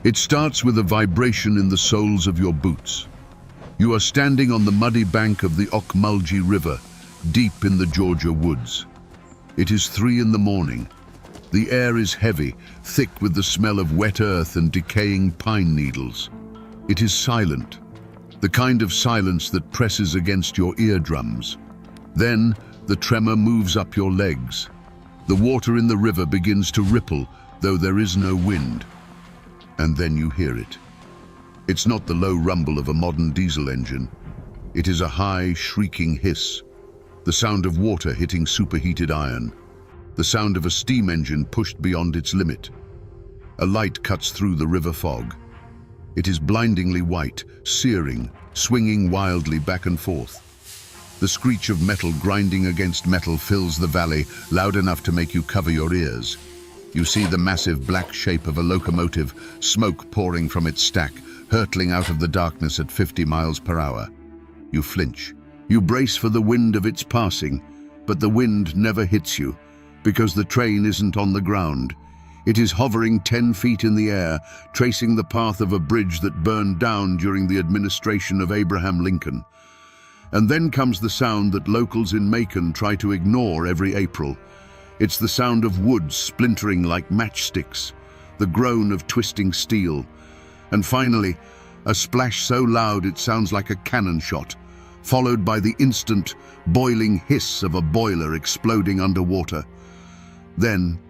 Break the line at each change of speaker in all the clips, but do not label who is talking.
It starts with a vibration in the soles of your boots. You are standing on the muddy bank of the Ocmulgee River, deep in the Georgia woods. It is 3 in the morning. The air is heavy, thick with the smell of wet earth and decaying pine needles. It is silent, the kind of silence that presses against your eardrums. Then, the tremor moves up your legs. The water in the river begins to ripple, though there is no wind. And then you hear it. It's not the low rumble of a modern diesel engine. It is a high, shrieking hiss. The sound of water hitting superheated iron. The sound of a steam engine pushed beyond its limit. A light cuts through the river fog. It is blindingly white, searing, swinging wildly back and forth. The screech of metal grinding against metal fills the valley, loud enough to make you cover your ears. You see the massive black shape of a locomotive, smoke pouring from its stack, hurtling out of the darkness at 50 miles per hour. You flinch. You brace for the wind of its passing, but the wind never hits you, because the train isn't on the ground. It is hovering 10 feet in the air, tracing the path of a bridge that burned down during the administration of Abraham Lincoln. And then comes the sound that locals in Macon try to ignore every April. It's the sound of wood splintering like matchsticks, the groan of twisting steel, and finally, a splash so loud it sounds like a cannon shot, followed by the instant, boiling hiss of a boiler exploding underwater. Then,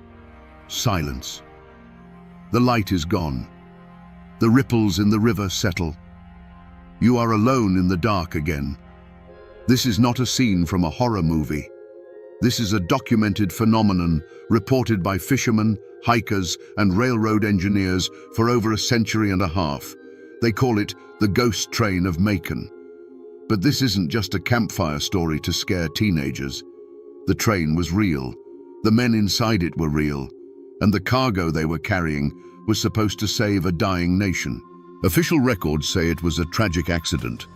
silence. The light is gone. The ripples in the river settle. You are alone in the dark again. This is not a scene from a horror movie. This is a documented phenomenon reported by fishermen, hikers, and railroad engineers for over a century and a half. They call it the ghost train of Macon. But this isn't just a campfire story to scare teenagers. The train was real. The men inside it were real. And the cargo they were carrying was supposed to save a dying nation. Official records say it was a tragic accident,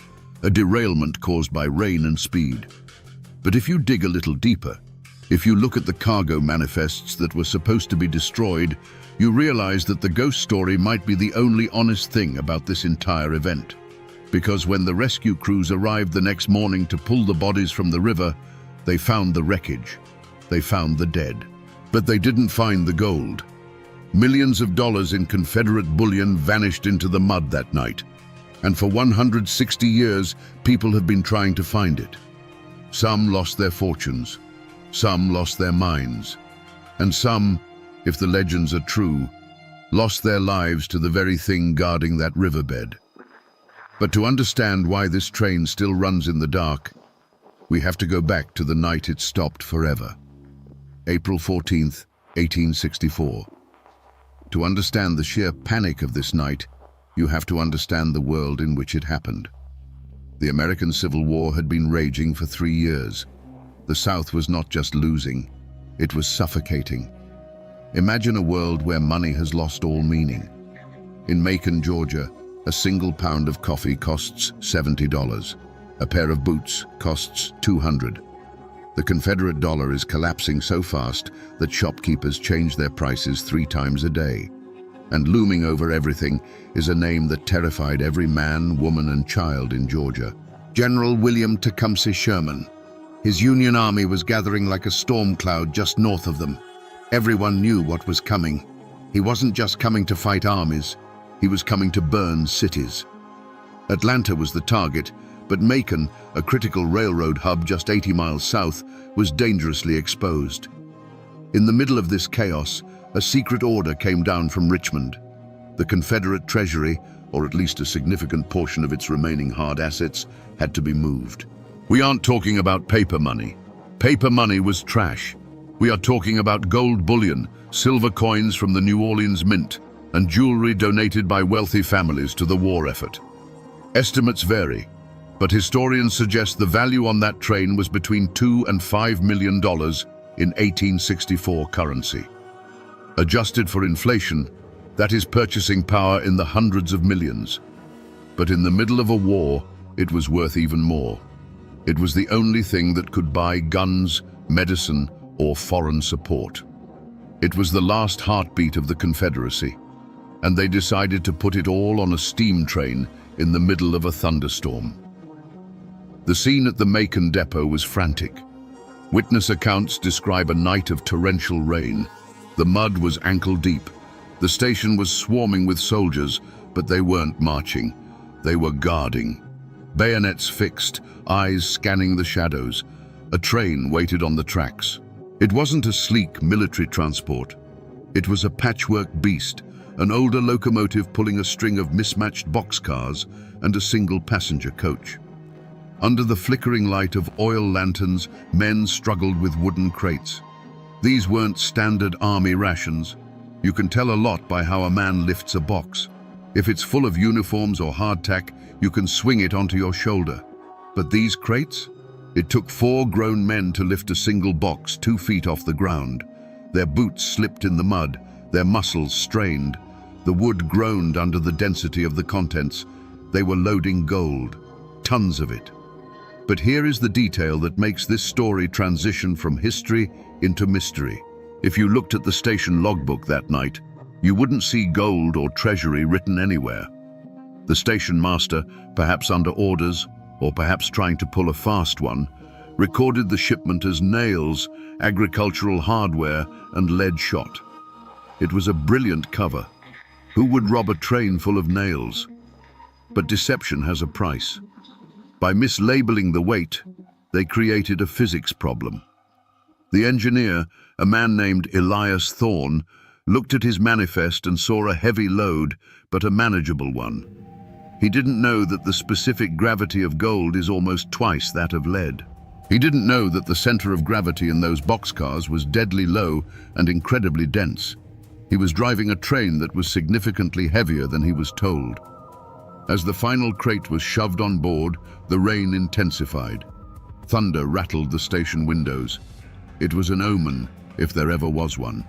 a derailment caused by rain and speed. But if you dig a little deeper, if you look at the cargo manifests that were supposed to be destroyed, you realize that the ghost story might be the only honest thing about this entire event. Because when the rescue crews arrived the next morning to pull the bodies from the river, they found the wreckage. They found the dead. But they didn't find the gold. Millions of dollars in Confederate bullion vanished into the mud that night. And for 160 years, people have been trying to find it. Some lost their fortunes. Some lost their minds. And some, if the legends are true, lost their lives to the very thing guarding that riverbed. But to understand why this train still runs in the dark, we have to go back to the night it stopped forever. April 14th, 1864. To understand the sheer panic of this night, you have to understand the world in which it happened. The American Civil War had been raging for 3 years. The South was not just losing, it was suffocating. Imagine a world where money has lost all meaning. In Macon, Georgia, a single pound of coffee costs $70. A pair of boots costs $200. The Confederate dollar is collapsing so fast that shopkeepers change their prices 3 times a day. And looming over everything is a name that terrified every man, woman, and child in Georgia. General William Tecumseh Sherman. His Union army was gathering like a storm cloud just north of them. Everyone knew what was coming. He wasn't just coming to fight armies, he was coming to burn cities. Atlanta was the target, but Macon, a critical railroad hub just 80 miles south, was dangerously exposed. In the middle of this chaos, a secret order came down from Richmond. The Confederate treasury, or at least a significant portion of its remaining hard assets, had to be moved. We aren't talking about paper money. Paper money was trash. We are talking about gold bullion, silver coins from the New Orleans Mint, and jewelry donated by wealthy families to the war effort. Estimates vary, but historians suggest the value on that train was between $2 and $5 million in 1864 currency. Adjusted for inflation, that is purchasing power in the hundreds of millions. But in the middle of a war, it was worth even more. It was the only thing that could buy guns, medicine, or foreign support. It was the last heartbeat of the Confederacy. and they decided to put it all on a steam train in the middle of a thunderstorm. The scene at the Macon depot was frantic. Witness accounts describe a night of torrential rain. The mud was ankle-deep. The station was swarming with soldiers, but they weren't marching. They were guarding. Bayonets fixed, eyes scanning the shadows. A train waited on the tracks. It wasn't a sleek military transport. It was a patchwork beast, an older locomotive pulling a string of mismatched boxcars and a single passenger coach. Under the flickering light of oil lanterns, men struggled with wooden crates. These weren't standard army rations. You can tell a lot by how a man lifts a box. If it's full of uniforms or hardtack, you can swing it onto your shoulder. But these crates? It took 4 grown men to lift a single box 2 feet off the ground. Their boots slipped in the mud, their muscles strained. The wood groaned under the density of the contents. They were loading gold, tons of it. But here is the detail that makes this story transition from history into mystery. If you looked at the station logbook that night, you wouldn't see gold or treasury written anywhere. The station master, perhaps under orders, or perhaps trying to pull a fast one, recorded the shipment as nails, agricultural hardware, and lead shot. It was a brilliant cover. Who would rob a train full of nails? But deception has a price. By mislabeling the weight, they created a physics problem. The engineer, a man named Elias Thorne, looked at his manifest and saw a heavy load, but a manageable one. He didn't know that the specific gravity of gold is almost twice that of lead. He didn't know that the center of gravity in those boxcars was deadly low and incredibly dense. He was driving a train that was significantly heavier than he was told. As the final crate was shoved on board, the rain intensified. Thunder rattled the station windows. It was an omen, if there ever was one.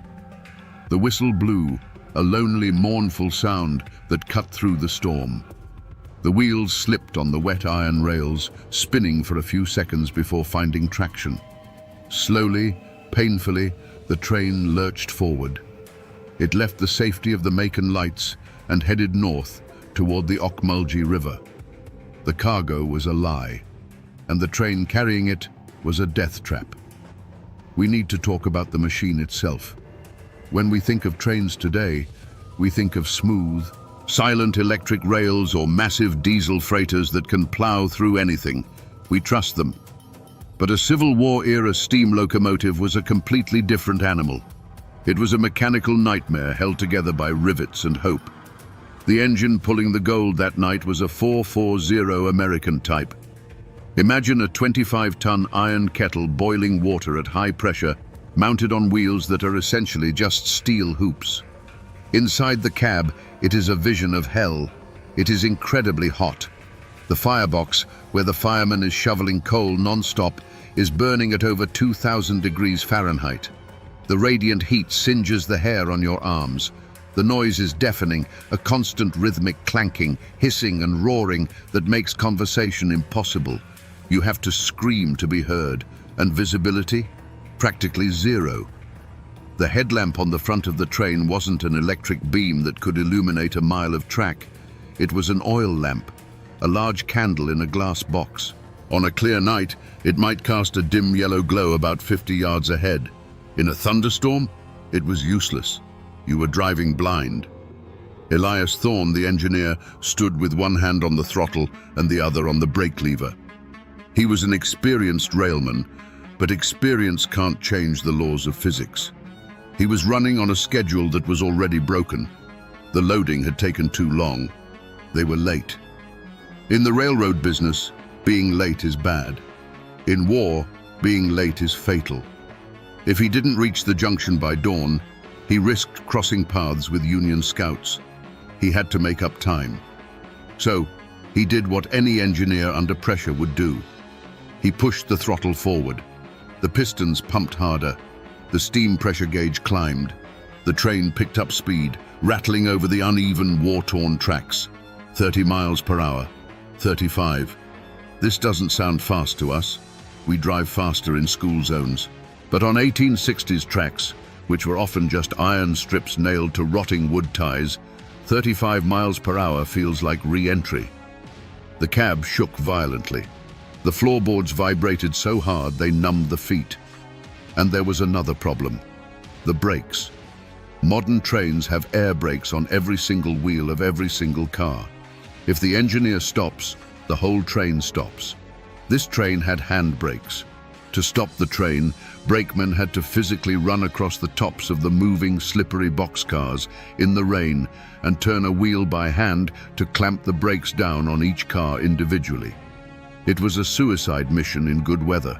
The whistle blew, a lonely, mournful sound that cut through the storm. The wheels slipped on the wet iron rails, spinning for a few seconds before finding traction. Slowly, painfully, the train lurched forward. It left the safety of the Macon lights and headed north toward the Ocmulgee River. The cargo was a lie, and the train carrying it was a death trap. We need to talk about the machine itself. When we think of trains today, we think of smooth, silent electric rails or massive diesel freighters that can plow through anything. We trust them. But a Civil War-era steam locomotive was a completely different animal. It was a mechanical nightmare held together by rivets and hope. The engine pulling the gold that night was a 440 American type. Imagine a 25-ton iron kettle boiling water at high pressure, mounted on wheels that are essentially just steel hoops. Inside the cab, it is a vision of hell. It is incredibly hot. The firebox, where the fireman is shoveling coal non-stop, is burning at over 2,000 degrees Fahrenheit. The radiant heat singes the hair on your arms. The noise is deafening, a constant rhythmic clanking, hissing and roaring that makes conversation impossible. You have to scream to be heard, and visibility? Practically zero. The headlamp on the front of the train wasn't an electric beam that could illuminate a mile of track. It was an oil lamp, a large candle in a glass box. On a clear night, it might cast a dim yellow glow about 50 yards ahead. In a thunderstorm, it was useless. You were driving blind. Elias Thorne, the engineer, stood with one hand on the throttle and the other on the brake lever. He was an experienced railman, but experience can't change the laws of physics. He was running on a schedule that was already broken. The loading had taken too long. They were late. In the railroad business, being late is bad. In war, being late is fatal. If he didn't reach the junction by dawn, he risked crossing paths with Union scouts. He had to make up time. So, he did what any engineer under pressure would do. He pushed the throttle forward. The pistons pumped harder. The steam pressure gauge climbed. The train picked up speed, rattling over the uneven, war-torn tracks. 30 miles per hour, 35. This doesn't sound fast to us. We drive faster in school zones. But on 1860s tracks, which were often just iron strips nailed to rotting wood ties, 35 miles per hour feels like re-entry. The cab shook violently. The floorboards vibrated so hard they numbed the feet. And there was another problem: the brakes. Modern trains have air brakes on every single wheel of every single car. If the engineer stops, the whole train stops. This train had hand brakes. To stop the train, brakemen had to physically run across the tops of the moving, slippery boxcars in the rain and turn a wheel by hand to clamp the brakes down on each car individually. It was a suicide mission in good weather.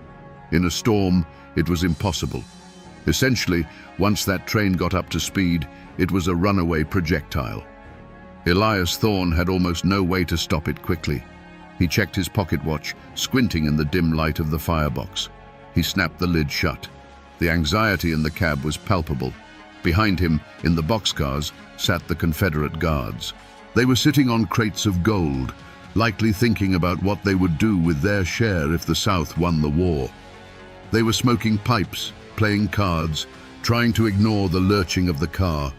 In a storm, it was impossible. Essentially, once that train got up to speed, it was a runaway projectile. Elias Thorne had almost no way to stop it quickly. He checked his pocket watch, squinting in the dim light of the firebox. He snapped the lid shut. The anxiety in the cab was palpable. Behind him, in the boxcars, sat the Confederate guards. They were sitting on crates of gold, likely thinking about what they would do with their share if the South won the war. They were smoking pipes, playing cards, trying to ignore the lurching of the car.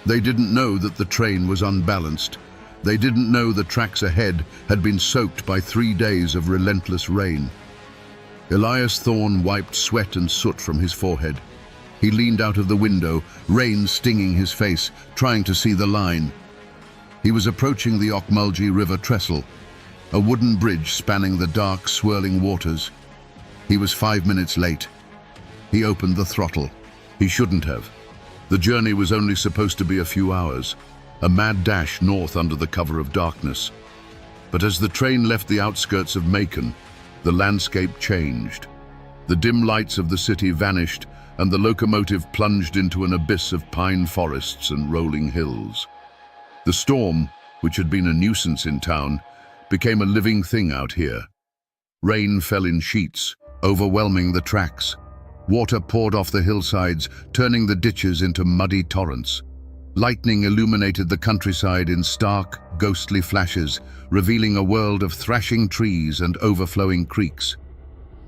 They didn't know that the train was unbalanced. They didn't know the tracks ahead had been soaked by 3 days of relentless rain. Elias Thorne wiped sweat and soot from his forehead. He leaned out of the window, rain stinging his face, trying to see the line. He was approaching the Ocmulgee River trestle, a wooden bridge spanning the dark, swirling waters. He was 5 minutes late. He opened the throttle. He shouldn't have. The journey was only supposed to be a few hours, a mad dash north under the cover of darkness. But as the train left the outskirts of Macon, the landscape changed. The dim lights of the city vanished, and the locomotive plunged into an abyss of pine forests and rolling hills. The storm, which had been a nuisance in town, became a living thing out here. Rain fell in sheets, overwhelming the tracks. Water poured off the hillsides, turning the ditches into muddy torrents. Lightning illuminated the countryside in stark, ghostly flashes, revealing a world of thrashing trees and overflowing creeks.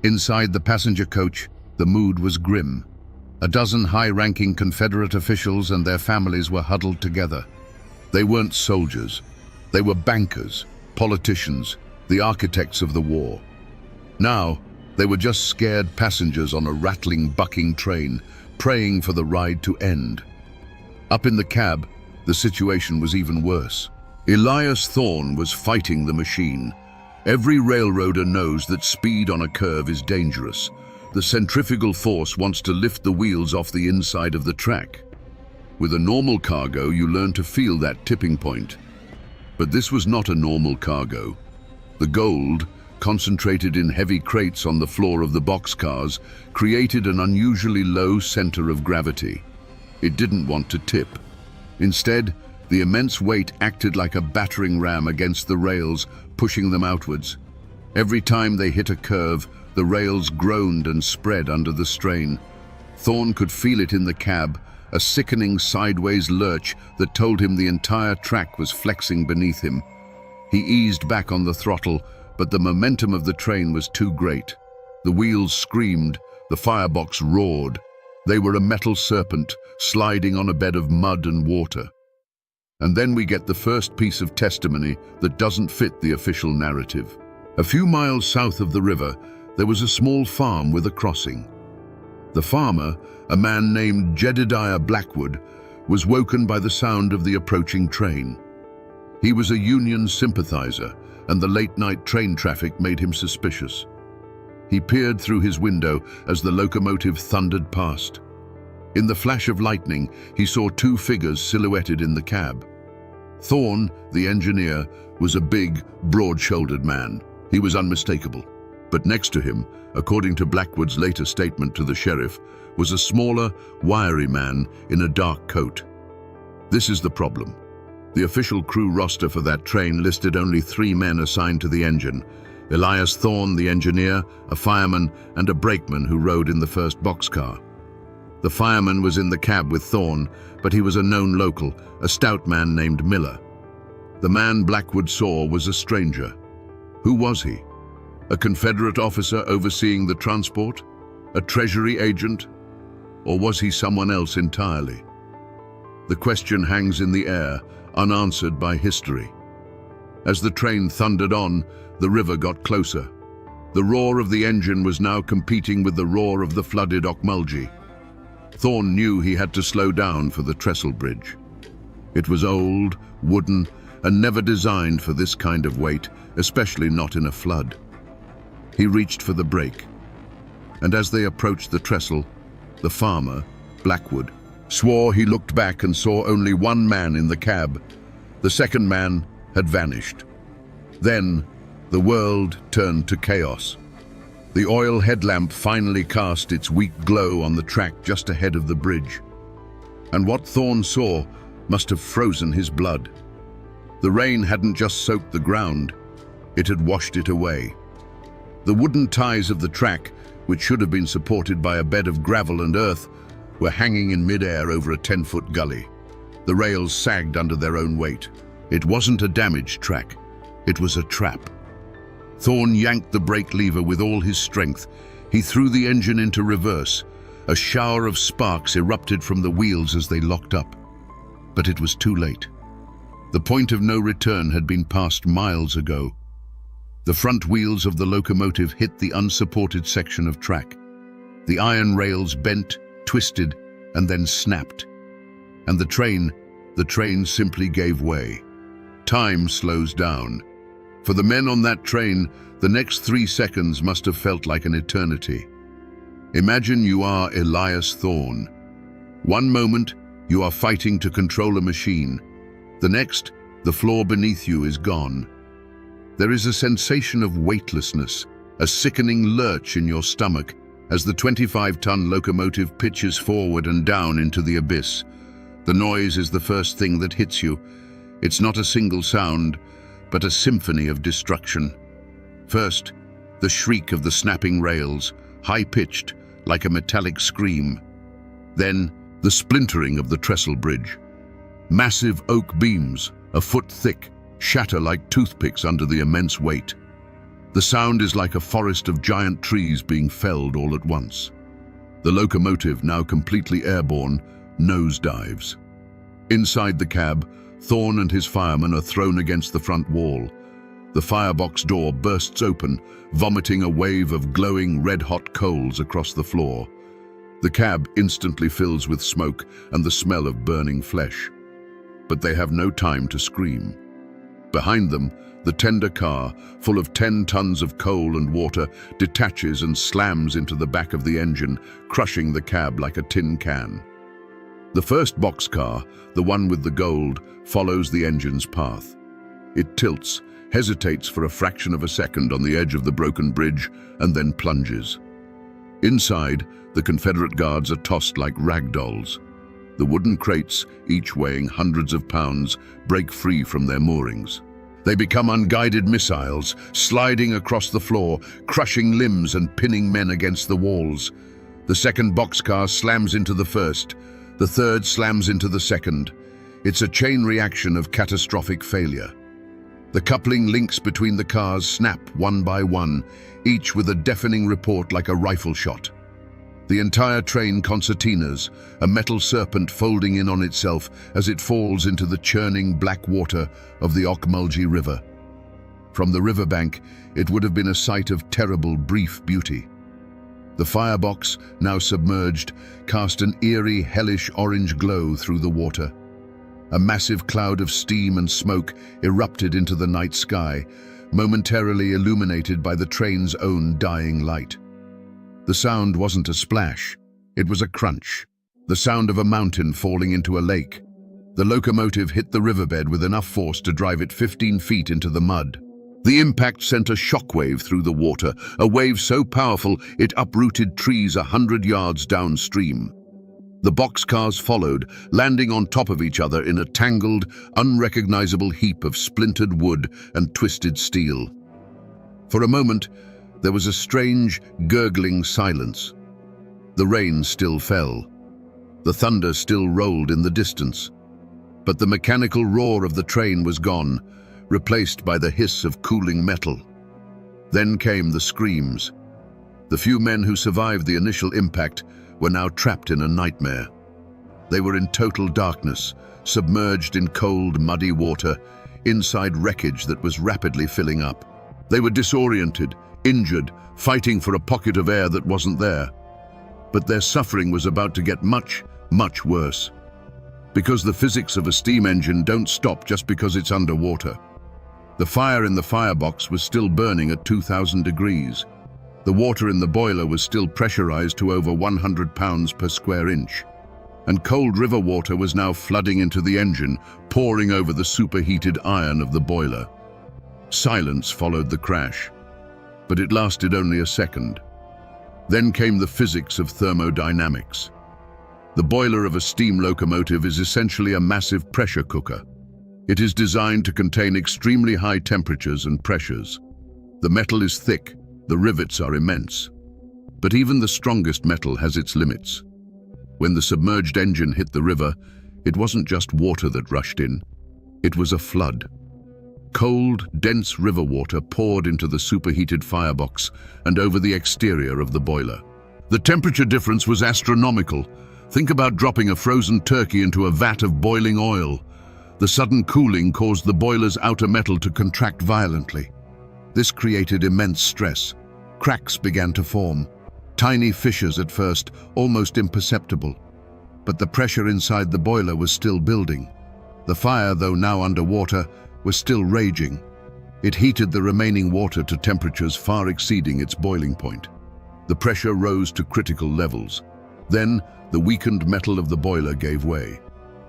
Inside the passenger coach, the mood was grim. A dozen high-ranking Confederate officials and their families were huddled together. They weren't soldiers. They were bankers, politicians, the architects of the war. Now, they were just scared passengers on a rattling, bucking train, praying for the ride to end. Up in the cab, the situation was even worse. Elias Thorne was fighting the machine. Every railroader knows that speed on a curve is dangerous. The centrifugal force wants to lift the wheels off the inside of the track. With a normal cargo, you learn to feel that tipping point. But this was not a normal cargo. The gold, concentrated in heavy crates on the floor of the boxcars, created an unusually low center of gravity. It didn't want to tip. Instead, the immense weight acted like a battering ram against the rails, pushing them outwards. Every time they hit a curve, the rails groaned and spread under the strain. Thorne could feel it in the cab, a sickening sideways lurch that told him the entire track was flexing beneath him. He eased back on the throttle, but the momentum of the train was too great. The wheels screamed, the firebox roared. They were a metal serpent, sliding on a bed of mud and water. And then we get the first piece of testimony that doesn't fit the official narrative. A few miles south of the river, there was a small farm with a crossing. The farmer, a man named Jedediah Blackwood, was woken by the sound of the approaching train. He was a Union sympathizer, and the late-night train traffic made him suspicious. He peered through his window as the locomotive thundered past. In the flash of lightning, he saw two figures silhouetted in the cab. Thorne, the engineer, was a big, broad-shouldered man. He was unmistakable. But next to him, according to Blackwood's later statement to the sheriff, was a smaller, wiry man in a dark coat. This is the problem. The official crew roster for that train listed only 3 men assigned to the engine: Elias Thorne, the engineer, a fireman, and a brakeman who rode in the first boxcar. The fireman was in the cab with Thorne, but he was a known local, a stout man named Miller. The man Blackwood saw was a stranger. Who was he? A Confederate officer overseeing the transport? A Treasury agent? Or was he someone else entirely? The question hangs in the air, unanswered by history. As the train thundered on, the river got closer. The roar of the engine was now competing with the roar of the flooded Ocmulgee. Thorn knew he had to slow down for the trestle bridge. It was old, wooden, and never designed for this kind of weight, especially not in a flood. He reached for the brake, and as they approached the trestle, the farmer, Blackwood, swore he looked back and saw only one man in the cab. The second man had vanished. Then, the world turned to chaos. The oil headlamp finally cast its weak glow on the track just ahead of the bridge. And what Thorn saw must have frozen his blood. The rain hadn't just soaked the ground, it had washed it away. The wooden ties of the track, which should have been supported by a bed of gravel and earth, were hanging in mid-air over a 10-foot gully. The rails sagged under their own weight. It wasn't a damaged track, it was a trap. Thorn yanked the brake lever with all his strength. He threw the engine into reverse. A shower of sparks erupted from the wheels as they locked up. But it was too late. The point of no return had been passed miles ago. The front wheels of the locomotive hit the unsupported section of track. The iron rails bent, twisted, and then snapped. And the train simply gave way. Time slows down. For the men on that train, the next 3 seconds must have felt like an eternity. Imagine you are Elias Thorn. One moment, you are fighting to control a machine. The next, the floor beneath you is gone. There is a sensation of weightlessness, a sickening lurch in your stomach as the 25-ton locomotive pitches forward and down into the abyss. The noise is the first thing that hits you. It's not a single sound, but a symphony of destruction. First, the shriek of the snapping rails, high-pitched, like a metallic scream. Then, the splintering of the trestle bridge. Massive oak beams, a foot thick, shatter like toothpicks under the immense weight. The sound is like a forest of giant trees being felled all at once. The locomotive, now completely airborne, nosedives. Inside the cab, Thorn and his firemen are thrown against the front wall. The firebox door bursts open, vomiting a wave of glowing red-hot coals across the floor. The cab instantly fills with smoke and the smell of burning flesh. But they have no time to scream. Behind them, the tender car, full of 10 tons of coal and water, detaches and slams into the back of the engine, crushing the cab like a tin can. The first boxcar, the one with the gold, follows the engine's path. It tilts, hesitates for a fraction of a second on the edge of the broken bridge, and then plunges. Inside, the Confederate guards are tossed like rag dolls. The wooden crates, each weighing hundreds of pounds, break free from their moorings. They become unguided missiles, sliding across the floor, crushing limbs and pinning men against the walls. The second boxcar slams into the first. The third slams into the second. It's a chain reaction of catastrophic failure. The coupling links between the cars snap one by one, each with a deafening report like a rifle shot. The entire train concertinas, a metal serpent folding in on itself as it falls into the churning black water of the Ocmulgee River. From the riverbank, it would have been a sight of terrible, brief beauty. The firebox, now submerged, cast an eerie, hellish orange glow through the water. A massive cloud of steam and smoke erupted into the night sky, momentarily illuminated by the train's own dying light. The sound wasn't a splash, it was a crunch, the sound of a mountain falling into a lake. The locomotive hit the riverbed with enough force to drive it 15 feet into the mud. The impact sent a shockwave through the water, a wave so powerful it uprooted trees 100 yards downstream. The boxcars followed, landing on top of each other in a tangled, unrecognizable heap of splintered wood and twisted steel. For a moment, there was a strange, gurgling silence. The rain still fell. The thunder still rolled in the distance. But the mechanical roar of the train was gone, replaced by the hiss of cooling metal. Then came the screams. The few men who survived the initial impact were now trapped in a nightmare. They were in total darkness, submerged in cold, muddy water, inside wreckage that was rapidly filling up. They were disoriented, injured, fighting for a pocket of air that wasn't there. But their suffering was about to get much, much worse. Because the physics of a steam engine don't stop just because it's underwater. The fire in the firebox was still burning at 2,000 degrees. The water in the boiler was still pressurized to over 100 pounds per square inch. And cold river water was now flooding into the engine, pouring over the superheated iron of the boiler. Silence followed the crash, but it lasted only a second. Then came the physics of thermodynamics. The boiler of a steam locomotive is essentially a massive pressure cooker. It is designed to contain extremely high temperatures and pressures. The metal is thick, the rivets are immense. But even the strongest metal has its limits. When the submerged engine hit the river, it wasn't just water that rushed in. It was a flood. Cold, dense river water poured into the superheated firebox and over the exterior of the boiler. The temperature difference was astronomical. Think about dropping a frozen turkey into a vat of boiling oil. The sudden cooling caused the boiler's outer metal to contract violently. This created immense stress. Cracks began to form. Tiny fissures at first, almost imperceptible. But the pressure inside the boiler was still building. The fire, though now underwater, was still raging. It heated the remaining water to temperatures far exceeding its boiling point. The pressure rose to critical levels. Then, the weakened metal of the boiler gave way.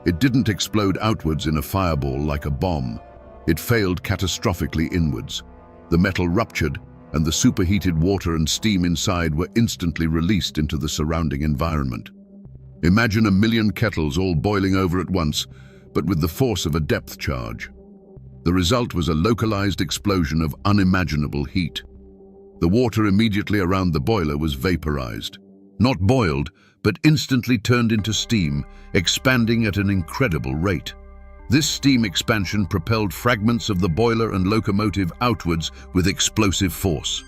It didn't explode outwards in a fireball like a bomb. It failed catastrophically inwards. The metal ruptured, and the superheated water and steam inside were instantly released into the surrounding environment. Imagine a million kettles all boiling over at once, but with the force of a depth charge. The result was a localized explosion of unimaginable heat. The water immediately around the boiler was vaporized. Not boiled, but instantly turned into steam, expanding at an incredible rate. This steam expansion propelled fragments of the boiler and locomotive outwards with explosive force.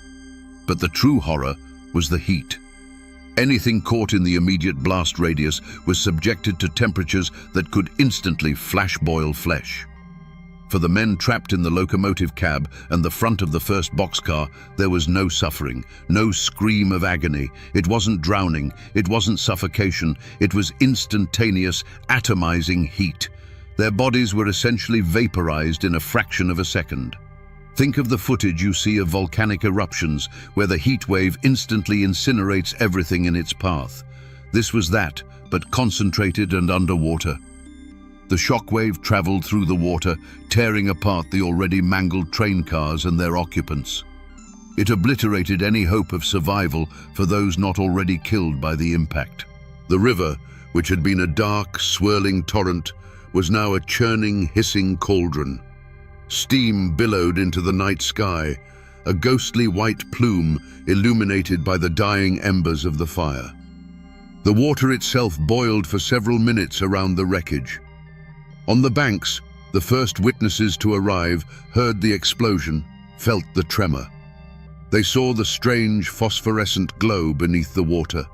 But the true horror was the heat. Anything caught in the immediate blast radius was subjected to temperatures that could instantly flash-boil flesh. For the men trapped in the locomotive cab and the front of the first boxcar, there was no suffering, no scream of agony. It wasn't drowning, it wasn't suffocation, it was instantaneous, atomizing heat. Their bodies were essentially vaporized in a fraction of a second. Think of the footage you see of volcanic eruptions, where the heat wave instantly incinerates everything in its path. This was that, but concentrated and underwater. The shockwave traveled through the water, tearing apart the already mangled train cars and their occupants. It obliterated any hope of survival for those not already killed by the impact. The river, which had been a dark, swirling torrent, was now a churning, hissing cauldron. Steam billowed into the night sky, a ghostly white plume illuminated by the dying embers of the fire. The water itself boiled for several minutes around the wreckage. On the banks, the first witnesses to arrive heard the explosion, felt the tremor. They saw the strange phosphorescent glow beneath the water.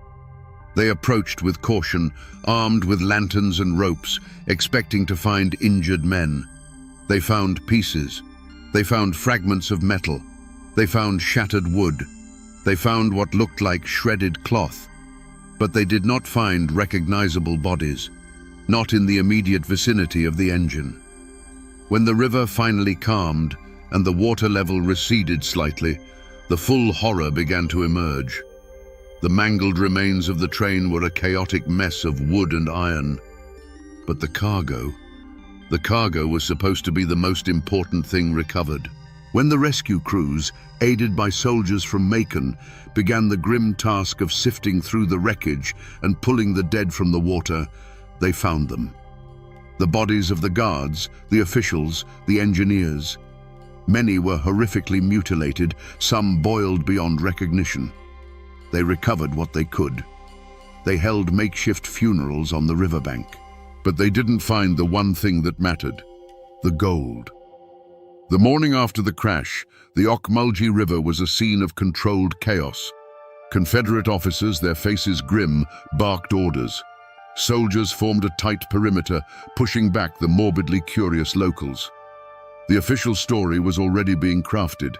They approached with caution, armed with lanterns and ropes, expecting to find injured men. They found pieces. They found fragments of metal. They found shattered wood. They found what looked like shredded cloth. But they did not find recognizable bodies, not in the immediate vicinity of the engine. When the river finally calmed and the water level receded slightly, the full horror began to emerge. The mangled remains of the train were a chaotic mess of wood and iron. But the cargo was supposed to be the most important thing recovered. When the rescue crews, aided by soldiers from Macon, began the grim task of sifting through the wreckage and pulling the dead from the water, they found them. The bodies of the guards, the officials, the engineers. Many were horrifically mutilated, some boiled beyond recognition. They recovered what they could. They held makeshift funerals on the riverbank. But they didn't find the one thing that mattered: the gold. The morning after the crash, the Ocmulgee River was a scene of controlled chaos. Confederate officers, their faces grim, barked orders. Soldiers formed a tight perimeter, pushing back the morbidly curious locals. The official story was already being crafted,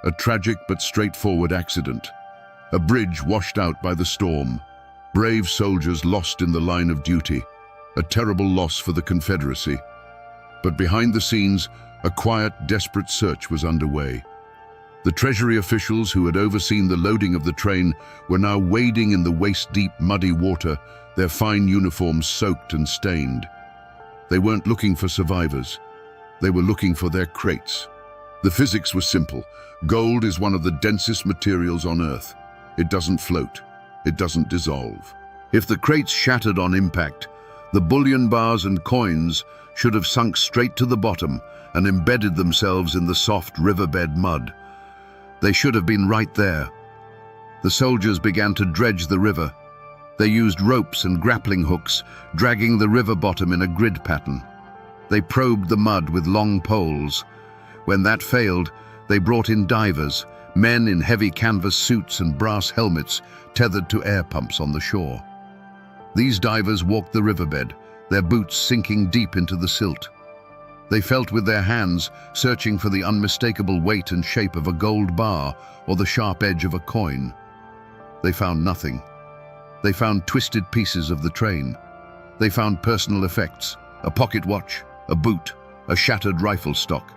a tragic but straightforward accident. A bridge washed out by the storm. Brave soldiers lost in the line of duty, a terrible loss for the Confederacy. But behind the scenes, a quiet, desperate search was underway. The Treasury officials who had overseen the loading of the train were now wading in the waist-deep, muddy water, their fine uniforms soaked and stained. They weren't looking for survivors. They were looking for their crates. The physics was simple. Gold is one of the densest materials on Earth. It doesn't float. It doesn't dissolve. If the crates shattered on impact, the bullion bars and coins should have sunk straight to the bottom and embedded themselves in the soft riverbed mud. They should have been right there. The soldiers began to dredge the river. They used ropes and grappling hooks, dragging the river bottom in a grid pattern. They probed the mud with long poles. When that failed, they brought in divers, men in heavy canvas suits and brass helmets tethered to air pumps on the shore. These divers walked the riverbed, their boots sinking deep into the silt. They felt with their hands, searching for the unmistakable weight and shape of a gold bar or the sharp edge of a coin. They found nothing. They found twisted pieces of the train. They found personal effects, a pocket watch, a boot, a shattered rifle stock,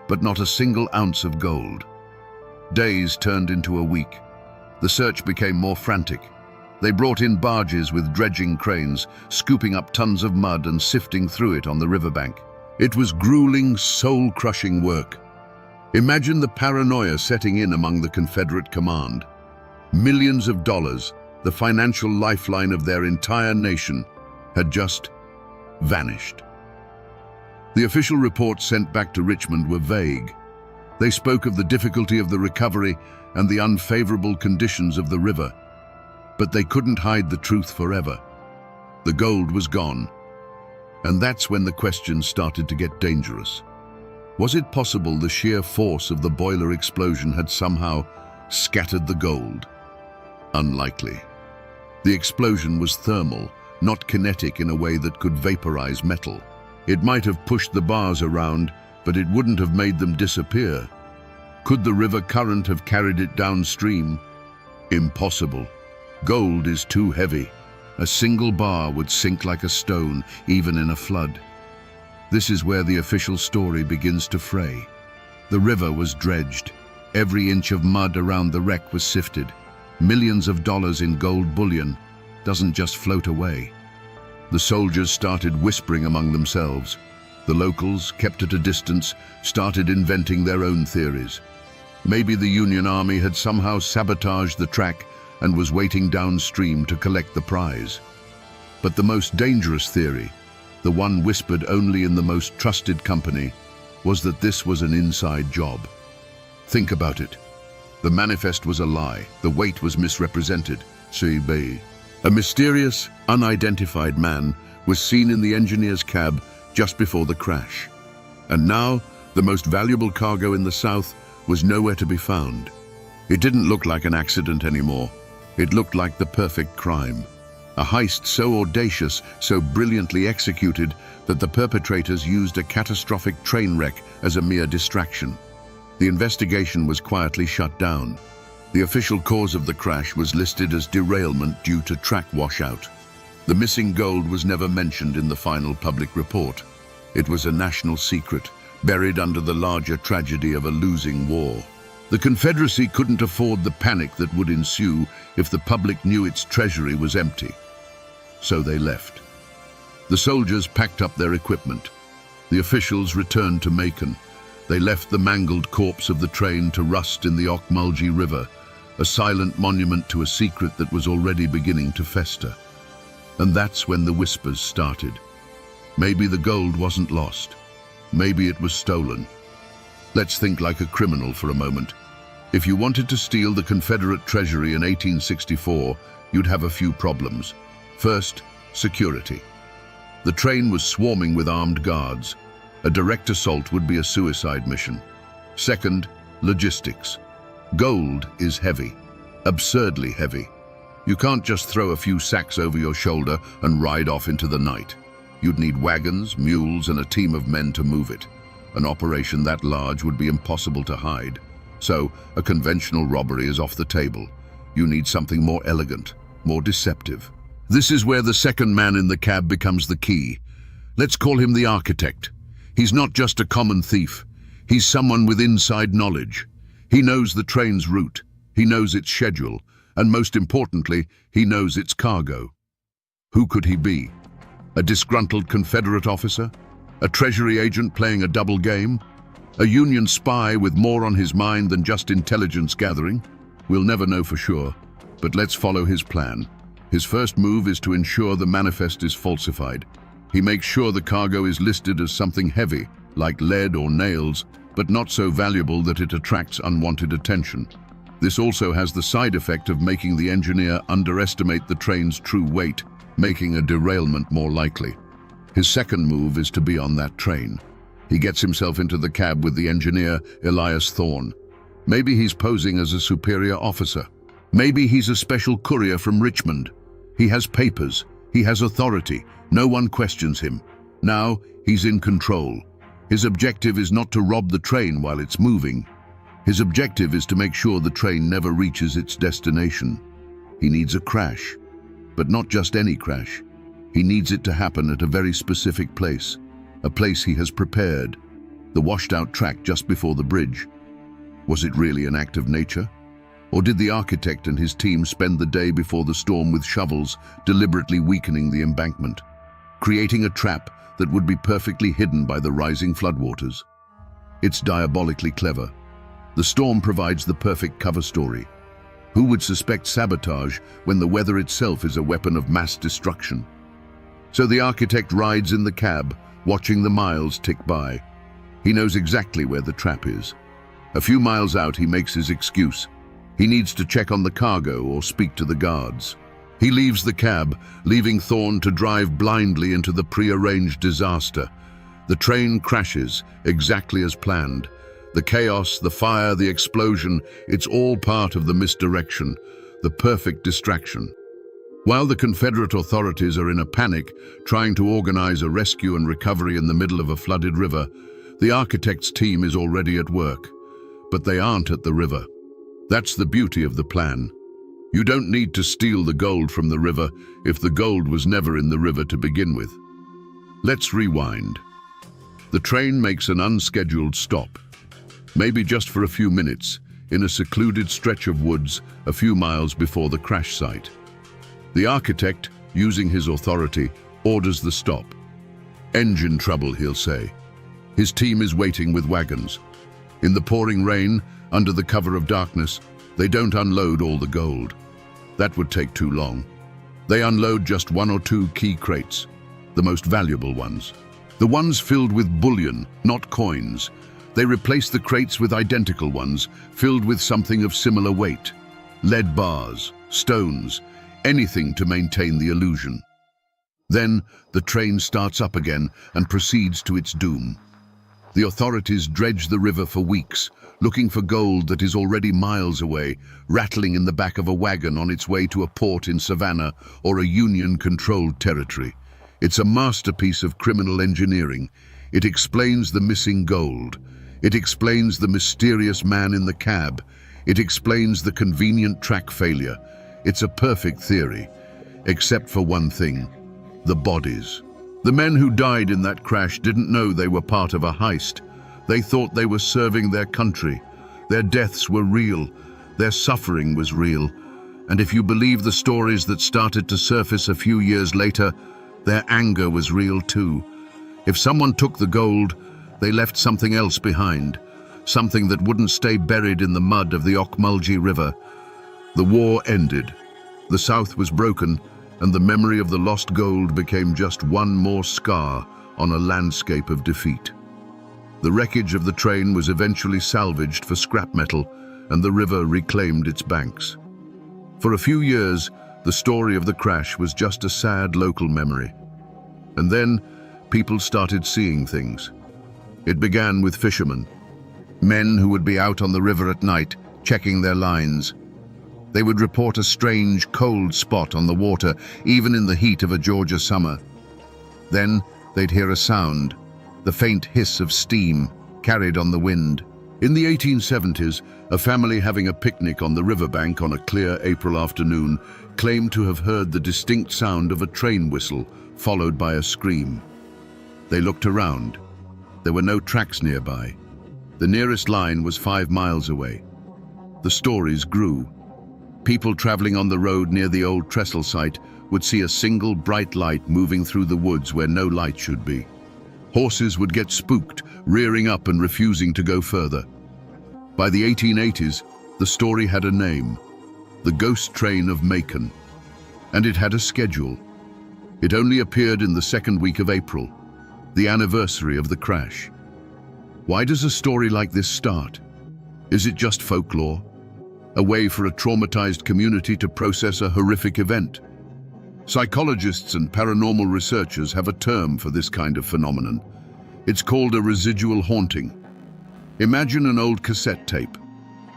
but not a single ounce of gold. Days turned into a week. The search became more frantic. They brought in barges with dredging cranes, scooping up tons of mud and sifting through it on the riverbank. It was grueling, soul-crushing work. Imagine the paranoia setting in among the Confederate command. Millions of dollars, the financial lifeline of their entire nation, had just vanished. The official reports sent back to Richmond were vague. They spoke of the difficulty of the recovery and the unfavorable conditions of the river. But they couldn't hide the truth forever. The gold was gone. And that's when the questions started to get dangerous. Was it possible the sheer force of the boiler explosion had somehow scattered the gold? Unlikely. The explosion was thermal, not kinetic in a way that could vaporize metal. It might have pushed the bars around, but it wouldn't have made them disappear. Could the river current have carried it downstream? Impossible. Gold is too heavy. A single bar would sink like a stone, even in a flood. This is where the official story begins to fray. The river was dredged. Every inch of mud around the wreck was sifted. Millions of dollars in gold bullion doesn't just float away. The soldiers started whispering among themselves. The locals, kept at a distance, started inventing their own theories. Maybe the Union Army had somehow sabotaged the track and was waiting downstream to collect the prize. But the most dangerous theory, the one whispered only in the most trusted company, was that this was an inside job. Think about it. The manifest was a lie. The weight was misrepresented. C.B. A mysterious, unidentified man was seen in the engineer's cab just before the crash. And now, the most valuable cargo in the South was nowhere to be found. It didn't look like an accident anymore. It looked like the perfect crime. A heist so audacious, so brilliantly executed, that the perpetrators used a catastrophic train wreck as a mere distraction. The investigation was quietly shut down. The official cause of the crash was listed as derailment due to track washout. The missing gold was never mentioned in the final public report. It was a national secret, buried under the larger tragedy of a losing war. The Confederacy couldn't afford the panic that would ensue if the public knew its treasury was empty. So they left. The soldiers packed up their equipment. The officials returned to Macon. They left the mangled corpse of the train to rust in the Ocmulgee River, a silent monument to a secret that was already beginning to fester. And that's when the whispers started. Maybe the gold wasn't lost. Maybe it was stolen. Let's think like a criminal for a moment. If you wanted to steal the Confederate treasury in 1864, you'd have a few problems. First, security. The train was swarming with armed guards. A direct assault would be a suicide mission. Second, logistics. Gold is heavy, absurdly heavy. You can't just throw a few sacks over your shoulder and ride off into the night. You'd need wagons, mules, and a team of men to move it. An operation that large would be impossible to hide. So, a conventional robbery is off the table. You need something more elegant, more deceptive. This is where the second man in the cab becomes the key. Let's call him the architect. He's not just a common thief. He's someone with inside knowledge. He knows the train's route. He knows its schedule. And most importantly, he knows its cargo. Who could he be? A disgruntled Confederate officer? A Treasury agent playing a double game? A Union spy with more on his mind than just intelligence gathering? We'll never know for sure, but let's follow his plan. His first move is to ensure the manifest is falsified. He makes sure the cargo is listed as something heavy, like lead or nails, but not so valuable that it attracts unwanted attention. This also has the side effect of making the engineer underestimate the train's true weight, making a derailment more likely. His second move is to be on that train. He gets himself into the cab with the engineer, Elias Thorne. Maybe he's posing as a superior officer. Maybe he's a special courier from Richmond. He has papers. He has authority. No one questions him. Now, he's in control. His objective is not to rob the train while it's moving. His objective is to make sure the train never reaches its destination. He needs a crash, but not just any crash. He needs it to happen at a very specific place, a place he has prepared, the washed-out track just before the bridge. Was it really an act of nature? Or did the architect and his team spend the day before the storm with shovels, deliberately weakening the embankment, creating a trap that would be perfectly hidden by the rising floodwaters? It's diabolically clever. The storm provides the perfect cover story. Who would suspect sabotage when the weather itself is a weapon of mass destruction? So the architect rides in the cab, watching the miles tick by. He knows exactly where the trap is. A few miles out, he makes his excuse. He needs to check on the cargo or speak to the guards. He leaves the cab, leaving Thorne to drive blindly into the prearranged disaster. The train crashes, exactly as planned. The chaos, the fire, the explosion, it's all part of the misdirection, the perfect distraction. While the Confederate authorities are in a panic, trying to organize a rescue and recovery in the middle of a flooded river, the architect's team is already at work. But they aren't at the river. That's the beauty of the plan. You don't need to steal the gold from the river if the gold was never in the river to begin with. Let's rewind. The train makes an unscheduled stop, maybe just for a few minutes, in a secluded stretch of woods a few miles before the crash site. The architect, using his authority, orders the stop. Engine trouble, he'll say. His team is waiting with wagons. In the pouring rain, under the cover of darkness, they don't unload all the gold. That would take too long. They unload just one or two key crates, the most valuable ones. The ones filled with bullion, not coins. They replace the crates with identical ones, filled with something of similar weight. Lead bars, stones, anything to maintain the illusion. Then, the train starts up again and proceeds to its doom. The authorities dredge the river for weeks, looking for gold that is already miles away, rattling in the back of a wagon on its way to a port in Savannah or a Union-controlled territory. It's a masterpiece of criminal engineering. It explains the missing gold. It explains the mysterious man in the cab. It explains the convenient track failure. It's a perfect theory, except for one thing: the bodies. The men who died in that crash didn't know they were part of a heist. They thought they were serving their country. Their deaths were real. Their suffering was real. And if you believe the stories that started to surface a few years later, their anger was real too. If someone took the gold, they left something else behind, something that wouldn't stay buried in the mud of the Ocmulgee River. The war ended. The South was broken, and the memory of the lost gold became just one more scar on a landscape of defeat. The wreckage of the train was eventually salvaged for scrap metal, and the river reclaimed its banks. For a few years, the story of the crash was just a sad local memory. And then, people started seeing things. It began with fishermen, men who would be out on the river at night, checking their lines. They would report a strange, cold spot on the water, even in the heat of a Georgia summer. Then they'd hear a sound, the faint hiss of steam carried on the wind. In the 1870s, a family having a picnic on the riverbank on a clear April afternoon claimed to have heard the distinct sound of a train whistle, followed by a scream. They looked around. There were no tracks nearby. The nearest line was 5 miles away. The stories grew. People traveling on the road near the old trestle site would see a single bright light moving through the woods where no light should be. Horses would get spooked, rearing up and refusing to go further. By the 1880s, the story had a name, the Ghost Train of Macon, and it had a schedule. It only appeared in the second week of April, the anniversary of the crash. Why does a story like this start? Is it just folklore? A way for a traumatized community to process a horrific event? Psychologists and paranormal researchers have a term for this kind of phenomenon. It's called a residual haunting. Imagine an old cassette tape.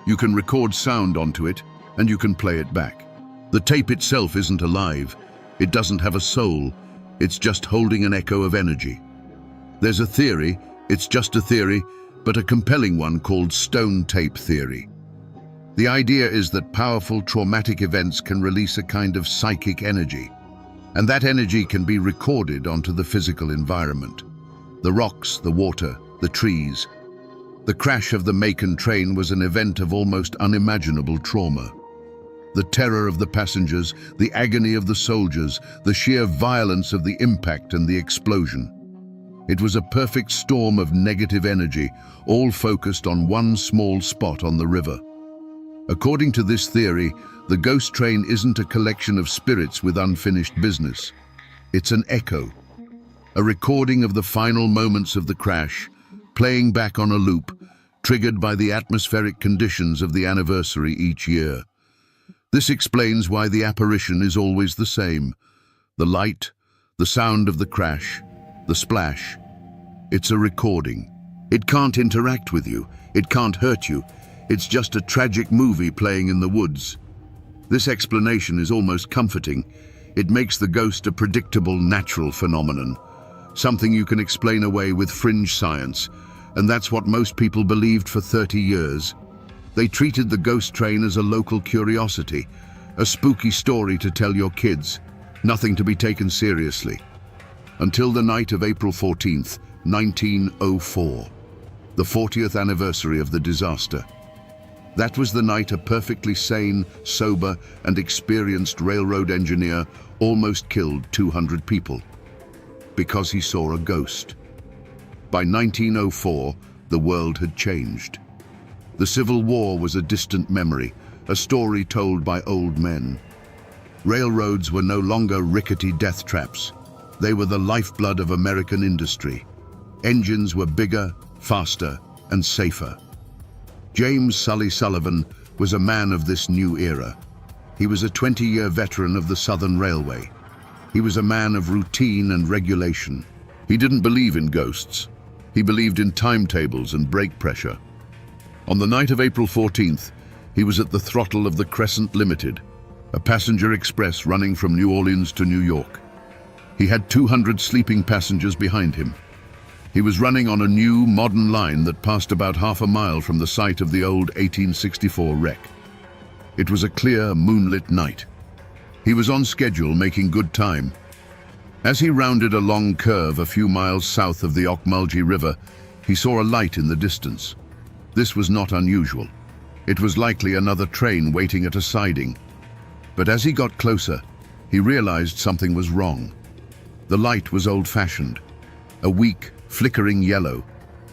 You can record sound onto it, and you can play it back. The tape itself isn't alive. It doesn't have a soul. It's just holding an echo of energy. There's a theory, it's just a theory, but a compelling one called stone tape theory. The idea is that powerful traumatic events can release a kind of psychic energy, and that energy can be recorded onto the physical environment. The rocks, the water, the trees. The crash of the Macon train was an event of almost unimaginable trauma. The terror of the passengers, the agony of the soldiers, the sheer violence of the impact and the explosion. It was a perfect storm of negative energy, all focused on one small spot on the river. According to this theory, the ghost train isn't a collection of spirits with unfinished business. It's an echo, a recording of the final moments of the crash, playing back on a loop, triggered by the atmospheric conditions of the anniversary each year. This explains why the apparition is always the same. The light, the sound of the crash, the splash. It's a recording. It can't interact with you. It can't hurt you. It's just a tragic movie playing in the woods. This explanation is almost comforting. It makes the ghost a predictable, natural phenomenon, something you can explain away with fringe science, and that's what most people believed for 30 years. They treated the ghost train as a local curiosity, a spooky story to tell your kids, nothing to be taken seriously. Until the night of April 14th, 1904, the 40th anniversary of the disaster. That was the night a perfectly sane, sober, and experienced railroad engineer almost killed 200 people because he saw a ghost. By 1904, the world had changed. The Civil War was a distant memory, a story told by old men. Railroads were no longer rickety death traps. They were the lifeblood of American industry. Engines were bigger, faster, and safer. James Sully Sullivan was a man of this new era. He was a 20-year veteran of the Southern Railway. He was a man of routine and regulation. He didn't believe in ghosts. He believed in timetables and brake pressure. On the night of April 14th, he was at the throttle of the Crescent Limited, a passenger express running from New Orleans to New York. He had 200 sleeping passengers behind him. He was running on a new, modern line that passed about half a mile from the site of the old 1864 wreck. It was a clear, moonlit night. He was on schedule, making good time. As he rounded a long curve a few miles south of the Ocmulgee River, he saw a light in the distance. This was not unusual. It was likely another train waiting at a siding. But as he got closer, he realized something was wrong. The light was old-fashioned, a weak, flickering yellow,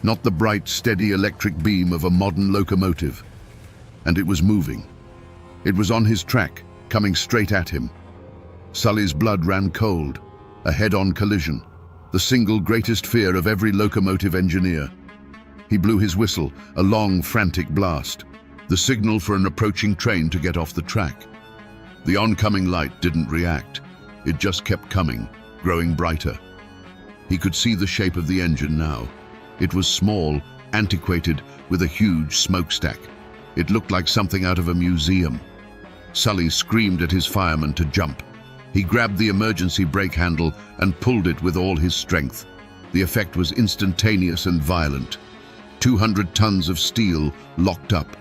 not the bright, steady electric beam of a modern locomotive. And it was moving. It was on his track, coming straight at him. Sully's blood ran cold, a head-on collision, the single greatest fear of every locomotive engineer. He blew his whistle, a long, frantic blast, the signal for an approaching train to get off the track. The oncoming light didn't react. It just kept coming, growing brighter. He could see the shape of the engine now. It was small, antiquated, with a huge smokestack. It looked like something out of a museum. Sully screamed at his fireman to jump. He grabbed the emergency brake handle and pulled it with all his strength. The effect was instantaneous and violent. 200 tons of steel locked up.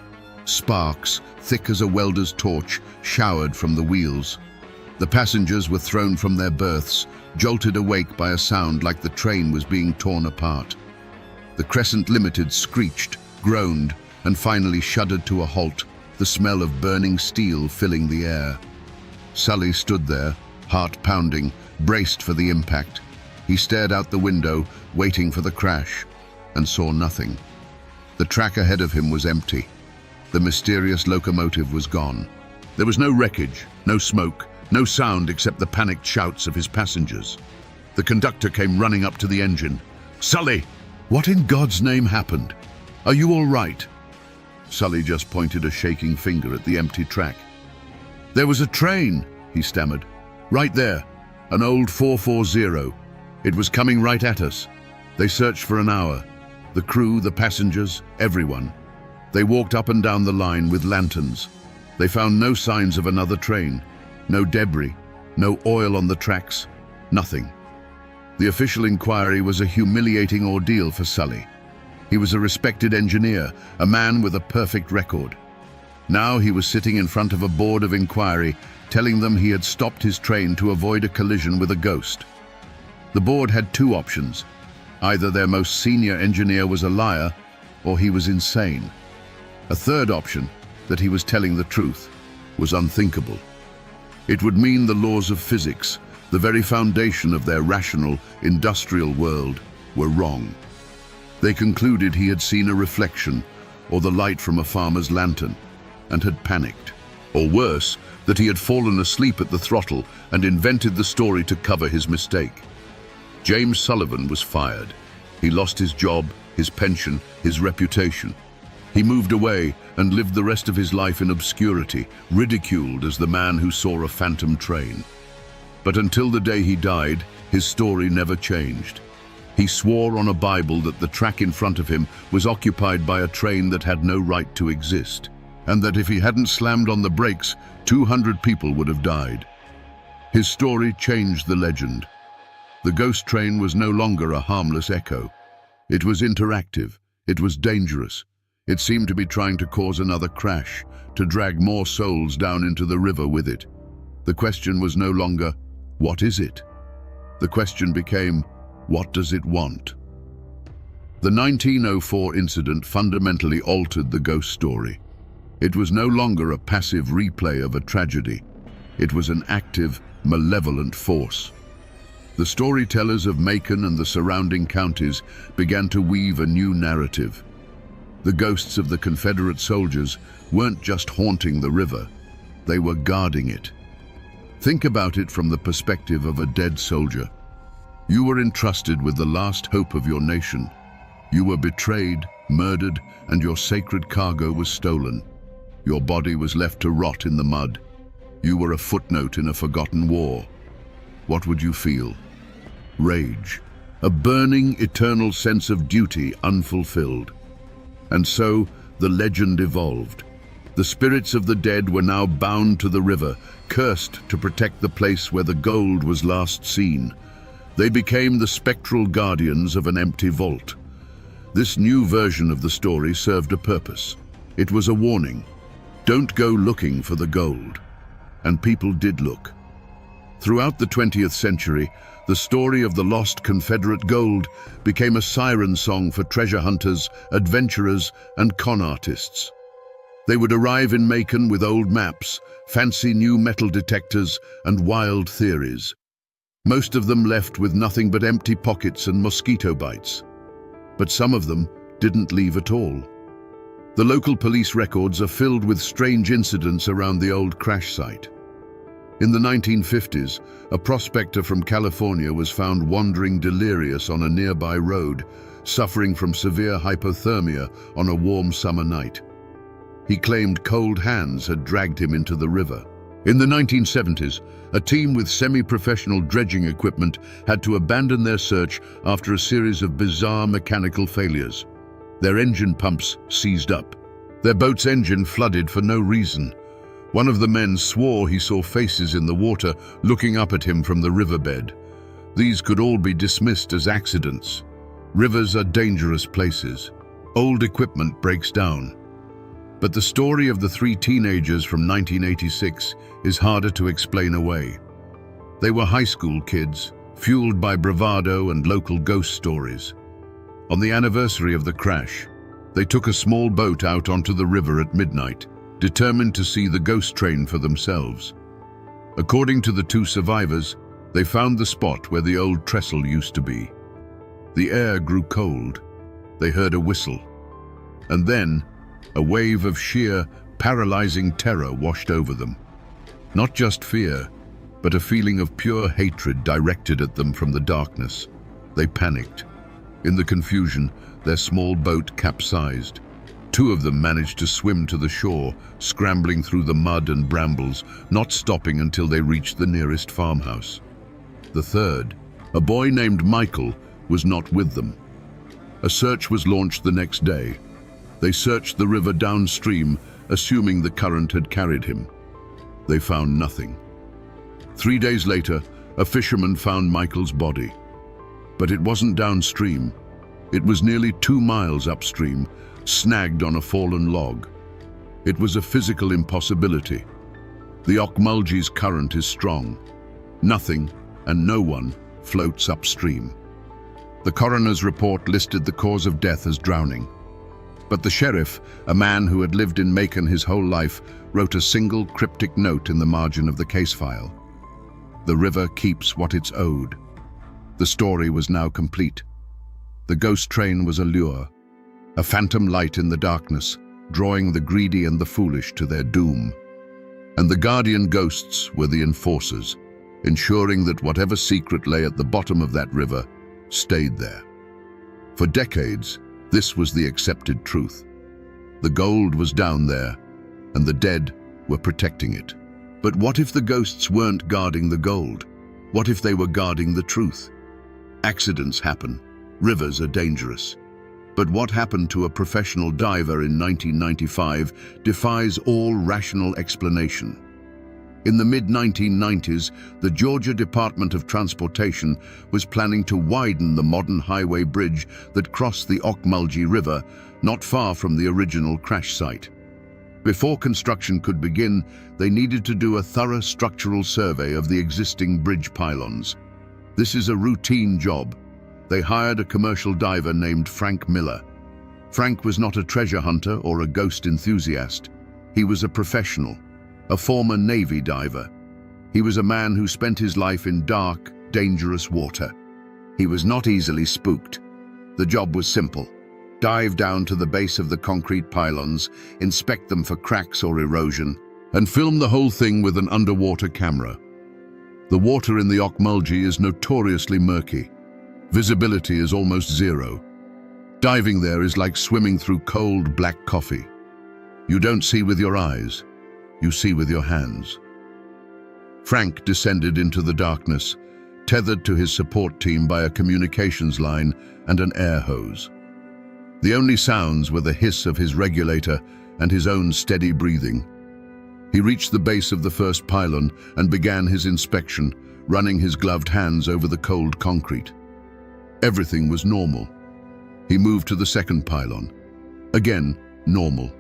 Sparks, thick as a welder's torch, showered from the wheels. The passengers were thrown from their berths, jolted awake by a sound like the train was being torn apart. The Crescent Limited screeched, groaned, and finally shuddered to a halt, the smell of burning steel filling the air. Sully stood there, heart pounding, braced for the impact. He stared out the window, waiting for the crash, and saw nothing. The track ahead of him was empty. The mysterious locomotive was gone. There was no wreckage, no smoke, no sound except the panicked shouts of his passengers. The conductor came running up to the engine. "Sully, what in God's name happened? Are you all right?" Sully just pointed a shaking finger at the empty track. "There was a train," he stammered. "Right there, an old 440. It was coming right at us. They searched for an hour. The crew, the passengers, everyone. They walked up and down the line with lanterns. They found no signs of another train, no debris, no oil on the tracks, nothing." The official inquiry was a humiliating ordeal for Sully. He was a respected engineer, a man with a perfect record. Now he was sitting in front of a board of inquiry, telling them he had stopped his train to avoid a collision with a ghost. The board had two options. Either their most senior engineer was a liar, or he was insane. A third option, that he was telling the truth, was unthinkable. It would mean the laws of physics, the very foundation of their rational, industrial world, were wrong. They concluded he had seen a reflection, or the light from a farmer's lantern, and had panicked. Or worse, that he had fallen asleep at the throttle and invented the story to cover his mistake. James Sullivan was fired. He lost his job, his pension, his reputation. He moved away and lived the rest of his life in obscurity, ridiculed as the man who saw a phantom train. But until the day he died, his story never changed. He swore on a Bible that the track in front of him was occupied by a train that had no right to exist, and that if he hadn't slammed on the brakes, 200 people would have died. His story changed the legend. The ghost train was no longer a harmless echo. It was interactive. It was dangerous. It seemed to be trying to cause another crash, to drag more souls down into the river with it. The question was no longer, what is it? The question became, what does it want? The 1904 incident fundamentally altered the ghost story. It was no longer a passive replay of a tragedy. It was an active, malevolent force. The storytellers of Macon and the surrounding counties began to weave a new narrative. The ghosts of the Confederate soldiers weren't just haunting the river, they were guarding it. Think about it from the perspective of a dead soldier. You were entrusted with the last hope of your nation. You were betrayed, murdered, and your sacred cargo was stolen. Your body was left to rot in the mud. You were a footnote in a forgotten war. What would you feel? Rage, a burning, eternal sense of duty unfulfilled. And so, the legend evolved. The spirits of the dead were now bound to the river, cursed to protect the place where the gold was last seen. They became the spectral guardians of an empty vault. This new version of the story served a purpose. It was a warning. Don't go looking for the gold. And people did look. Throughout the 20th century, the story of the lost Confederate gold became a siren song for treasure hunters, adventurers, and con artists. They would arrive in Macon with old maps, fancy new metal detectors, and wild theories. Most of them left with nothing but empty pockets and mosquito bites. But some of them didn't leave at all. The local police records are filled with strange incidents around the old crash site. In the 1950s, a prospector from California was found wandering delirious on a nearby road, suffering from severe hypothermia on a warm summer night. He claimed cold hands had dragged him into the river. In the 1970s, a team with semi-professional dredging equipment had to abandon their search after a series of bizarre mechanical failures. Their engine pumps seized up. Their boat's engine flooded for no reason. One of the men swore he saw faces in the water looking up at him from the riverbed. These could all be dismissed as accidents. Rivers are dangerous places. Old equipment breaks down. But the story of the three teenagers from 1986 is harder to explain away. They were high school kids, fueled by bravado and local ghost stories. On the anniversary of the crash, they took a small boat out onto the river at midnight, determined to see the ghost train for themselves. According to the two survivors, they found the spot where the old trestle used to be. The air grew cold. They heard a whistle. And then, a wave of sheer, paralyzing terror washed over them. Not just fear, but a feeling of pure hatred directed at them from the darkness. They panicked. In the confusion, their small boat capsized. Two of them managed to swim to the shore, scrambling through the mud and brambles, not stopping until they reached the nearest farmhouse. The third, a boy named Michael, was not with them. A search was launched the next day. They searched the river downstream, assuming the current had carried him. They found nothing. 3 days later, a fisherman found Michael's body. But it wasn't downstream. It was nearly 2 miles upstream, snagged on a fallen log. It was a physical impossibility. The Ocmulgey's current is strong. Nothing and no one floats upstream. The coroner's report listed the cause of death as drowning. But the sheriff, a man who had lived in Macon his whole life, wrote a single cryptic note in the margin of the case file. The river keeps what it's owed. The story was now complete. The ghost train was a lure, a phantom light in the darkness, drawing the greedy and the foolish to their doom. And the guardian ghosts were the enforcers, ensuring that whatever secret lay at the bottom of that river stayed there. For decades, this was the accepted truth. The gold was down there, and the dead were protecting it. But what if the ghosts weren't guarding the gold? What if they were guarding the truth? Accidents happen. Rivers are dangerous. But what happened to a professional diver in 1995 defies all rational explanation. In the mid-1990s, the Georgia Department of Transportation was planning to widen the modern highway bridge that crossed the Ocmulgey River, not far from the original crash site. Before construction could begin, they needed to do a thorough structural survey of the existing bridge pylons. This is a routine job. They hired a commercial diver named Frank Miller. Frank was not a treasure hunter or a ghost enthusiast. He was a professional, a former Navy diver. He was a man who spent his life in dark, dangerous water. He was not easily spooked. The job was simple. Dive down to the base of the concrete pylons, inspect them for cracks or erosion, and film the whole thing with an underwater camera. The water in the Ocmulgey is notoriously murky. Visibility is almost zero. Diving there is like swimming through cold black coffee. You don't see with your eyes, you see with your hands. Frank descended into the darkness, tethered to his support team by a communications line and an air hose. The only sounds were the hiss of his regulator and his own steady breathing. He reached the base of the first pylon and began his inspection, running his gloved hands over the cold concrete. Everything was normal. He moved to the second pylon. Again, normal.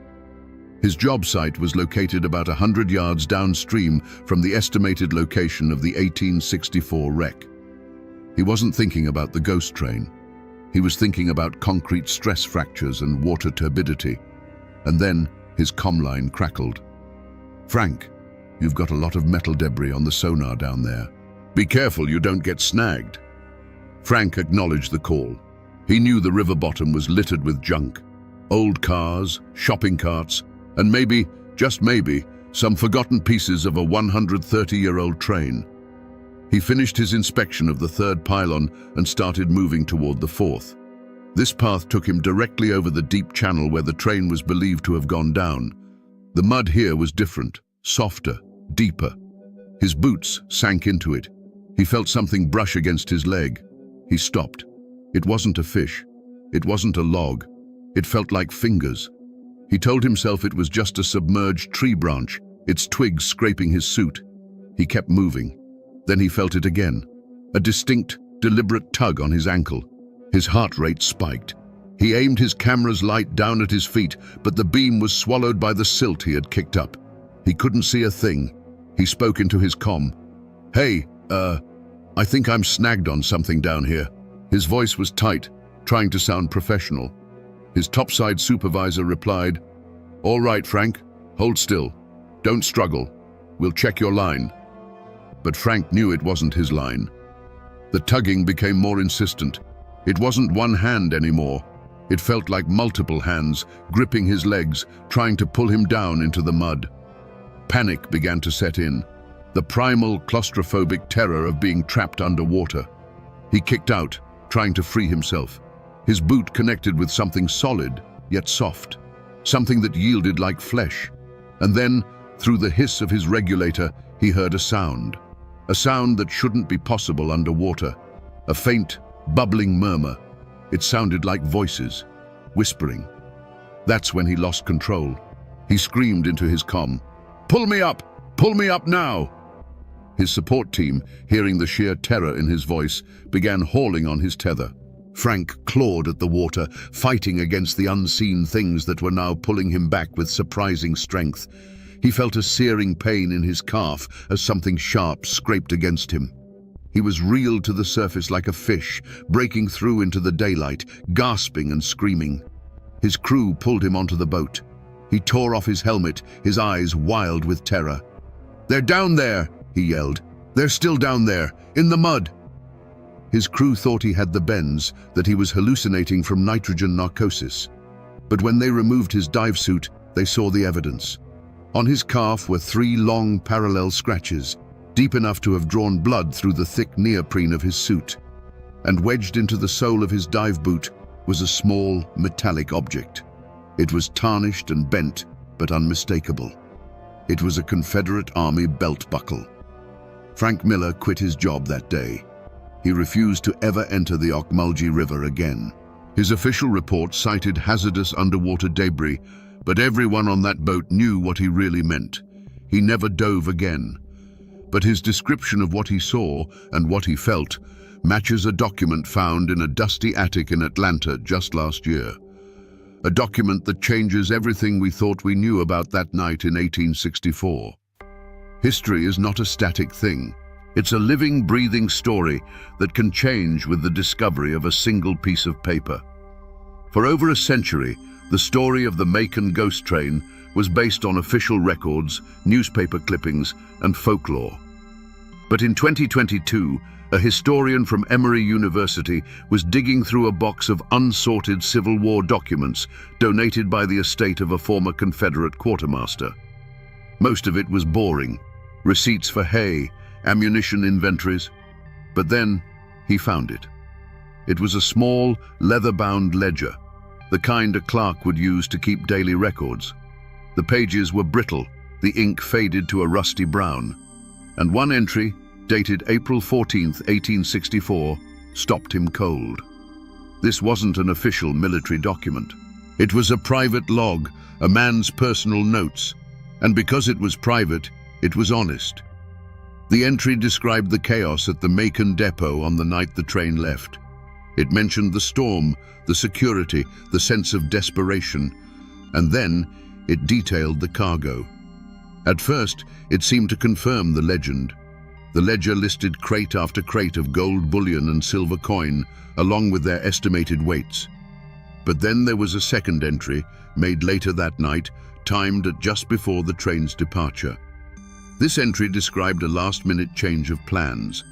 His job site was located about 100 yards downstream from the estimated location of the 1864 wreck. He wasn't thinking about the ghost train. He was thinking about concrete stress fractures and water turbidity. And then his comm line crackled. "Frank, you've got a lot of metal debris on the sonar down there. Be careful you don't get snagged." Frank acknowledged the call. He knew the river bottom was littered with junk. Old cars, shopping carts, and maybe, just maybe, some forgotten pieces of a 130-year-old train. He finished his inspection of the third pylon and started moving toward the fourth. This path took him directly over the deep channel where the train was believed to have gone down. The mud here was different, softer, deeper. His boots sank into it. He felt something brush against his leg. He stopped. It wasn't a fish. It wasn't a log. It felt like fingers. He told himself it was just a submerged tree branch, its twigs scraping his suit. He kept moving. Then he felt it again, a distinct, deliberate tug on his ankle. His heart rate spiked. He aimed his camera's light down at his feet, but the beam was swallowed by the silt he had kicked up. He couldn't see a thing. He spoke into his comm. "Hey, I think I'm snagged on something down here." His voice was tight, trying to sound professional. His topside supervisor replied, "All right, Frank, hold still. Don't struggle. We'll check your line." But Frank knew it wasn't his line. The tugging became more insistent. It wasn't one hand anymore. It felt like multiple hands, gripping his legs, trying to pull him down into the mud. Panic began to set in, the primal claustrophobic terror of being trapped underwater. He kicked out, trying to free himself. His boot connected with something solid, yet soft, something that yielded like flesh. And then, through the hiss of his regulator, he heard a sound that shouldn't be possible underwater, a faint, bubbling murmur. It sounded like voices, whispering. That's when he lost control. He screamed into his comm, "Pull me up! Pull me up now!" His support team, hearing the sheer terror in his voice, began hauling on his tether. Frank clawed at the water, fighting against the unseen things that were now pulling him back with surprising strength. He felt a searing pain in his calf as something sharp scraped against him. He was reeled to the surface like a fish, breaking through into the daylight, gasping and screaming. His crew pulled him onto the boat. He tore off his helmet, his eyes wild with terror. "They're down there!" he yelled. "They're still down there, in the mud!" His crew thought he had the bends, that he was hallucinating from nitrogen narcosis. But when they removed his dive suit, they saw the evidence. On his calf were 3 long parallel scratches, deep enough to have drawn blood through the thick neoprene of his suit. And wedged into the sole of his dive boot was a small, metallic object. It was tarnished and bent, but unmistakable. It was a Confederate Army belt buckle. Frank Miller quit his job that day. He refused to ever enter the Ocmulgee River again. His official report cited hazardous underwater debris, but everyone on that boat knew what he really meant. He never dove again. But his description of what he saw and what he felt matches a document found in a dusty attic in Atlanta just last year. A document that changes everything we thought we knew about that night in 1864. History is not a static thing. It's a living, breathing story that can change with the discovery of a single piece of paper. For over a century, the story of the Macon ghost train was based on official records, newspaper clippings, and folklore. But in 2022, a historian from Emory University was digging through a box of unsorted Civil War documents donated by the estate of a former Confederate quartermaster. Most of it was boring, receipts for hay, ammunition inventories. But then he found it. It was a small, leather-bound ledger, the kind a clerk would use to keep daily records. The pages were brittle, the ink faded to a rusty brown, and one entry, dated April 14, 1864, stopped him cold. This wasn't an official military document. It was a private log, a man's personal notes, and because it was private, it was honest. The entry described the chaos at the Macon depot on the night the train left. It mentioned the storm, the security, the sense of desperation, and then it detailed the cargo. At first, it seemed to confirm the legend. The ledger listed crate after crate of gold bullion and silver coin, along with their estimated weights. But then there was a second entry, made later that night, timed at just before the train's departure. This entry described a last-minute change of plans,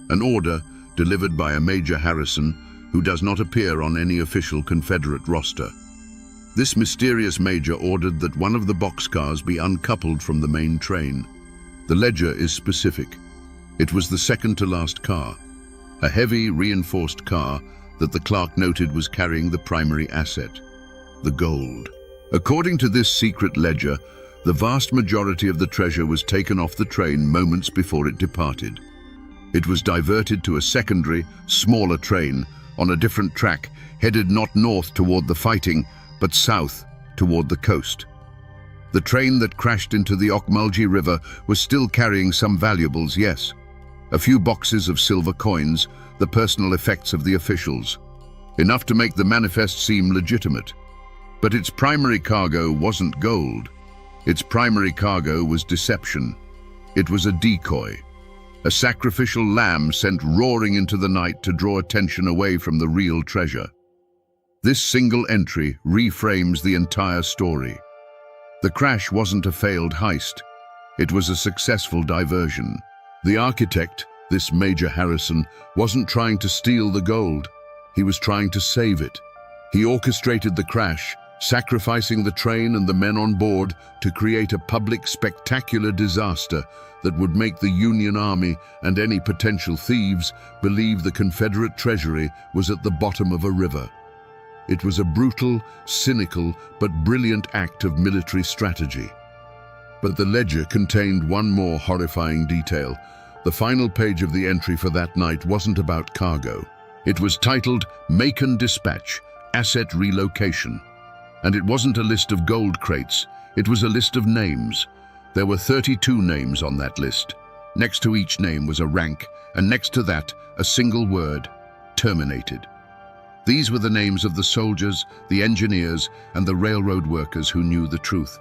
an order delivered by a Major Harrison, who does not appear on any official Confederate roster. This mysterious major ordered that one of the boxcars be uncoupled from the main train. The ledger is specific. It was the second-to-last car, a heavy, reinforced car that the clerk noted was carrying the primary asset, the gold. According to this secret ledger, the vast majority of the treasure was taken off the train moments before it departed. It was diverted to a secondary, smaller train on a different track, headed not north toward the fighting, but south toward the coast. The train that crashed into the Ocmulgee River was still carrying some valuables, yes. A few boxes of silver coins, the personal effects of the officials. Enough to make the manifest seem legitimate. But its primary cargo wasn't gold. Its primary cargo was deception. It was a decoy. A sacrificial lamb sent roaring into the night to draw attention away from the real treasure. This single entry reframes the entire story. The crash wasn't a failed heist. It was a successful diversion. The architect, this Major Harrison, wasn't trying to steal the gold. He was trying to save it. He orchestrated the crash, sacrificing the train and the men on board to create a public, spectacular disaster that would make the Union Army and any potential thieves believe the Confederate treasury was at the bottom of a river. It was a brutal, cynical, but brilliant act of military strategy. But the ledger contained one more horrifying detail. The final page of the entry for that night wasn't about cargo. It was titled Macon Dispatch, Asset Relocation. And it wasn't a list of gold crates, it was a list of names. There were 32 names on that list. Next to each name was a rank, and next to that, a single word, terminated. These were the names of the soldiers, the engineers, and the railroad workers who knew the truth.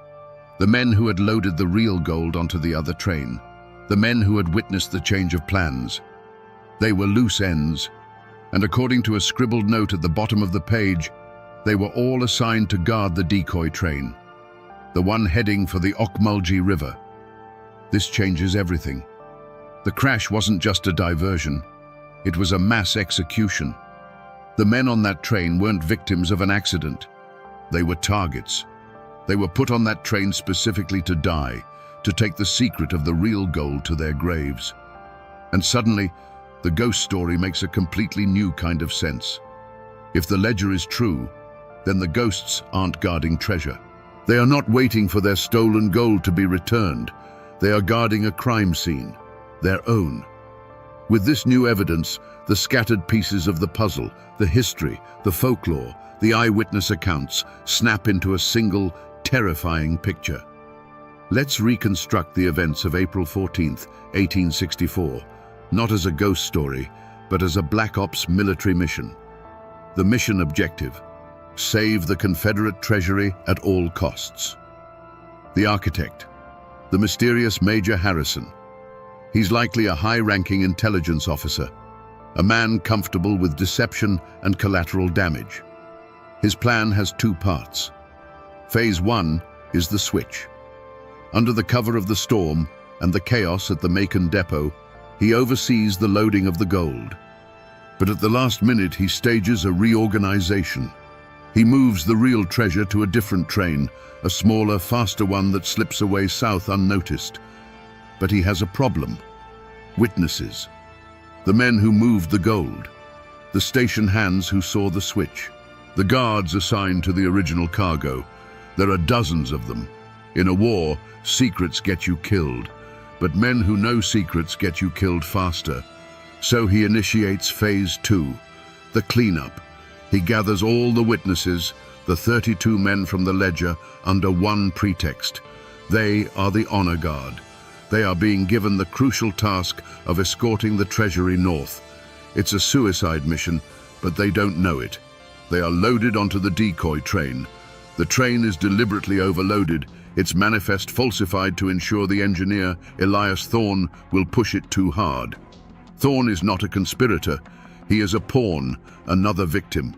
The men who had loaded the real gold onto the other train. The men who had witnessed the change of plans. They were loose ends, and according to a scribbled note at the bottom of the page, they were all assigned to guard the decoy train, the one heading for the Ocmulgee River. This changes everything. The crash wasn't just a diversion, it was a mass execution. The men on that train weren't victims of an accident. They were targets. They were put on that train specifically to die, to take the secret of the real gold to their graves. And suddenly, the ghost story makes a completely new kind of sense. If the ledger is true, then the ghosts aren't guarding treasure. They are not waiting for their stolen gold to be returned. They are guarding a crime scene, their own. With this new evidence, the scattered pieces of the puzzle, the history, the folklore, the eyewitness accounts snap into a single, terrifying picture. Let's reconstruct the events of April 14th, 1864, not as a ghost story, but as a Black Ops military mission. The mission objective: save the Confederate treasury at all costs. The architect: the mysterious Major Harrison. He's likely a high-ranking intelligence officer, a man comfortable with deception and collateral damage. His plan has two parts. Phase 1 is the switch. Under the cover of the storm and the chaos at the Macon depot, he oversees the loading of the gold. But at the last minute, he stages a reorganization. He moves the real treasure to a different train, a smaller, faster one that slips away south unnoticed. But he has a problem. Witnesses. The men who moved the gold. The station hands who saw the switch. The guards assigned to the original cargo. There are dozens of them. In a war, secrets get you killed. But men who know secrets get you killed faster. So he initiates Phase 2, the cleanup. He gathers all the witnesses, the 32 men from the ledger, under one pretext. They are the honor guard. They are being given the crucial task of escorting the treasury north. It's a suicide mission, but they don't know it. They are loaded onto the decoy train. The train is deliberately overloaded, its manifest falsified to ensure the engineer, Elias Thorne, will push it too hard. Thorne is not a conspirator. He is a pawn, another victim.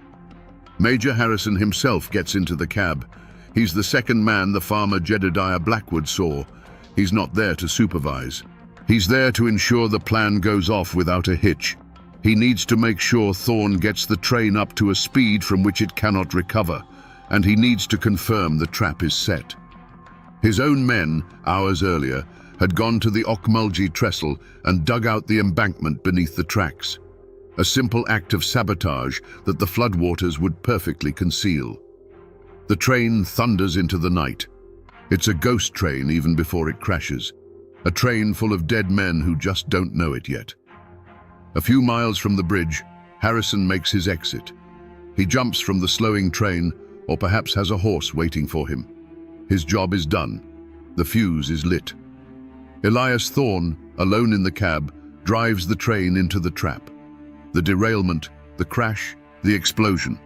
Major Harrison himself gets into the cab. He's the second man the farmer Jedediah Blackwood saw. He's not there to supervise. He's there to ensure the plan goes off without a hitch. He needs to make sure Thorne gets the train up to a speed from which it cannot recover, and he needs to confirm the trap is set. His own men, hours earlier, had gone to the Ocmulgee trestle and dug out the embankment beneath the tracks. A simple act of sabotage that the floodwaters would perfectly conceal. The train thunders into the night. It's a ghost train even before it crashes. A train full of dead men who just don't know it yet. A few miles from the bridge, Harrison makes his exit. He jumps from the slowing train, or perhaps has a horse waiting for him. His job is done. The fuse is lit. Elias Thorne, alone in the cab, drives the train into the trap. The derailment, the crash, the explosion.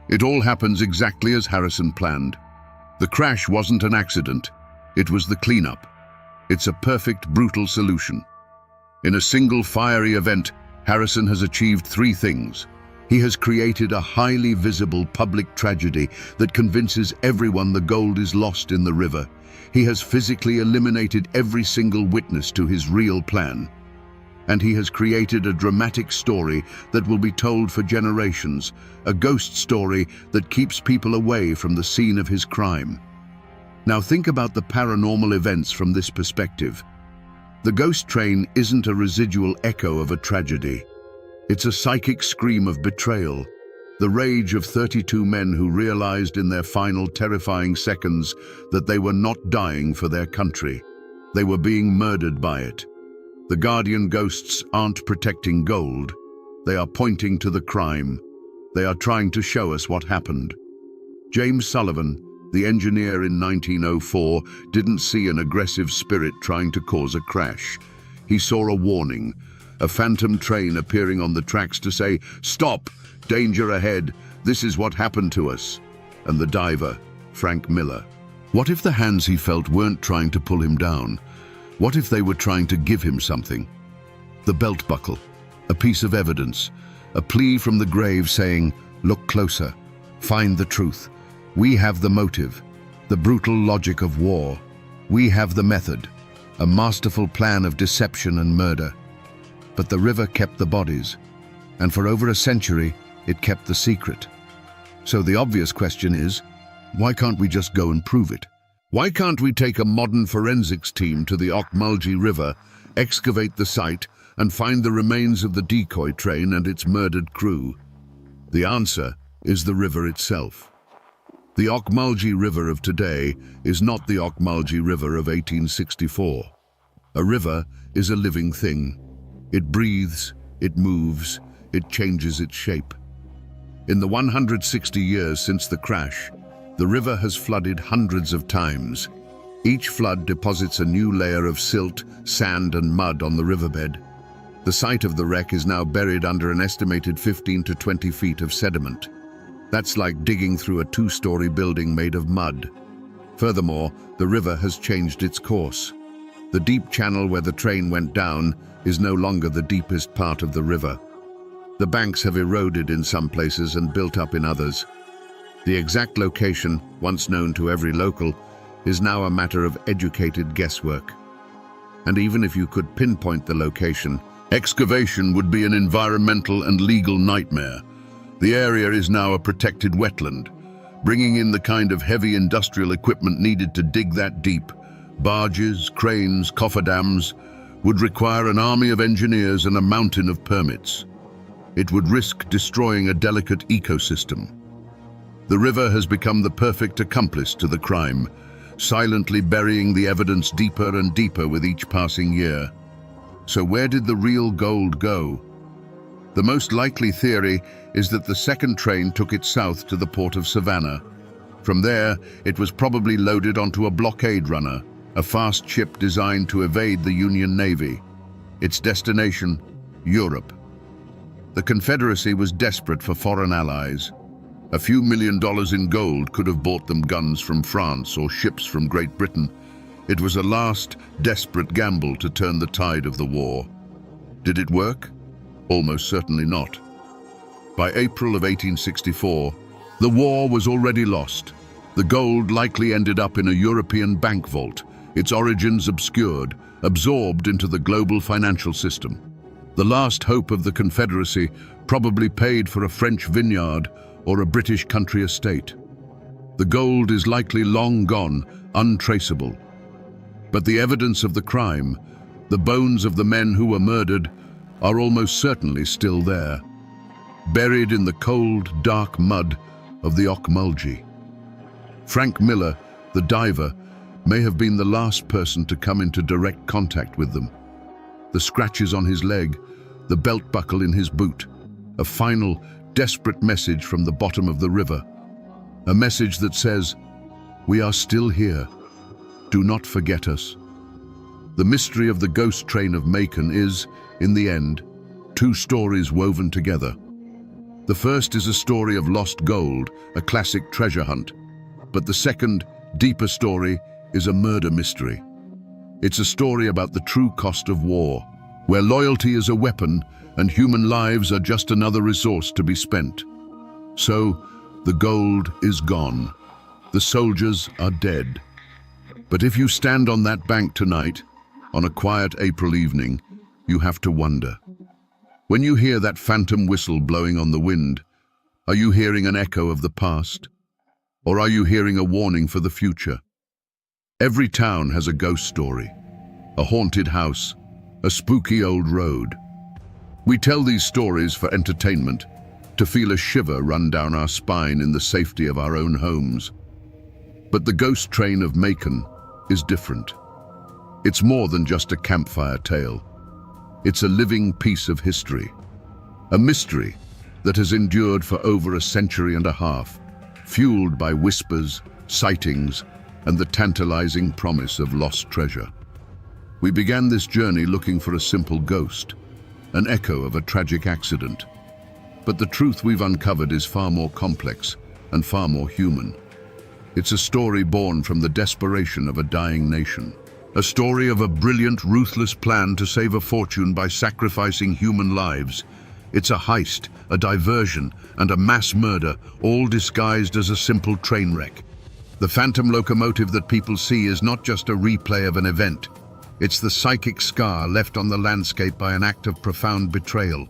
It all happens exactly as Harrison planned. The crash wasn't an accident. It was the cleanup. It's a perfect, brutal solution. In a single fiery event, Harrison has achieved three things. He has created a highly visible public tragedy that convinces everyone the gold is lost in the river. He has physically eliminated every single witness to his real plan. And he has created a dramatic story that will be told for generations, a ghost story that keeps people away from the scene of his crime. Now think about the paranormal events from this perspective. The ghost train isn't a residual echo of a tragedy. It's a psychic scream of betrayal, the rage of 32 men who realized in their final terrifying seconds that they were not dying for their country. They were being murdered by it. The guardian ghosts aren't protecting gold. They are pointing to the crime. They are trying to show us what happened. James Sullivan, the engineer in 1904, didn't see an aggressive spirit trying to cause a crash. He saw a warning, a phantom train appearing on the tracks to say, "Stop! Danger ahead! This is what happened to us." And the diver, Frank Miller. What if the hands he felt weren't trying to pull him down? What if they were trying to give him something? The belt buckle, a piece of evidence, a plea from the grave saying, "Look closer, find the truth. We have the motive, the brutal logic of war. We have the method, a masterful plan of deception and murder." But the river kept the bodies, and for over a century, it kept the secret. So the obvious question is, why can't we just go and prove it? Why can't we take a modern forensics team to the Ocmulgee River, excavate the site, and find the remains of the decoy train and its murdered crew? The answer is the river itself. The Ocmulgee River of today is not the Ocmulgee River of 1864. A river is a living thing. It breathes, it moves, it changes its shape. In the 160 years since the crash, the river has flooded hundreds of times. Each flood deposits a new layer of silt, sand, and mud on the riverbed. The site of the wreck is now buried under an estimated 15 to 20 feet of sediment. That's like digging through a two-story building made of mud. Furthermore, the river has changed its course. The deep channel where the train went down is no longer the deepest part of the river. The banks have eroded in some places and built up in others. The exact location, once known to every local, is now a matter of educated guesswork. And even if you could pinpoint the location, excavation would be an environmental and legal nightmare. The area is now a protected wetland. Bringing in the kind of heavy industrial equipment needed to dig that deep, barges, cranes, cofferdams, would require an army of engineers and a mountain of permits. It would risk destroying a delicate ecosystem. The river has become the perfect accomplice to the crime, silently burying the evidence deeper and deeper with each passing year. So where did the real gold go? The most likely theory is that the second train took it south to the port of Savannah. From there, it was probably loaded onto a blockade runner, a fast ship designed to evade the Union Navy. Its destination, Europe. The Confederacy was desperate for foreign allies. A few $1 million in gold could have bought them guns from France or ships from Great Britain. It was a last, desperate gamble to turn the tide of the war. Did it work? Almost certainly not. By April of 1864, the war was already lost. The gold likely ended up in a European bank vault, its origins obscured, absorbed into the global financial system. The last hope of the Confederacy probably paid for a French vineyard or a British country estate. The gold is likely long gone, untraceable. But the evidence of the crime, the bones of the men who were murdered, are almost certainly still there, buried in the cold, dark mud of the Ocmulgee. Frank Miller, the diver, may have been the last person to come into direct contact with them. The scratches on his leg, the belt buckle in his boot, a final, desperate message from the bottom of the river. A message that says, We are still here. Do not forget us. The mystery of the ghost train of Macon is, in the end, two stories woven together. The first is a story of lost gold, a classic treasure hunt. But the second, deeper story is a murder mystery. It's a story about the true cost of war, where loyalty is a weapon and human lives are just another resource to be spent. So, the gold is gone. The soldiers are dead. But if you stand on that bank tonight, on a quiet April evening, you have to wonder. When you hear that phantom whistle blowing on the wind, are you hearing an echo of the past? Or are you hearing a warning for the future? Every town has a ghost story, a haunted house, a spooky old road. We tell these stories for entertainment, to feel a shiver run down our spine in the safety of our own homes. But the ghost train of Macon is different. It's more than just a campfire tale. It's a living piece of history, a mystery that has endured for over a century and a half, fueled by whispers, sightings, and the tantalizing promise of lost treasure. We began this journey looking for a simple ghost, an echo of a tragic accident. But the truth we've uncovered is far more complex and far more human. It's a story born from the desperation of a dying nation. A story of a brilliant, ruthless plan to save a fortune by sacrificing human lives. It's a heist, a diversion, and a mass murder, all disguised as a simple train wreck. The phantom locomotive that people see is not just a replay of an event. It's the psychic scar left on the landscape by an act of profound betrayal.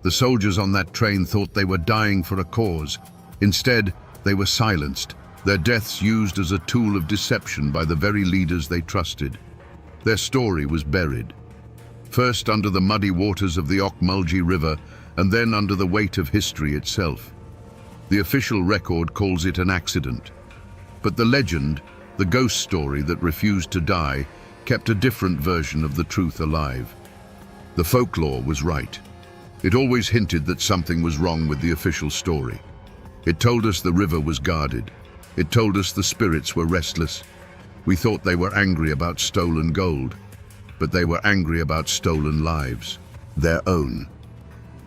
The soldiers on that train thought they were dying for a cause. Instead, they were silenced, their deaths used as a tool of deception by the very leaders they trusted. Their story was buried, first under the muddy waters of the Ocmulgee River, and then under the weight of history itself. The official record calls it an accident. But the legend, the ghost story that refused to die, kept a different version of the truth alive. The folklore was right. It always hinted that something was wrong with the official story. It told us the river was guarded. It told us the spirits were restless. We thought they were angry about stolen gold, but they were angry about stolen lives, their own.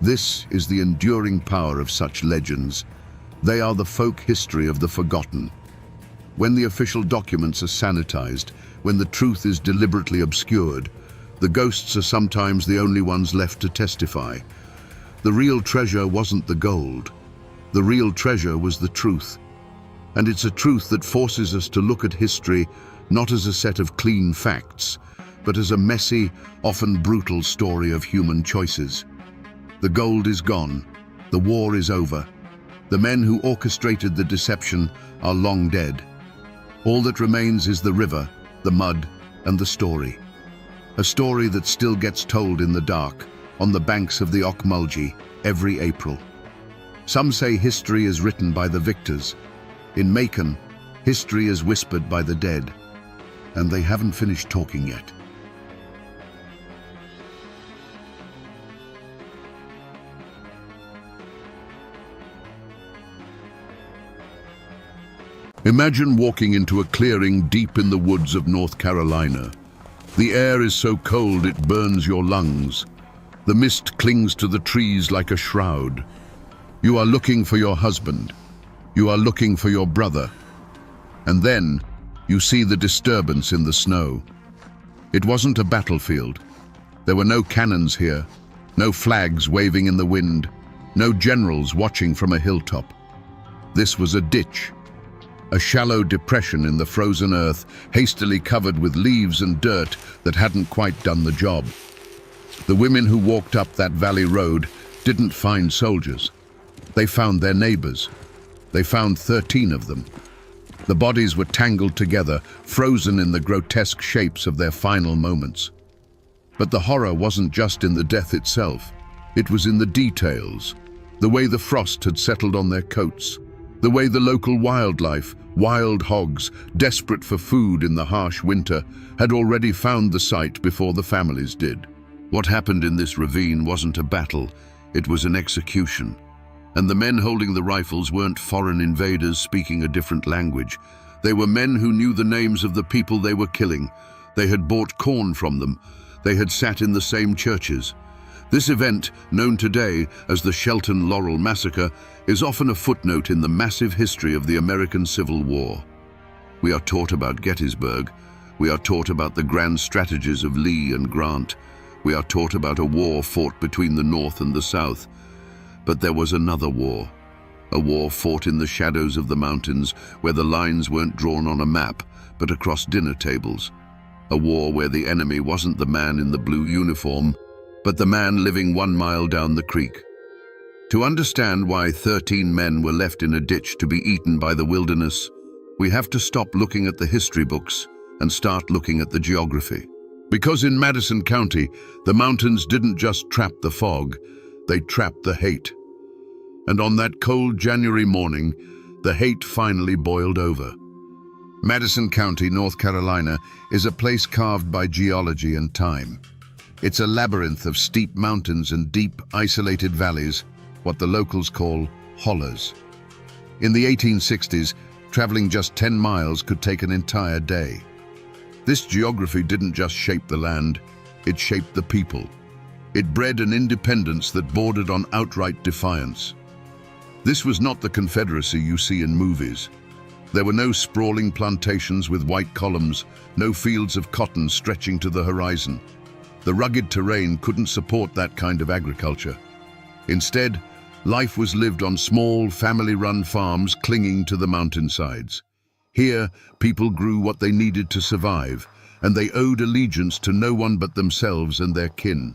This is the enduring power of such legends. They are the folk history of the forgotten. When the official documents are sanitized, when the truth is deliberately obscured, the ghosts are sometimes the only ones left to testify. The real treasure wasn't the gold. The real treasure was the truth. And it's a truth that forces us to look at history not as a set of clean facts, but as a messy, often brutal story of human choices. The gold is gone. The war is over. The men who orchestrated the deception are long dead. All that remains is the river, the mud, and the story. A story that still gets told in the dark, on the banks of the Ocmulgee, every April. Some say history is written by the victors. In Macon, history is whispered by the dead. And they haven't finished talking yet. Imagine walking into a clearing deep in the woods of North Carolina. The air is so cold it burns your lungs. The mist clings to the trees like a shroud. You are looking for your husband. You are looking for your brother. And then you see the disturbance in the snow. It wasn't a battlefield. There were no cannons here, no flags waving in the wind, no generals watching from a hilltop. This was a ditch. A shallow depression in the frozen earth, hastily covered with leaves and dirt that hadn't quite done the job. The women who walked up that valley road didn't find soldiers. They found their neighbors. They found 13 of them. The bodies were tangled together, frozen in the grotesque shapes of their final moments. But the horror wasn't just in the death itself. It was in the details, the way the frost had settled on their coats, the way the local wildlife, wild hogs, desperate for food in the harsh winter, had already found the site before the families did. What happened in this ravine wasn't a battle, it was an execution. And the men holding the rifles weren't foreign invaders speaking a different language. They were men who knew the names of the people they were killing. They had bought corn from them. They had sat in the same churches. This event, known today as the Shelton Laurel Massacre, is often a footnote in the massive history of the American Civil War. We are taught about Gettysburg. We are taught about the grand strategies of Lee and Grant. We are taught about a war fought between the North and the South. But there was another war. A war fought in the shadows of the mountains, where the lines weren't drawn on a map, but across dinner tables. A war where the enemy wasn't the man in the blue uniform, but the man living 1 mile down the creek. To understand why 13 men were left in a ditch to be eaten by the wilderness, we have to stop looking at the history books and start looking at the geography. Because in Madison County, the mountains didn't just trap the fog, they trapped the hate. And on that cold January morning, the hate finally boiled over. Madison County, North Carolina, is a place carved by geology and time. It's a labyrinth of steep mountains and deep, isolated valleys, what the locals call hollers. In the 1860s, traveling just 10 miles could take an entire day. This geography didn't just shape the land, it shaped the people. It bred an independence that bordered on outright defiance. This was not the Confederacy you see in movies. There were no sprawling plantations with white columns, no fields of cotton stretching to the horizon. The rugged terrain couldn't support that kind of agriculture. Instead, life was lived on small, family-run farms clinging to the mountainsides. Here, people grew what they needed to survive, and they owed allegiance to no one but themselves and their kin.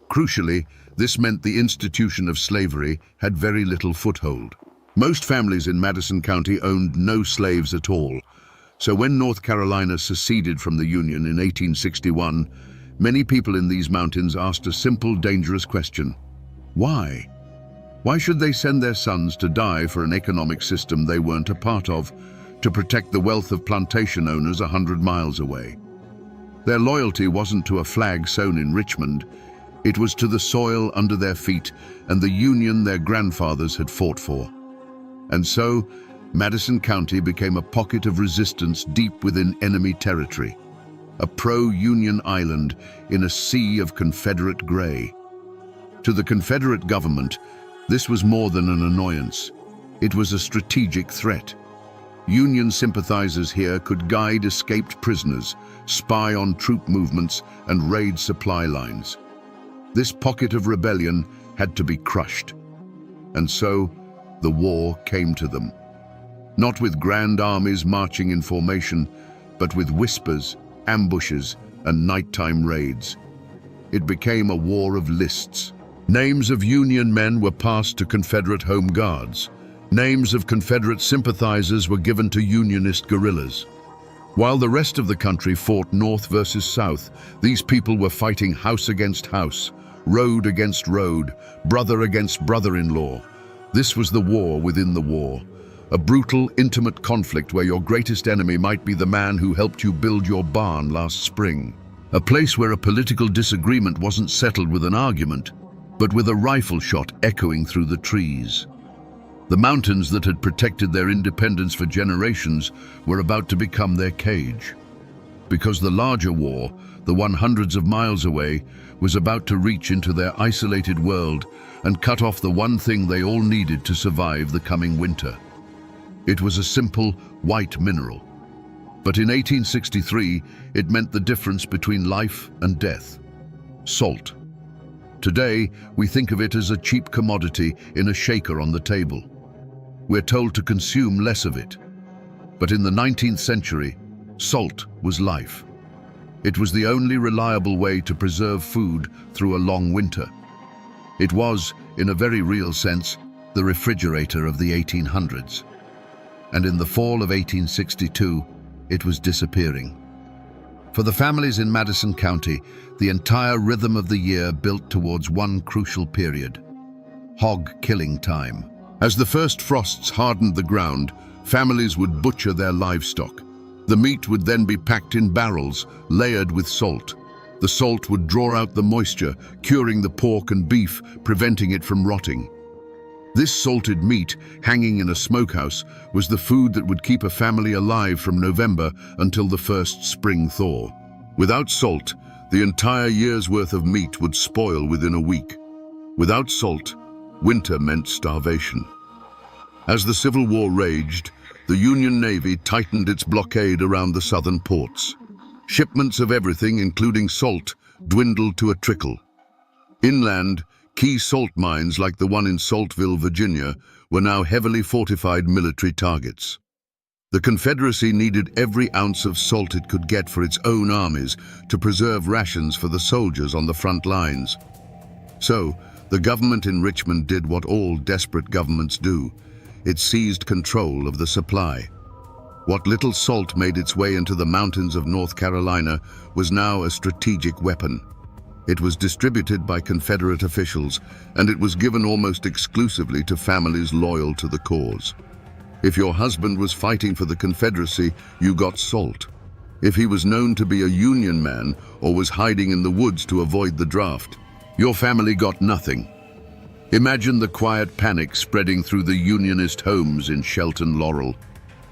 Crucially, this meant the institution of slavery had very little foothold. Most families in Madison County owned no slaves at all, so when North Carolina seceded from the Union in 1861, many people in these mountains asked a simple, dangerous question. Why? Why should they send their sons to die for an economic system they weren't a part of, to protect the wealth of plantation owners 100 miles away? Their loyalty wasn't to a flag sewn in Richmond. It was to the soil under their feet and the Union their grandfathers had fought for. And so, Madison County became a pocket of resistance deep within enemy territory, a pro-Union island in a sea of Confederate gray. To the Confederate government, this was more than an annoyance. It was a strategic threat. Union sympathizers here could guide escaped prisoners, spy on troop movements, and raid supply lines. This pocket of rebellion had to be crushed. And so, the war came to them. Not with grand armies marching in formation, but with whispers, ambushes, and nighttime raids. It became a war of lists. Names of Union men were passed to Confederate home guards. Names of Confederate sympathizers were given to Unionist guerrillas. While the rest of the country fought North versus South, these people were fighting house against house, road against road, brother against brother-in-law. This was the war within the war, a brutal, intimate conflict where your greatest enemy might be the man who helped you build your barn last spring. A place where a political disagreement wasn't settled with an argument, but with a rifle shot echoing through the trees. The mountains that had protected their independence for generations were about to become their cage. Because the larger war, the one hundreds of miles away, was about to reach into their isolated world and cut off the one thing they all needed to survive the coming winter. It was a simple, white mineral. But in 1863, it meant the difference between life and death. Salt. Today, we think of it as a cheap commodity in a shaker on the table. We're told to consume less of it. But in the 19th century, salt was life. It was the only reliable way to preserve food through a long winter. It was, in a very real sense, the refrigerator of the 1800s. And in the fall of 1862, it was disappearing. For the families in Madison County, the entire rhythm of the year built towards one crucial period: hog killing time. As the first frosts hardened the ground, families would butcher their livestock. The meat would then be packed in barrels, layered with salt. The salt would draw out the moisture, curing the pork and beef, preventing it from rotting. This salted meat, hanging in a smokehouse, was the food that would keep a family alive from November until the first spring thaw. Without salt, the entire year's worth of meat would spoil within a week. Without salt, winter meant starvation. As the Civil War raged, the Union Navy tightened its blockade around the southern ports. Shipments of everything, including salt, dwindled to a trickle. Inland, key salt mines like the one in Saltville, Virginia, were now heavily fortified military targets. The Confederacy needed every ounce of salt it could get for its own armies to preserve rations for the soldiers on the front lines. So, the government in Richmond did what all desperate governments do. It seized control of the supply. What little salt made its way into the mountains of North Carolina was now a strategic weapon. It was distributed by Confederate officials, and it was given almost exclusively to families loyal to the cause. If your husband was fighting for the Confederacy, you got salt. If he was known to be a Union man or was hiding in the woods to avoid the draft, your family got nothing. Imagine the quiet panic spreading through the Unionist homes in Shelton Laurel.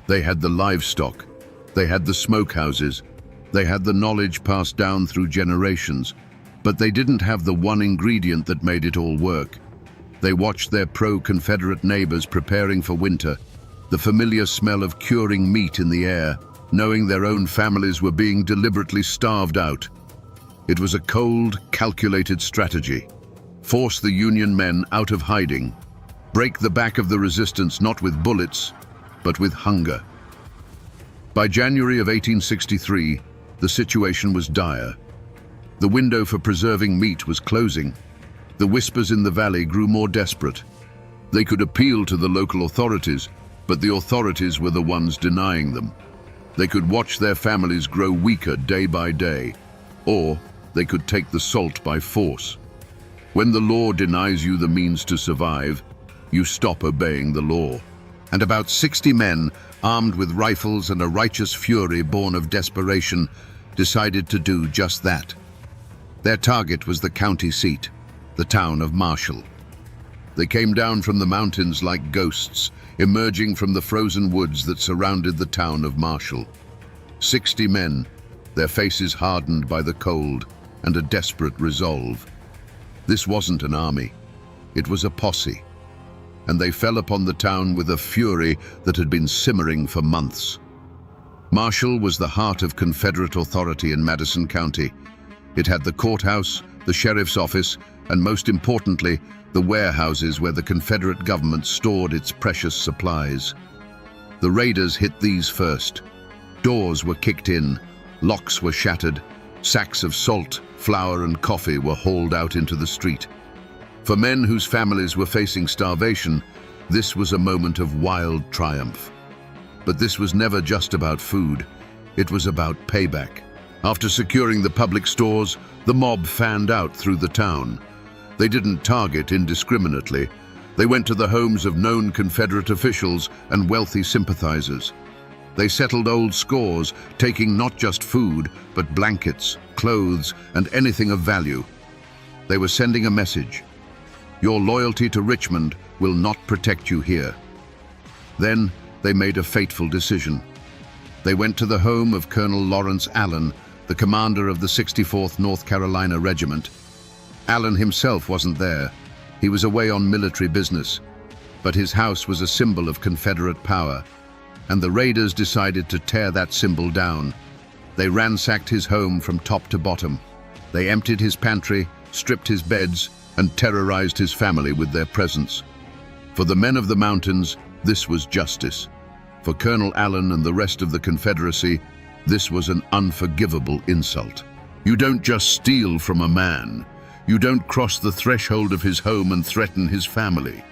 They had the livestock, they had the smokehouses, they had the knowledge passed down through generations, but they didn't have the one ingredient that made it all work. They watched their pro-Confederate neighbors preparing for winter, the familiar smell of curing meat in the air, knowing their own families were being deliberately starved out. It was a cold, calculated strategy. Force the Union men out of hiding. Break the back of the resistance not with bullets, but with hunger. By January of 1863, the situation was dire. The window for preserving meat was closing. The whispers in the valley grew more desperate. They could appeal to the local authorities, but the authorities were the ones denying them. They could watch their families grow weaker day by day, or they could take the salt by force. When the law denies you the means to survive, you stop obeying the law. And about 60 men, armed with rifles and a righteous fury born of desperation, decided to do just that. Their target was the county seat, the town of Marshall. They came down from the mountains like ghosts, emerging from the frozen woods that surrounded the town of Marshall. 60 men, their faces hardened by the cold and a desperate resolve. This wasn't an army, it was a posse, and they fell upon the town with a fury that had been simmering for months. Marshall was the heart of Confederate authority in Madison County. It had the courthouse, the sheriff's office, and most importantly, the warehouses where the Confederate government stored its precious supplies. The raiders hit these first. Doors were kicked in, locks were shattered, sacks of salt, flour, and coffee were hauled out into the street. For men whose families were facing starvation, this was a moment of wild triumph. But this was never just about food, it was about payback. After securing the public stores, the mob fanned out through the town. They didn't target indiscriminately. They went to the homes of known Confederate officials and wealthy sympathizers. They settled old scores, taking not just food, but blankets, clothes, and anything of value. They were sending a message. Your loyalty to Richmond will not protect you here. Then they made a fateful decision. They went to the home of Colonel Lawrence Allen, the commander of the 64th North Carolina Regiment. Allen himself wasn't there. He was away on military business, but his house was a symbol of Confederate power, and the raiders decided to tear that symbol down. They ransacked his home from top to bottom. They emptied his pantry, stripped his beds, and terrorized his family with their presence. For the men of the mountains, this was justice. For Colonel Allen and the rest of the Confederacy, this was an unforgivable insult. You don't just steal from a man. You don't cross the threshold of his home and threaten his family.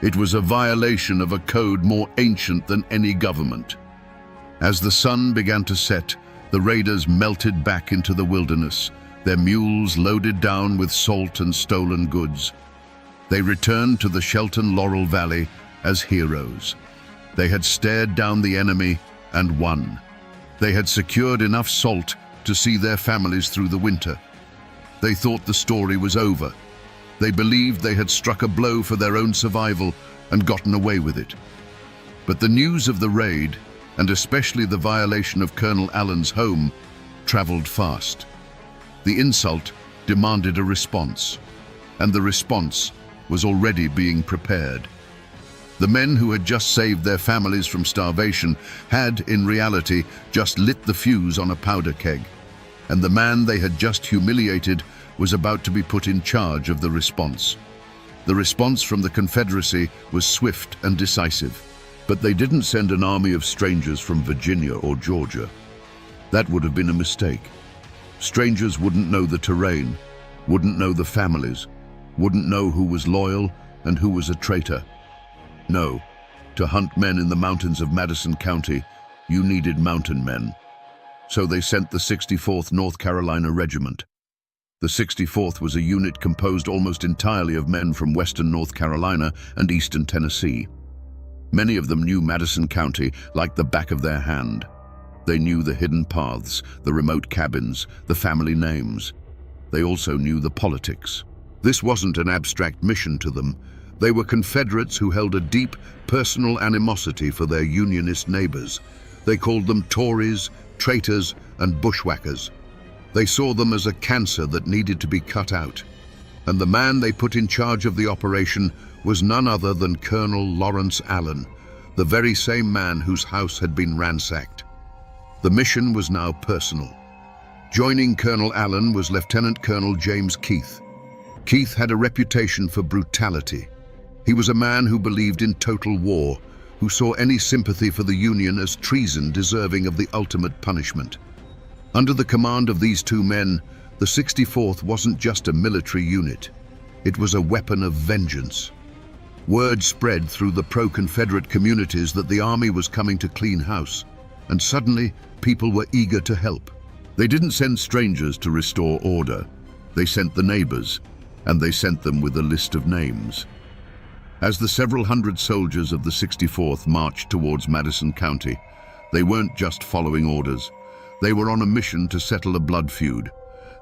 It was a violation of a code more ancient than any government. As the sun began to set, the raiders melted back into the wilderness, their mules loaded down with salt and stolen goods. They returned to the Shelton Laurel Valley as heroes. They had stared down the enemy and won. They had secured enough salt to see their families through the winter. They thought the story was over. They believed they had struck a blow for their own survival, and gotten away with it. But the news of the raid, and especially the violation of Colonel Allen's home, traveled fast. The insult demanded a response, and the response was already being prepared. The men who had just saved their families from starvation had, in reality, just lit the fuse on a powder keg, and the man they had just humiliated was about to be put in charge of the response. The response from the Confederacy was swift and decisive, but they didn't send an army of strangers from Virginia or Georgia. That would have been a mistake. Strangers wouldn't know the terrain, wouldn't know the families, wouldn't know who was loyal and who was a traitor. No, to hunt men in the mountains of Madison County, you needed mountain men. So they sent the 64th North Carolina Regiment. The 64th was a unit composed almost entirely of men from western North Carolina and eastern Tennessee. Many of them knew Madison County like the back of their hand. They knew the hidden paths, the remote cabins, the family names. They also knew the politics. This wasn't an abstract mission to them. They were Confederates who held a deep, personal animosity for their Unionist neighbors. They called them Tories, traitors, and bushwhackers. They saw them as a cancer that needed to be cut out. And the man they put in charge of the operation was none other than Colonel Lawrence Allen, the very same man whose house had been ransacked. The mission was now personal. Joining Colonel Allen was Lieutenant Colonel James Keith. Keith had a reputation for brutality. He was a man who believed in total war, who saw any sympathy for the Union as treason deserving of the ultimate punishment. Under the command of these two men, the 64th wasn't just a military unit. It was a weapon of vengeance. Word spread through the pro-Confederate communities that the army was coming to clean house, and suddenly people were eager to help. They didn't send strangers to restore order. They sent the neighbors, and they sent them with a list of names. As the several hundred soldiers of the 64th marched towards Madison County, they weren't just following orders. They were on a mission to settle a blood feud.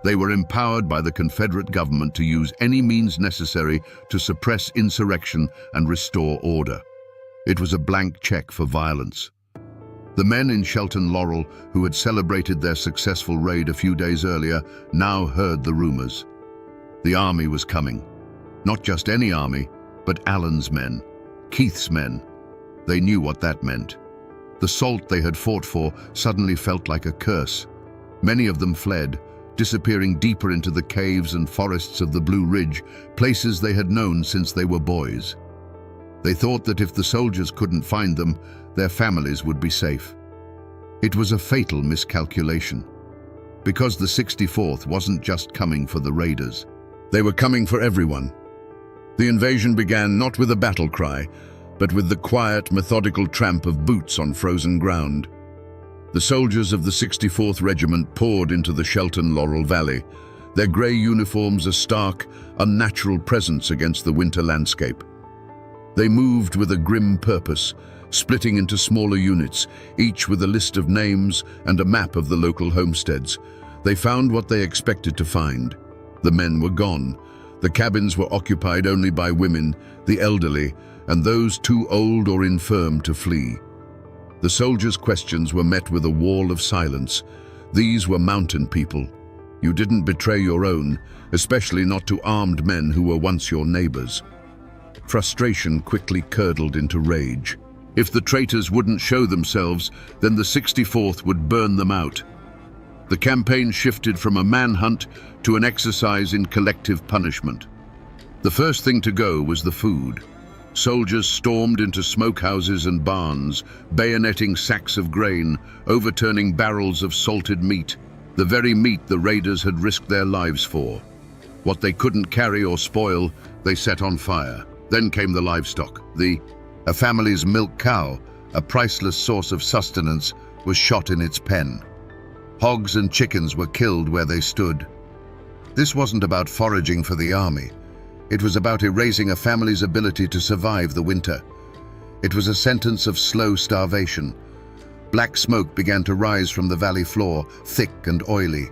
They were empowered by the Confederate government to use any means necessary to suppress insurrection and restore order. It was a blank check for violence. The men in Shelton Laurel, who had celebrated their successful raid a few days earlier, now heard the rumors. The army was coming. Not just any army, but Allen's men, Keith's men. They knew what that meant. The salt they had fought for suddenly felt like a curse. Many of them fled, disappearing deeper into the caves and forests of the Blue Ridge, places they had known since they were boys. They thought that if the soldiers couldn't find them, their families would be safe. It was a fatal miscalculation, because the 64th wasn't just coming for the raiders. They were coming for everyone. The invasion began not with a battle cry, but with the quiet, methodical tramp of boots on frozen ground. The soldiers of the 64th Regiment poured into the Shelton Laurel Valley, their grey uniforms a stark, unnatural presence against the winter landscape. They moved with a grim purpose, splitting into smaller units, each with a list of names and a map of the local homesteads. They found what they expected to find. The men were gone. The cabins were occupied only by women, the elderly, and those too old or infirm to flee. The soldiers' questions were met with a wall of silence. These were mountain people. You didn't betray your own, especially not to armed men who were once your neighbors. Frustration quickly curdled into rage. If the traitors wouldn't show themselves, then the 64th would burn them out. The campaign shifted from a manhunt to an exercise in collective punishment. The first thing to go was the food. Soldiers stormed into smokehouses and barns, bayoneting sacks of grain, overturning barrels of salted meat, the very meat the raiders had risked their lives for. What they couldn't carry or spoil, they set on fire. Then came the livestock. A family's milk cow, a priceless source of sustenance, was shot in its pen. Hogs and chickens were killed where they stood. This wasn't about foraging for the army. It was about erasing a family's ability to survive the winter. It was a sentence of slow starvation. Black smoke began to rise from the valley floor, thick and oily.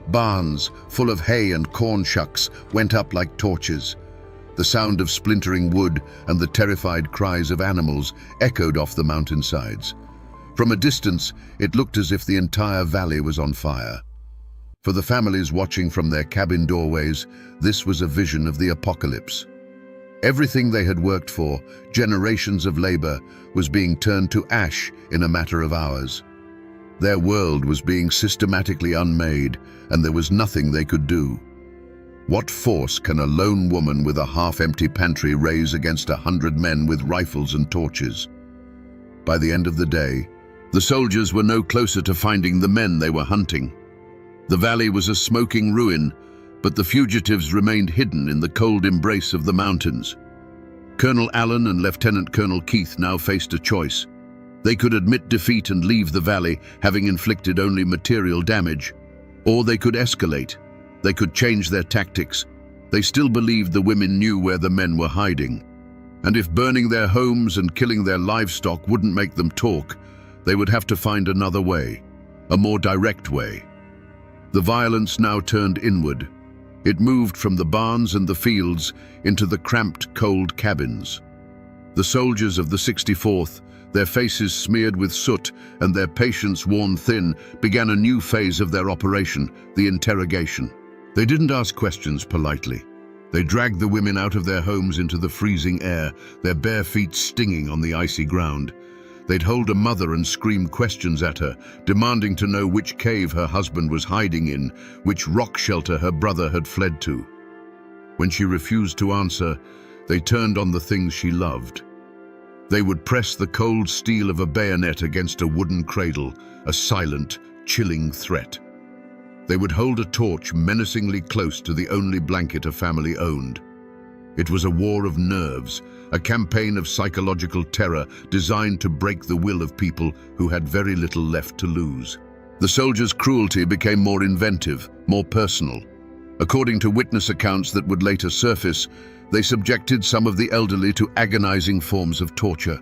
Barns, full of hay and corn shucks, went up like torches. The sound of splintering wood and the terrified cries of animals echoed off the mountainsides. From a distance, it looked as if the entire valley was on fire. For the families watching from their cabin doorways, this was a vision of the apocalypse. Everything they had worked for, generations of labor, was being turned to ash in a matter of hours. Their world was being systematically unmade, and there was nothing they could do. What force can a lone woman with a half-empty pantry raise against 100 men with rifles and torches? By the end of the day, the soldiers were no closer to finding the men they were hunting. The valley was a smoking ruin, but the fugitives remained hidden in the cold embrace of the mountains. Colonel Allen and Lieutenant Colonel Keith now faced a choice. They could admit defeat and leave the valley, having inflicted only material damage, or they could escalate. They could change their tactics. They still believed the women knew where the men were hiding. And if burning their homes and killing their livestock wouldn't make them talk, they would have to find another way, a more direct way. The violence now turned inward. It moved from the barns and the fields into the cramped, cold cabins. The soldiers of the 64th, their faces smeared with soot and their patience worn thin, began a new phase of their operation, the interrogation. They didn't ask questions politely. They dragged the women out of their homes into the freezing air, their bare feet stinging on the icy ground. They'd hold a mother and scream questions at her, demanding to know which cave her husband was hiding in, which rock shelter her brother had fled to. When she refused to answer, they turned on the things she loved. They would press the cold steel of a bayonet against a wooden cradle, a silent, chilling threat. They would hold a torch menacingly close to the only blanket a family owned. It was a war of nerves, a campaign of psychological terror designed to break the will of people who had very little left to lose. The soldiers' cruelty became more inventive, more personal. According to witness accounts that would later surface, they subjected some of the elderly to agonizing forms of torture.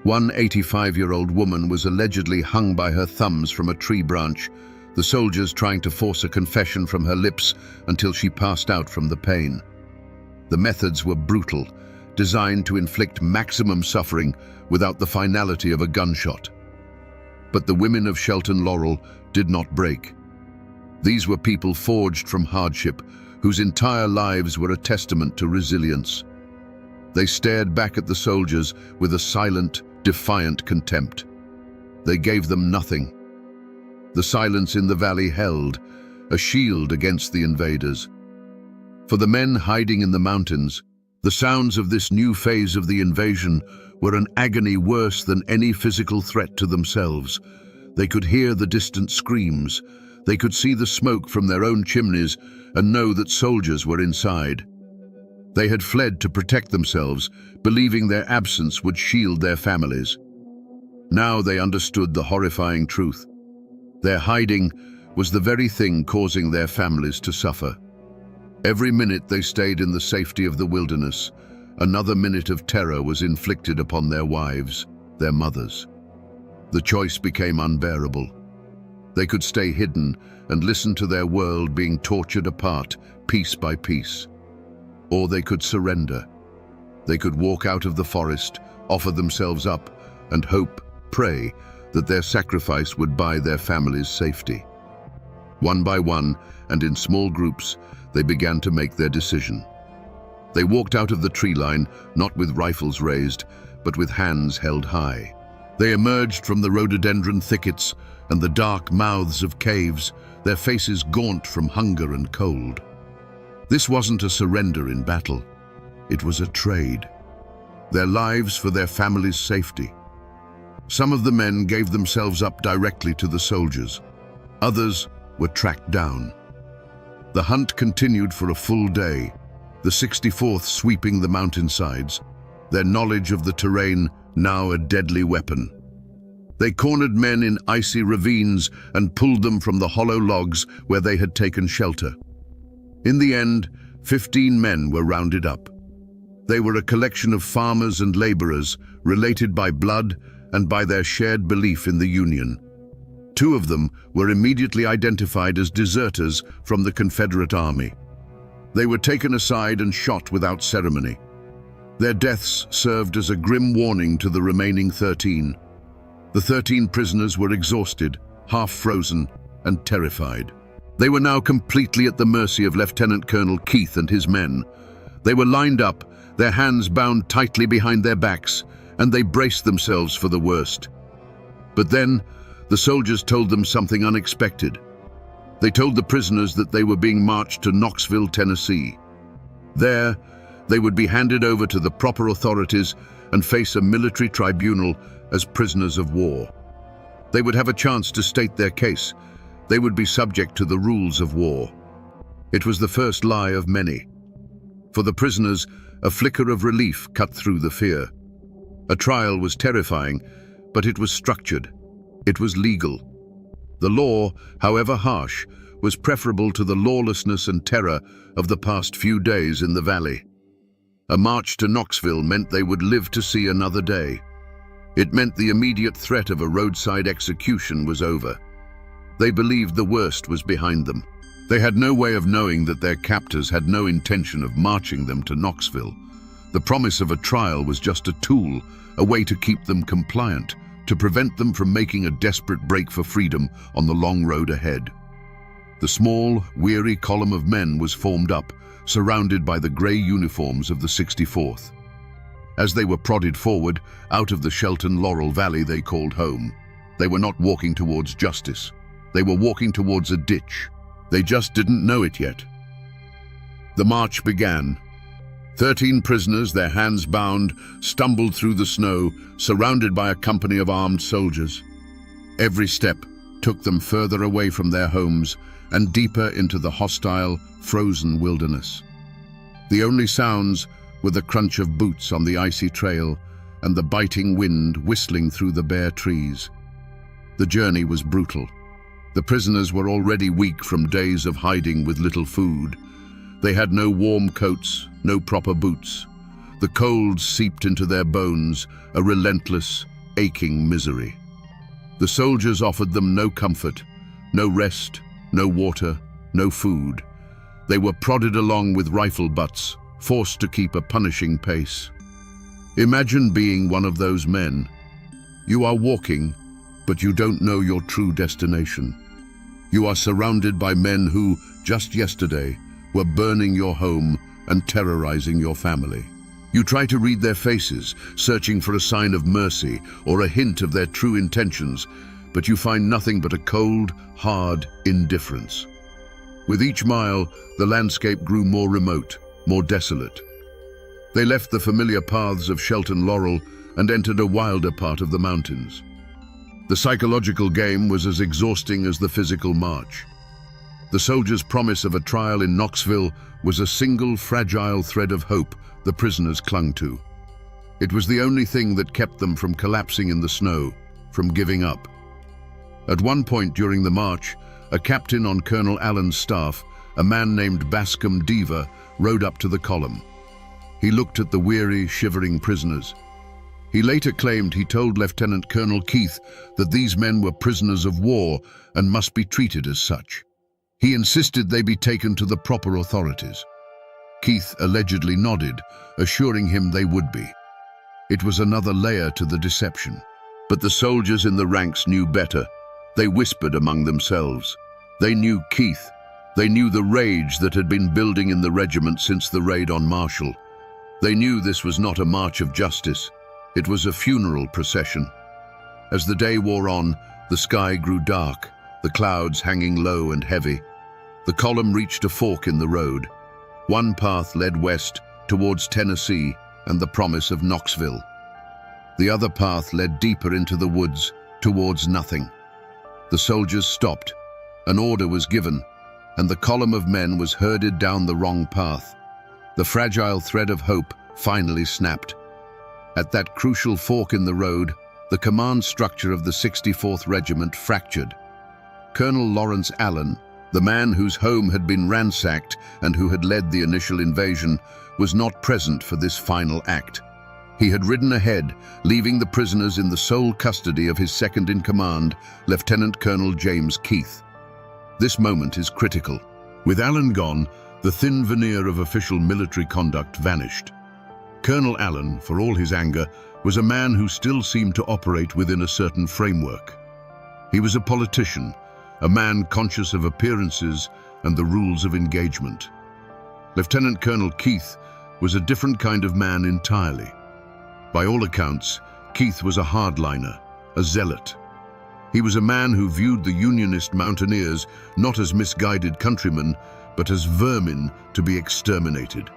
One 85-year-old woman was allegedly hung by her thumbs from a tree branch, the soldiers trying to force a confession from her lips until she passed out from the pain. The methods were brutal, designed to inflict maximum suffering without the finality of a gunshot. But the women of Shelton Laurel did not break. These were people forged from hardship, whose entire lives were a testament to resilience. They stared back at the soldiers with a silent, defiant contempt. They gave them nothing. The silence in the valley held, a shield against the invaders. For the men hiding in the mountains, the sounds of this new phase of the invasion were an agony worse than any physical threat to themselves. They could hear the distant screams. They could see the smoke from their own chimneys and know that soldiers were inside. They had fled to protect themselves, believing their absence would shield their families. Now they understood the horrifying truth. Their hiding was the very thing causing their families to suffer. Every minute they stayed in the safety of the wilderness, another minute of terror was inflicted upon their wives, their mothers. The choice became unbearable. They could stay hidden and listen to their world being tortured apart, piece by piece. Or they could surrender. They could walk out of the forest, offer themselves up, and hope, pray, that their sacrifice would buy their families safety. One by one, and in small groups, they began to make their decision. They walked out of the tree line, not with rifles raised, but with hands held high. They emerged from the rhododendron thickets and the dark mouths of caves, their faces gaunt from hunger and cold. This wasn't a surrender in battle. It was a trade. Their lives for their families' safety. Some of the men gave themselves up directly to the soldiers. Others were tracked down. The hunt continued for a full day, the 64th sweeping the mountainsides, their knowledge of the terrain now a deadly weapon. They cornered men in icy ravines and pulled them from the hollow logs where they had taken shelter. In the end, 15 men were rounded up. They were a collection of farmers and laborers, related by blood and by their shared belief in the Union. 2 of them were immediately identified as deserters from the Confederate Army. They were taken aside and shot without ceremony. Their deaths served as a grim warning to the remaining 13. The 13 prisoners were exhausted, half-frozen, and terrified. They were now completely at the mercy of Lieutenant Colonel Keith and his men. They were lined up, their hands bound tightly behind their backs, and they braced themselves for the worst. But then, the soldiers told them something unexpected. They told the prisoners that they were being marched to Knoxville, Tennessee. There, they would be handed over to the proper authorities and face a military tribunal as prisoners of war. They would have a chance to state their case. They would be subject to the rules of war. It was the first lie of many. For the prisoners, a flicker of relief cut through the fear. A trial was terrifying, but it was structured. It was legal. The law, however harsh, was preferable to the lawlessness and terror of the past few days in the valley. A march to Knoxville meant they would live to see another day. It meant the immediate threat of a roadside execution was over. They believed the worst was behind them. They had no way of knowing that their captors had no intention of marching them to Knoxville. The promise of a trial was just a tool, a way to keep them compliant, to prevent them from making a desperate break for freedom on the long road ahead. The small, weary column of men was formed up, surrounded by the grey uniforms of the 64th. As they were prodded forward, out of the Shelton Laurel Valley they called home. They were not walking towards justice. They were walking towards a ditch. They just didn't know it yet. The march began. 13 prisoners, their hands bound, stumbled through the snow, surrounded by a company of armed soldiers. Every step took them further away from their homes and deeper into the hostile, frozen wilderness. The only sounds were the crunch of boots on the icy trail and the biting wind whistling through the bare trees. The journey was brutal. The prisoners were already weak from days of hiding with little food. They had no warm coats, no proper boots. The cold seeped into their bones, a relentless, aching misery. The soldiers offered them no comfort, no rest, no water, no food. They were prodded along with rifle butts, forced to keep a punishing pace. Imagine being one of those men. You are walking, but you don't know your true destination. You are surrounded by men who, just yesterday, were burning your home and terrorizing your family. You try to read their faces, searching for a sign of mercy or a hint of their true intentions, but you find nothing but a cold, hard indifference. With each mile, the landscape grew more remote, more desolate. They left the familiar paths of Shelton Laurel and entered a wilder part of the mountains. The psychological game was as exhausting as the physical march. The soldiers' promise of a trial in Knoxville was a single fragile thread of hope the prisoners clung to. It was the only thing that kept them from collapsing in the snow, from giving up. At one point during the march, a captain on Colonel Allen's staff, a man named Bascom Deaver, rode up to the column. He looked at the weary, shivering prisoners. He later claimed he told Lieutenant Colonel Keith that these men were prisoners of war and must be treated as such. He insisted they be taken to the proper authorities. Keith allegedly nodded, assuring him they would be. It was another layer to the deception. But the soldiers in the ranks knew better. They whispered among themselves. They knew Keith. They knew the rage that had been building in the regiment since the raid on Marshall. They knew this was not a march of justice. It was a funeral procession. As the day wore on, the sky grew dark, the clouds hanging low and heavy. The column reached a fork in the road. One path led west, towards Tennessee and the promise of Knoxville. The other path led deeper into the woods, towards nothing. The soldiers stopped. An order was given, and the column of men was herded down the wrong path. The fragile thread of hope finally snapped. At that crucial fork in the road, the command structure of the 64th Regiment fractured. Colonel Lawrence Allen, the man whose home had been ransacked and who had led the initial invasion, was not present for this final act. He had ridden ahead, leaving the prisoners in the sole custody of his second-in-command, Lieutenant Colonel James Keith. This moment is critical. With Allen gone, The thin veneer of official military conduct vanished. Colonel Allen, for all his anger, was a man who still seemed to operate within a certain framework. He was a politician, a man conscious of appearances and the rules of engagement. Lieutenant Colonel Keith was a different kind of man entirely. By all accounts, Keith was a hardliner, a zealot. He was a man who viewed the Unionist mountaineers not as misguided countrymen, but as vermin to be exterminated.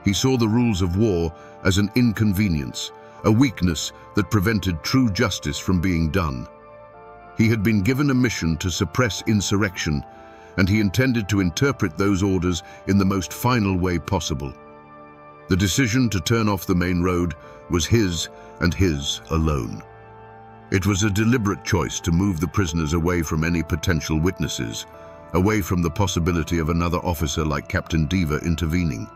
He saw the rules of war as an inconvenience, a weakness that prevented true justice from being done. He had been given a mission to suppress insurrection, and he intended to interpret those orders in the most final way possible. The decision to turn off the main road was his and his alone. It was a deliberate choice to move the prisoners away from any potential witnesses, away from the possibility of another officer like Captain Deaver intervening.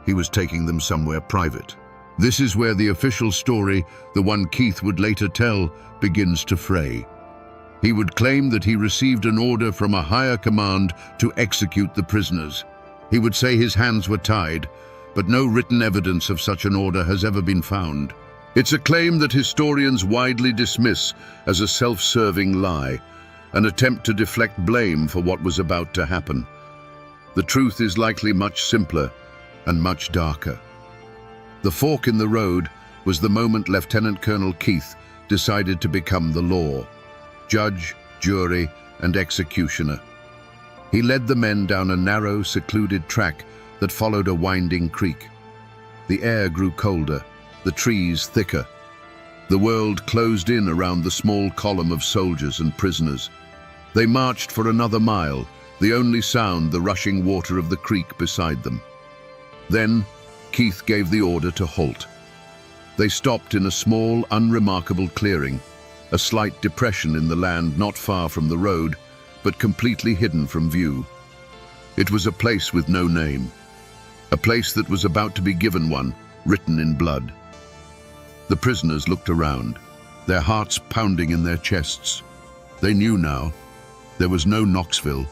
He was taking them somewhere private. This is where the official story, the one Keith would later tell, begins to fray. He would claim that he received an order from a higher command to execute the prisoners. He would say his hands were tied, but no written evidence of such an order has ever been found. It's a claim that historians widely dismiss as a self-serving lie, an attempt to deflect blame for what was about to happen. The truth is likely much simpler and much darker. The fork in the road was the moment Lieutenant Colonel Keith decided to become the law, judge, jury, and executioner. He led the men down a narrow, secluded track that followed a winding creek. The air grew colder, the trees thicker. The world closed in around the small column of soldiers and prisoners. They marched for another mile, the only sound the rushing water of the creek beside them. Then, Keith gave the order to halt. They stopped in a small, unremarkable clearing, a slight depression in the land not far from the road, but completely hidden from view. It was a place with no name, a place that was about to be given one, written in blood. The prisoners looked around, their hearts pounding in their chests. They knew now. There was no Knoxville,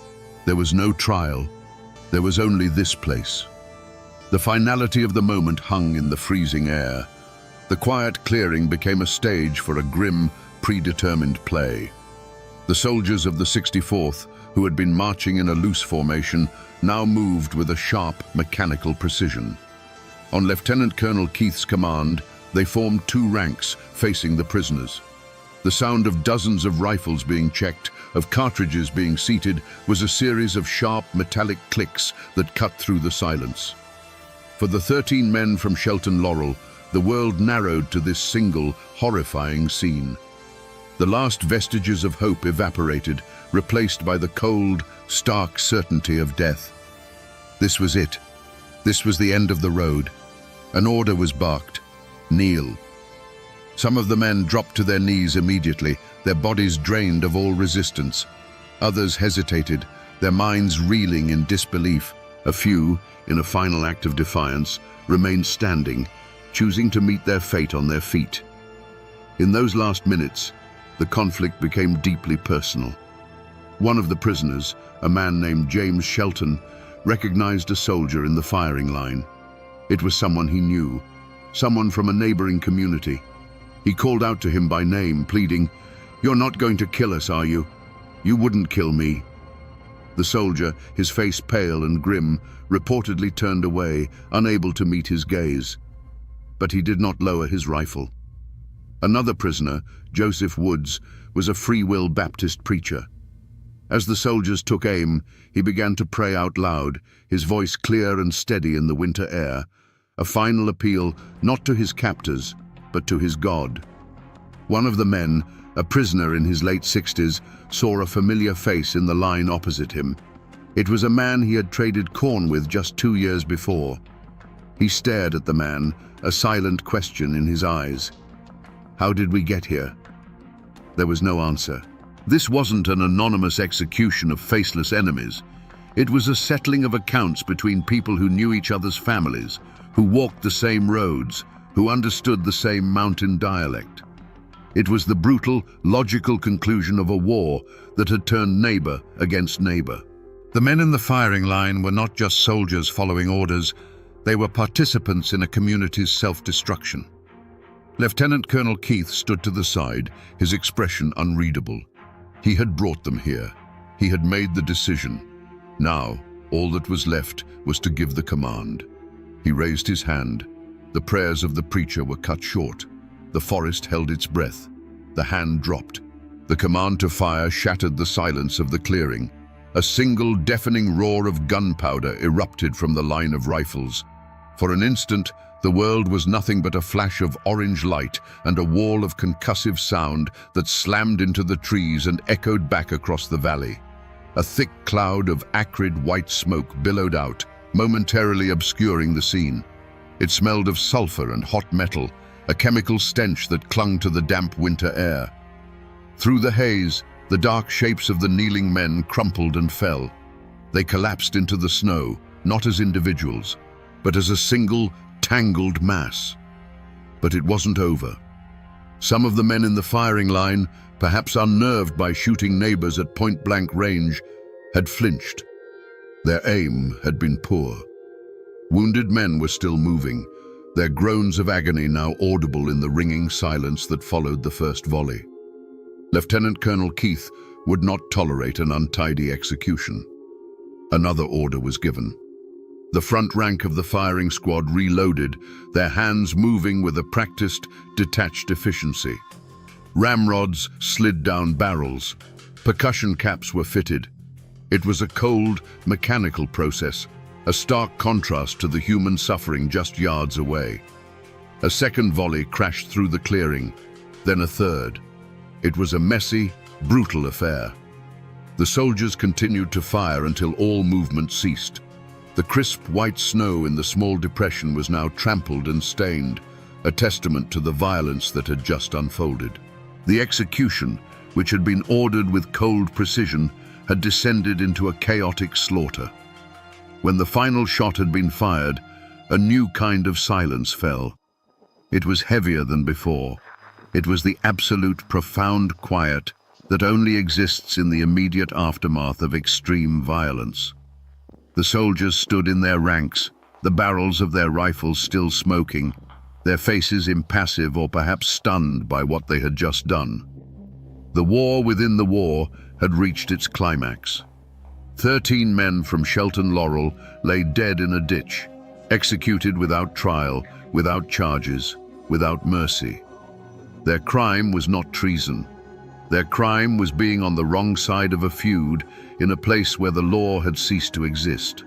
there was no trial, there was only this place. The finality of the moment hung in the freezing air. The quiet clearing became a stage for a grim, predetermined play. The soldiers of the 64th, who had been marching in a loose formation, now moved with a sharp, mechanical precision. On Lieutenant Colonel Keith's command, they formed two ranks facing the prisoners. The sound of dozens of rifles being checked, of cartridges being seated, was a series of sharp, metallic clicks that cut through the silence. For the 13 men from Shelton Laurel, the world narrowed to this single, horrifying scene. The last vestiges of hope evaporated, replaced by the cold, stark certainty of death. This was it. This was the end of the road. An order was barked. Kneel. Some of the men dropped to their knees immediately, their bodies drained of all resistance. Others hesitated, their minds reeling in disbelief. A few, in a final act of defiance, remained standing, choosing to meet their fate on their feet. In those last minutes, the conflict became deeply personal. One of the prisoners, a man named James Shelton, recognized a soldier in the firing line. It was someone he knew, someone from a neighboring community. He called out to him by name, pleading, "You're not going to kill us, are you? You wouldn't kill me." The soldier, his face pale and grim, reportedly turned away, unable to meet his gaze. But he did not lower his rifle. Another prisoner, Joseph Woods, was a Free Will Baptist preacher. As the soldiers took aim, he began to pray out loud, his voice clear and steady in the winter air, a final appeal not to his captors, but to his God. One of the men, a prisoner in his late 60s, saw a familiar face in the line opposite him. It was a man he had traded corn with just 2 years before. He stared at the man, a silent question in his eyes. How did we get here? There was no answer. This wasn't an anonymous execution of faceless enemies. It was a settling of accounts between people who knew each other's families, who walked the same roads, who understood the same mountain dialect. It was the brutal, logical conclusion of a war that had turned neighbor against neighbor. The men in the firing line were not just soldiers following orders, they were participants in a community's self-destruction. Lieutenant Colonel Keith stood to the side, his expression unreadable. He had brought them here. He had made the decision. Now, all that was left was to give the command. He raised his hand. The prayers of the preacher were cut short. The forest held its breath. The hand dropped. The command to fire shattered the silence of the clearing. A single deafening roar of gunpowder erupted from the line of rifles. For an instant, the world was nothing but a flash of orange light and a wall of concussive sound that slammed into the trees and echoed back across the valley. A thick cloud of acrid white smoke billowed out, momentarily obscuring the scene. It smelled of sulfur and hot metal, a chemical stench that clung to the damp winter air. Through the haze, the dark shapes of the kneeling men crumpled and fell. They collapsed into the snow, not as individuals, but as a single, tangled mass. But it wasn't over. Some of the men in the firing line, perhaps unnerved by shooting neighbors at point-blank range, had flinched. Their aim had been poor. Wounded men were still moving, their groans of agony now audible in the ringing silence that followed the first volley. Lieutenant Colonel Keith would not tolerate an untidy execution. Another order was given. The front rank of the firing squad reloaded, their hands moving with a practiced, detached efficiency. Ramrods slid down barrels. Percussion caps were fitted. It was a cold, mechanical process, a stark contrast to the human suffering just yards away. A second volley crashed through the clearing, then a third. It was a messy, brutal affair. The soldiers continued to fire until all movement ceased. The crisp white snow in the small depression was now trampled and stained, a testament to the violence that had just unfolded. The execution, which had been ordered with cold precision, had descended into a chaotic slaughter. When the final shot had been fired, a new kind of silence fell. It was heavier than before. It was the absolute, profound quiet that only exists in the immediate aftermath of extreme violence. The soldiers stood in their ranks, the barrels of their rifles still smoking, their faces impassive or perhaps stunned by what they had just done. The war within the war had reached its climax. 13 men from Shelton Laurel lay dead in a ditch, executed without trial, without charges, without mercy. Their crime was not treason. Their crime was being on the wrong side of a feud in a place where the law had ceased to exist.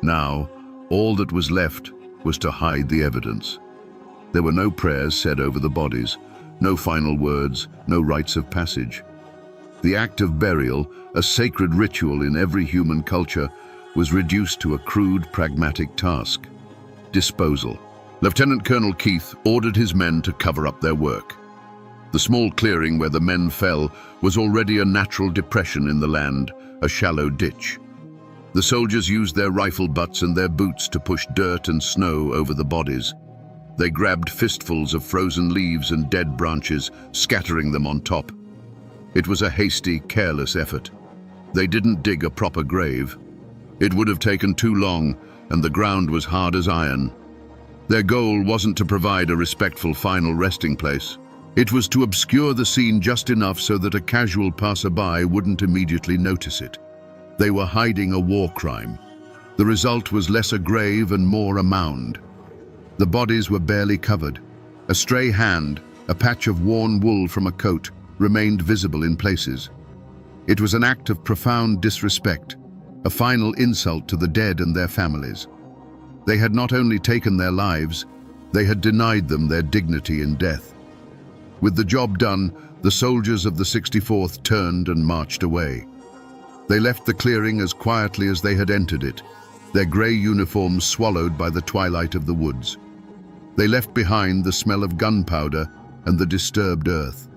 Now, all that was left was to hide the evidence. There were no prayers said over the bodies, no final words, no rites of passage. The act of burial, a sacred ritual in every human culture, was reduced to a crude, pragmatic task: disposal. Lieutenant Colonel Keith ordered his men to cover up their work. The small clearing where the men fell was already a natural depression in the land, a shallow ditch. The soldiers used their rifle butts and their boots to push dirt and snow over the bodies. They grabbed fistfuls of frozen leaves and dead branches, scattering them on top. It was a hasty, careless effort. They didn't dig a proper grave. It would have taken too long, and the ground was hard as iron. Their goal wasn't to provide a respectful final resting place. It was to obscure the scene just enough so that a casual passerby wouldn't immediately notice it. They were hiding a war crime. The result was less a grave and more a mound. The bodies were barely covered. A stray hand, a patch of worn wool from a coat, remained visible in places. It was an act of profound disrespect, a final insult to the dead and their families. They had not only taken their lives, they had denied them their dignity in death. With the job done, the soldiers of the 64th turned and marched away. They left the clearing as quietly as they had entered it, their grey uniforms swallowed by the twilight of the woods. They left behind the smell of gunpowder and the disturbed earth.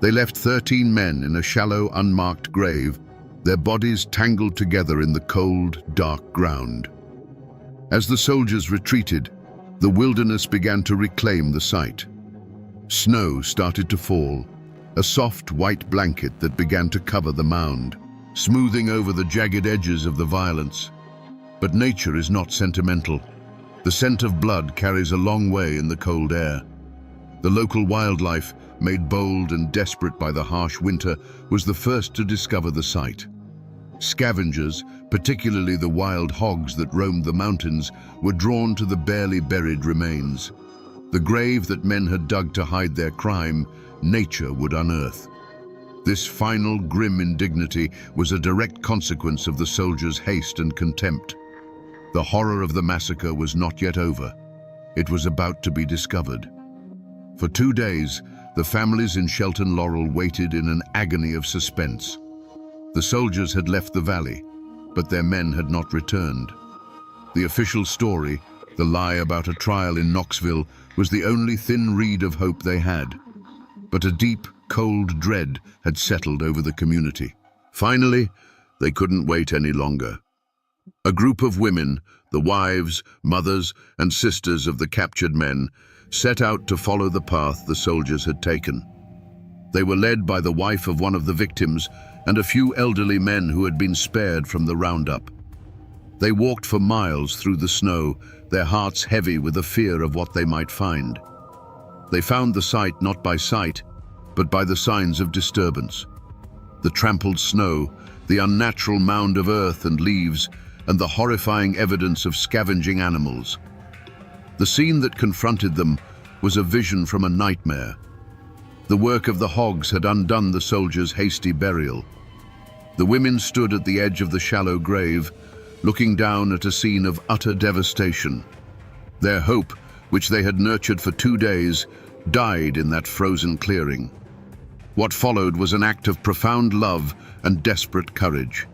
They left 13 men in a shallow, unmarked grave, their bodies tangled together in the cold, dark ground. As the soldiers retreated, the wilderness began to reclaim the site. Snow started to fall, a soft white blanket that began to cover the mound. smoothing over the jagged edges of the violence. But nature is not sentimental. The scent of blood carries a long way in the cold air. The local wildlife, made bold and desperate by the harsh winter, was the first to discover the site. Scavengers, particularly the wild hogs that roamed the mountains, were drawn to the barely buried remains. The grave that men had dug to hide their crime, nature would unearth. This final grim indignity was a direct consequence of the soldiers' haste and contempt. The horror of the massacre was not yet over. It was about to be discovered. For 2 days, the families in Shelton Laurel waited in an agony of suspense. The soldiers had left the valley, but their men had not returned. The official story, the lie about a trial in Knoxville, was the only thin reed of hope they had. But a deep, cold dread had settled over the community. Finally, they couldn't wait any longer. A group of women, the wives, mothers, and sisters of the captured men, set out to follow the path the soldiers had taken. They were led by the wife of one of the victims and a few elderly men who had been spared from the roundup. They walked for miles through the snow, their hearts heavy with the fear of what they might find. They found the site not by sight, but by the signs of disturbance. The trampled snow, the unnatural mound of earth and leaves, and the horrifying evidence of scavenging animals. The scene that confronted them was a vision from a nightmare. The work of the hogs had undone the soldiers' hasty burial. The women stood at the edge of the shallow grave, looking down at a scene of utter devastation. Their hope, which they had nurtured for 2 days, died in that frozen clearing. What followed was an act of profound love and desperate courage.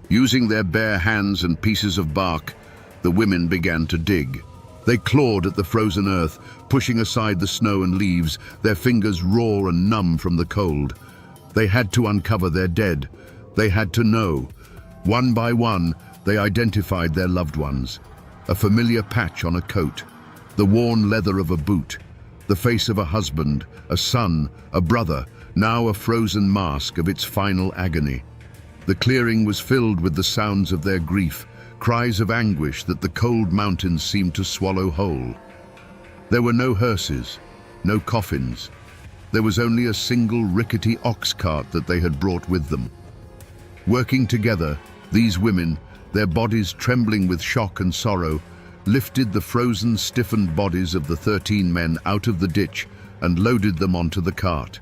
Using their bare hands and pieces of bark, the women began to dig. They clawed at the frozen earth, pushing aside the snow and leaves, their fingers raw and numb from the cold. They had to uncover their dead. They had to know. One by one, they identified their loved ones. A familiar patch on a coat, the worn leather of a boot, the face of a husband, a son, a brother, now a frozen mask of its final agony. The clearing was filled with the sounds of their grief, cries of anguish that the cold mountains seemed to swallow whole. There were no hearses, no coffins. There was only a single rickety ox cart that they had brought with them. Working together, these women, their bodies trembling with shock and sorrow, lifted the frozen, stiffened bodies of the 13 men out of the ditch and loaded them onto the cart.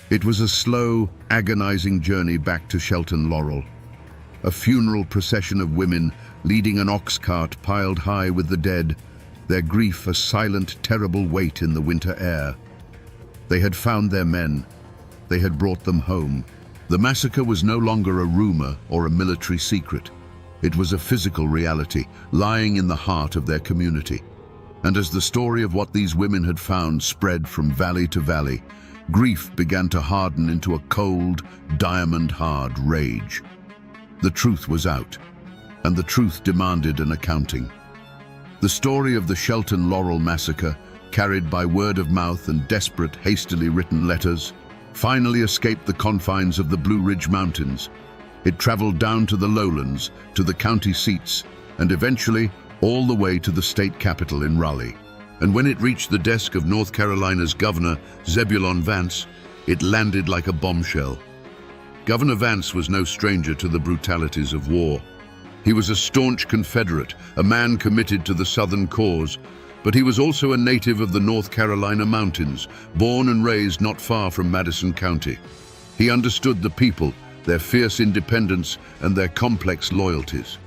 It was a slow, agonizing journey back to Shelton Laurel. A funeral procession of women leading an ox cart piled high with the dead, their grief a silent, terrible weight in the winter air. They had found their men. They had brought them home. The massacre was no longer a rumor or a military secret. It was a physical reality, lying in the heart of their community. And as the story of what these women had found spread from valley to valley, grief began to harden into a cold, diamond-hard rage. The truth was out, and the truth demanded an accounting. The story of the Shelton Laurel massacre, carried by word of mouth and desperate, hastily written letters, finally escaped the confines of the Blue Ridge Mountains. It traveled down to the lowlands, to the county seats, and eventually all the way to the state capital in Raleigh. And when it reached the desk of North Carolina's Governor Zebulon Vance, it landed like a bombshell. Governor Vance was no stranger to the brutalities of war. He was a staunch Confederate, a man committed to the Southern cause, but he was also a native of the North Carolina mountains, born and raised not far from Madison County. He understood the people, their fierce independence, and their complex loyalties.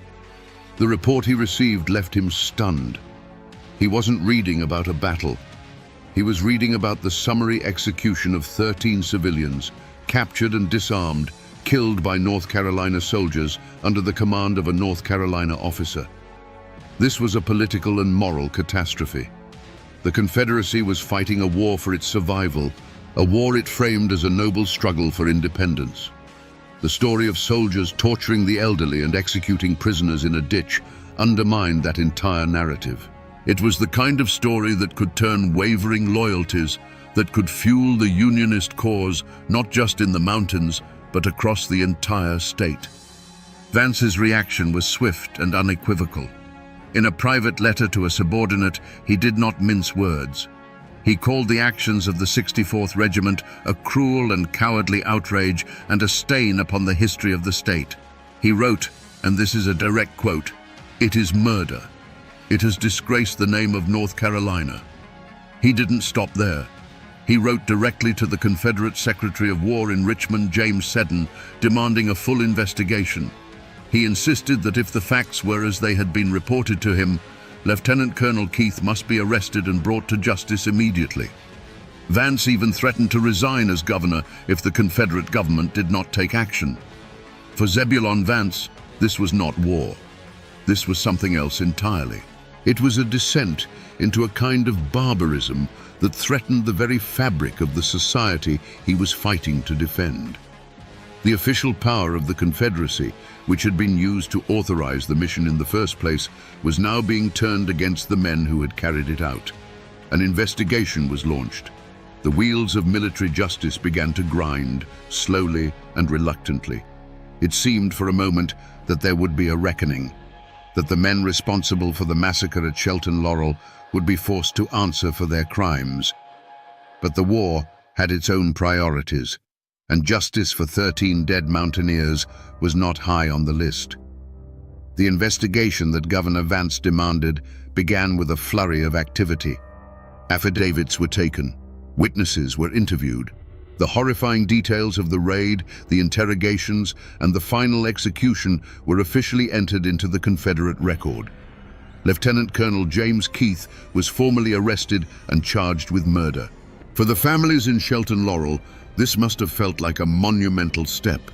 The report he received left him stunned. He wasn't reading about a battle. He was reading about the summary execution of 13 civilians, captured and disarmed, killed by North Carolina soldiers under the command of a North Carolina officer. This was a political and moral catastrophe. The Confederacy was fighting a war for its survival, a war it framed as a noble struggle for independence. The story of soldiers torturing the elderly and executing prisoners in a ditch undermined that entire narrative. It was the kind of story that could turn wavering loyalties, that could fuel the Unionist cause, not just in the mountains, but across the entire state. Vance's reaction was swift and unequivocal. In a private letter to a subordinate, he did not mince words. He called the actions of the 64th Regiment a cruel and cowardly outrage and a stain upon the history of the state. He wrote, and this is a direct quote, "It is murder. It has disgraced the name of North Carolina." He didn't stop there. He wrote directly to the Confederate Secretary of War in Richmond, James Seddon, demanding a full investigation. He insisted that if the facts were as they had been reported to him, Lieutenant Colonel Keith must be arrested and brought to justice immediately. Vance even threatened to resign as governor if the Confederate government did not take action. For Zebulon Vance, this was not war. This was something else entirely. It was a descent into a kind of barbarism that threatened the very fabric of the society he was fighting to defend. The official power of the Confederacy, which had been used to authorize the mission in the first place, was now being turned against the men who had carried it out. An investigation was launched. The wheels of military justice began to grind, slowly and reluctantly. It seemed for a moment that there would be a reckoning, that the men responsible for the massacre at Shelton Laurel would be forced to answer for their crimes. But the war had its own priorities, and justice for 13 dead mountaineers was not high on the list. The investigation that Governor Vance demanded began with a flurry of activity. Affidavits were taken, witnesses were interviewed. The horrifying details of the raid, the interrogations, and the final execution were officially entered into the Confederate record. Lieutenant Colonel James Keith was formally arrested and charged with murder. For the families in Shelton Laurel, this must have felt like a monumental step.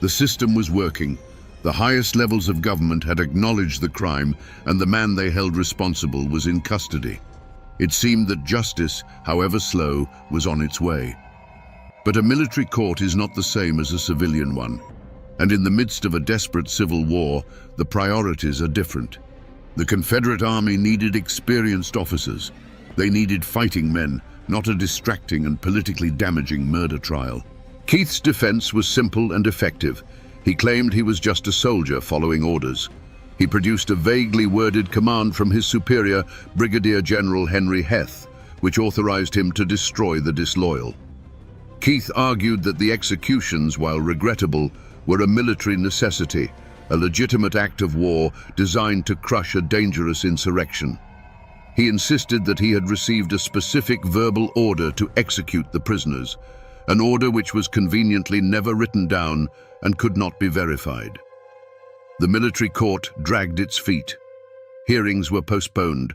The system was working. The highest levels of government had acknowledged the crime, and the man they held responsible was in custody. It seemed that justice, however slow, was on its way. But a military court is not the same as a civilian one, and in the midst of a desperate civil war, the priorities are different. The Confederate Army needed experienced officers. They needed fighting men, not a distracting and politically damaging murder trial. Keith's defense was simple and effective. He claimed he was just a soldier following orders. He produced a vaguely worded command from his superior, Brigadier General Henry Heth, which authorized him to destroy the disloyal. Keith argued that the executions, while regrettable, were a military necessity, a legitimate act of war designed to crush a dangerous insurrection. He insisted that he had received a specific verbal order to execute the prisoners, an order which was conveniently never written down and could not be verified. The military court dragged its feet. Hearings were postponed.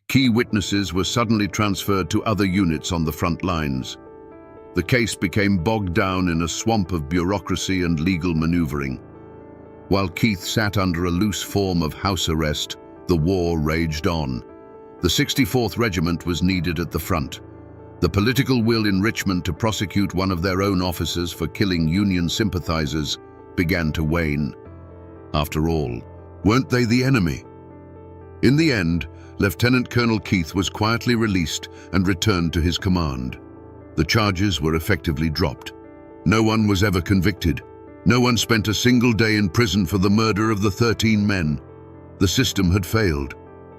Key witnesses were suddenly transferred to other units on the front lines. The case became bogged down in a swamp of bureaucracy and legal maneuvering. While Keith sat under a loose form of house arrest, the war raged on. The 64th Regiment was needed at the front. The political will in Richmond to prosecute one of their own officers for killing Union sympathizers began to wane. After all, weren't they the enemy? In the end, Lieutenant Colonel Keith was quietly released and returned to his command. The charges were effectively dropped. No one was ever convicted. No one spent a single day in prison for the murder of the 13 men. The system had failed.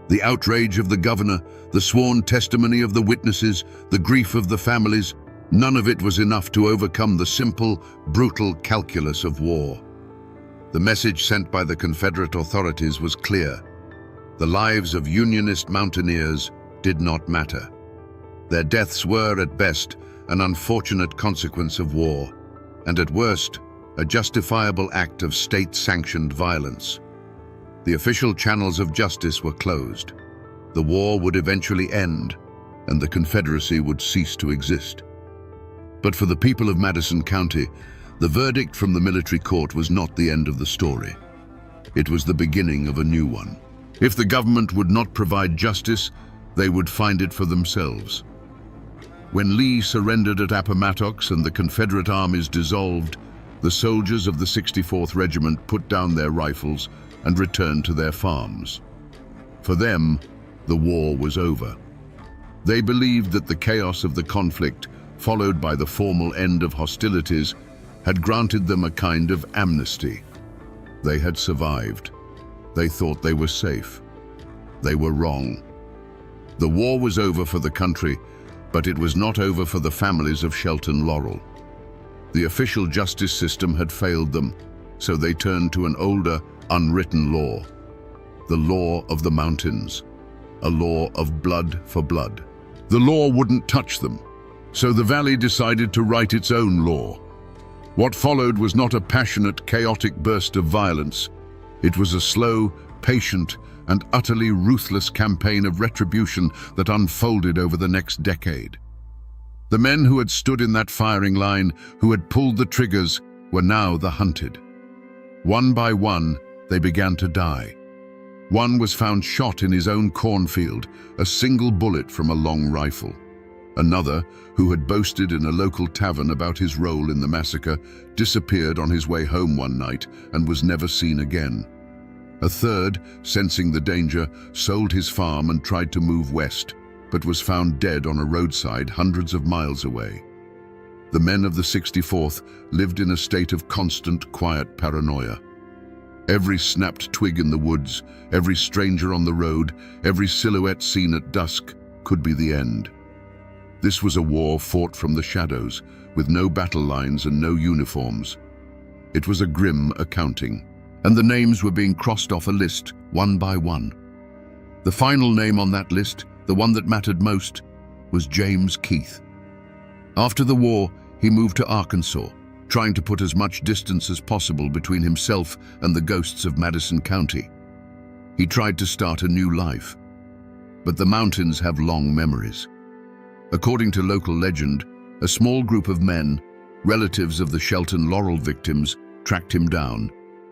The outrage of the governor, the sworn testimony of the witnesses, the grief of the families, none of it was enough to overcome the simple, brutal calculus of war. The message sent by the Confederate authorities was clear. The lives of Unionist mountaineers did not matter. Their deaths were, at best, an unfortunate consequence of war, and at worst, a justifiable act of state-sanctioned violence. The official channels of justice were closed. The war would eventually end, and the Confederacy would cease to exist. But for the people of Madison County, the verdict from the military court was not the end of the story. It was the beginning of a new one. If the government would not provide justice, they would find it for themselves. When Lee surrendered at Appomattox and the Confederate armies dissolved, the soldiers of the 64th Regiment put down their rifles and returned to their farms. For them, the war was over. They believed that the chaos of the conflict, followed by the formal end of hostilities, had granted them a kind of amnesty. They had survived. They thought they were safe. They were wrong. The war was over for the country, but it was not over for the families of Shelton Laurel. The official justice system had failed them, so they turned to an older, unwritten law. The law of the mountains. A law of blood for blood. The law wouldn't touch them, so the valley decided to write its own law. What followed was not a passionate, chaotic burst of violence. It was a slow, patient, and utterly ruthless campaign of retribution that unfolded over the next decade. The men who had stood in that firing line, who had pulled the triggers, were now the hunted. One by one, they began to die. One was found shot in his own cornfield, a single bullet from a long rifle. Another, who had boasted in a local tavern about his role in the massacre, disappeared on his way home one night and was never seen again. A third, sensing the danger, sold his farm and tried to move west, but was found dead on a roadside hundreds of miles away. The men of the 64th lived in a state of constant, quiet paranoia. Every snapped twig in the woods, every stranger on the road, every silhouette seen at dusk could be the end. This was a war fought from the shadows, with no battle lines and no uniforms. It was a grim accounting, and the names were being crossed off a list, one by one. The final name on that list, the one that mattered most, was James Keith. After the war, he moved to Arkansas, trying to put as much distance as possible between himself and the ghosts of Madison County. He tried to start a new life. But the mountains have long memories. According to local legend, a small group of men, relatives of the Shelton Laurel victims, tracked him down.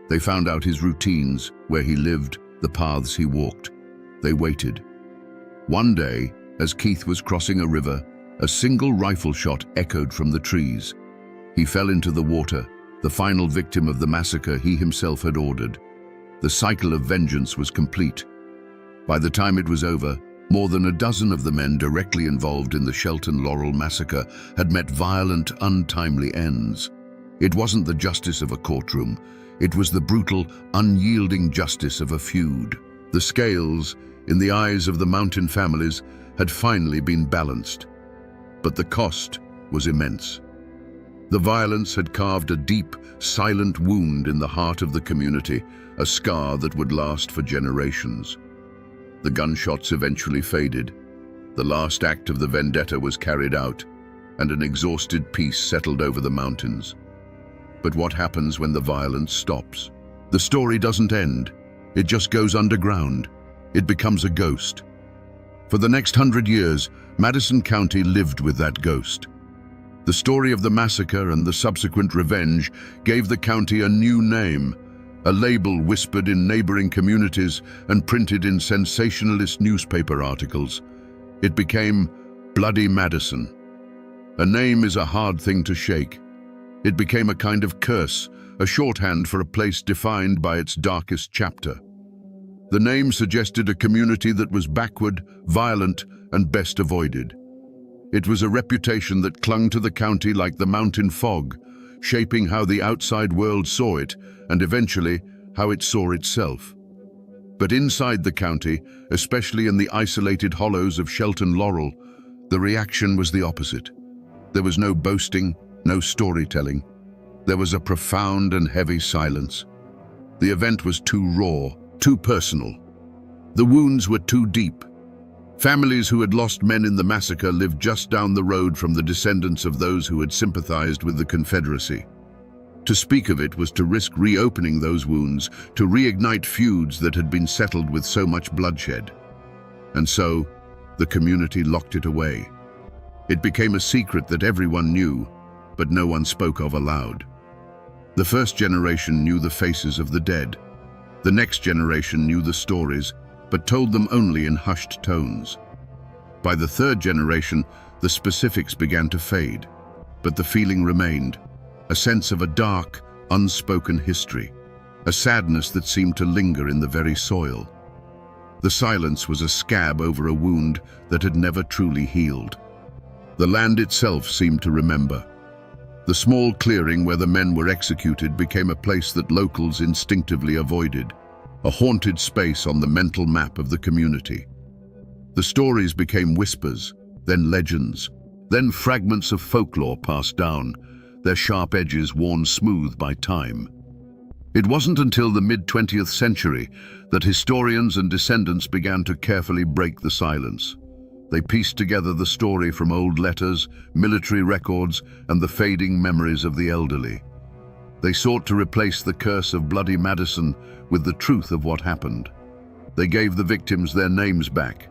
They found out his routines, where he lived, the paths he walked. They waited. One day, as Keith was crossing a river, a single rifle shot echoed from the trees. He fell into the water, the final victim of the massacre he himself had ordered. The cycle of vengeance was complete. By the time it was over, more than a dozen of the men directly involved in the Shelton Laurel massacre had met violent, untimely ends. It wasn't the justice of a courtroom. It was the brutal, unyielding justice of a feud. The scales, in the eyes of the mountain families, had finally been balanced. But the cost was immense. The violence had carved a deep, silent wound in the heart of the community, a scar that would last for generations. The gunshots eventually faded. The last act of the vendetta was carried out, and an exhausted peace settled over the mountains. But what happens when the violence stops? The story doesn't end. It just goes underground. It becomes a ghost. For the next 100 years, Madison County lived with that ghost. The story of the massacre and the subsequent revenge gave the county a new name, a label whispered in neighboring communities and printed in sensationalist newspaper articles. It became Bloody Madison. A name is a hard thing to shake. It became a kind of curse, a shorthand for a place defined by its darkest chapter. The name suggested a community that was backward, violent, and best avoided. It was a reputation that clung to the county like the mountain fog, shaping how the outside world saw it, and eventually how it saw itself. But inside the county, especially in the isolated hollows of Shelton Laurel, the reaction was the opposite. There was no boasting, no storytelling. There was a profound and heavy silence. The event was too raw, too personal. The wounds were too deep. Families who had lost men in the massacre lived just down the road from the descendants of those who had sympathized with the Confederacy. To speak of it was to risk reopening those wounds, to reignite feuds that had been settled with so much bloodshed. And so, the community locked it away. It became a secret that everyone knew, but no one spoke of aloud. The first generation knew the faces of the dead. The next generation knew the stories, but told them only in hushed tones. By the third generation, the specifics began to fade, but the feeling remained, a sense of a dark, unspoken history, a sadness that seemed to linger in the very soil. The silence was a scab over a wound that had never truly healed. The land itself seemed to remember. The small clearing where the men were executed became a place that locals instinctively avoided, a haunted space on the mental map of the community. The stories became whispers, then legends, then fragments of folklore passed down, their sharp edges worn smooth by time. It wasn't until the mid-20th century that historians and descendants began to carefully break the silence. They pieced together the story from old letters, military records, and the fading memories of the elderly. They sought to replace the curse of bloody Madison with the truth of what happened. They gave the victims their names back,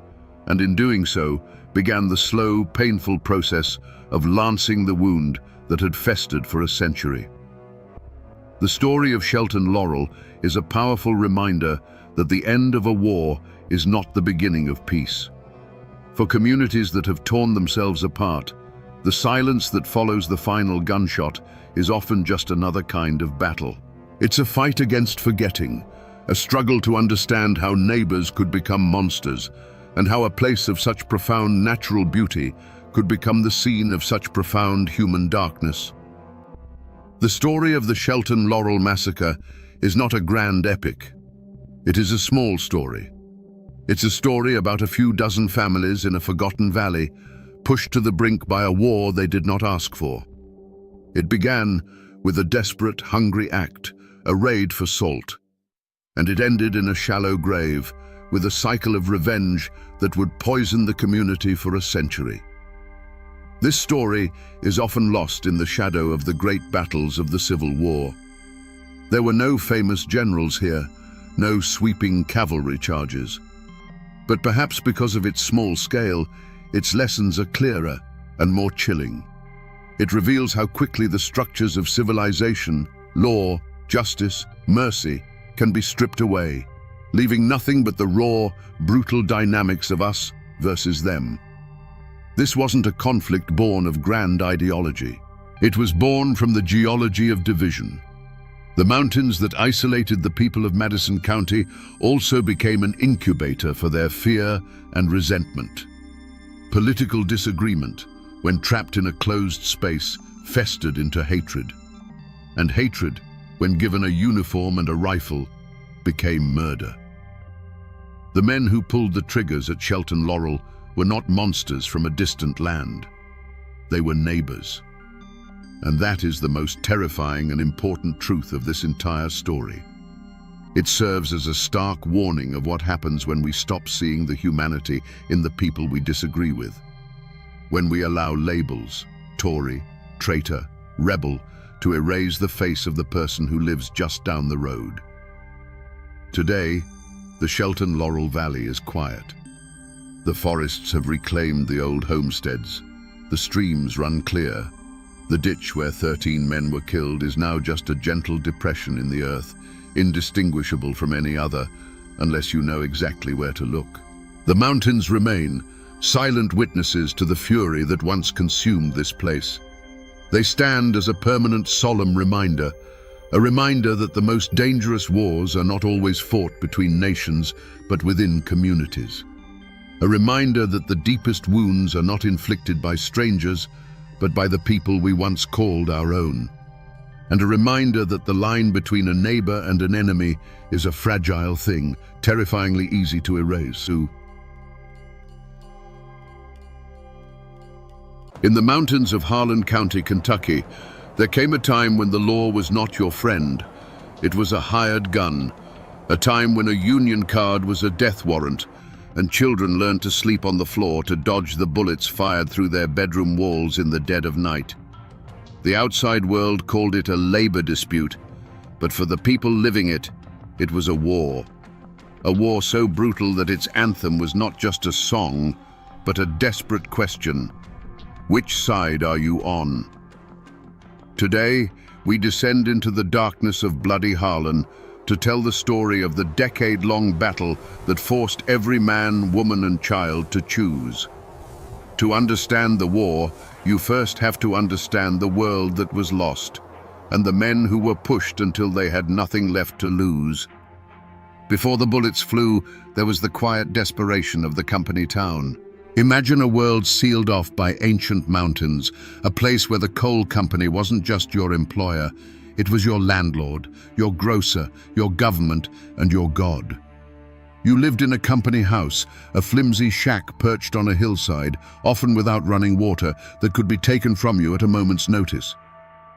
and in doing so, began the slow, painful process of lancing the wound that had festered for a century. The story of Shelton Laurel is a powerful reminder that the end of a war is not the beginning of peace. For communities that have torn themselves apart, the silence that follows the final gunshot is often just another kind of battle. It's a fight against forgetting, a struggle to understand how neighbors could become monsters, and how a place of such profound natural beauty could become the scene of such profound human darkness. The story of the Shelton Laurel massacre is not a grand epic. It is a small story. It's a story about a few dozen families in a forgotten valley, pushed to the brink by a war they did not ask for. It began with a desperate, hungry act, a raid for salt. And it ended in a shallow grave, with a cycle of revenge that would poison the community for a century. This story is often lost in the shadow of the great battles of the Civil War. There were no famous generals here, no sweeping cavalry charges. But perhaps because of its small scale, its lessons are clearer and more chilling. It reveals how quickly the structures of civilization, law, justice, mercy can be stripped away, leaving nothing but the raw, brutal dynamics of us versus them. This wasn't a conflict born of grand ideology. It was born from the geology of division. The mountains that isolated the people of Madison County also became an incubator for their fear and resentment. Political disagreement, when trapped in a closed space, festered into hatred. And hatred, when given a uniform and a rifle, became murder. The men who pulled the triggers at Shelton Laurel were not monsters from a distant land. They were neighbors. And that is the most terrifying and important truth of this entire story. It serves as a stark warning of what happens when we stop seeing the humanity in the people we disagree with. When we allow labels, Tory, traitor, rebel, to erase the face of the person who lives just down the road. Today, the Shelton Laurel Valley is quiet. The forests have reclaimed the old homesteads. The streams run clear. The ditch where 13 men were killed is now just a gentle depression in the earth, indistinguishable from any other, unless you know exactly where to look. The mountains remain, silent witnesses to the fury that once consumed this place. They stand as a permanent, solemn reminder, a reminder that the most dangerous wars are not always fought between nations, but within communities. A reminder that the deepest wounds are not inflicted by strangers, but by the people we once called our own. And a reminder that the line between a neighbor and an enemy is a fragile thing, terrifyingly easy to erase. In the mountains of Harlan County, Kentucky, there came a time when the law was not your friend. It was a hired gun, a time when a union card was a death warrant, and children learned to sleep on the floor to dodge the bullets fired through their bedroom walls in the dead of night. The outside world called it a labor dispute, but for the people living it, it was a war. A war so brutal that its anthem was not just a song, but a desperate question. Which side are you on? Today, we descend into the darkness of bloody Harlan to tell the story of the decade-long battle that forced every man, woman, and child to choose. To understand the war, you first have to understand the world that was lost, and the men who were pushed until they had nothing left to lose. Before the bullets flew, there was the quiet desperation of the company town. Imagine a world sealed off by ancient mountains, a place where the coal company wasn't just your employer, it was your landlord, your grocer, your government, and your god. You lived in a company house, a flimsy shack perched on a hillside, often without running water, that could be taken from you at a moment's notice.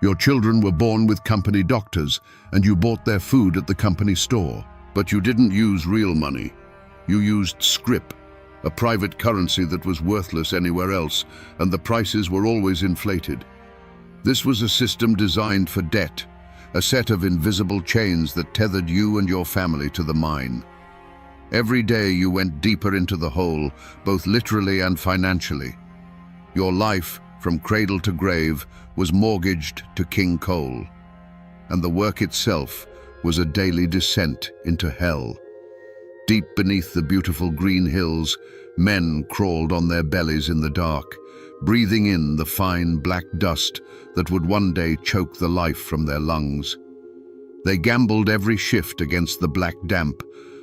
Your children were born with company doctors, and you bought their food at the company store. But you didn't use real money. You used scrip, a private currency that was worthless anywhere else, and the prices were always inflated. This was a system designed for debt, a set of invisible chains that tethered you and your family to the mine. Every day you went deeper into the hole, both literally and financially. Your life, from cradle to grave, was mortgaged to King Coal, and the work itself was a daily descent into hell. Deep beneath the beautiful green hills, men crawled on their bellies in the dark, breathing in the fine black dust that would one day choke the life from their lungs. They gambled every shift against the black damp,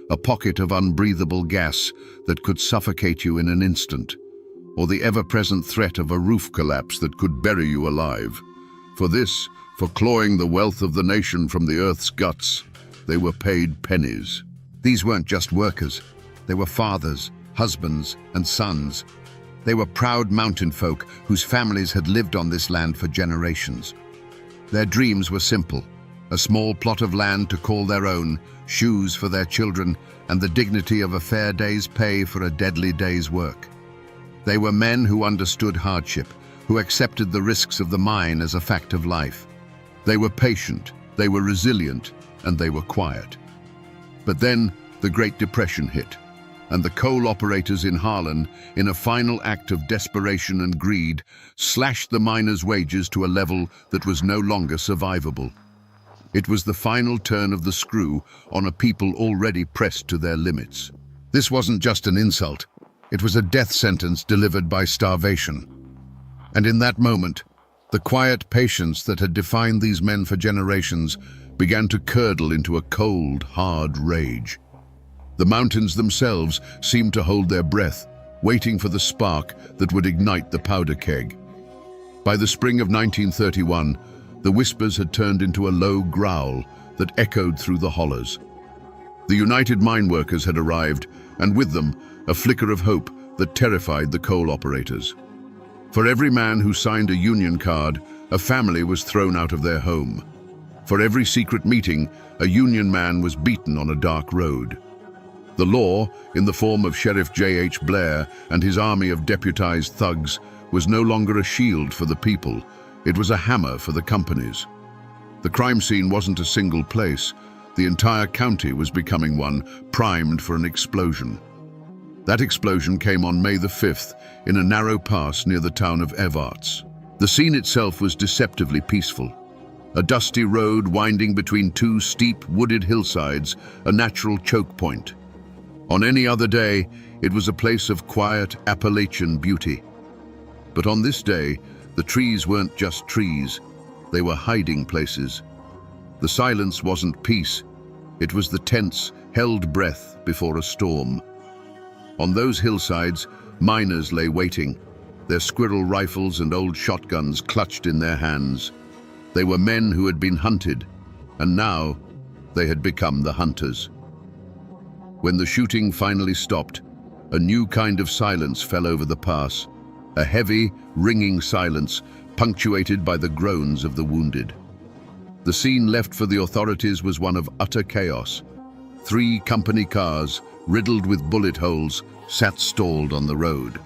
a pocket of unbreathable gas that could suffocate you in an instant, or the ever-present threat of a roof collapse that could bury you alive. For clawing the wealth of the nation from the earth's guts, they were paid pennies. These weren't just workers. They were fathers, husbands, and sons. They were proud mountain folk whose families had lived on this land for generations. Their dreams were simple: a small plot of land to call their own, shoes for their children, and the dignity of a fair day's pay for a deadly day's work. They were men who understood hardship, who accepted the risks of the mine as a fact of life. They were patient, they were resilient, and they were quiet. But then the Great Depression hit, and the coal operators in Harlan, in a final act of desperation and greed, slashed the miners' wages to a level that was no longer survivable. It was the final turn of the screw on a people already pressed to their limits. This wasn't just an insult, it was a death sentence delivered by starvation. And in that moment, the quiet patience that had defined these men for generations began to curdle into a cold, hard rage. The mountains themselves seemed to hold their breath, waiting for the spark that would ignite the powder keg. By the spring of 1931, the whispers had turned into a low growl that echoed through the hollows. The United Mine Workers had arrived, and with them, a flicker of hope that terrified the coal operators. For every man who signed a union card, a family was thrown out of their home. For every secret meeting, a union man was beaten on a dark road. The law, in the form of Sheriff J.H. Blair and his army of deputized thugs, was no longer a shield for the people. It was a hammer for the companies. The crime scene wasn't a single place. The entire county was becoming one, primed for an explosion. That explosion came on May the 5th in a narrow pass near the town of Evarts. The scene itself was deceptively peaceful. A dusty road winding between two steep, wooded hillsides, a natural choke point. On any other day, it was a place of quiet Appalachian beauty. But on this day, the trees weren't just trees, they were hiding places. The silence wasn't peace, it was the tense, held breath before a storm. On those hillsides, miners lay waiting, their squirrel rifles and old shotguns clutched in their hands. They were men who had been hunted, and now they had become the hunters. When the shooting finally stopped, a new kind of silence fell over the pass, a heavy, ringing silence punctuated by the groans of the wounded. The scene left for the authorities was one of utter chaos. 3 company cars, riddled with bullet holes, sat stalled on the road.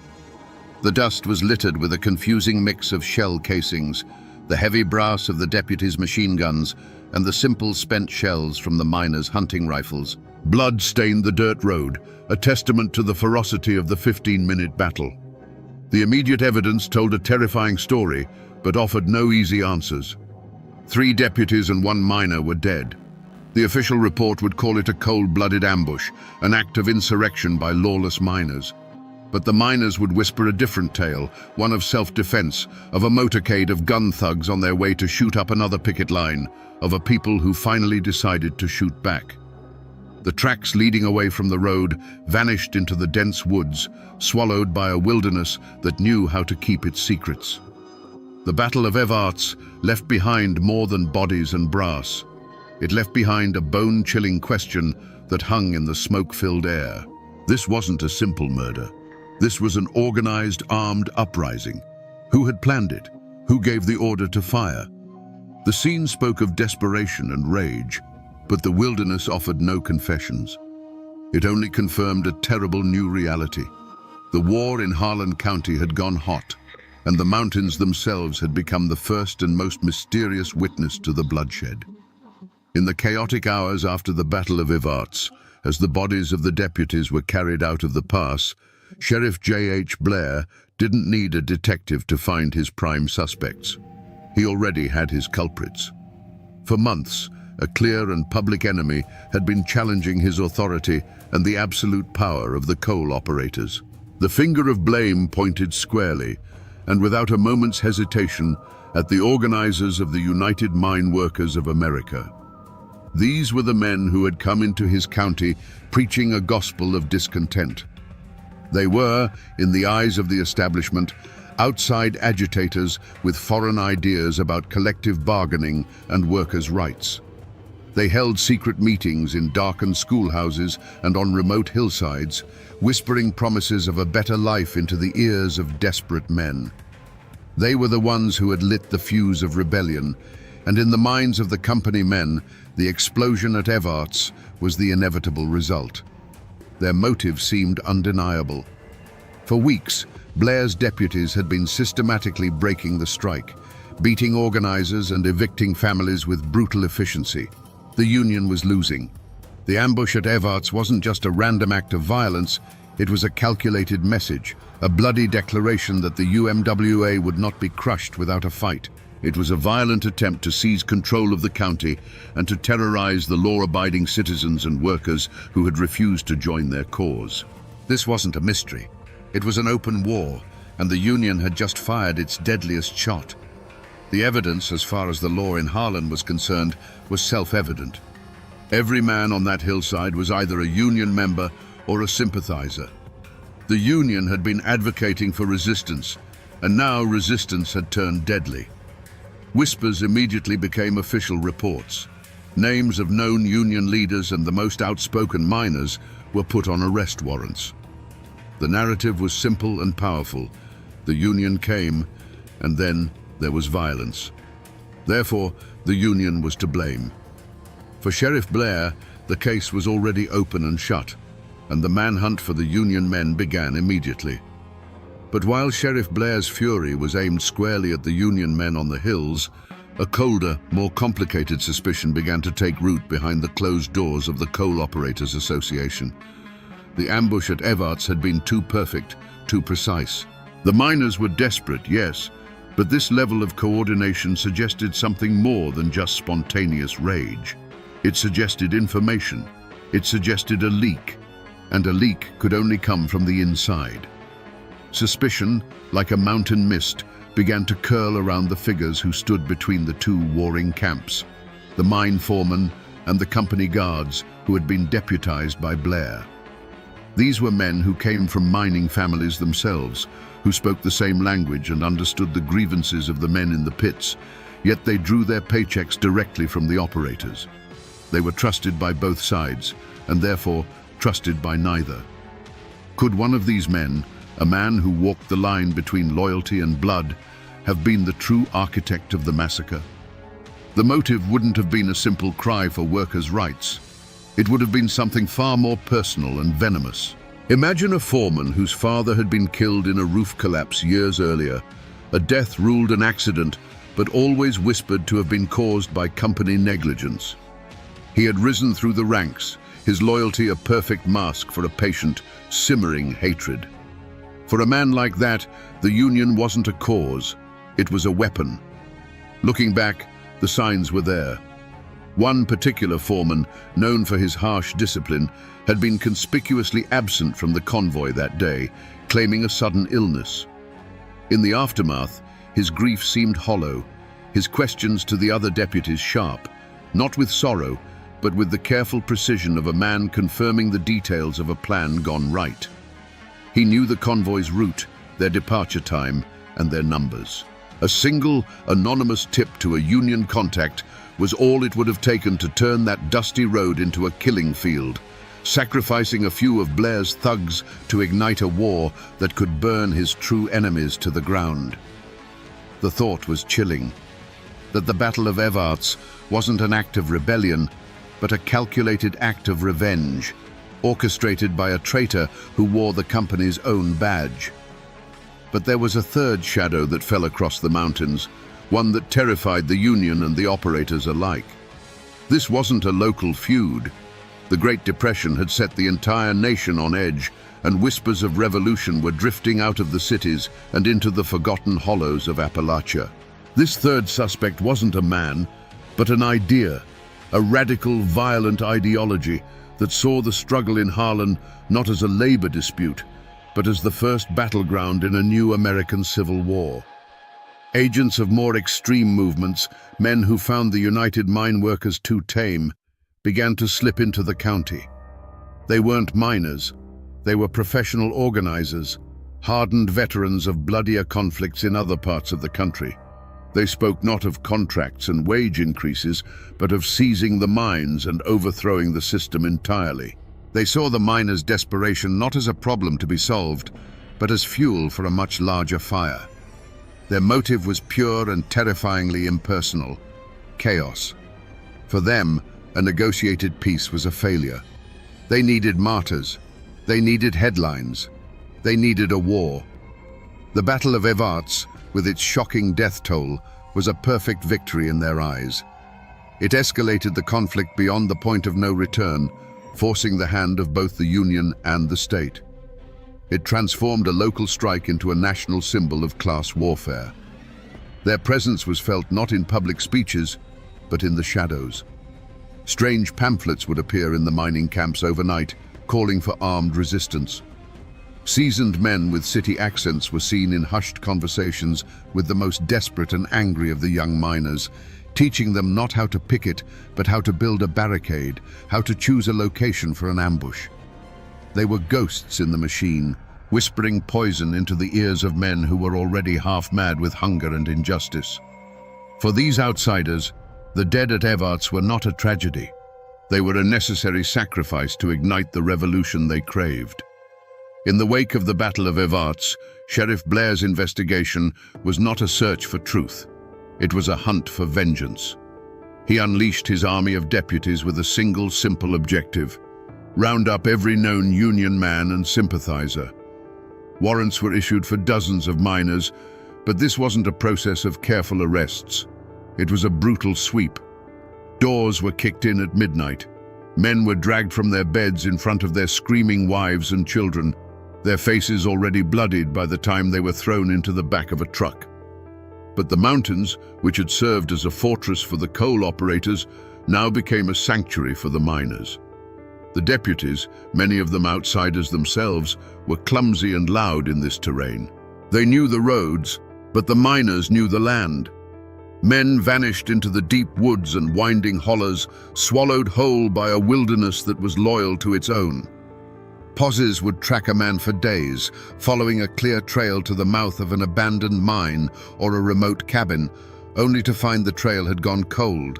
The dust was littered with a confusing mix of shell casings, the heavy brass of the deputies' machine guns, and the simple spent shells from the miners' hunting rifles. Blood stained the dirt road, a testament to the ferocity of the 15-minute battle. The immediate evidence told a terrifying story, but offered no easy answers. 3 deputies and 1 miner were dead. The official report would call it a cold-blooded ambush, an act of insurrection by lawless miners. But the miners would whisper a different tale, one of self-defense, of a motorcade of gun thugs on their way to shoot up another picket line, of a people who finally decided to shoot back. The tracks leading away from the road vanished into the dense woods, swallowed by a wilderness that knew how to keep its secrets. The Battle of Evarts left behind more than bodies and brass. It left behind a bone-chilling question that hung in the smoke-filled air. This wasn't a simple murder. This was an organized, armed uprising. Who had planned it? Who gave the order to fire? The scene spoke of desperation and rage, but the wilderness offered no confessions. It only confirmed a terrible new reality. The war in Harlan County had gone hot, and the mountains themselves had become the first and most mysterious witness to the bloodshed. In the chaotic hours after the Battle of Evarts, as the bodies of the deputies were carried out of the pass, Sheriff J.H. Blair didn't need a detective to find his prime suspects. He already had his culprits. For months, a clear and public enemy had been challenging his authority and the absolute power of the coal operators. The finger of blame pointed squarely, and without a moment's hesitation, at the organizers of the United Mine Workers of America. These were the men who had come into his county preaching a gospel of discontent. They were, in the eyes of the establishment, outside agitators with foreign ideas about collective bargaining and workers' rights. They held secret meetings in darkened schoolhouses and on remote hillsides, whispering promises of a better life into the ears of desperate men. They were the ones who had lit the fuse of rebellion, and in the minds of the company men, the explosion at Evarts was the inevitable result. Their motive seemed undeniable. For weeks, Blair's deputies had been systematically breaking the strike, beating organizers and evicting families with brutal efficiency. The union was losing. The ambush at Evarts wasn't just a random act of violence, it was a calculated message, a bloody declaration that the UMWA would not be crushed without a fight. It was a violent attempt to seize control of the county and to terrorize the law-abiding citizens and workers who had refused to join their cause. This wasn't a mystery. It was an open war, and the Union had just fired its deadliest shot. The evidence, as far as the law in Harlan was concerned, was self-evident. Every man on that hillside was either a Union member or a sympathizer. The Union had been advocating for resistance, and now resistance had turned deadly. Whispers immediately became official reports. Names of known Union leaders and the most outspoken miners were put on arrest warrants. The narrative was simple and powerful. The Union came, and then there was violence. Therefore, the Union was to blame. For Sheriff Blair, the case was already open and shut, and the manhunt for the Union men began immediately. But while Sheriff Blair's fury was aimed squarely at the Union men on the hills, a colder, more complicated suspicion began to take root behind the closed doors of the Coal Operators Association. The ambush at Evarts had been too perfect, too precise. The miners were desperate, yes, but this level of coordination suggested something more than just spontaneous rage. It suggested information. It suggested a leak, and a leak could only come from the inside. Suspicion, like a mountain mist, began to curl around the figures who stood between the two warring camps, the mine foreman and the company guards who had been deputized by Blair. These were men who came from mining families themselves, who spoke the same language and understood the grievances of the men in the pits, yet they drew their paychecks directly from the operators. They were trusted by both sides, and therefore trusted by neither. Could one of these men, a man who walked the line between loyalty and blood, have been the true architect of the massacre? The motive wouldn't have been a simple cry for workers' rights. It would have been something far more personal and venomous. Imagine a foreman whose father had been killed in a roof collapse years earlier, a death ruled an accident, but always whispered to have been caused by company negligence. He had risen through the ranks, his loyalty a perfect mask for a patient, simmering hatred. For a man like that, the Union wasn't a cause, it was a weapon. Looking back, the signs were there. One particular foreman, known for his harsh discipline, had been conspicuously absent from the convoy that day, claiming a sudden illness. In the aftermath, his grief seemed hollow, his questions to the other deputies sharp, not with sorrow, but with the careful precision of a man confirming the details of a plan gone right. He knew the convoy's route, their departure time, and their numbers. A single, anonymous tip to a Union contact was all it would have taken to turn that dusty road into a killing field, sacrificing a few of Blair's thugs to ignite a war that could burn his true enemies to the ground. The thought was chilling, that the Battle of Evarts wasn't an act of rebellion, but a calculated act of revenge, orchestrated by a traitor who wore the company's own badge. But there was a third shadow that fell across the mountains, one that terrified the Union and the operators alike. This wasn't a local feud. The Great Depression had set the entire nation on edge, and whispers of revolution were drifting out of the cities and into the forgotten hollows of Appalachia. This third suspect wasn't a man, but an idea, a radical, violent ideology that saw the struggle in Harlan not as a labor dispute, but as the first battleground in a new American Civil War. Agents of more extreme movements, men who found the United Mine Workers too tame, began to slip into the county. They weren't miners. They were professional organizers, hardened veterans of bloodier conflicts in other parts of the country. They spoke not of contracts and wage increases, but of seizing the mines and overthrowing the system entirely. They saw the miners' desperation not as a problem to be solved, but as fuel for a much larger fire. Their motive was pure and terrifyingly impersonal: chaos. For them, a negotiated peace was a failure. They needed martyrs. They needed headlines. They needed a war. The Battle of Evarts, with its shocking death toll, was a perfect victory in their eyes. It escalated the conflict beyond the point of no return, forcing the hand of both the Union and the state. It transformed a local strike into a national symbol of class warfare. Their presence was felt not in public speeches, but in the shadows. Strange pamphlets would appear in the mining camps overnight, calling for armed resistance. Seasoned men with city accents were seen in hushed conversations with the most desperate and angry of the young miners, teaching them not how to picket, but how to build a barricade, how to choose a location for an ambush. They were ghosts in the machine, whispering poison into the ears of men who were already half-mad with hunger and injustice. For these outsiders, the dead at Evarts were not a tragedy. They were a necessary sacrifice to ignite the revolution they craved. In the wake of the Battle of Evarts, Sheriff Blair's investigation was not a search for truth. It was a hunt for vengeance. He unleashed his army of deputies with a single, simple objective: round up every known Union man and sympathizer. Warrants were issued for dozens of miners, but this wasn't a process of careful arrests. It was a brutal sweep. Doors were kicked in at midnight. Men were dragged from their beds in front of their screaming wives and children, their faces already bloodied by the time they were thrown into the back of a truck. But the mountains, which had served as a fortress for the coal operators, now became a sanctuary for the miners. The deputies, many of them outsiders themselves, were clumsy and loud in this terrain. They knew the roads, but the miners knew the land. Men vanished into the deep woods and winding hollows, swallowed whole by a wilderness that was loyal to its own. Posses would track a man for days, following a clear trail to the mouth of an abandoned mine or a remote cabin, only to find the trail had gone cold,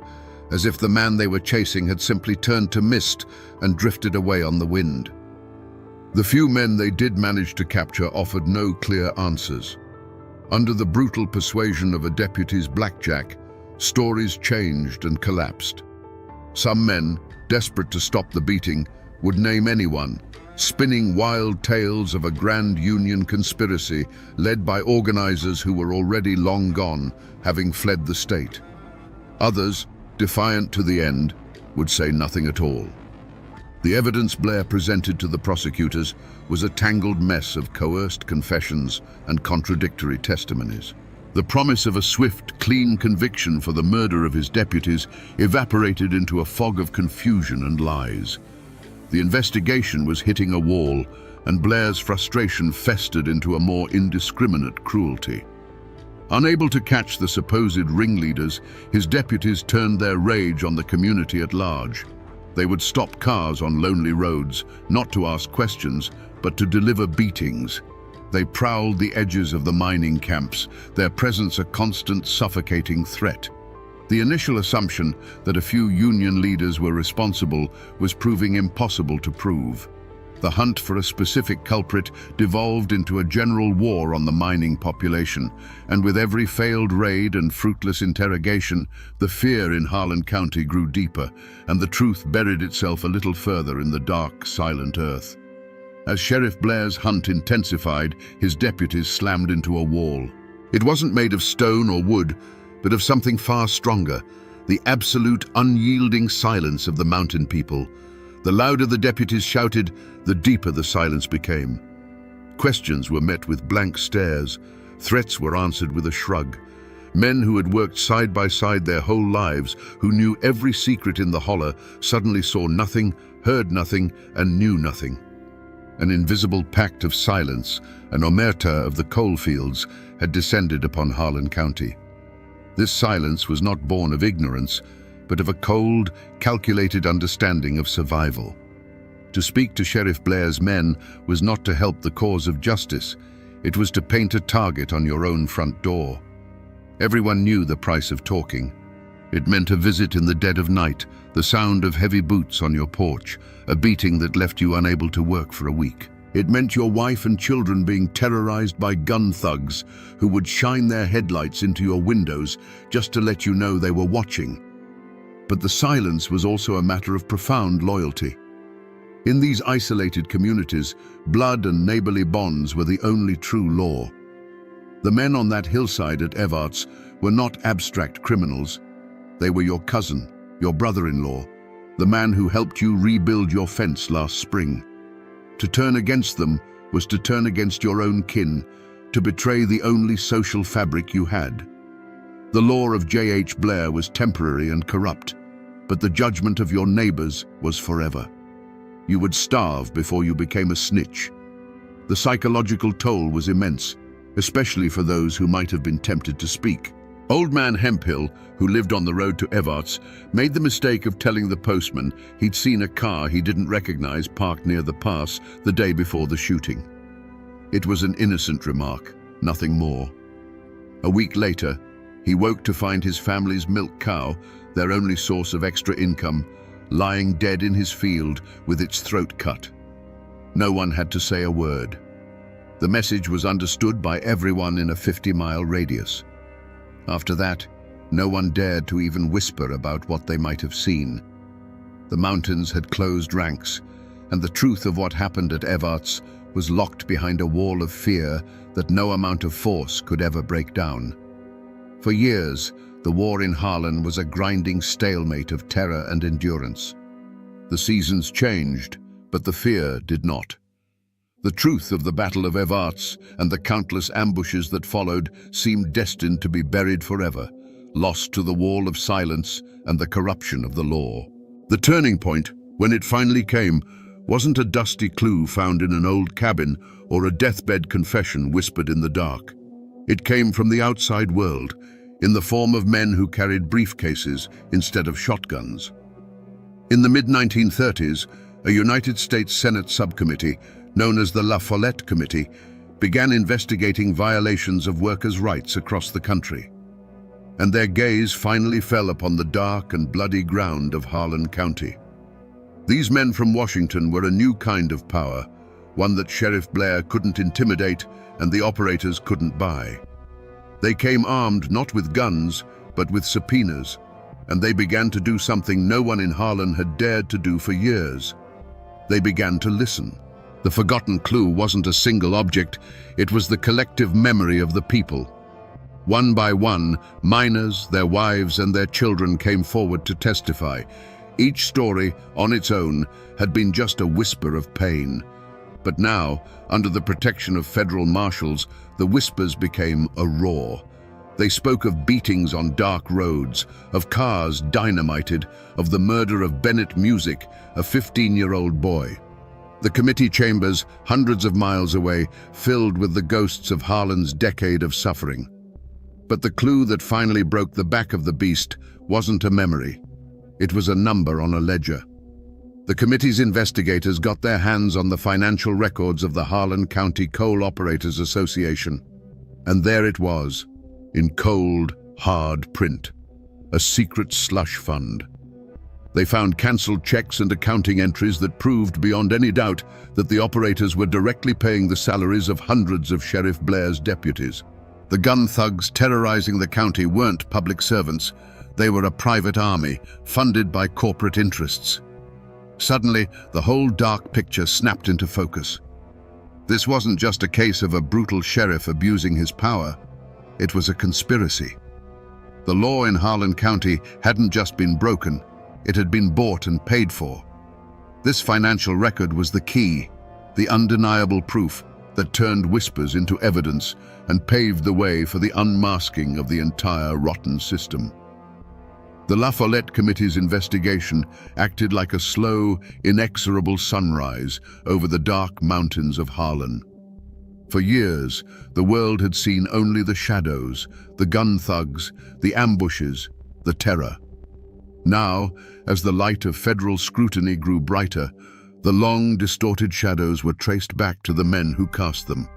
as if the man they were chasing had simply turned to mist and drifted away on the wind. The few men they did manage to capture offered no clear answers. Under the brutal persuasion of a deputy's blackjack, stories changed and collapsed. Some men, desperate to stop the beating, would name anyone, spinning wild tales of a grand Union conspiracy led by organizers who were already long gone, having fled the state. Others, defiant to the end, would say nothing at all. The evidence Blair presented to the prosecutors was a tangled mess of coerced confessions and contradictory testimonies. The promise of a swift, clean conviction for the murder of his deputies evaporated into a fog of confusion and lies. The investigation was hitting a wall, and Blair's frustration festered into a more indiscriminate cruelty. Unable to catch the supposed ringleaders, his deputies turned their rage on the community at large. They would stop cars on lonely roads, not to ask questions, but to deliver beatings. They prowled the edges of the mining camps, their presence a constant suffocating threat. The initial assumption that a few union leaders were responsible was proving impossible to prove. The hunt for a specific culprit devolved into a general war on the mining population, and with every failed raid and fruitless interrogation, the fear in Harlan County grew deeper, and the truth buried itself a little further in the dark, silent earth. As Sheriff Blair's hunt intensified, his deputies slammed into a wall. It wasn't made of stone or wood, but of something far stronger, the absolute, unyielding silence of the mountain people. The louder the deputies shouted, the deeper the silence became. Questions were met with blank stares. Threats were answered with a shrug. Men who had worked side by side their whole lives, who knew every secret in the holler, suddenly saw nothing, heard nothing, and knew nothing. An invisible pact of silence, an omerta of the coalfields, had descended upon Harlan County. This silence was not born of ignorance, but of a cold, calculated understanding of survival. To speak to Sheriff Blair's men was not to help the cause of justice. It was to paint a target on your own front door. Everyone knew the price of talking. It meant a visit in the dead of night, the sound of heavy boots on your porch, a beating that left you unable to work for a week. It meant your wife and children being terrorized by gun thugs who would shine their headlights into your windows just to let you know they were watching. But the silence was also a matter of profound loyalty. In these isolated communities, blood and neighborly bonds were the only true law. The men on that hillside at Evarts were not abstract criminals. They were your cousin, your brother-in-law, the man who helped you rebuild your fence last spring. To turn against them was to turn against your own kin, to betray the only social fabric you had. The law of J.H. Blair was temporary and corrupt, but the judgment of your neighbors was forever. You would starve before you became a snitch. The psychological toll was immense, especially for those who might have been tempted to speak. Old man Hemphill, who lived on the road to Evarts, made the mistake of telling the postman he'd seen a car he didn't recognize parked near the pass the day before the shooting. It was an innocent remark, nothing more. A week later, he woke to find his family's milk cow, their only source of extra income, lying dead in his field with its throat cut. No one had to say a word. The message was understood by everyone in a 50-mile radius. After that, no one dared to even whisper about what they might have seen. The mountains had closed ranks, and the truth of what happened at Evarts was locked behind a wall of fear that no amount of force could ever break down. For years, the war in Harlan was a grinding stalemate of terror and endurance. The seasons changed, but the fear did not. The truth of the Battle of Evarts and the countless ambushes that followed seemed destined to be buried forever, lost to the wall of silence and the corruption of the law. The turning point, when it finally came, wasn't a dusty clue found in an old cabin or a deathbed confession whispered in the dark. It came from the outside world, in the form of men who carried briefcases instead of shotguns. In the mid-1930s, a United States Senate subcommittee, known as the La Follette Committee, began investigating violations of workers' rights across the country. And their gaze finally fell upon the dark and bloody ground of Harlan County. These men from Washington were a new kind of power, one that Sheriff Blair couldn't intimidate and the operators couldn't buy. They came armed not with guns, but with subpoenas, and they began to do something no one in Harlan had dared to do for years. They began to listen. The forgotten clue wasn't a single object, it was the collective memory of the people. One by one, miners, their wives, and their children came forward to testify. Each story, on its own, had been just a whisper of pain. But now, under the protection of federal marshals, the whispers became a roar. They spoke of beatings on dark roads, of cars dynamited, of the murder of Bennett Music, a 15-year-old boy. The committee chambers, hundreds of miles away, filled with the ghosts of Harlan's decade of suffering. But the clue that finally broke the back of the beast wasn't a memory. It was a number on a ledger. The committee's investigators got their hands on the financial records of the Harlan County Coal Operators Association. And there it was, in cold, hard print, a secret slush fund. They found cancelled checks and accounting entries that proved beyond any doubt that the operators were directly paying the salaries of hundreds of Sheriff Blair's deputies. The gun thugs terrorizing the county weren't public servants. They were a private army, funded by corporate interests. Suddenly, the whole dark picture snapped into focus. This wasn't just a case of a brutal sheriff abusing his power. It was a conspiracy. The law in Harlan County hadn't just been broken, it had been bought and paid for. This financial record was the key, the undeniable proof that turned whispers into evidence and paved the way for the unmasking of the entire rotten system. The La Follette Committee's investigation acted like a slow, inexorable sunrise over the dark mountains of Harlan. For years, the world had seen only the shadows, the gun thugs, the ambushes, the terror. Now, as the light of federal scrutiny grew brighter, the long, distorted shadows were traced back to the men who cast them.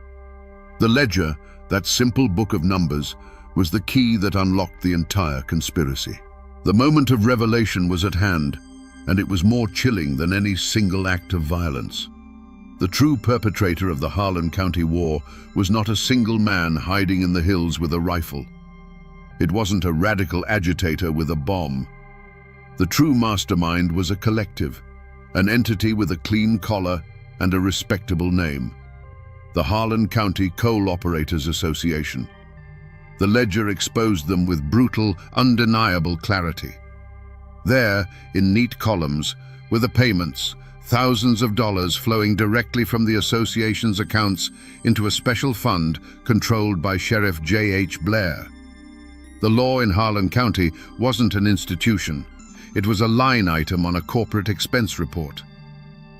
The ledger, that simple book of numbers, was the key that unlocked the entire conspiracy. The moment of revelation was at hand, and it was more chilling than any single act of violence. The true perpetrator of the Harlan County War was not a single man hiding in the hills with a rifle. It wasn't a radical agitator with a bomb. The true mastermind was a collective, an entity with a clean collar and a respectable name: the Harlan County Coal Operators Association. The ledger exposed them with brutal, undeniable clarity. There, in neat columns, were the payments, thousands of dollars flowing directly from the association's accounts into a special fund controlled by Sheriff J.H. Blair. The law in Harlan County wasn't an institution. It was a line item on a corporate expense report.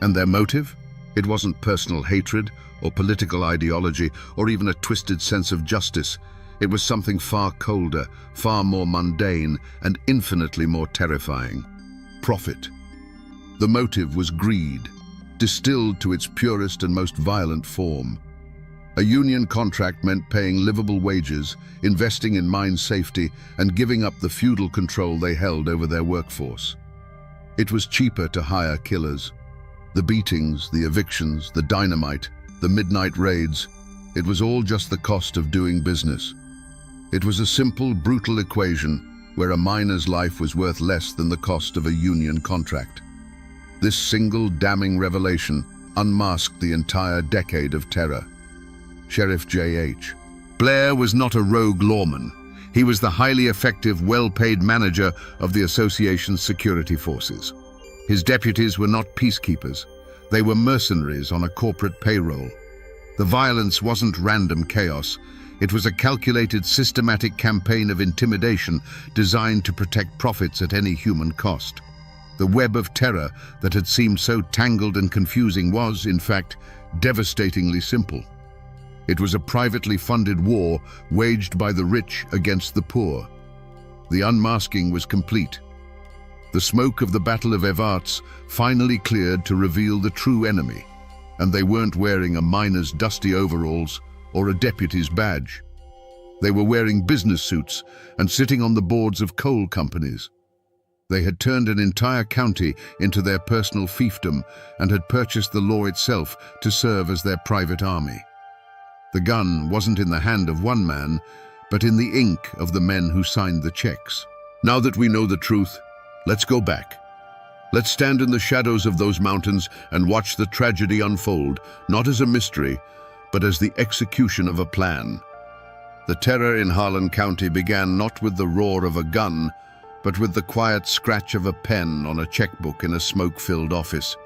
And their motive? It wasn't personal hatred or political ideology or even a twisted sense of justice. It was something far colder, far more mundane, and infinitely more terrifying: profit. The motive was greed, distilled to its purest and most violent form. A union contract meant paying livable wages, investing in mine safety, and giving up the feudal control they held over their workforce. It was cheaper to hire killers. The beatings, the evictions, the dynamite, the midnight raids, it was all just the cost of doing business. It was a simple, brutal equation where a miner's life was worth less than the cost of a union contract. This single damning revelation unmasked the entire decade of terror. Sheriff J.H. Blair was not a rogue lawman. He was the highly effective, well-paid manager of the association's security forces. His deputies were not peacekeepers. They were mercenaries on a corporate payroll. The violence wasn't random chaos. It was a calculated, systematic campaign of intimidation designed to protect profits at any human cost. The web of terror that had seemed so tangled and confusing was, in fact, devastatingly simple. It was a privately funded war waged by the rich against the poor. The unmasking was complete. The smoke of the Battle of Evarts finally cleared to reveal the true enemy, and they weren't wearing a miner's dusty overalls or a deputy's badge. They were wearing business suits and sitting on the boards of coal companies. They had turned an entire county into their personal fiefdom and had purchased the law itself to serve as their private army. The gun wasn't in the hand of one man, but in the ink of the men who signed the checks. Now that we know the truth, let's go back. Let's stand in the shadows of those mountains and watch the tragedy unfold, not as a mystery, but as the execution of a plan. The terror in Harlan County began not with the roar of a gun, but with the quiet scratch of a pen on a checkbook in a smoke-filled office.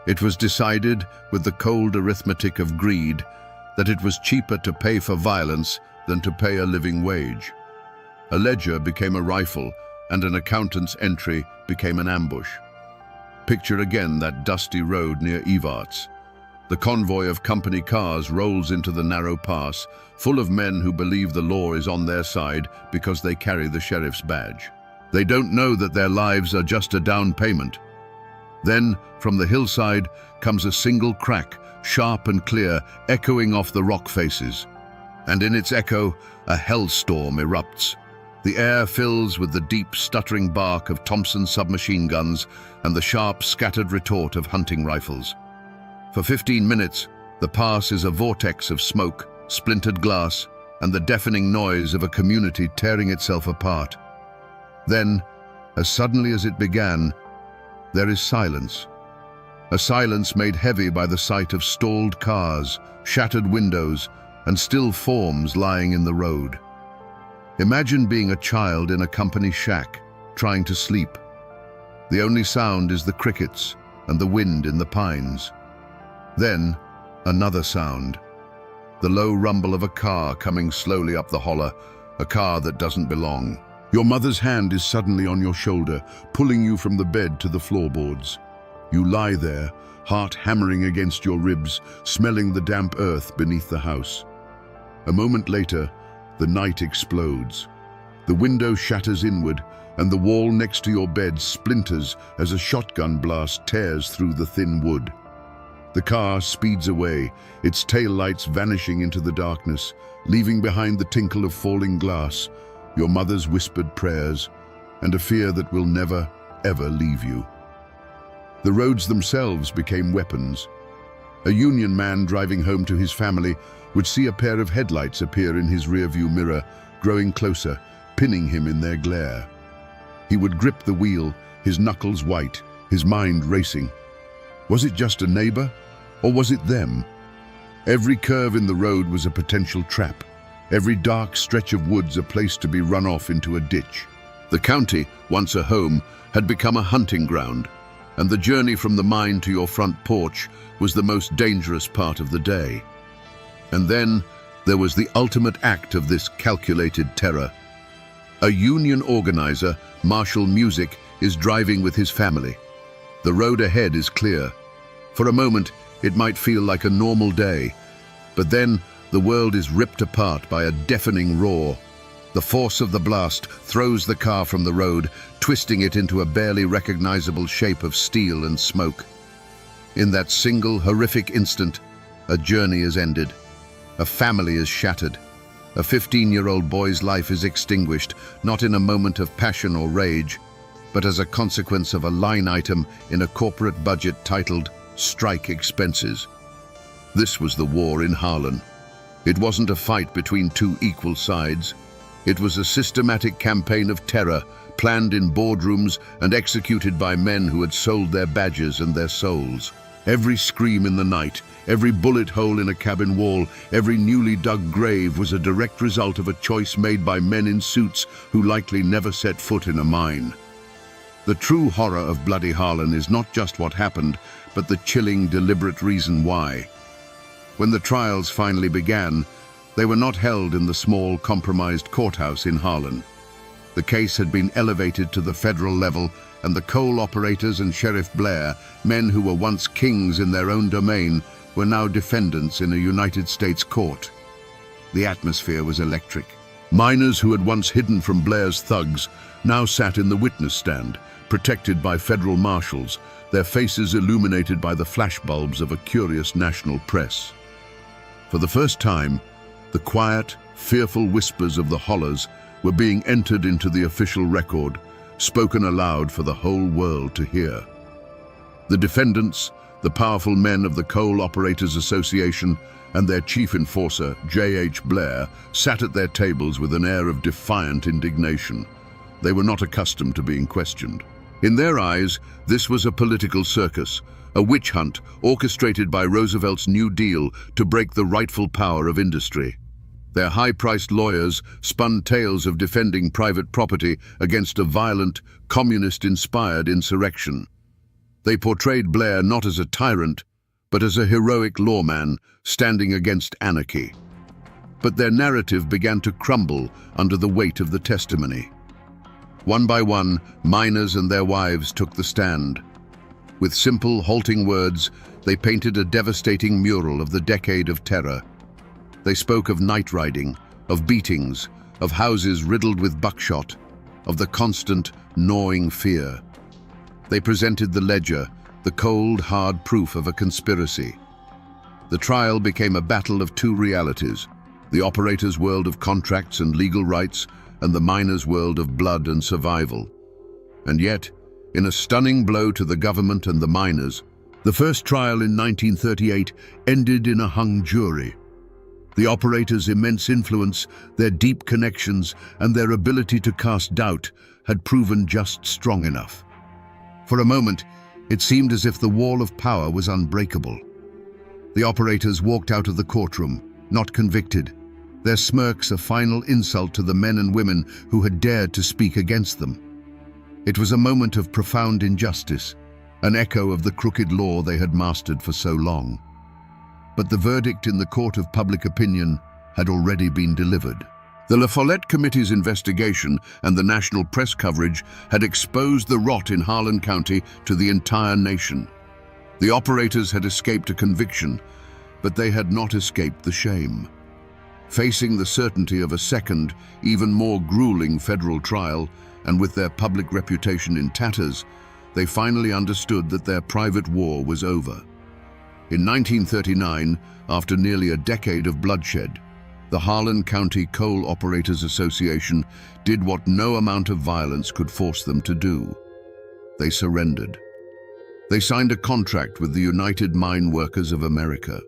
It was decided, with the cold arithmetic of greed, that it was cheaper to pay for violence than to pay a living wage. A ledger became a rifle, and an accountant's entry became an ambush. Picture again that dusty road near Evarts. The convoy of company cars rolls into the narrow pass, full of men who believe the law is on their side because they carry the sheriff's badge. They don't know that their lives are just a down payment. Then, from the hillside, comes a single crack, sharp and clear, echoing off the rock faces. And in its echo, a hellstorm erupts. The air fills with the deep, stuttering bark of Thompson submachine guns and the sharp, scattered retort of hunting rifles. For 15 minutes, the pass is a vortex of smoke, splintered glass, and the deafening noise of a community tearing itself apart. Then, as suddenly as it began, there is silence. A silence made heavy by the sight of stalled cars, shattered windows, and still forms lying in the road. Imagine being a child in a company shack, trying to sleep. The only sound is the crickets and the wind in the pines. Then, another sound. The low rumble of a car coming slowly up the holler, a car that doesn't belong. Your mother's hand is suddenly on your shoulder, pulling you from the bed to the floorboards. You lie there, heart hammering against your ribs, smelling the damp earth beneath the house. A moment later, the night explodes. The window shatters inward, and the wall next to your bed splinters as a shotgun blast tears through the thin wood. The car speeds away, its taillights vanishing into the darkness, leaving behind the tinkle of falling glass, your mother's whispered prayers, and a fear that will never, ever leave you. The roads themselves became weapons. A union man driving home to his family would see a pair of headlights appear in his rearview mirror, growing closer, pinning him in their glare. He would grip the wheel, his knuckles white, his mind racing. Was it just a neighbor, or was it them? Every curve in the road was a potential trap. Every dark stretch of woods a place to be run off into a ditch. The county, once a home, had become a hunting ground, and the journey from the mine to your front porch was the most dangerous part of the day. And then there was the ultimate act of this calculated terror. A union organizer, Marshall Music, is driving with his family. The road ahead is clear. For a moment, it might feel like a normal day, but then the world is ripped apart by a deafening roar. The force of the blast throws the car from the road, twisting it into a barely recognizable shape of steel and smoke. In that single horrific instant, a journey is ended. A family is shattered. A 15-year-old boy's life is extinguished, not in a moment of passion or rage, but as a consequence of a line item in a corporate budget titled Strike Expenses. This was the war in Harlan. It wasn't a fight between two equal sides. It was a systematic campaign of terror, planned in boardrooms and executed by men who had sold their badges and their souls. Every scream in the night, every bullet hole in a cabin wall, every newly dug grave was a direct result of a choice made by men in suits who likely never set foot in a mine. The true horror of Bloody Harlan is not just what happened, but the chilling, deliberate reason why. When the trials finally began, they were not held in the small, compromised courthouse in Harlan. The case had been elevated to the federal level, and the coal operators and Sheriff Blair, men who were once kings in their own domain, were now defendants in a United States court. The atmosphere was electric. Miners who had once hidden from Blair's thugs now sat in the witness stand, protected by federal marshals, their faces illuminated by the flashbulbs of a curious national press. For the first time, the quiet, fearful whispers of the hollers were being entered into the official record, spoken aloud for the whole world to hear. The defendants, the powerful men of the Coal Operators Association, and their chief enforcer, J.H. Blair, sat at their tables with an air of defiant indignation. They were not accustomed to being questioned. In their eyes, this was a political circus, a witch hunt orchestrated by Roosevelt's New Deal to break the rightful power of industry. Their high-priced lawyers spun tales of defending private property against a violent, communist-inspired insurrection. They portrayed Blair not as a tyrant, but as a heroic lawman standing against anarchy. But their narrative began to crumble under the weight of the testimony. One by one, miners and their wives took the stand. With simple, halting words, they painted a devastating mural of the decade of terror. They spoke of night riding, of beatings, of houses riddled with buckshot, of the constant, gnawing fear. They presented the ledger, the cold, hard proof of a conspiracy. The trial became a battle of two realities, the operator's world of contracts and legal rights, and the miner's world of blood and survival. And yet, in a stunning blow to the government and the miners, the first trial in 1938 ended in a hung jury. The operators' immense influence, their deep connections, and their ability to cast doubt had proven just strong enough. For a moment, it seemed as if the wall of power was unbreakable. The operators walked out of the courtroom, not convicted, their smirks a final insult to the men and women who had dared to speak against them. It was a moment of profound injustice, an echo of the crooked law they had mastered for so long. But the verdict in the court of public opinion had already been delivered. The La Follette Committee's investigation and the national press coverage had exposed the rot in Harlan County to the entire nation. The operators had escaped a conviction, but they had not escaped the shame. Facing the certainty of a second, even more grueling federal trial, and with their public reputation in tatters, they finally understood that their private war was over. In 1939, after nearly a decade of bloodshed, the Harlan County Coal Operators Association did what no amount of violence could force them to do. They surrendered. They signed a contract with the United Mine Workers of America.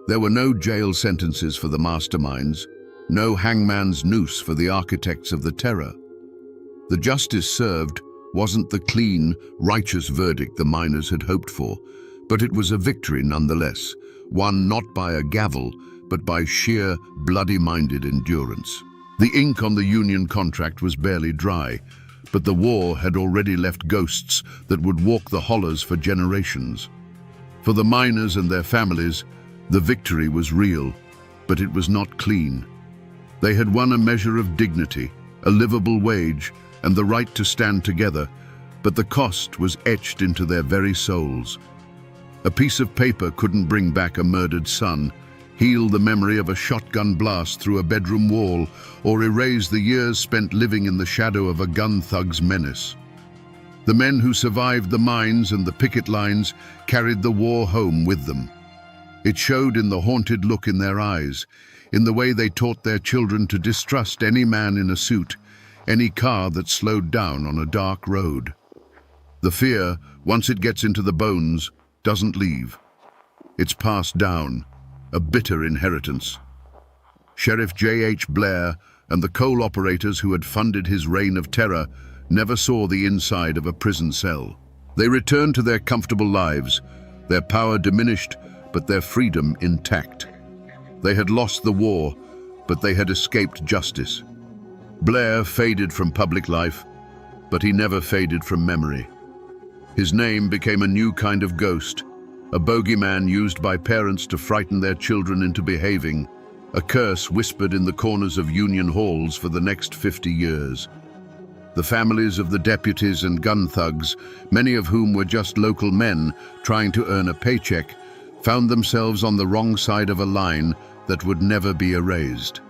There were no jail sentences for the masterminds, no hangman's noose for the architects of the terror. The justice served wasn't the clean, righteous verdict the miners had hoped for, but it was a victory nonetheless, won not by a gavel, but by sheer, bloody-minded endurance. The ink on the union contract was barely dry, but the war had already left ghosts that would walk the hollers for generations. For the miners and their families, the victory was real, but it was not clean. They had won a measure of dignity, a livable wage, and the right to stand together, but the cost was etched into their very souls. A piece of paper couldn't bring back a murdered son, heal the memory of a shotgun blast through a bedroom wall, or erase the years spent living in the shadow of a gun thug's menace. The men who survived the mines and the picket lines carried the war home with them. It showed in the haunted look in their eyes, in the way they taught their children to distrust any man in a suit, any car that slowed down on a dark road. The fear, once it gets into the bones, doesn't leave. It's passed down, a bitter inheritance. Sheriff J.H. Blair and the coal operators who had funded his reign of terror never saw the inside of a prison cell. They returned to their comfortable lives, their power diminished, but their freedom intact. They had lost the war, but they had escaped justice. Blair faded from public life, but he never faded from memory. His name became a new kind of ghost, a bogeyman used by parents to frighten their children into behaving, a curse whispered in the corners of union halls for the next 50 years. The families of the deputies and gun thugs, many of whom were just local men trying to earn a paycheck, found themselves on the wrong side of a line that would never be erased.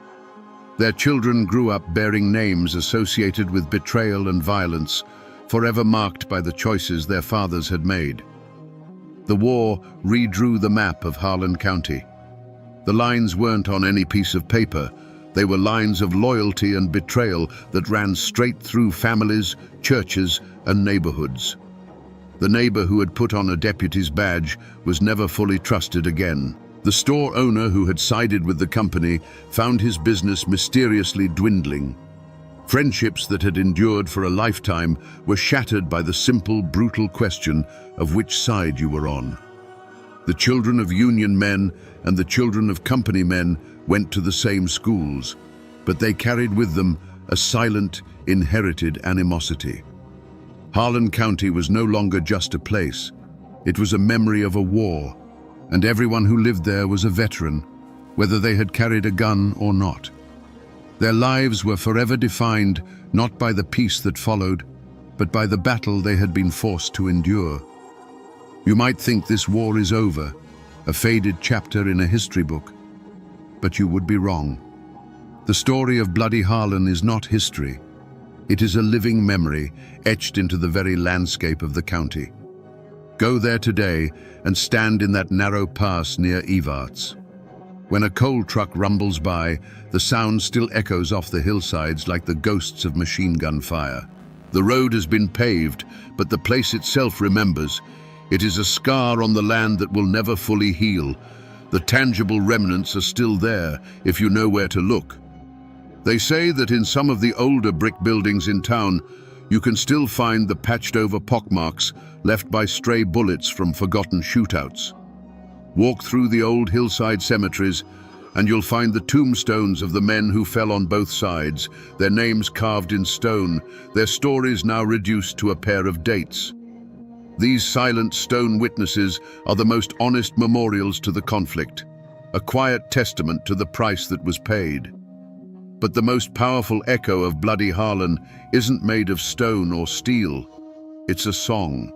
Their children grew up bearing names associated with betrayal and violence, forever marked by the choices their fathers had made. The war redrew the map of Harlan County. The lines weren't on any piece of paper. They were lines of loyalty and betrayal that ran straight through families, churches, and neighborhoods. The neighbor who had put on a deputy's badge was never fully trusted again. The store owner who had sided with the company found his business mysteriously dwindling. Friendships that had endured for a lifetime were shattered by the simple, brutal question of which side you were on. The children of union men and the children of company men went to the same schools, but they carried with them a silent, inherited animosity. Harlan County was no longer just a place. It was a memory of a war, and everyone who lived there was a veteran, whether they had carried a gun or not. Their lives were forever defined not by the peace that followed, but by the battle they had been forced to endure. You might think this war is over, a faded chapter in a history book, but you would be wrong. The story of Bloody Harlan is not history. It is a living memory etched into the very landscape of the county. Go there today and stand in that narrow pass near Evarts. When a coal truck rumbles by, the sound still echoes off the hillsides like the ghosts of machine gun fire. The road has been paved, but the place itself remembers. It is a scar on the land that will never fully heal. The tangible remnants are still there if you know where to look. They say that in some of the older brick buildings in town, you can still find the patched-over pockmarks left by stray bullets from forgotten shootouts. Walk through the old hillside cemeteries, and you'll find the tombstones of the men who fell on both sides, their names carved in stone, their stories now reduced to a pair of dates. These silent stone witnesses are the most honest memorials to the conflict, a quiet testament to the price that was paid. But the most powerful echo of Bloody Harlan isn't made of stone or steel. It's a song.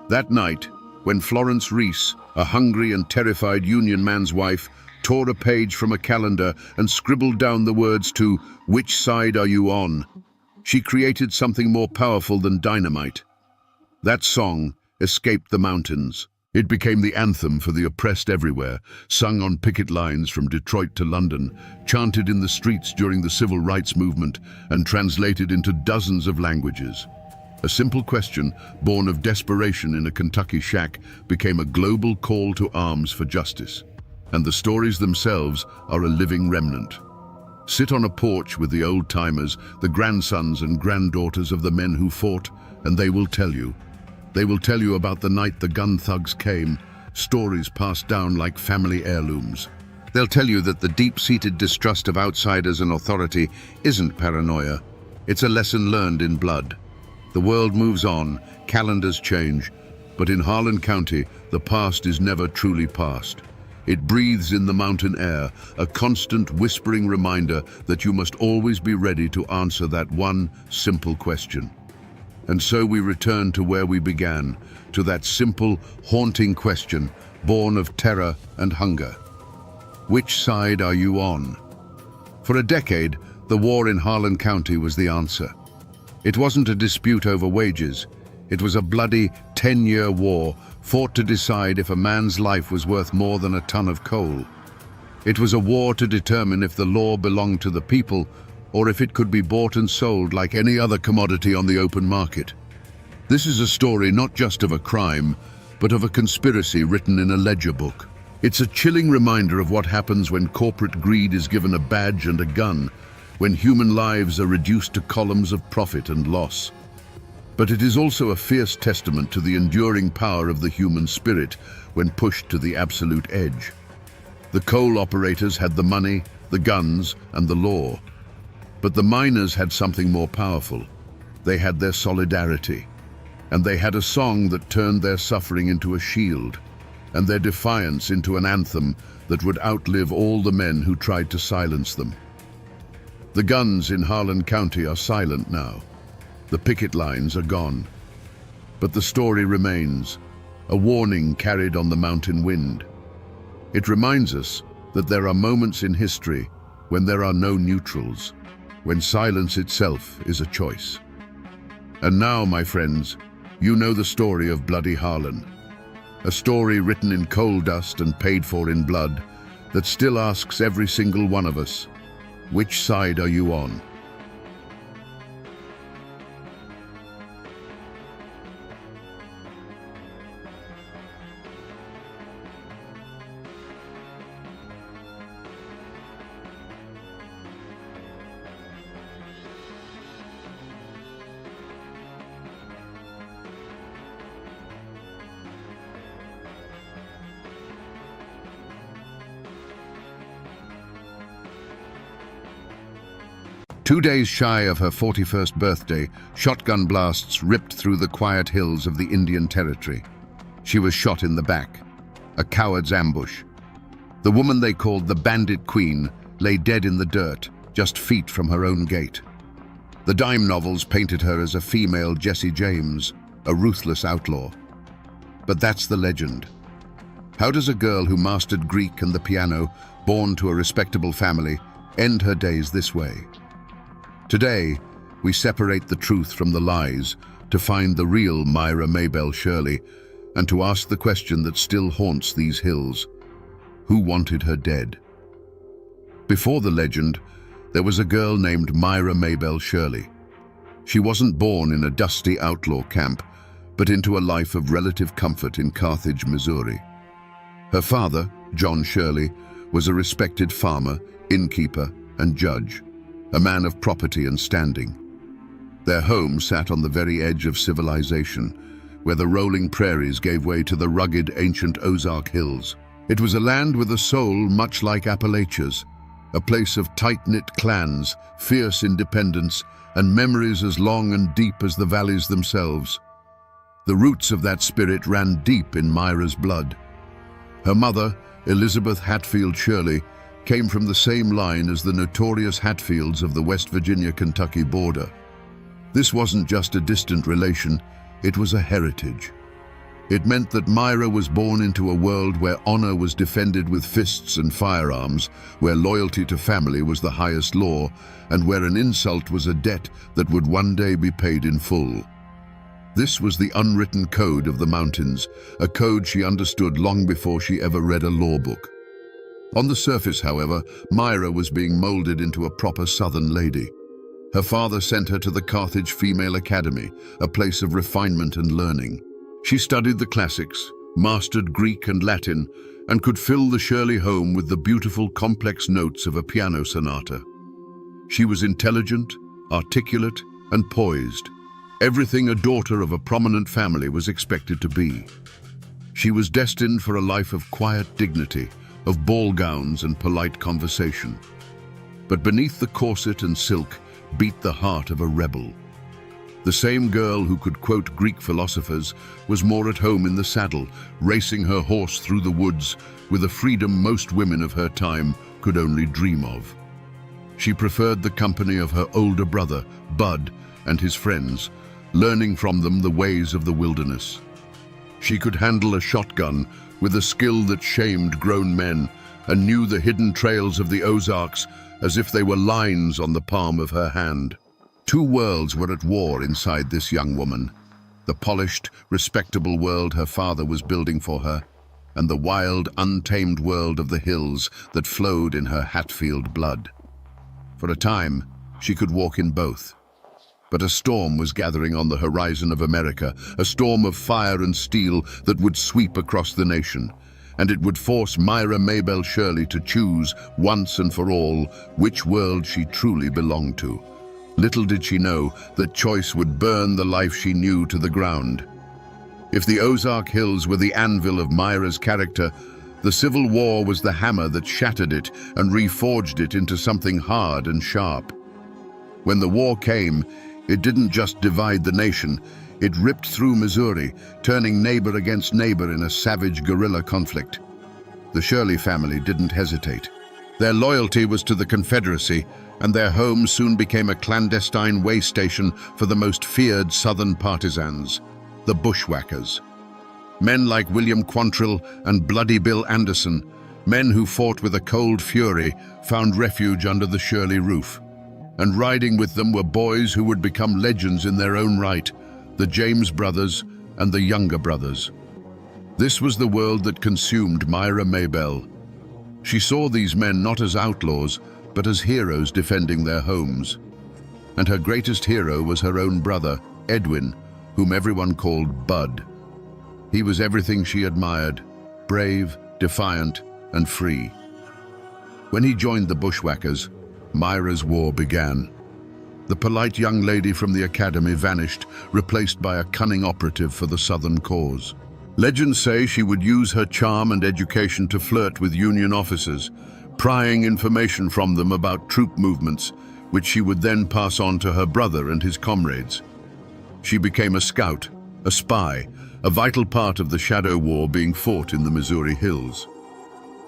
That night, when Florence Reese, a hungry and terrified Union man's wife, tore a page from a calendar and scribbled down the words to "Which side are you on?" she created something more powerful than dynamite. That song escaped the mountains. It became the anthem for the oppressed everywhere, sung on picket lines from Detroit to London, chanted in the streets during the civil rights movement, and translated into dozens of languages. A simple question, born of desperation in a Kentucky shack, became a global call to arms for justice. And the stories themselves are a living remnant. Sit on a porch with the old-timers, the grandsons and granddaughters of the men who fought, and they will tell you. They will tell you about the night the gun thugs came, stories passed down like family heirlooms. They'll tell you that the deep-seated distrust of outsiders and authority isn't paranoia. It's a lesson learned in blood. The world moves on, calendars change, but in Harlan County, the past is never truly past. It breathes in the mountain air, a constant whispering reminder that you must always be ready to answer that one simple question. And so we return to where we began, to that simple, haunting question, born of terror and hunger. Which side are you on? For a decade, the war in Harlan County was the answer. It wasn't a dispute over wages. It was a bloody 10-year war fought to decide if a man's life was worth more than a ton of coal. It was a war to determine if the law belonged to the people or if it could be bought and sold like any other commodity on the open market. This is a story not just of a crime, but of a conspiracy written in a ledger book. It's a chilling reminder of what happens when corporate greed is given a badge and a gun, when human lives are reduced to columns of profit and loss. But it is also a fierce testament to the enduring power of the human spirit when pushed to the absolute edge. The coal operators had the money, the guns, and the law. But the miners had something more powerful. They had their solidarity. And they had a song that turned their suffering into a shield, and their defiance into an anthem that would outlive all the men who tried to silence them. The guns in Harlan County are silent now. The picket lines are gone. But the story remains, a warning carried on the mountain wind. It reminds us that there are moments in history when there are no neutrals, when silence itself is a choice. And now, my friends, you know the story of Bloody Harlan, a story written in coal dust and paid for in blood that still asks every single one of us, which side are you on? Two days shy of her 41st birthday, shotgun blasts ripped through the quiet hills of the Indian Territory. She was shot in the back, a coward's ambush. The woman they called the Bandit Queen lay dead in the dirt, just feet from her own gate. The dime novels painted her as a female Jesse James, a ruthless outlaw. But that's the legend. How does a girl who mastered Greek and the piano, born to a respectable family, end her days this way? Today, we separate the truth from the lies, to find the real Myra Maybelle Shirley and to ask the question that still haunts these hills: who wanted her dead? Before the legend, there was a girl named Myra Maybelle Shirley. She wasn't born in a dusty outlaw camp, but into a life of relative comfort in Carthage, Missouri. Her father, John Shirley, was a respected farmer, innkeeper, and judge, a man of property and standing. Their home sat on the very edge of civilization, where the rolling prairies gave way to the rugged ancient Ozark Hills. It was a land with a soul much like Appalachia's, a place of tight-knit clans, fierce independence, and memories as long and deep as the valleys themselves. The roots of that spirit ran deep in Myra's blood. Her mother, Elizabeth Hatfield Shirley, came from the same line as the notorious Hatfields of the West Virginia-Kentucky border. This wasn't just a distant relation, it was a heritage. It meant that Myra was born into a world where honor was defended with fists and firearms, where loyalty to family was the highest law, and where an insult was a debt that would one day be paid in full. This was the unwritten code of the mountains, a code she understood long before she ever read a law book. On the surface, however, Myra was being molded into a proper Southern lady. Her father sent her to the Carthage Female Academy, a place of refinement and learning. She studied the classics, mastered Greek and Latin, and could fill the Shirley home with the beautiful, complex notes of a piano sonata. She was intelligent, articulate, and poised, everything a daughter of a prominent family was expected to be. She was destined for a life of quiet dignity, of ball gowns and polite conversation. But beneath the corset and silk beat the heart of a rebel. The same girl who could quote Greek philosophers was more at home in the saddle, racing her horse through the woods with a freedom most women of her time could only dream of. She preferred the company of her older brother, Bud, and his friends, learning from them the ways of the wilderness. She could handle a shotgun with a skill that shamed grown men and knew the hidden trails of the Ozarks as if they were lines on the palm of her hand. Two worlds were at war inside this young woman: the polished, respectable world her father was building for her, and the wild, untamed world of the hills that flowed in her Hatfield blood. For a time, she could walk in both. But a storm was gathering on the horizon of America, a storm of fire and steel that would sweep across the nation, and it would force Myra Maybelle Shirley to choose, once and for all, which world she truly belonged to. Little did she know that choice would burn the life she knew to the ground. If the Ozark Hills were the anvil of Myra's character, the Civil War was the hammer that shattered it and reforged it into something hard and sharp. When the war came, it didn't just divide the nation, it ripped through Missouri, turning neighbor against neighbor in a savage guerrilla conflict. The Shirley family didn't hesitate. Their loyalty was to the Confederacy, and their home soon became a clandestine way station for the most feared Southern partisans, the bushwhackers. Men like William Quantrill and Bloody Bill Anderson, men who fought with a cold fury, found refuge under the Shirley roof. And riding with them were boys who would become legends in their own right, the James brothers and the Younger brothers. This was the world that consumed Myra Maybelle. She saw these men not as outlaws, but as heroes defending their homes. And her greatest hero was her own brother, Edwin, whom everyone called Bud. He was everything she admired: brave, defiant, and free. When he joined the bushwhackers, Myra's war began. The polite young lady from the academy vanished, replaced by a cunning operative for the Southern cause. Legends say she would use her charm and education to flirt with Union officers, prying information from them about troop movements, which she would then pass on to her brother and his comrades. She became a scout, a spy, a vital part of the shadow war being fought in the Missouri hills.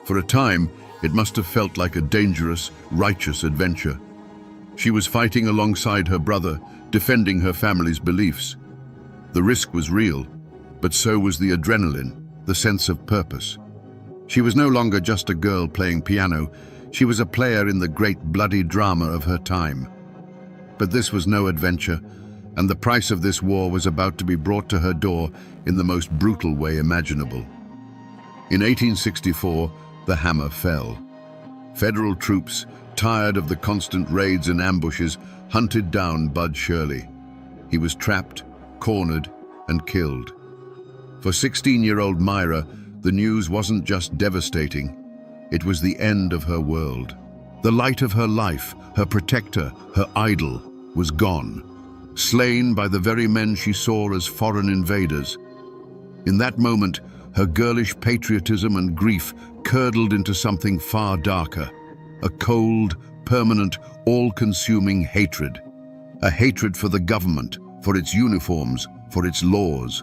For a time, it must have felt like a dangerous, righteous adventure. She was fighting alongside her brother, defending her family's beliefs. The risk was real, but so was the adrenaline, the sense of purpose. She was no longer just a girl playing piano, she was a player in the great bloody drama of her time. But this was no adventure, and the price of this war was about to be brought to her door in the most brutal way imaginable. In 1864, the hammer fell. Federal troops, tired of the constant raids and ambushes, hunted down Bud Shirley. He was trapped, cornered, and killed. For 16-year-old Myra, the news wasn't just devastating, it was the end of her world. The light of her life, her protector, her idol, was gone, slain by the very men she saw as foreign invaders. In that moment, her girlish patriotism and grief curdled into something far darker, a cold, permanent, all-consuming hatred. A hatred for the government, for its uniforms, for its laws.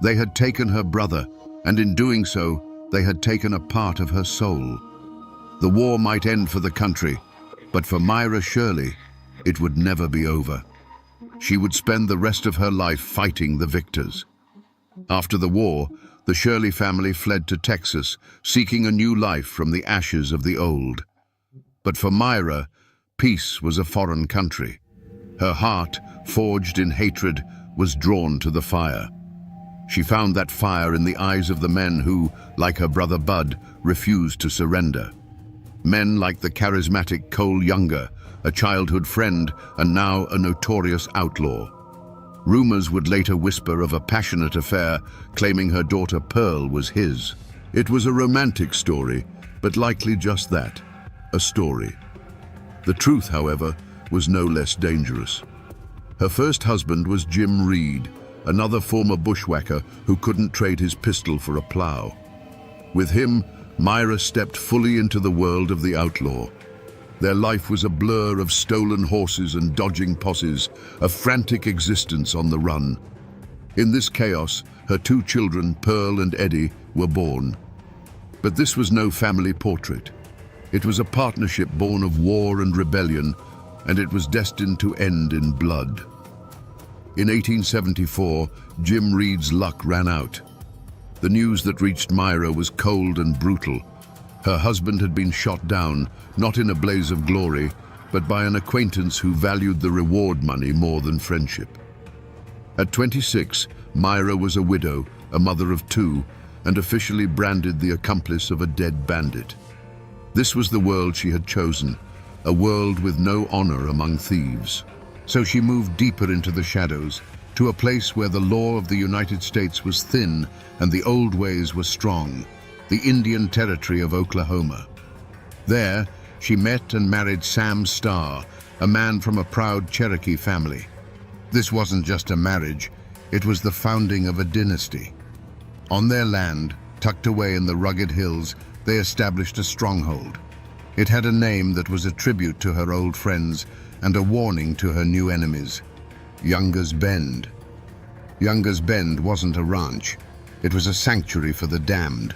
They had taken her brother, and in doing so, they had taken a part of her soul. The war might end for the country, but for Myra Shirley, it would never be over. She would spend the rest of her life fighting the victors. After the war, the Shirley family fled to Texas, seeking a new life from the ashes of the old. But for Myra, peace was a foreign country. Her heart, forged in hatred, was drawn to the fire. She found that fire in the eyes of the men who, like her brother Bud, refused to surrender. Men like the charismatic Cole Younger, a childhood friend and now a notorious outlaw. Rumors would later whisper of a passionate affair, claiming her daughter Pearl was his. It was a romantic story, but likely just that, a story. The truth, however, was no less dangerous. Her first husband was Jim Reed, another former bushwhacker who couldn't trade his pistol for a plow. With him, Myra stepped fully into the world of the outlaw. Their life was a blur of stolen horses and dodging posses, a frantic existence on the run. In this chaos, her two children, Pearl and Eddie, were born. But this was no family portrait. It was a partnership born of war and rebellion, and it was destined to end in blood. In 1874, Jim Reed's luck ran out. The news that reached Myra was cold and brutal. Her husband had been shot down, not in a blaze of glory, but by an acquaintance who valued the reward money more than friendship. At 26, Myra was a widow, a mother of two, and officially branded the accomplice of a dead bandit. This was the world she had chosen, a world with no honor among thieves. So she moved deeper into the shadows, to a place where the law of the United States was thin and the old ways were strong, the Indian Territory of Oklahoma. There, she met and married Sam Starr, a man from a proud Cherokee family. This wasn't just a marriage, it was the founding of a dynasty. On their land, tucked away in the rugged hills, they established a stronghold. It had a name that was a tribute to her old friends and a warning to her new enemies: Younger's Bend. Younger's Bend wasn't a ranch. It was a sanctuary for the damned.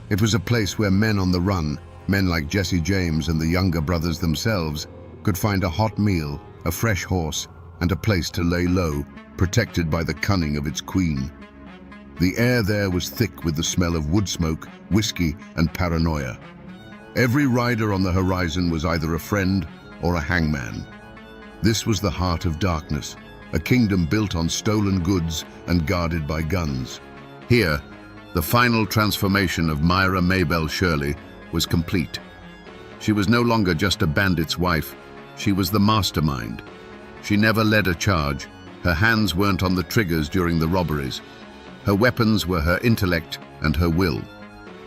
It was a place where men on the run, men like Jesse James and the Younger brothers themselves, could find a hot meal, a fresh horse, and a place to lay low, protected by the cunning of its queen. The air there was thick with the smell of wood smoke, whiskey, and paranoia. Every rider on the horizon was either a friend or a hangman. This was the heart of darkness, a kingdom built on stolen goods and guarded by guns. Here, the final transformation of Myra Maybelle Shirley was complete. She was no longer just a bandit's wife, she was the mastermind. She never led a charge, her hands weren't on the triggers during the robberies. Her weapons were her intellect and her will.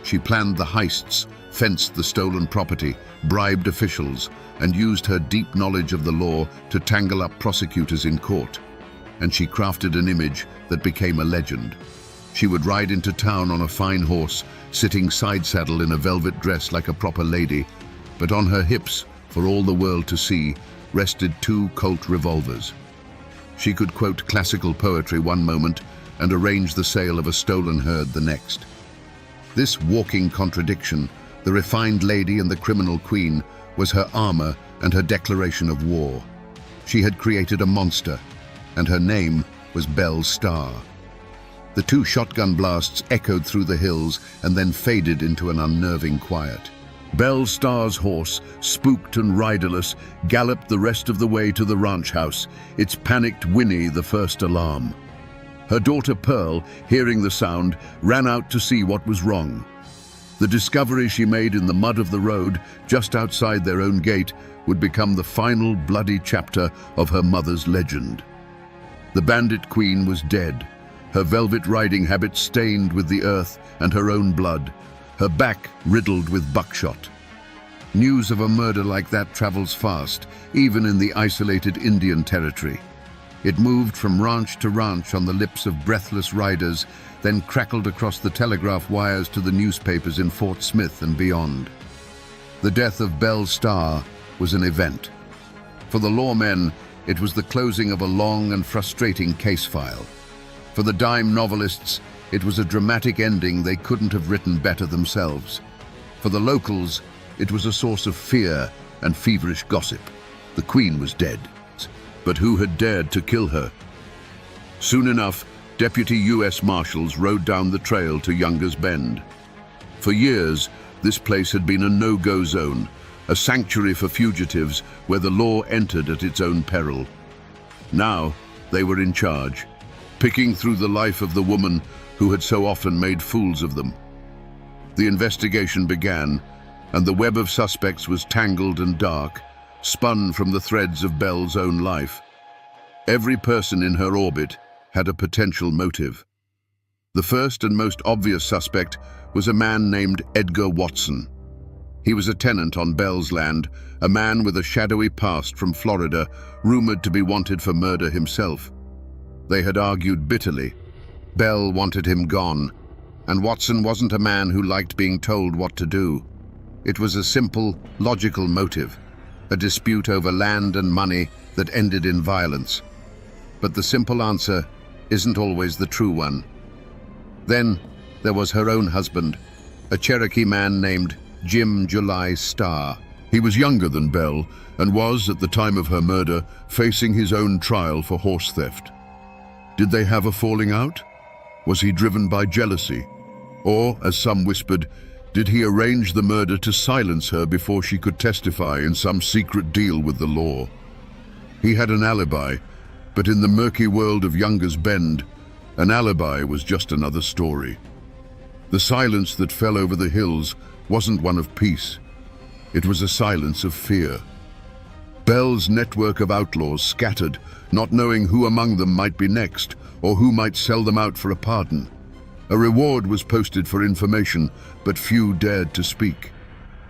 She planned the heists, fenced the stolen property, bribed officials, and used her deep knowledge of the law to tangle up prosecutors in court. And she crafted an image that became a legend. She would ride into town on a fine horse, sitting side saddle in a velvet dress like a proper lady, but on her hips, for all the world to see, rested two Colt revolvers. She could quote classical poetry one moment and arrange the sale of a stolen herd the next. This walking contradiction, the refined lady and the criminal queen, was her armor and her declaration of war. She had created a monster, and her name was Belle Starr. The two shotgun blasts echoed through the hills and then faded into an unnerving quiet. Belle Starr's horse, spooked and riderless, galloped the rest of the way to the ranch house, its panicked whinny the first alarm. Her daughter Pearl, hearing the sound, ran out to see what was wrong. The discovery she made in the mud of the road, just outside their own gate, would become the final bloody chapter of her mother's legend. The bandit queen was dead, her velvet riding habit stained with the earth and her own blood, her back riddled with buckshot. News of a murder like that travels fast, even in the isolated Indian territory. It moved from ranch to ranch on the lips of breathless riders, then crackled across the telegraph wires to the newspapers in Fort Smith and beyond. The death of Belle Starr was an event. For the lawmen, it was the closing of a long and frustrating case file. For the dime novelists, it was a dramatic ending they couldn't have written better themselves. For the locals, it was a source of fear and feverish gossip. The queen was dead, but who had dared to kill her? Soon enough, Deputy U.S. Marshals rode down the trail to Younger's Bend. For years, this place had been a no-go zone, a sanctuary for fugitives where the law entered at its own peril. Now, they were in charge, picking through the life of the woman who had so often made fools of them. The investigation began, and the web of suspects was tangled and dark, spun from the threads of Belle's own life. Every person in her orbit had a potential motive. The first and most obvious suspect was a man named Edgar Watson. He was a tenant on Belle's land, a man with a shadowy past from Florida, rumored to be wanted for murder himself. They had argued bitterly. Belle wanted him gone, and Watson wasn't a man who liked being told what to do. It was a simple, logical motive, a dispute over land and money that ended in violence. But the simple answer isn't always the true one. Then there was her own husband, a Cherokee man named Jim July Starr. He was younger than Belle and was, at the time of her murder, facing his own trial for horse theft. Did they have a falling out? Was he driven by jealousy? Or, as some whispered, did he arrange the murder to silence her before she could testify in some secret deal with the law? He had an alibi, but in the murky world of Younger's Bend, an alibi was just another story. The silence that fell over the hills wasn't one of peace. It was a silence of fear. Belle's network of outlaws scattered, not knowing who among them might be next, or who might sell them out for a pardon. A reward was posted for information, but few dared to speak.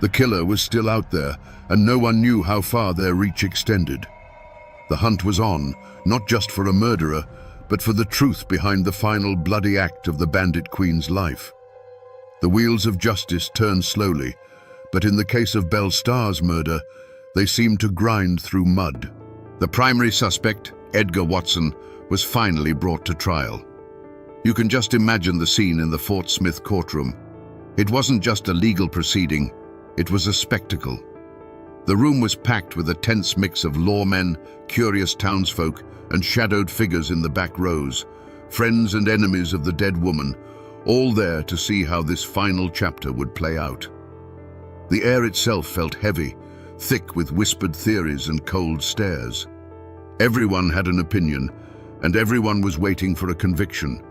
The killer was still out there, and no one knew how far their reach extended. The hunt was on, not just for a murderer, but for the truth behind the final bloody act of the bandit queen's life. The wheels of justice turned slowly, but in the case of Belle Starr's murder, they seemed to grind through mud. The primary suspect, Edgar Watson, was finally brought to trial. You can just imagine the scene in the Fort Smith courtroom. It wasn't just a legal proceeding, it was a spectacle. The room was packed with a tense mix of lawmen, curious townsfolk, and shadowed figures in the back rows, friends and enemies of the dead woman, all there to see how this final chapter would play out. The air itself felt heavy, thick with whispered theories and cold stares. Everyone had an opinion, and everyone was waiting for a conviction.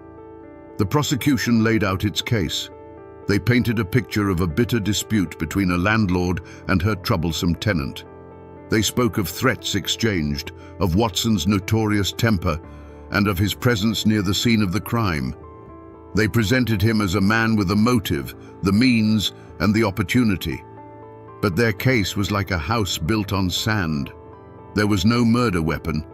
The prosecution laid out its case. They painted a picture of a bitter dispute between a landlord and her troublesome tenant. They spoke of threats exchanged, of Watson's notorious temper, and of his presence near the scene of the crime. They presented him as a man with a motive, the means, and the opportunity. But their case was like a house built on sand. There was no murder weapon.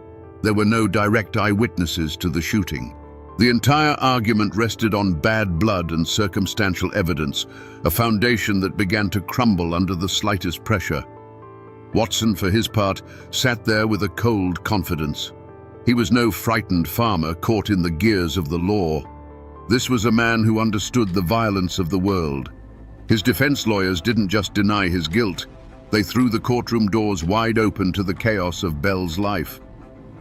There were no direct eyewitnesses to the shooting. The entire argument rested on bad blood and circumstantial evidence, a foundation that began to crumble under the slightest pressure. Watson, for his part, sat there with a cold confidence. He was no frightened farmer caught in the gears of the law. This was a man who understood the violence of the world. His defense lawyers didn't just deny his guilt. They threw the courtroom doors wide open to the chaos of Belle's life.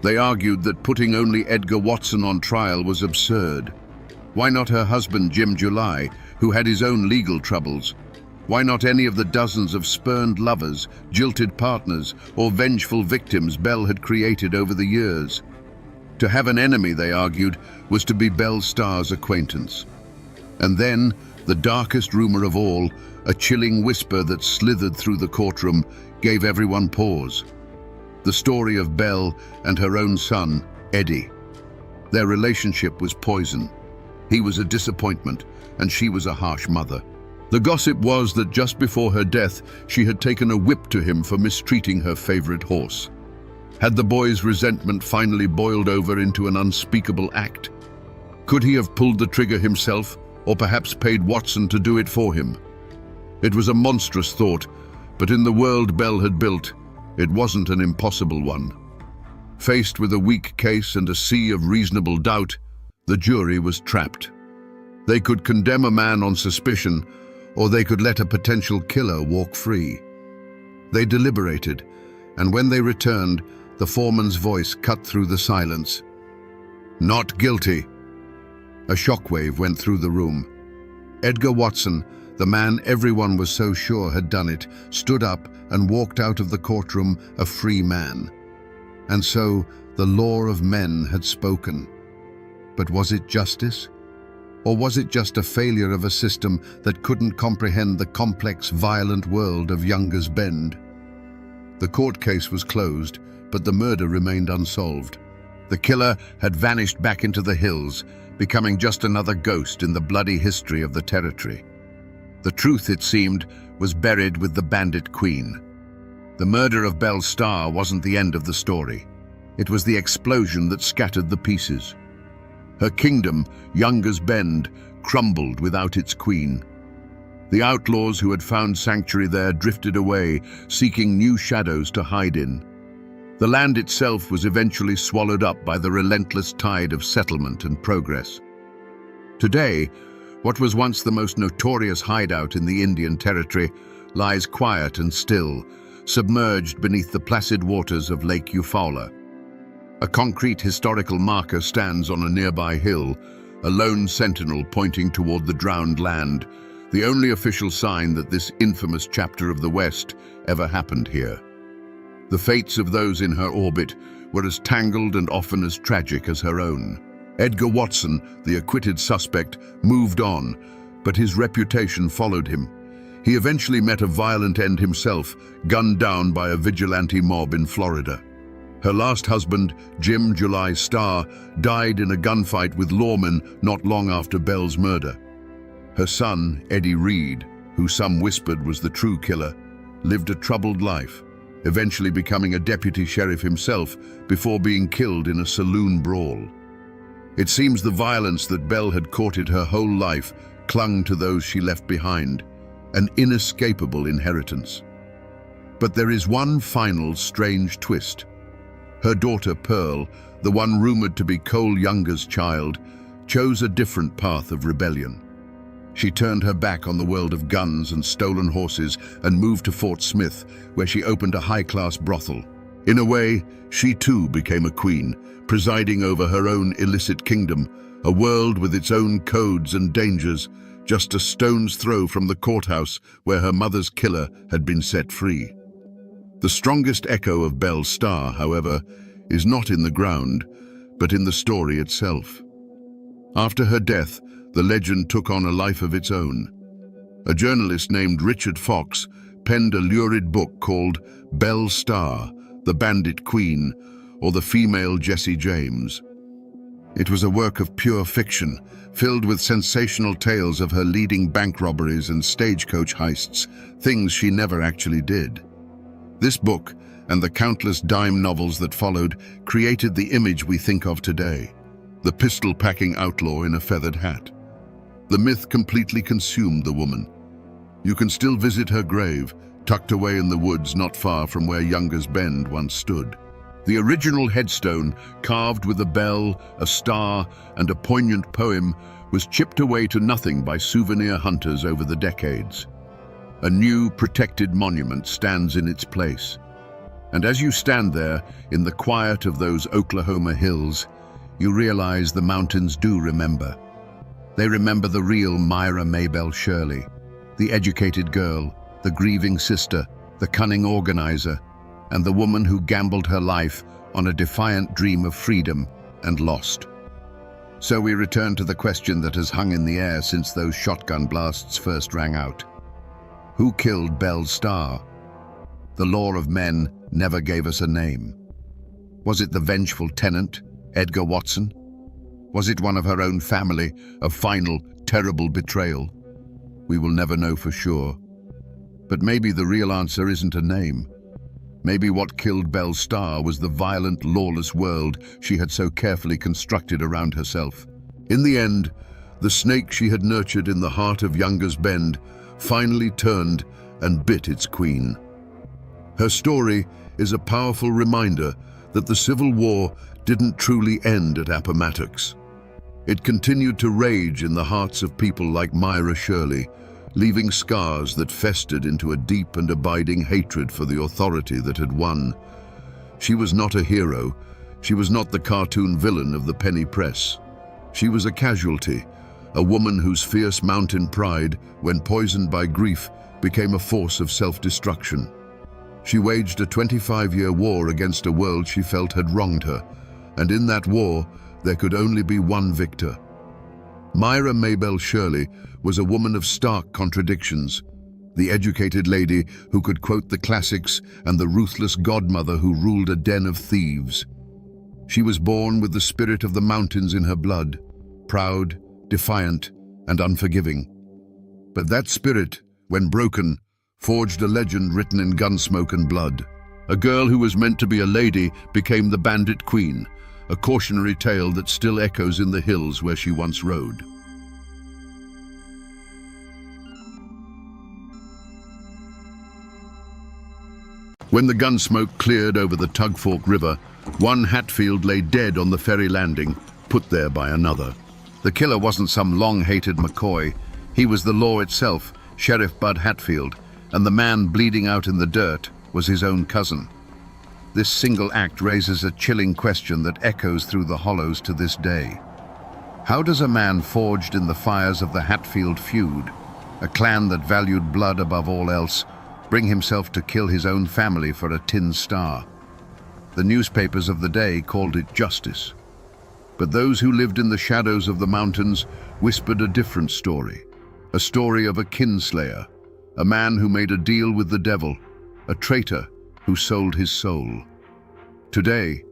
They argued that putting only Edgar Watson on trial was absurd. Why not her husband, Jim July, who had his own legal troubles? Why not any of the dozens of spurned lovers, jilted partners, or vengeful victims Belle had created over the years? To have an enemy, they argued, was to be Belle Starr's acquaintance. And then, the darkest rumor of all, a chilling whisper that slithered through the courtroom, gave everyone pause. The story of Belle and her own son, Eddie. Their relationship was poison. He was a disappointment, and she was a harsh mother. The gossip was that just before her death, she had taken a whip to him for mistreating her favorite horse. Had the boy's resentment finally boiled over into an unspeakable act? Could he have pulled the trigger himself, or perhaps paid Watson to do it for him? It was a monstrous thought, but in the world Belle had built, it wasn't an impossible one. Faced with a weak case and a sea of reasonable doubt, the jury was trapped. They could condemn a man on suspicion, or they could let a potential killer walk free. They deliberated, and when they returned, the foreman's voice cut through the silence. "Not guilty." A shockwave went through the room. Edgar Watson, the man everyone was so sure had done it, stood up and walked out of the courtroom a free man. And so, the law of men had spoken. But was it justice? Or was it just a failure of a system that couldn't comprehend the complex, violent world of Younger's Bend? The court case was closed, but the murder remained unsolved. The killer had vanished back into the hills, becoming just another ghost in the bloody history of the territory. The truth, it seemed, was buried with the Bandit Queen. The murder of Belle Starr wasn't the end of the story. It was the explosion that scattered the pieces. Her kingdom, Younger's Bend, crumbled without its queen. The outlaws who had found sanctuary there drifted away, seeking new shadows to hide in. The land itself was eventually swallowed up by the relentless tide of settlement and progress. Today, what was once the most notorious hideout in the Indian Territory lies quiet and still, submerged beneath the placid waters of Lake Eufaula. A concrete historical marker stands on a nearby hill, a lone sentinel pointing toward the drowned land, the only official sign that this infamous chapter of the West ever happened here. The fates of those in her orbit were as tangled and often as tragic as her own. Edgar Watson, the acquitted suspect, moved on, but his reputation followed him. He eventually met a violent end himself, gunned down by a vigilante mob in Florida. Her last husband, Jim July Starr, died in a gunfight with lawmen not long after Belle's murder. Her son, Eddie Reed, who some whispered was the true killer, lived a troubled life, eventually becoming a deputy sheriff himself before being killed in a saloon brawl. It seems the violence that Belle had courted her whole life clung to those she left behind, an inescapable inheritance. But there is one final strange twist. Her daughter Pearl, the one rumored to be Cole Younger's child, chose a different path of rebellion. She turned her back on the world of guns and stolen horses and moved to Fort Smith, where she opened a high-class brothel. In a way, she too became a queen, presiding over her own illicit kingdom, a world with its own codes and dangers, just a stone's throw from the courthouse where her mother's killer had been set free. The strongest echo of Belle Starr, however, is not in the ground, but in the story itself. After her death, the legend took on a life of its own. A journalist named Richard Fox penned a lurid book called Belle Starr, the Bandit Queen, or the Female Jesse James. It was a work of pure fiction, filled with sensational tales of her leading bank robberies and stagecoach heists, things she never actually did. This book, and the countless dime novels that followed, created the image we think of today, the pistol-packing outlaw in a feathered hat. The myth completely consumed the woman. You can still visit her grave, tucked away in the woods not far from where Younger's Bend once stood. The original headstone, carved with a bell, a star, and a poignant poem, was chipped away to nothing by souvenir hunters over the decades. A new, protected monument stands in its place. And as you stand there, in the quiet of those Oklahoma hills, you realize the mountains do remember. They remember the real Myra Maybelle Shirley, The educated girl, the grieving sister, the cunning organizer, and the woman who gambled her life on a defiant dream of freedom and lost. So we return to the question that has hung in the air since those shotgun blasts first rang out. Who killed Belle Starr? The law of men never gave us a name. Was it the vengeful tenant, Edgar Watson? Was it one of her own family, a final, terrible betrayal? We will never know for sure. But maybe the real answer isn't a name. Maybe what killed Belle Starr was the violent, lawless world she had so carefully constructed around herself. In the end, the snake she had nurtured in the heart of Younger's Bend finally turned and bit its queen. Her story is a powerful reminder that the Civil War didn't truly end at Appomattox. It continued to rage in the hearts of people like Myra Shirley, leaving scars that festered into a deep and abiding hatred for the authority that had won. She was not a hero. She was not the cartoon villain of the penny press. She was a casualty, a woman whose fierce mountain pride, when poisoned by grief, became a force of self-destruction. She waged a 25-year war against a world she felt had wronged her, and in that war, there could only be one victor. Myra Maybelle Shirley was a woman of stark contradictions, the educated lady who could quote the classics and the ruthless godmother who ruled a den of thieves. She was born with the spirit of the mountains in her blood, proud, defiant, and unforgiving. But that spirit, when broken, forged a legend written in gunsmoke and blood. A girl who was meant to be a lady became the bandit queen, a cautionary tale that still echoes in the hills where she once rode. When the gunsmoke cleared over the Tug Fork River, one Hatfield lay dead on the ferry landing, put there by another. The killer wasn't some long-hated McCoy. He was the law itself, Sheriff Bud Hatfield, and the man bleeding out in the dirt was his own cousin. This single act raises a chilling question that echoes through the hollows to this day. How does a man forged in the fires of the Hatfield feud, a clan that valued blood above all else, bring himself to kill his own family for a tin star? The newspapers of the day called it justice. But those who lived in the shadows of the mountains whispered a different story, a story of a kinslayer, a man who made a deal with the devil, a traitor who sold his soul. Today,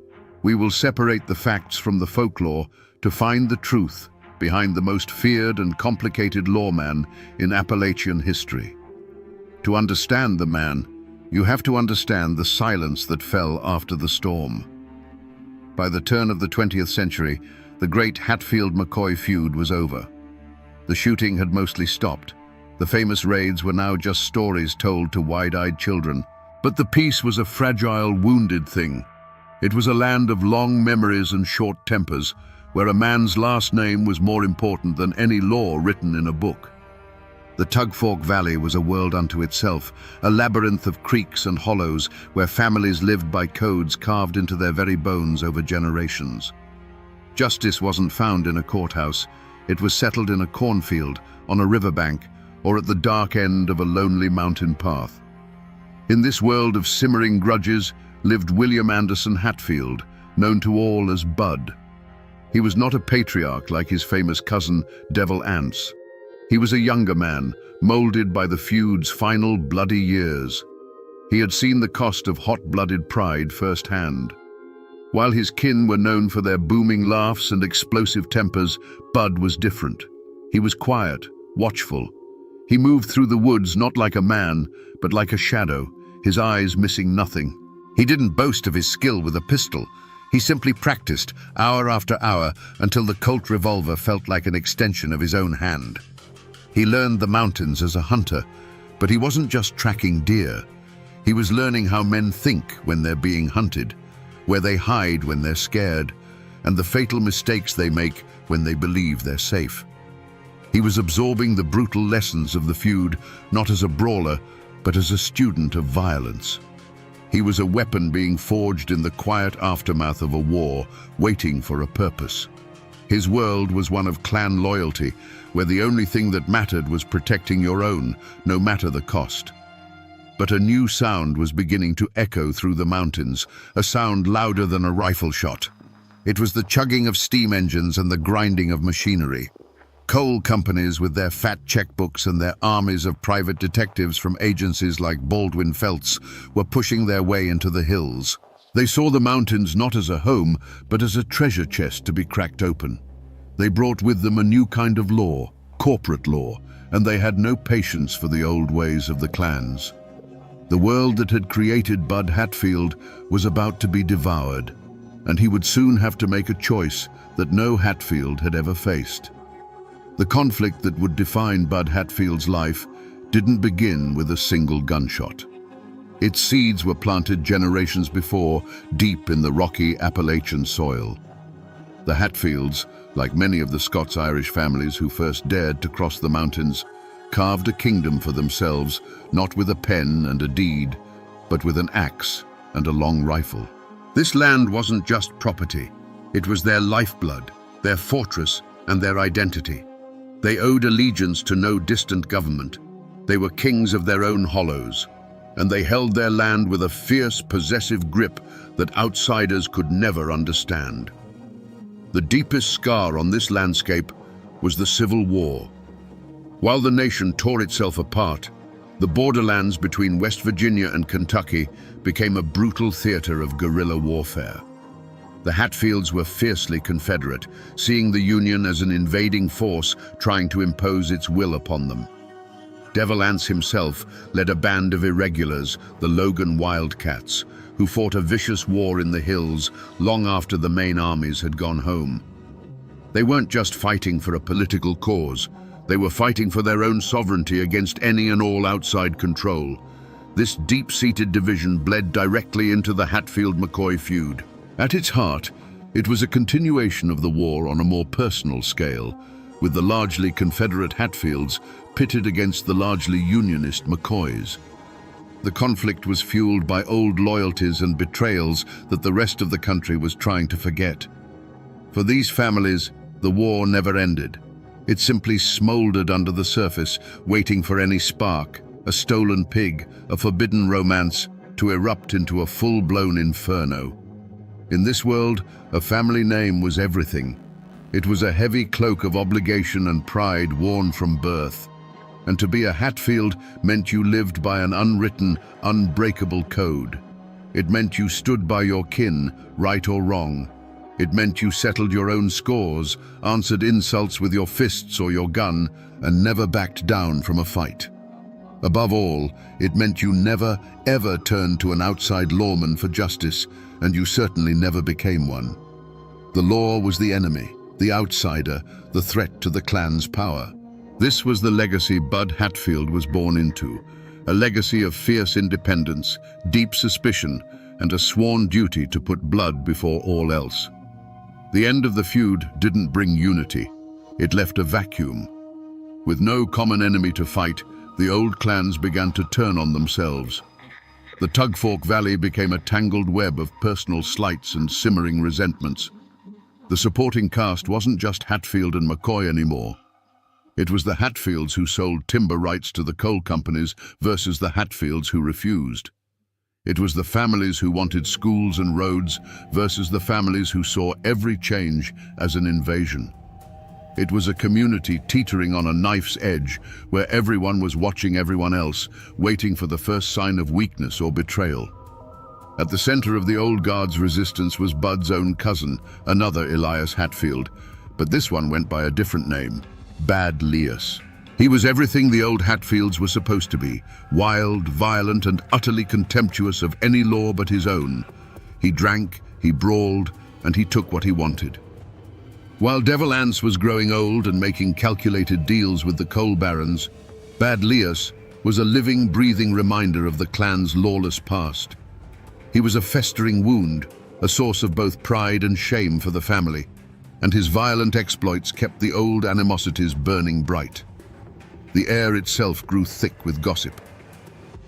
we will separate the facts from the folklore to find the truth behind the most feared and complicated lawman in Appalachian history. To understand the man, you have to understand the silence that fell after the storm. By the turn of the 20th century, the great Hatfield-McCoy feud was over. The shooting had mostly stopped. The famous raids were now just stories told to wide-eyed children. But the peace was a fragile, wounded thing. It was a land of long memories and short tempers, where a man's last name was more important than any law written in a book. The Tug Fork Valley was a world unto itself, a labyrinth of creeks and hollows where families lived by codes carved into their very bones over generations. Justice wasn't found in a courthouse. It was settled in a cornfield, on a riverbank, or at the dark end of a lonely mountain path. In this world of simmering grudges lived William Anderson Hatfield, known to all as Bud. He was not a patriarch like his famous cousin, Devil Anse. He was a younger man, molded by the feud's final bloody years. He had seen the cost of hot-blooded pride firsthand. While his kin were known for their booming laughs and explosive tempers, Bud was different. He was quiet, watchful. He moved through the woods not like a man, but like a shadow, his eyes missing nothing. He didn't boast of his skill with a pistol. He simply practiced, hour after hour, until the Colt revolver felt like an extension of his own hand. He learned the mountains as a hunter, but he wasn't just tracking deer. He was learning how men think when they're being hunted, where they hide when they're scared, and the fatal mistakes they make when they believe they're safe. He was absorbing the brutal lessons of the feud, not as a brawler, but as a student of violence. He was a weapon being forged in the quiet aftermath of a war, waiting for a purpose. His world was one of clan loyalty, where the only thing that mattered was protecting your own, no matter the cost. But a new sound was beginning to echo through the mountains, a sound louder than a rifle shot. It was the chugging of steam engines and the grinding of machinery. Coal companies with their fat checkbooks and their armies of private detectives from agencies like Baldwin Felts were pushing their way into the hills. They saw the mountains not as a home, but as a treasure chest to be cracked open. They brought with them a new kind of law, corporate law, and they had no patience for the old ways of the clans. The world that had created Bud Hatfield was about to be devoured, and he would soon have to make a choice that no Hatfield had ever faced. The conflict that would define Bud Hatfield's life didn't begin with a single gunshot. Its seeds were planted generations before, deep in the rocky Appalachian soil. The Hatfields, like many of the Scots-Irish families who first dared to cross the mountains, carved a kingdom for themselves, not with a pen and a deed, but with an axe and a long rifle. This land wasn't just property. It was their lifeblood, their fortress, and their identity. They owed allegiance to no distant government. They were kings of their own hollows, and they held their land with a fierce, possessive grip that outsiders could never understand. The deepest scar on this landscape was the Civil War. While the nation tore itself apart, the borderlands between West Virginia and Kentucky became a brutal theater of guerrilla warfare. The Hatfields were fiercely Confederate, seeing the Union as an invading force trying to impose its will upon them. Devil Anse himself led a band of irregulars, the Logan Wildcats, who fought a vicious war in the hills long after the main armies had gone home. They weren't just fighting for a political cause, they were fighting for their own sovereignty against any and all outside control. This deep-seated division bled directly into the Hatfield-McCoy feud. At its heart, it was a continuation of the war on a more personal scale, with the largely Confederate Hatfields pitted against the largely Unionist McCoys. The conflict was fueled by old loyalties and betrayals that the rest of the country was trying to forget. For these families, the war never ended. It simply smoldered under the surface, waiting for any spark, a stolen pig, a forbidden romance, to erupt into a full-blown inferno. In this world, a family name was everything. It was a heavy cloak of obligation and pride worn from birth. And to be a Hatfield meant you lived by an unwritten, unbreakable code. It meant you stood by your kin, right or wrong. It meant you settled your own scores, answered insults with your fists or your gun, and never backed down from a fight. Above all, it meant you never, ever turned to an outside lawman for justice, and you certainly never became one. The law was the enemy, the outsider, the threat to the clan's power. This was the legacy Bud Hatfield was born into, a legacy of fierce independence, deep suspicion, and a sworn duty to put blood before all else. The end of the feud didn't bring unity. It left a vacuum. With no common enemy to fight, the old clans began to turn on themselves. The Tugfork Valley became a tangled web of personal slights and simmering resentments. The supporting cast wasn't just Hatfield and McCoy anymore. It was the Hatfields who sold timber rights to the coal companies versus the Hatfields who refused. It was the families who wanted schools and roads versus the families who saw every change as an invasion. It was a community teetering on a knife's edge, where everyone was watching everyone else, waiting for the first sign of weakness or betrayal. At the center of the old guard's resistance was Bud's own cousin, another Elias Hatfield, but this one went by a different name, Bad Lias. He was everything the old Hatfields were supposed to be, wild, violent, and utterly contemptuous of any law but his own. He drank, he brawled, and he took what he wanted. While Devil Anse was growing old and making calculated deals with the coal barons, Bad Lias was a living, breathing reminder of the clan's lawless past. He was a festering wound, a source of both pride and shame for the family, and his violent exploits kept the old animosities burning bright. The air itself grew thick with gossip.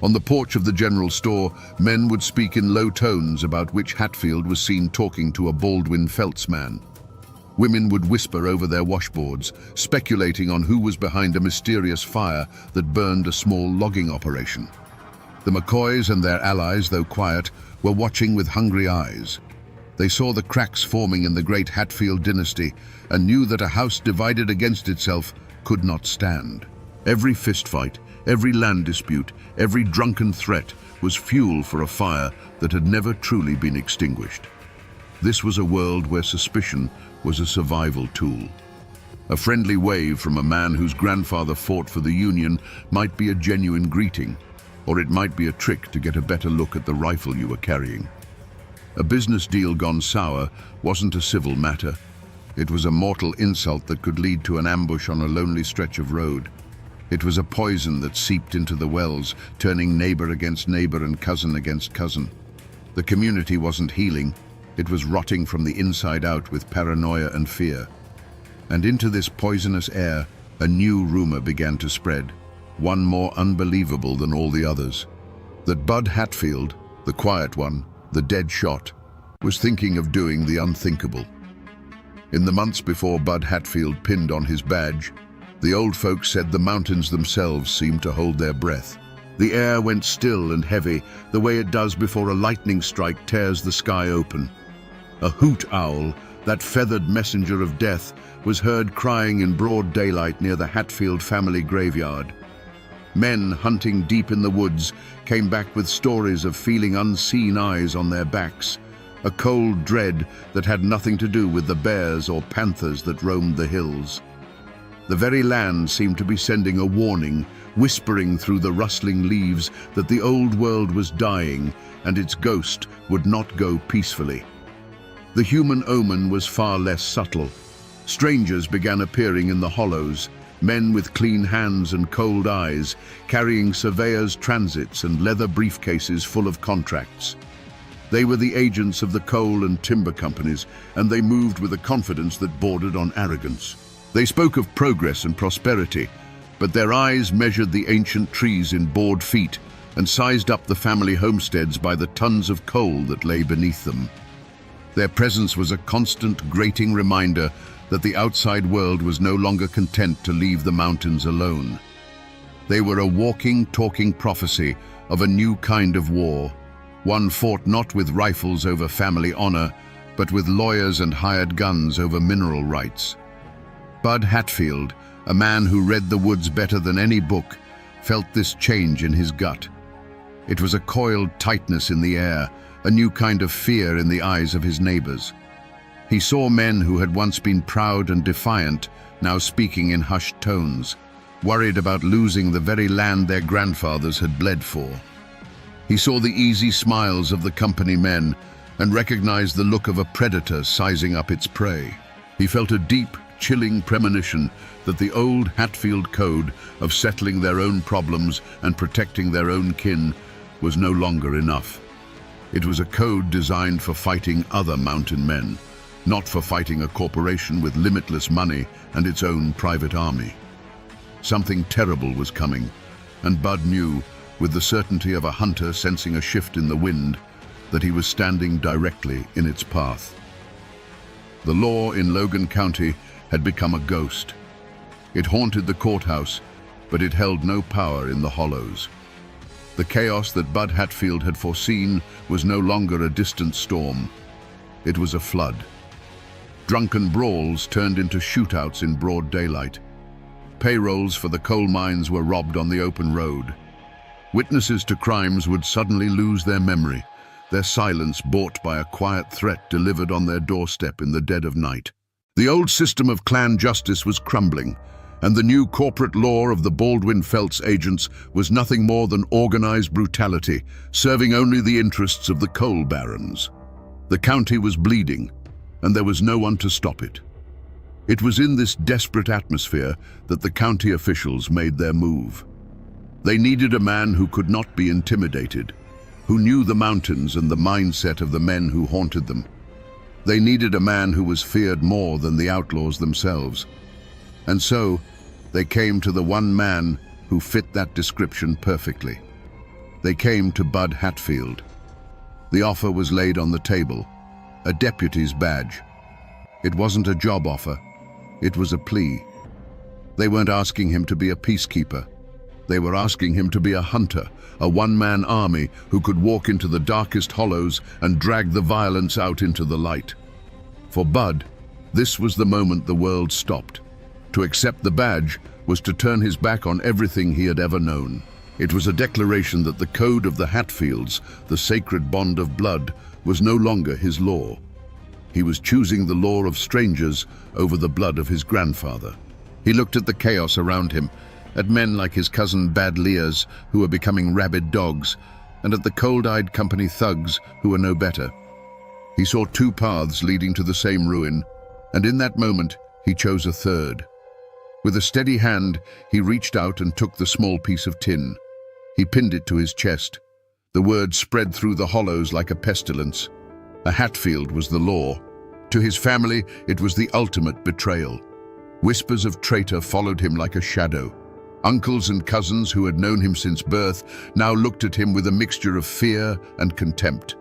On the porch of the general store, men would speak in low tones about which Hatfield was seen talking to a Baldwin Felts man. Women would whisper over their washboards, speculating on who was behind a mysterious fire that burned a small logging operation. The McCoys and their allies, though quiet, were watching with hungry eyes. They saw the cracks forming in the great Hatfield dynasty and knew that a house divided against itself could not stand. Every fistfight, every land dispute, every drunken threat was fuel for a fire that had never truly been extinguished. This was a world where suspicion was a survival tool. A friendly wave from a man whose grandfather fought for the Union might be a genuine greeting, or it might be a trick to get a better look at the rifle you were carrying. A business deal gone sour wasn't a civil matter. It was a mortal insult that could lead to an ambush on a lonely stretch of road. It was a poison that seeped into the wells, turning neighbor against neighbor and cousin against cousin. The community wasn't healing. It was rotting from the inside out with paranoia and fear. And into this poisonous air, a new rumor began to spread, one more unbelievable than all the others. That Bud Hatfield, the quiet one, the dead shot, was thinking of doing the unthinkable. In the months before Bud Hatfield pinned on his badge, the old folks said the mountains themselves seemed to hold their breath. The air went still and heavy, the way it does before a lightning strike tears the sky open. A hoot owl, that feathered messenger of death, was heard crying in broad daylight near the Hatfield family graveyard. Men hunting deep in the woods came back with stories of feeling unseen eyes on their backs, a cold dread that had nothing to do with the bears or panthers that roamed the hills. The very land seemed to be sending a warning, whispering through the rustling leaves that the old world was dying and its ghost would not go peacefully. The human omen was far less subtle. Strangers began appearing in the hollows, men with clean hands and cold eyes, carrying surveyors' transits and leather briefcases full of contracts. They were the agents of the coal and timber companies, and they moved with a confidence that bordered on arrogance. They spoke of progress and prosperity, but their eyes measured the ancient trees in board feet and sized up the family homesteads by the tons of coal that lay beneath them. Their presence was a constant, grating reminder that the outside world was no longer content to leave the mountains alone. They were a walking, talking prophecy of a new kind of war, one fought not with rifles over family honor, but with lawyers and hired guns over mineral rights. Bud Hatfield, a man who read the woods better than any book, felt this change in his gut. It was a coiled tightness in the air, a new kind of fear in the eyes of his neighbors. He saw men who had once been proud and defiant, now speaking in hushed tones, worried about losing the very land their grandfathers had bled for. He saw the easy smiles of the company men and recognized the look of a predator sizing up its prey. He felt a deep, chilling premonition that the old Hatfield code of settling their own problems and protecting their own kin was no longer enough. It was a code designed for fighting other mountain men, not for fighting a corporation with limitless money and its own private army. Something terrible was coming, and Bud knew, with the certainty of a hunter sensing a shift in the wind, that he was standing directly in its path. The law in Logan County had become a ghost. It haunted the courthouse, but it held no power in the hollows. The chaos that Bud Hatfield had foreseen was no longer a distant storm. It was a flood. Drunken brawls turned into shootouts in broad daylight. Payrolls for the coal mines were robbed on the open road. Witnesses to crimes would suddenly lose their memory, their silence bought by a quiet threat delivered on their doorstep in the dead of night. The old system of clan justice was crumbling, and the new corporate law of the Baldwin Felts agents was nothing more than organized brutality, serving only the interests of the coal barons. The county was bleeding, and there was no one to stop it. It was in this desperate atmosphere that the county officials made their move. They needed a man who could not be intimidated, who knew the mountains and the mindset of the men who haunted them. They needed a man who was feared more than the outlaws themselves. And so, they came to the one man who fit that description perfectly. They came to Bud Hatfield. The offer was laid on the table, a deputy's badge. It wasn't a job offer. It was a plea. They weren't asking him to be a peacekeeper. They were asking him to be a hunter, a one-man army who could walk into the darkest hollows and drag the violence out into the light. For Bud, this was the moment the world stopped. To accept the badge was to turn his back on everything he had ever known. It was a declaration that the code of the Hatfields, the sacred bond of blood, was no longer his law. He was choosing the law of strangers over the blood of his grandfather. He looked at the chaos around him, at men like his cousin Bad Lears, who were becoming rabid dogs, and at the cold-eyed company thugs who were no better. He saw two paths leading to the same ruin, and in that moment he chose a third. With a steady hand, he reached out and took the small piece of tin. He pinned it to his chest. The word spread through the hollows like a pestilence. A Hatfield was the law. To his family, it was the ultimate betrayal. Whispers of traitor followed him like a shadow. Uncles and cousins who had known him since birth now looked at him with a mixture of fear and contempt.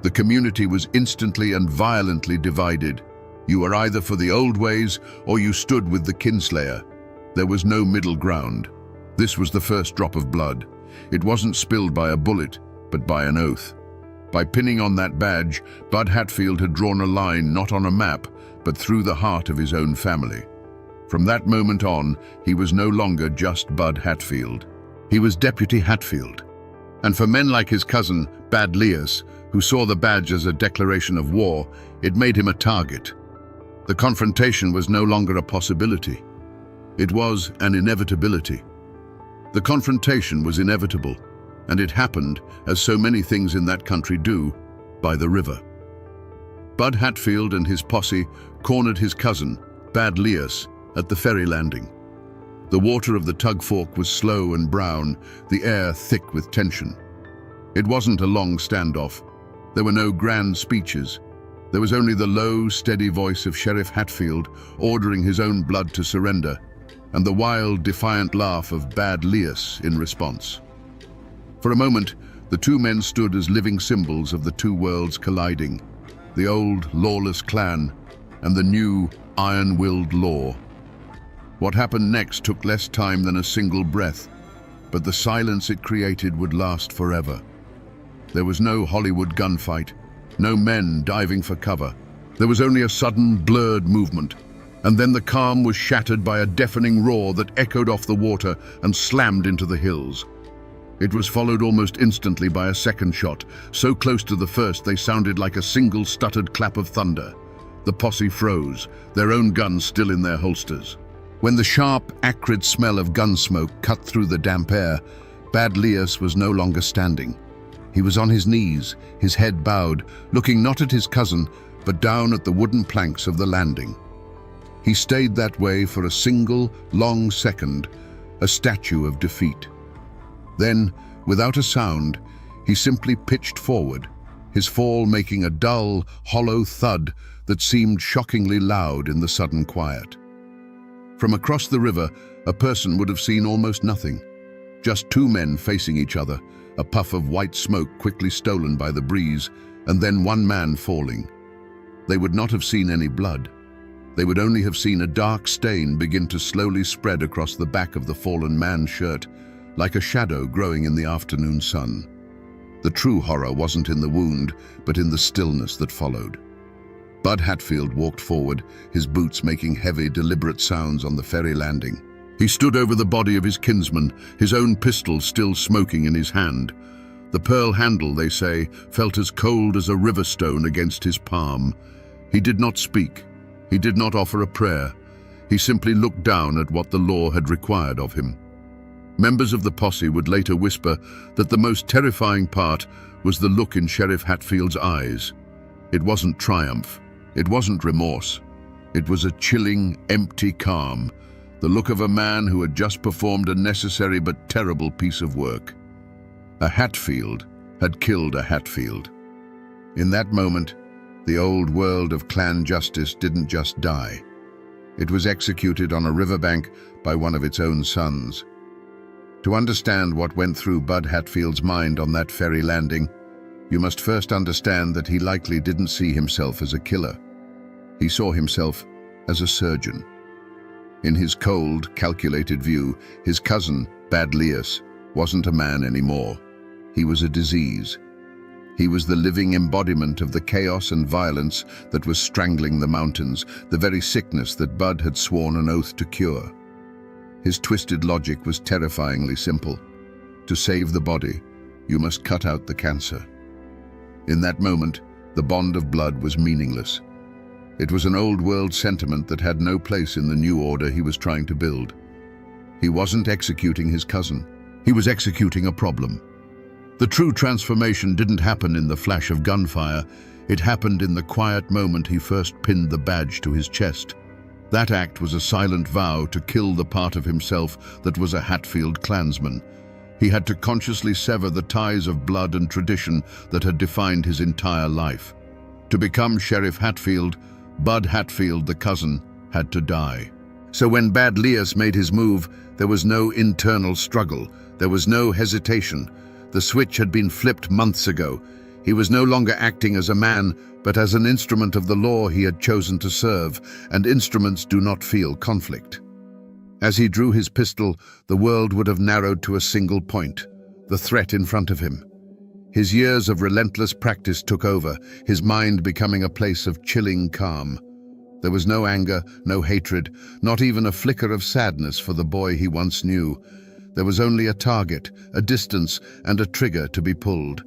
The community was instantly and violently divided. You were either for the old ways or you stood with the kinslayer. There was no middle ground. This was the first drop of blood. It wasn't spilled by a bullet, but by an oath. By pinning on that badge, Bud Hatfield had drawn a line not on a map, but through the heart of his own family. From that moment on, he was no longer just Bud Hatfield. He was Deputy Hatfield. And for men like his cousin, Bad Lears, who saw the badge as a declaration of war, it made him a target. The confrontation was no longer a possibility. It was an inevitability. The confrontation was inevitable, and it happened, as so many things in that country do, by the river. Bud Hatfield and his posse cornered his cousin, Bad Lears, at the ferry landing. The water of the tug fork was slow and brown, the air thick with tension. It wasn't a long standoff. There were no grand speeches. There was only the low, steady voice of Sheriff Hatfield ordering his own blood to surrender, and the wild, defiant laugh of Bad Lears in response. For a moment, the two men stood as living symbols of the two worlds colliding, the old, lawless clan and the new, iron-willed law. What happened next took less time than a single breath, but the silence it created would last forever. There was no Hollywood gunfight, no men diving for cover. There was only a sudden, blurred movement, and then the calm was shattered by a deafening roar that echoed off the water and slammed into the hills. It was followed almost instantly by a second shot, so close to the first they sounded like a single stuttered clap of thunder. The posse froze, their own guns still in their holsters. When the sharp, acrid smell of gun smoke cut through the damp air, Bad Lears was no longer standing. He was on his knees, his head bowed, looking not at his cousin, but down at the wooden planks of the landing. He stayed that way for a single, long second, a statue of defeat. Then, without a sound, he simply pitched forward, his fall making a dull, hollow thud that seemed shockingly loud in the sudden quiet. From across the river, a person would have seen almost nothing. Just two men facing each other, a puff of white smoke quickly stolen by the breeze, and then one man falling. They would not have seen any blood. They would only have seen a dark stain begin to slowly spread across the back of the fallen man's shirt, like a shadow growing in the afternoon sun. The true horror wasn't in the wound, but in the stillness that followed. Bud Hatfield walked forward, his boots making heavy, deliberate sounds on the ferry landing. He stood over the body of his kinsman, his own pistol still smoking in his hand. The pearl handle, they say, felt as cold as a river stone against his palm. He did not speak. He did not offer a prayer. He simply looked down at what the law had required of him. Members of the posse would later whisper that the most terrifying part was the look in Sheriff Hatfield's eyes. It wasn't triumph. It wasn't remorse. It was a chilling, empty calm, the look of a man who had just performed a necessary but terrible piece of work. A Hatfield had killed a Hatfield. In that moment, the old world of clan justice didn't just die. It was executed on a riverbank by one of its own sons. To understand what went through Bud Hatfield's mind on that ferry landing, you must first understand that he likely didn't see himself as a killer. He saw himself as a surgeon. In his cold, calculated view, his cousin, Bad Lias, wasn't a man anymore. He was a disease. He was the living embodiment of the chaos and violence that was strangling the mountains, the very sickness that Bud had sworn an oath to cure. His twisted logic was terrifyingly simple. To save the body, you must cut out the cancer. In that moment, the bond of blood was meaningless. It was an old-world sentiment that had no place in the new order he was trying to build. He wasn't executing his cousin. He was executing a problem. The true transformation didn't happen in the flash of gunfire. It happened in the quiet moment he first pinned the badge to his chest. That act was a silent vow to kill the part of himself that was a Hatfield clansman. He had to consciously sever the ties of blood and tradition that had defined his entire life. To become Sheriff Hatfield, Bud Hatfield, the cousin, had to die. So when Bad Lias made his move, there was no internal struggle. There was no hesitation. The switch had been flipped months ago. He was no longer acting as a man, but as an instrument of the law he had chosen to serve, and instruments do not feel conflict. As he drew his pistol, the world would have narrowed to a single point, the threat in front of him. His years of relentless practice took over, his mind becoming a place of chilling calm. There was no anger, no hatred, not even a flicker of sadness for the boy he once knew. There was only a target, a distance, and a trigger to be pulled.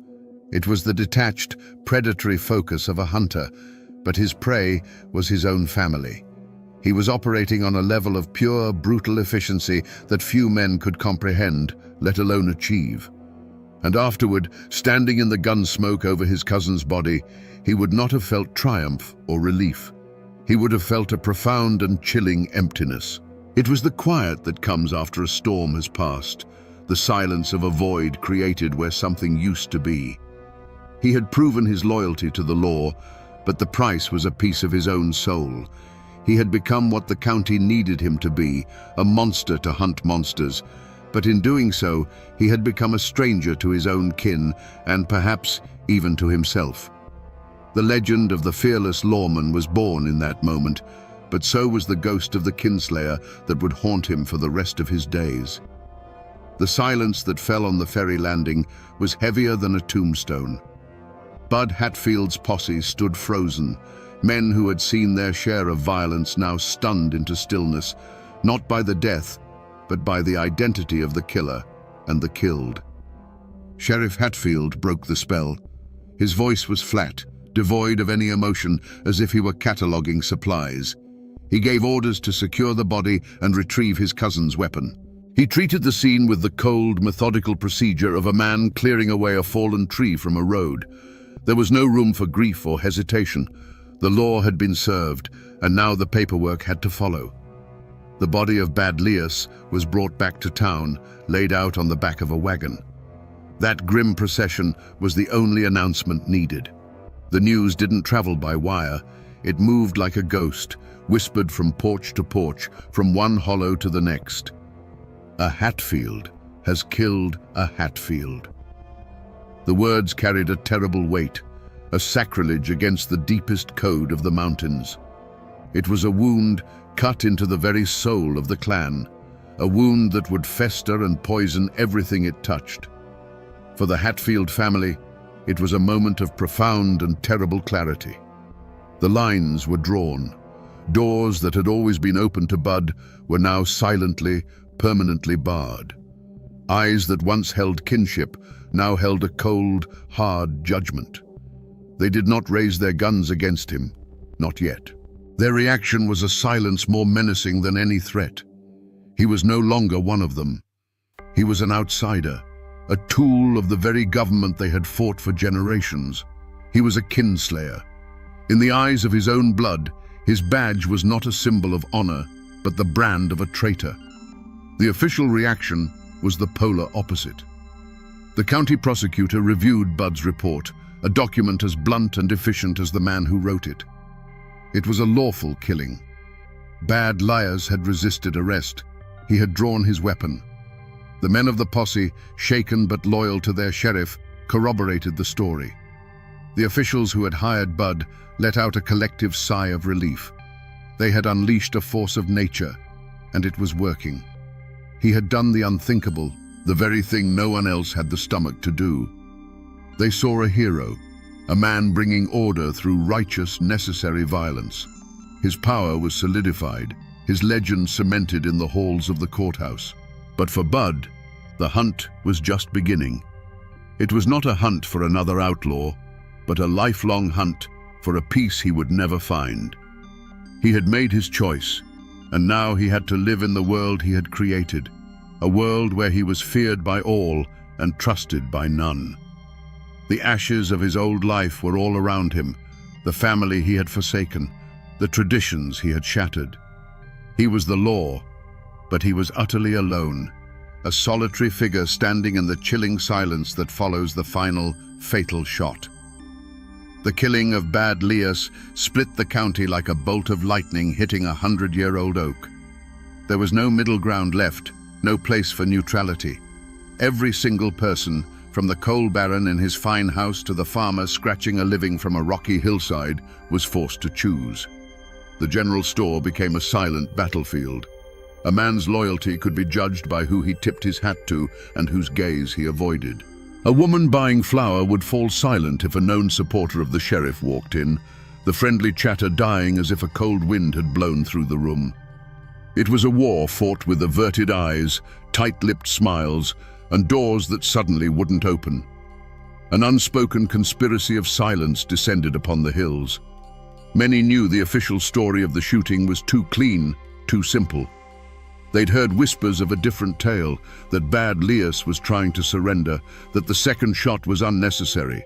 It was the detached, predatory focus of a hunter, but his prey was his own family. He was operating on a level of pure, brutal efficiency that few men could comprehend, let alone achieve. And afterward, standing in the gun smoke over his cousin's body, he would not have felt triumph or relief. He would have felt a profound and chilling emptiness. It was the quiet that comes after a storm has passed, the silence of a void created where something used to be. He had proven his loyalty to the law, but the price was a piece of his own soul. He had become what the county needed him to be, a monster to hunt monsters. But in doing so, he had become a stranger to his own kin, and perhaps even to himself. The legend of the fearless lawman was born in that moment, but so was the ghost of the kinslayer that would haunt him for the rest of his days. The silence that fell on the ferry landing was heavier than a tombstone. Bud Hatfield's posse stood frozen, men who had seen their share of violence now stunned into stillness, not by the death, but by the identity of the killer and the killed. Sheriff Hatfield broke the spell. His voice was flat, devoid of any emotion, as if he were cataloging supplies. He gave orders to secure the body and retrieve his cousin's weapon. He treated the scene with the cold, methodical procedure of a man clearing away a fallen tree from a road. There was no room for grief or hesitation. The law had been served, and now the paperwork had to follow. The body of Bad Lias was brought back to town, laid out on the back of a wagon. That grim procession was the only announcement needed. The news didn't travel by wire. It moved like a ghost, whispered from porch to porch, from one hollow to the next. A Hatfield has killed a Hatfield. The words carried a terrible weight, a sacrilege against the deepest code of the mountains. It was a wound cut into the very soul of the clan, a wound that would fester and poison everything it touched. For the Hatfield family, it was a moment of profound and terrible clarity. The lines were drawn. Doors that had always been open to Bud were now silently, permanently barred. Eyes that once held kinship now held a cold, hard judgment. They did not raise their guns against him, not yet. Their reaction was a silence more menacing than any threat. He was no longer one of them. He was an outsider, a tool of the very government they had fought for generations. He was a kinslayer. In the eyes of his own blood, his badge was not a symbol of honor, but the brand of a traitor. The official reaction was the polar opposite. The county prosecutor reviewed Bud's report, a document as blunt and efficient as the man who wrote it. It was a lawful killing. Bad Lias had resisted arrest. He had drawn his weapon. The men of the posse, shaken but loyal to their sheriff, corroborated the story. The officials who had hired Bud let out a collective sigh of relief. They had unleashed a force of nature, and it was working. He had done the unthinkable, the very thing no one else had the stomach to do. They saw a hero, a man bringing order through righteous, necessary violence. His power was solidified, his legend cemented in the halls of the courthouse. But for Bud, the hunt was just beginning. It was not a hunt for another outlaw, but a lifelong hunt for a peace he would never find. He had made his choice, and now he had to live in the world he had created, a world where he was feared by all and trusted by none. The ashes of his old life were all around him, the family he had forsaken, the traditions he had shattered. He was the law, but he was utterly alone, a solitary figure standing in the chilling silence that follows the final, fatal shot. The killing of Bad Lias split the county like a bolt of lightning hitting a 100-year-old oak. There was no middle ground left, no place for neutrality. Every single person, from the coal baron in his fine house to the farmer scratching a living from a rocky hillside, was forced to choose. The general store became a silent battlefield. A man's loyalty could be judged by who he tipped his hat to and whose gaze he avoided. A woman buying flour would fall silent if a known supporter of the sheriff walked in, the friendly chatter dying as if a cold wind had blown through the room. It was a war fought with averted eyes, tight-lipped smiles, and doors that suddenly wouldn't open. An unspoken conspiracy of silence descended upon the hills. Many knew the official story of the shooting was too clean, too simple. They'd heard whispers of a different tale, that Bad Lias was trying to surrender, that the second shot was unnecessary.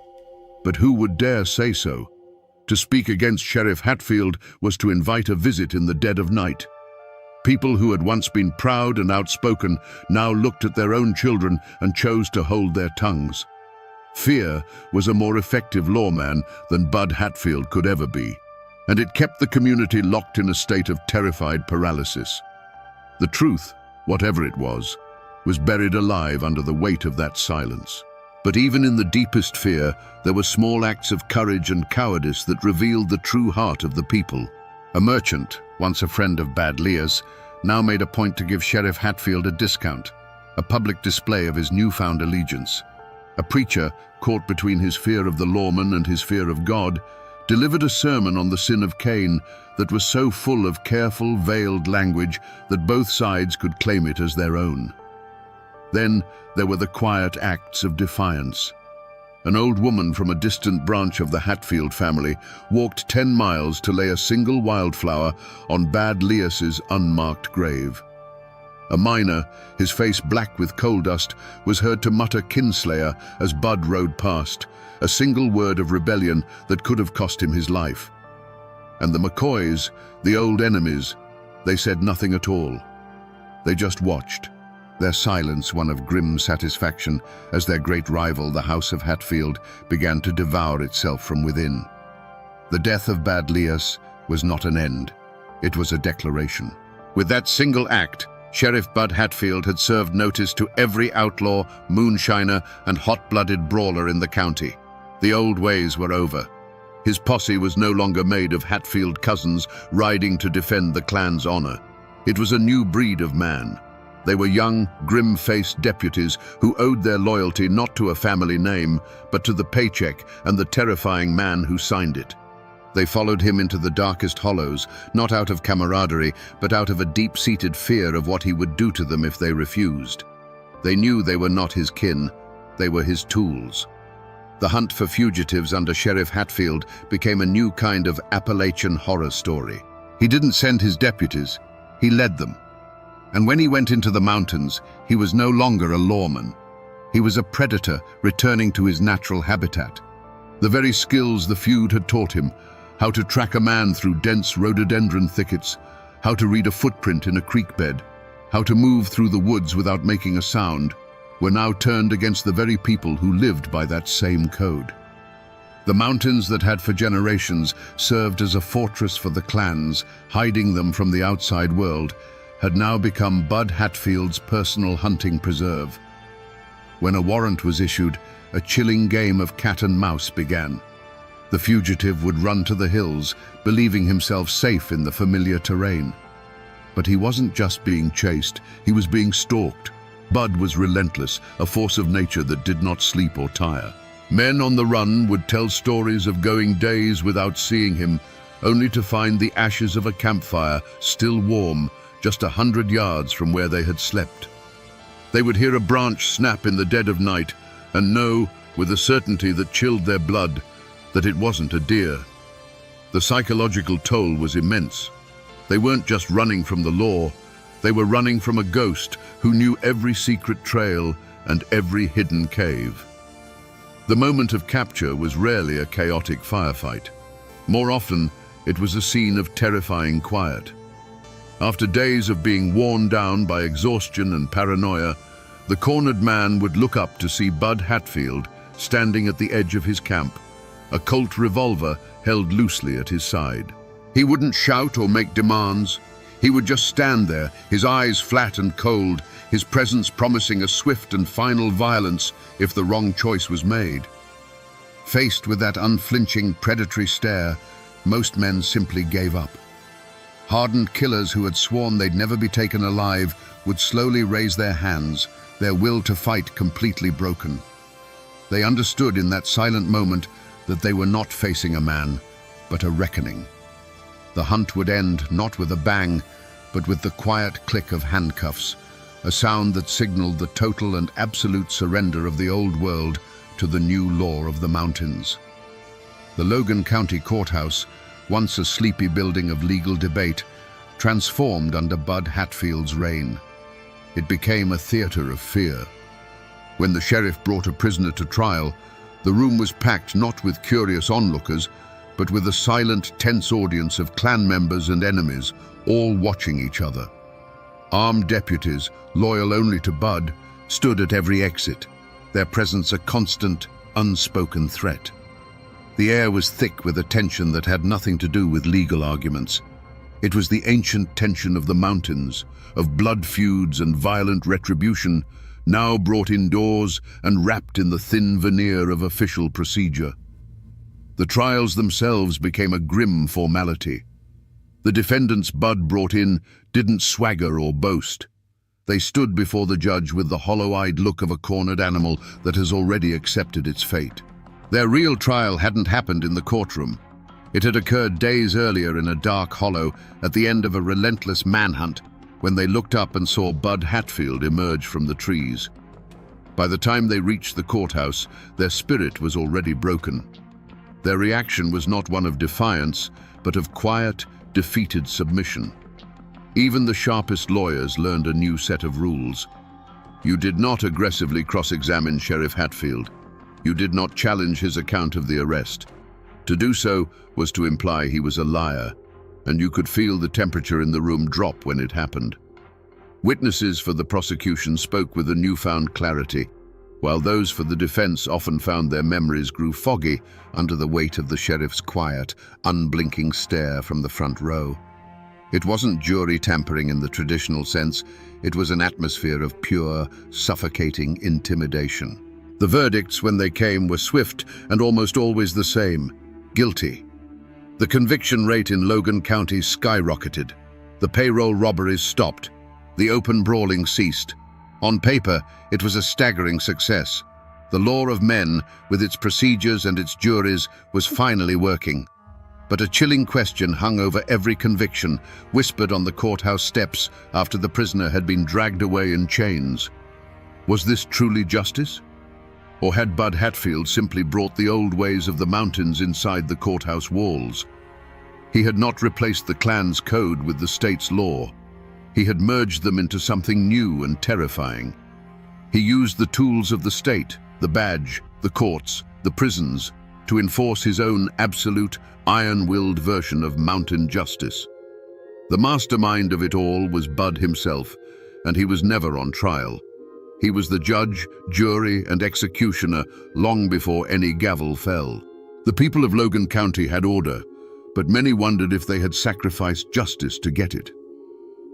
But who would dare say so? To speak against Sheriff Hatfield was to invite a visit in the dead of night. People who had once been proud and outspoken now looked at their own children and chose to hold their tongues. Fear was a more effective lawman than Bud Hatfield could ever be, and it kept the community locked in a state of terrified paralysis. The truth, whatever it was buried alive under the weight of that silence. But even in the deepest fear, there were small acts of courage and cowardice that revealed the true heart of the people. A merchant, once a friend of Bad Lias, now made a point to give Sheriff Hatfield a discount, a public display of his newfound allegiance. A preacher, caught between his fear of the lawman and his fear of God, delivered a sermon on the sin of Cain that was so full of careful, veiled language that both sides could claim it as their own. Then there were the quiet acts of defiance. An old woman from a distant branch of the Hatfield family walked 10 miles to lay a single wildflower on Bad Lias's unmarked grave. A miner, his face black with coal dust, was heard to mutter "Kinslayer" as Bud rode past, a single word of rebellion that could have cost him his life. And the McCoys, the old enemies, they said nothing at all. They just watched, their silence one of grim satisfaction as their great rival, the House of Hatfield, began to devour itself from within. The death of Bad Lias was not an end, it was a declaration. With that single act, Sheriff Bud Hatfield had served notice to every outlaw, moonshiner, and hot-blooded brawler in the county. The old ways were over. His posse was no longer made of Hatfield cousins riding to defend the clan's honor. It was a new breed of man. They were young, grim-faced deputies who owed their loyalty not to a family name, but to the paycheck and the terrifying man who signed it. They followed him into the darkest hollows, not out of camaraderie, but out of a deep-seated fear of what he would do to them if they refused. They knew they were not his kin, they were his tools. The hunt for fugitives under Sheriff Hatfield became a new kind of Appalachian horror story. He didn't send his deputies, he led them. And when he went into the mountains, he was no longer a lawman. He was a predator returning to his natural habitat. The very skills the feud had taught him, how to track a man through dense rhododendron thickets, how to read a footprint in a creek bed, how to move through the woods without making a sound, were now turned against the very people who lived by that same code. The mountains that had for generations served as a fortress for the clans, hiding them from the outside world, had now become Bud Hatfield's personal hunting preserve. When a warrant was issued, a chilling game of cat and mouse began. The fugitive would run to the hills, believing himself safe in the familiar terrain. But he wasn't just being chased, he was being stalked. Bud was relentless, a force of nature that did not sleep or tire. Men on the run would tell stories of going days without seeing him, only to find the ashes of a campfire still warm, just 100 yards from where they had slept. They would hear a branch snap in the dead of night and know, with a certainty that chilled their blood, that it wasn't a deer. The psychological toll was immense. They weren't just running from the law, they were running from a ghost who knew every secret trail and every hidden cave. The moment of capture was rarely a chaotic firefight. More often, it was a scene of terrifying quiet. After days of being worn down by exhaustion and paranoia, the cornered man would look up to see Bud Hatfield standing at the edge of his camp, a Colt revolver held loosely at his side. He wouldn't shout or make demands. He would just stand there, his eyes flat and cold, his presence promising a swift and final violence if the wrong choice was made. Faced with that unflinching, predatory stare, most men simply gave up. Hardened killers who had sworn they'd never be taken alive would slowly raise their hands, their will to fight completely broken. They understood in that silent moment that they were not facing a man, but a reckoning. The hunt would end not with a bang, but with the quiet click of handcuffs, a sound that signaled the total and absolute surrender of the old world to the new law of the mountains. The Logan County Courthouse, once a sleepy building of legal debate, transformed under Bud Hatfield's reign. It became a theater of fear. When the sheriff brought a prisoner to trial, the room was packed not with curious onlookers, but with a silent, tense audience of clan members and enemies, all watching each other. Armed deputies, loyal only to Bud, stood at every exit, their presence a constant, unspoken threat. The air was thick with a tension that had nothing to do with legal arguments. It was the ancient tension of the mountains, of blood feuds and violent retribution, now brought indoors and wrapped in the thin veneer of official procedure. The trials themselves became a grim formality. The defendants Bud brought in didn't swagger or boast. They stood before the judge with the hollow-eyed look of a cornered animal that has already accepted its fate. Their real trial hadn't happened in the courtroom. It had occurred days earlier in a dark hollow at the end of a relentless manhunt when they looked up and saw Bud Hatfield emerge from the trees. By the time they reached the courthouse, their spirit was already broken. Their reaction was not one of defiance, but of quiet, defeated submission. Even the sharpest lawyers learned a new set of rules. You did not aggressively cross-examine Sheriff Hatfield. You did not challenge his account of the arrest. To do so was to imply he was a liar, and you could feel the temperature in the room drop when it happened. Witnesses for the prosecution spoke with a newfound clarity, while those for the defense often found their memories grew foggy under the weight of the sheriff's quiet, unblinking stare from the front row. It wasn't jury tampering in the traditional sense, it was an atmosphere of pure, suffocating intimidation. The verdicts, when they came, were swift and almost always the same: guilty. The conviction rate in Logan County skyrocketed. The payroll robberies stopped. The open brawling ceased. On paper, it was a staggering success. The law of men, with its procedures and its juries, was finally working. But a chilling question hung over every conviction, whispered on the courthouse steps after the prisoner had been dragged away in chains. Was this truly justice? Or had Bud Hatfield simply brought the old ways of the mountains inside the courthouse walls? He had not replaced the clan's code with the state's law. He had merged them into something new and terrifying. He used the tools of the state, the badge, the courts, the prisons, to enforce his own absolute, iron-willed version of mountain justice. The mastermind of it all was Bud himself, and he was never on trial. He was the judge, jury, and executioner long before any gavel fell. The people of Logan County had order, but many wondered if they had sacrificed justice to get it.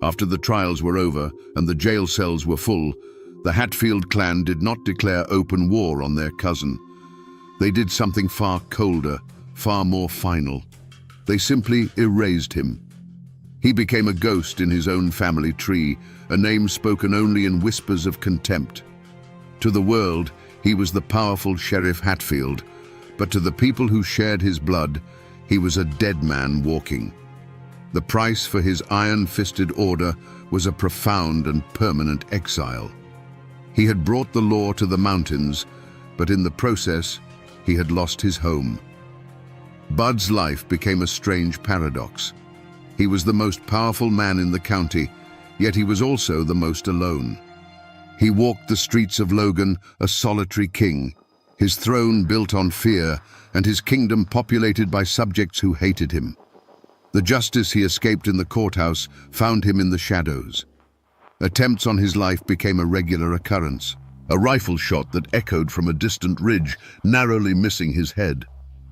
After the trials were over and the jail cells were full, the Hatfield clan did not declare open war on their cousin. They did something far colder, far more final. They simply erased him. He became a ghost in his own family tree, a name spoken only in whispers of contempt. To the world, he was the powerful Sheriff Hatfield, but to the people who shared his blood, he was a dead man walking. The price for his iron-fisted order was a profound and permanent exile. He had brought the law to the mountains, but in the process, he had lost his home. Bud's life became a strange paradox. He was the most powerful man in the county, yet he was also the most alone. He walked the streets of Logan, a solitary king, his throne built on fear, and his kingdom populated by subjects who hated him. The justice he escaped in the courthouse found him in the shadows. Attempts on his life became a regular occurrence. A rifle shot that echoed from a distant ridge, narrowly missing his head.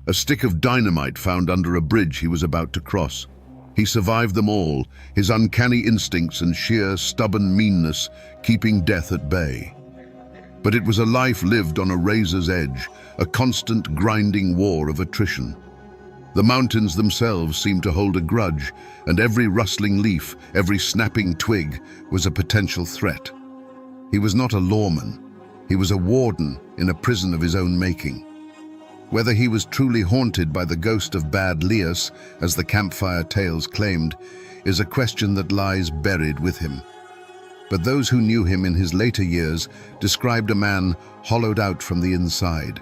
A stick of dynamite found under a bridge he was about to cross. He survived them all, his uncanny instincts and sheer, stubborn meanness keeping death at bay. But it was a life lived on a razor's edge, a constant grinding war of attrition. The mountains themselves seemed to hold a grudge, and every rustling leaf, every snapping twig was a potential threat. He was not a lawman. He was a warden in a prison of his own making. Whether he was truly haunted by the ghost of Bad Lias, as the campfire tales claimed, is a question that lies buried with him. But those who knew him in his later years described a man hollowed out from the inside.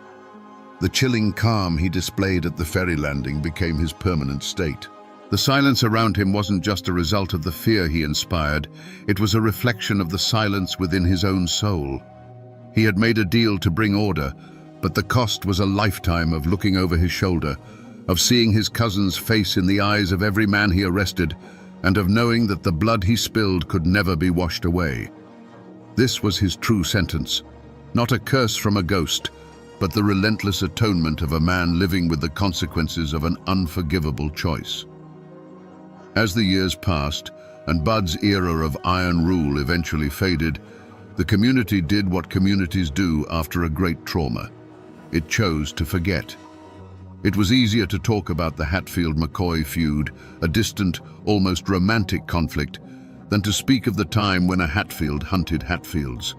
The chilling calm he displayed at the ferry landing became his permanent state. The silence around him wasn't just a result of the fear he inspired, it was a reflection of the silence within his own soul. He had made a deal to bring order, but the cost was a lifetime of looking over his shoulder, of seeing his cousin's face in the eyes of every man he arrested, and of knowing that the blood he spilled could never be washed away. This was his true sentence, not a curse from a ghost, but the relentless atonement of a man living with the consequences of an unforgivable choice. As the years passed, and Bud's era of iron rule eventually faded, the community did what communities do after a great trauma. It chose to forget. It was easier to talk about the Hatfield-McCoy feud, a distant, almost romantic conflict, than to speak of the time when a Hatfield hunted Hatfields.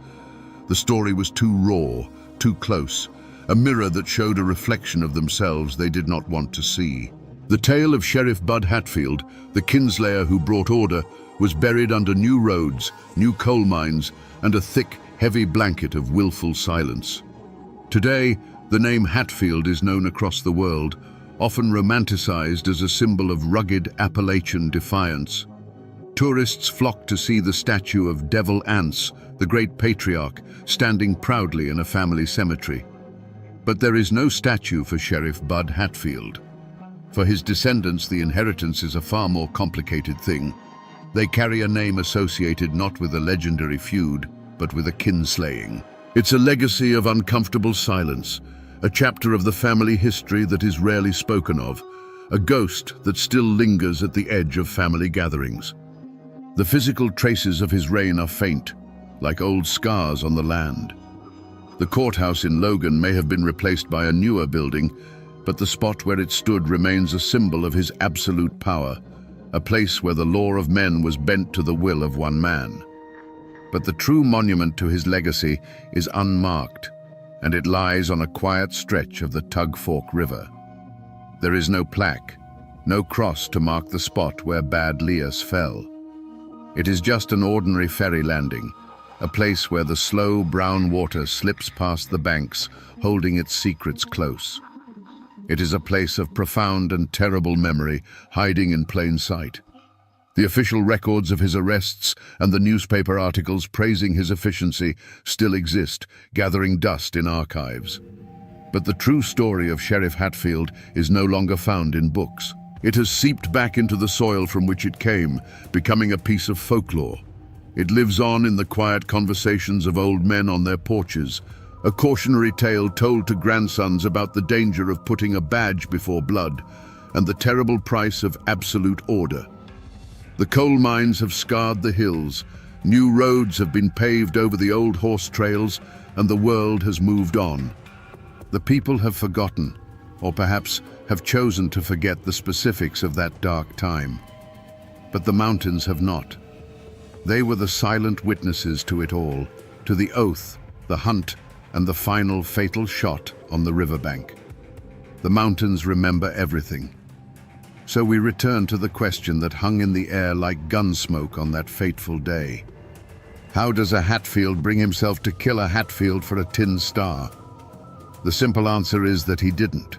The story was too raw, too close, a mirror that showed a reflection of themselves they did not want to see. The tale of Sheriff Bud Hatfield, the kinslayer who brought order, was buried under new roads, new coal mines, and a thick, heavy blanket of willful silence. Today, the name Hatfield is known across the world, often romanticized as a symbol of rugged Appalachian defiance. Tourists flock to see the statue of Devil Anse, the great patriarch, standing proudly in a family cemetery. But there is no statue for Sheriff Bud Hatfield. For his descendants, the inheritance is a far more complicated thing. They carry a name associated not with a legendary feud, but with a kinslaying. It's a legacy of uncomfortable silence, a chapter of the family history that is rarely spoken of, a ghost that still lingers at the edge of family gatherings. The physical traces of his reign are faint, like old scars on the land. The courthouse in Logan may have been replaced by a newer building, but the spot where it stood remains a symbol of his absolute power, a place where the law of men was bent to the will of one man. But the true monument to his legacy is unmarked, and it lies on a quiet stretch of the Tug Fork River. There is no plaque, no cross to mark the spot where Bad Lias fell. It is just an ordinary ferry landing, a place where the slow brown water slips past the banks, holding its secrets close. It is a place of profound and terrible memory, hiding in plain sight. The official records of his arrests and the newspaper articles praising his efficiency still exist, gathering dust in archives. But the true story of Sheriff Hatfield is no longer found in books. It has seeped back into the soil from which it came, becoming a piece of folklore. It lives on in the quiet conversations of old men on their porches, a cautionary tale told to grandsons about the danger of putting a badge before blood and the terrible price of absolute order. The coal mines have scarred the hills, new roads have been paved over the old horse trails, and the world has moved on. The people have forgotten, or perhaps have chosen to forget the specifics of that dark time. But the mountains have not. They were the silent witnesses to it all, to the oath, the hunt, and the final fatal shot on the riverbank. The mountains remember everything. So we return to the question that hung in the air like gun smoke on that fateful day. How does a Hatfield bring himself to kill a Hatfield for a tin star? The simple answer is that he didn't.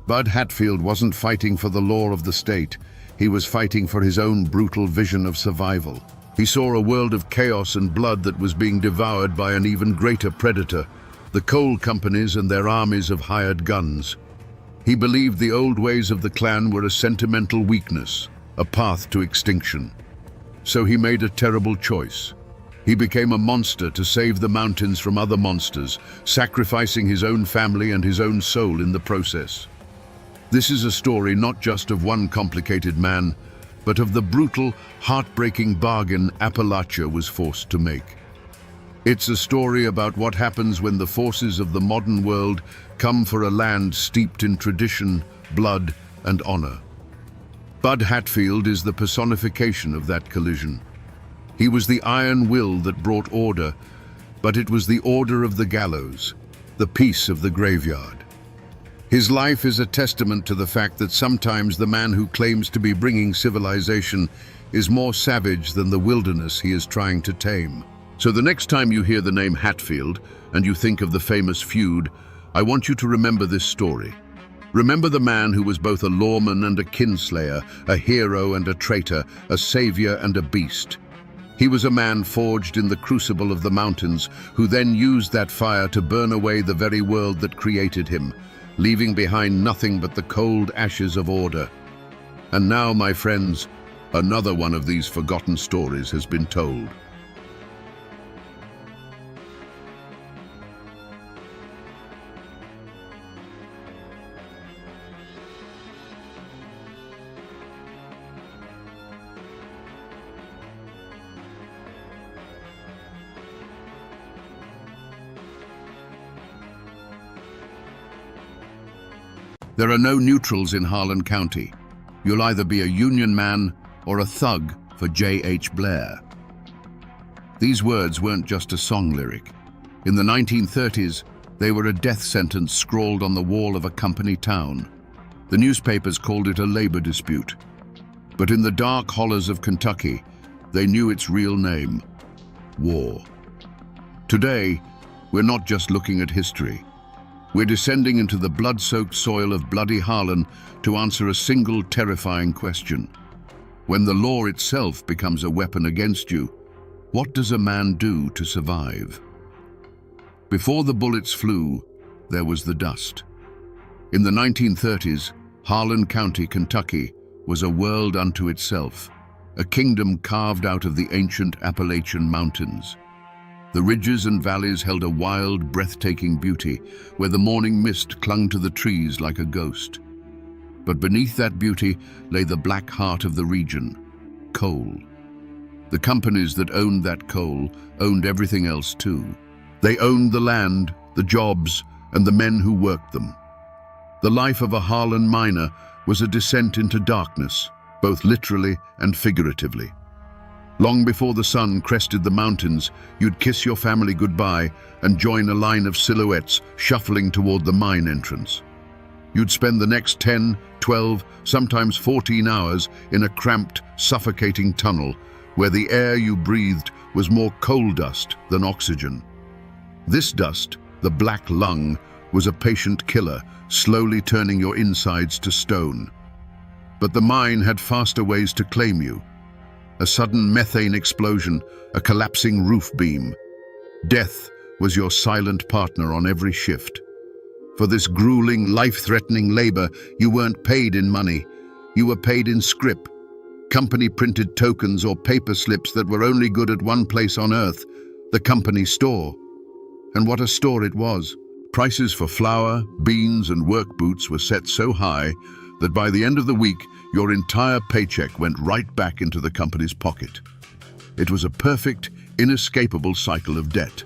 Bud Hatfield wasn't fighting for the law of the state. He was fighting for his own brutal vision of survival. He saw a world of chaos and blood that was being devoured by an even greater predator, the coal companies and their armies of hired guns. He believed the old ways of the clan were a sentimental weakness, a path to extinction. So he made a terrible choice. He became a monster to save the mountains from other monsters, sacrificing his own family and his own soul in the process. This is a story not just of one complicated man, but of the brutal, heartbreaking bargain Appalachia was forced to make. It's a story about what happens when the forces of the modern world come for a land steeped in tradition, blood, and honor. Bud Hatfield is the personification of that collision. He was the iron will that brought order, but it was the order of the gallows, the peace of the graveyard. His life is a testament to the fact that sometimes the man who claims to be bringing civilization is more savage than the wilderness he is trying to tame. So the next time you hear the name Hatfield and you think of the famous feud, I want you to remember this story. Remember the man who was both a lawman and a kinslayer, a hero and a traitor, a savior and a beast. He was a man forged in the crucible of the mountains, who then used that fire to burn away the very world that created him, leaving behind nothing but the cold ashes of order. And now, my friends, another one of these forgotten stories has been told. There are no neutrals in Harlan County. You'll either be a Union man or a thug for J.H. Blair. These words weren't just a song lyric. In the 1930s, they were a death sentence scrawled on the wall of a company town. The newspapers called it a labor dispute. But in the dark hollows of Kentucky, they knew its real name: war. Today, we're not just looking at history. We're descending into the blood-soaked soil of bloody Harlan to answer a single terrifying question. When the law itself becomes a weapon against you, what does a man do to survive? Before the bullets flew, there was the dust. In the 1930s, Harlan County, Kentucky, was a world unto itself, a kingdom carved out of the ancient Appalachian mountains. The ridges and valleys held a wild, breathtaking beauty, where the morning mist clung to the trees like a ghost. But beneath that beauty lay the black heart of the region: coal. The companies that owned that coal owned everything else too. They owned the land, the jobs, and the men who worked them. The life of a Harlan miner was a descent into darkness, both literally and figuratively. Long before the sun crested the mountains, you'd kiss your family goodbye and join a line of silhouettes shuffling toward the mine entrance. You'd spend the next 10, 12, sometimes 14 hours in a cramped, suffocating tunnel where the air you breathed was more coal dust than oxygen. This dust, the black lung, was a patient killer, slowly turning your insides to stone. But the mine had faster ways to claim you. A sudden methane explosion, a collapsing roof beam. Death was your silent partner on every shift. For this grueling, life-threatening labor, you weren't paid in money. You were paid in scrip, company-printed tokens or paper slips that were only good at one place on Earth, the company store. And what a store it was. Prices for flour, beans, and work boots were set so high that by the end of the week, your entire paycheck went right back into the company's pocket. It was a perfect, inescapable cycle of debt,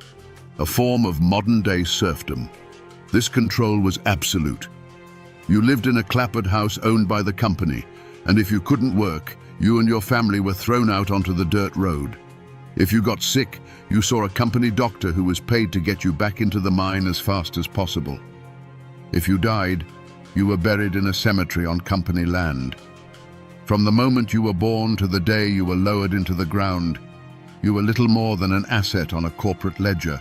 a form of modern-day serfdom. This control was absolute. You lived in a clapboard house owned by the company, and if you couldn't work, you and your family were thrown out onto the dirt road. If you got sick, you saw a company doctor who was paid to get you back into the mine as fast as possible. If you died, you were buried in a cemetery on company land. From the moment you were born to the day you were lowered into the ground, you were little more than an asset on a corporate ledger,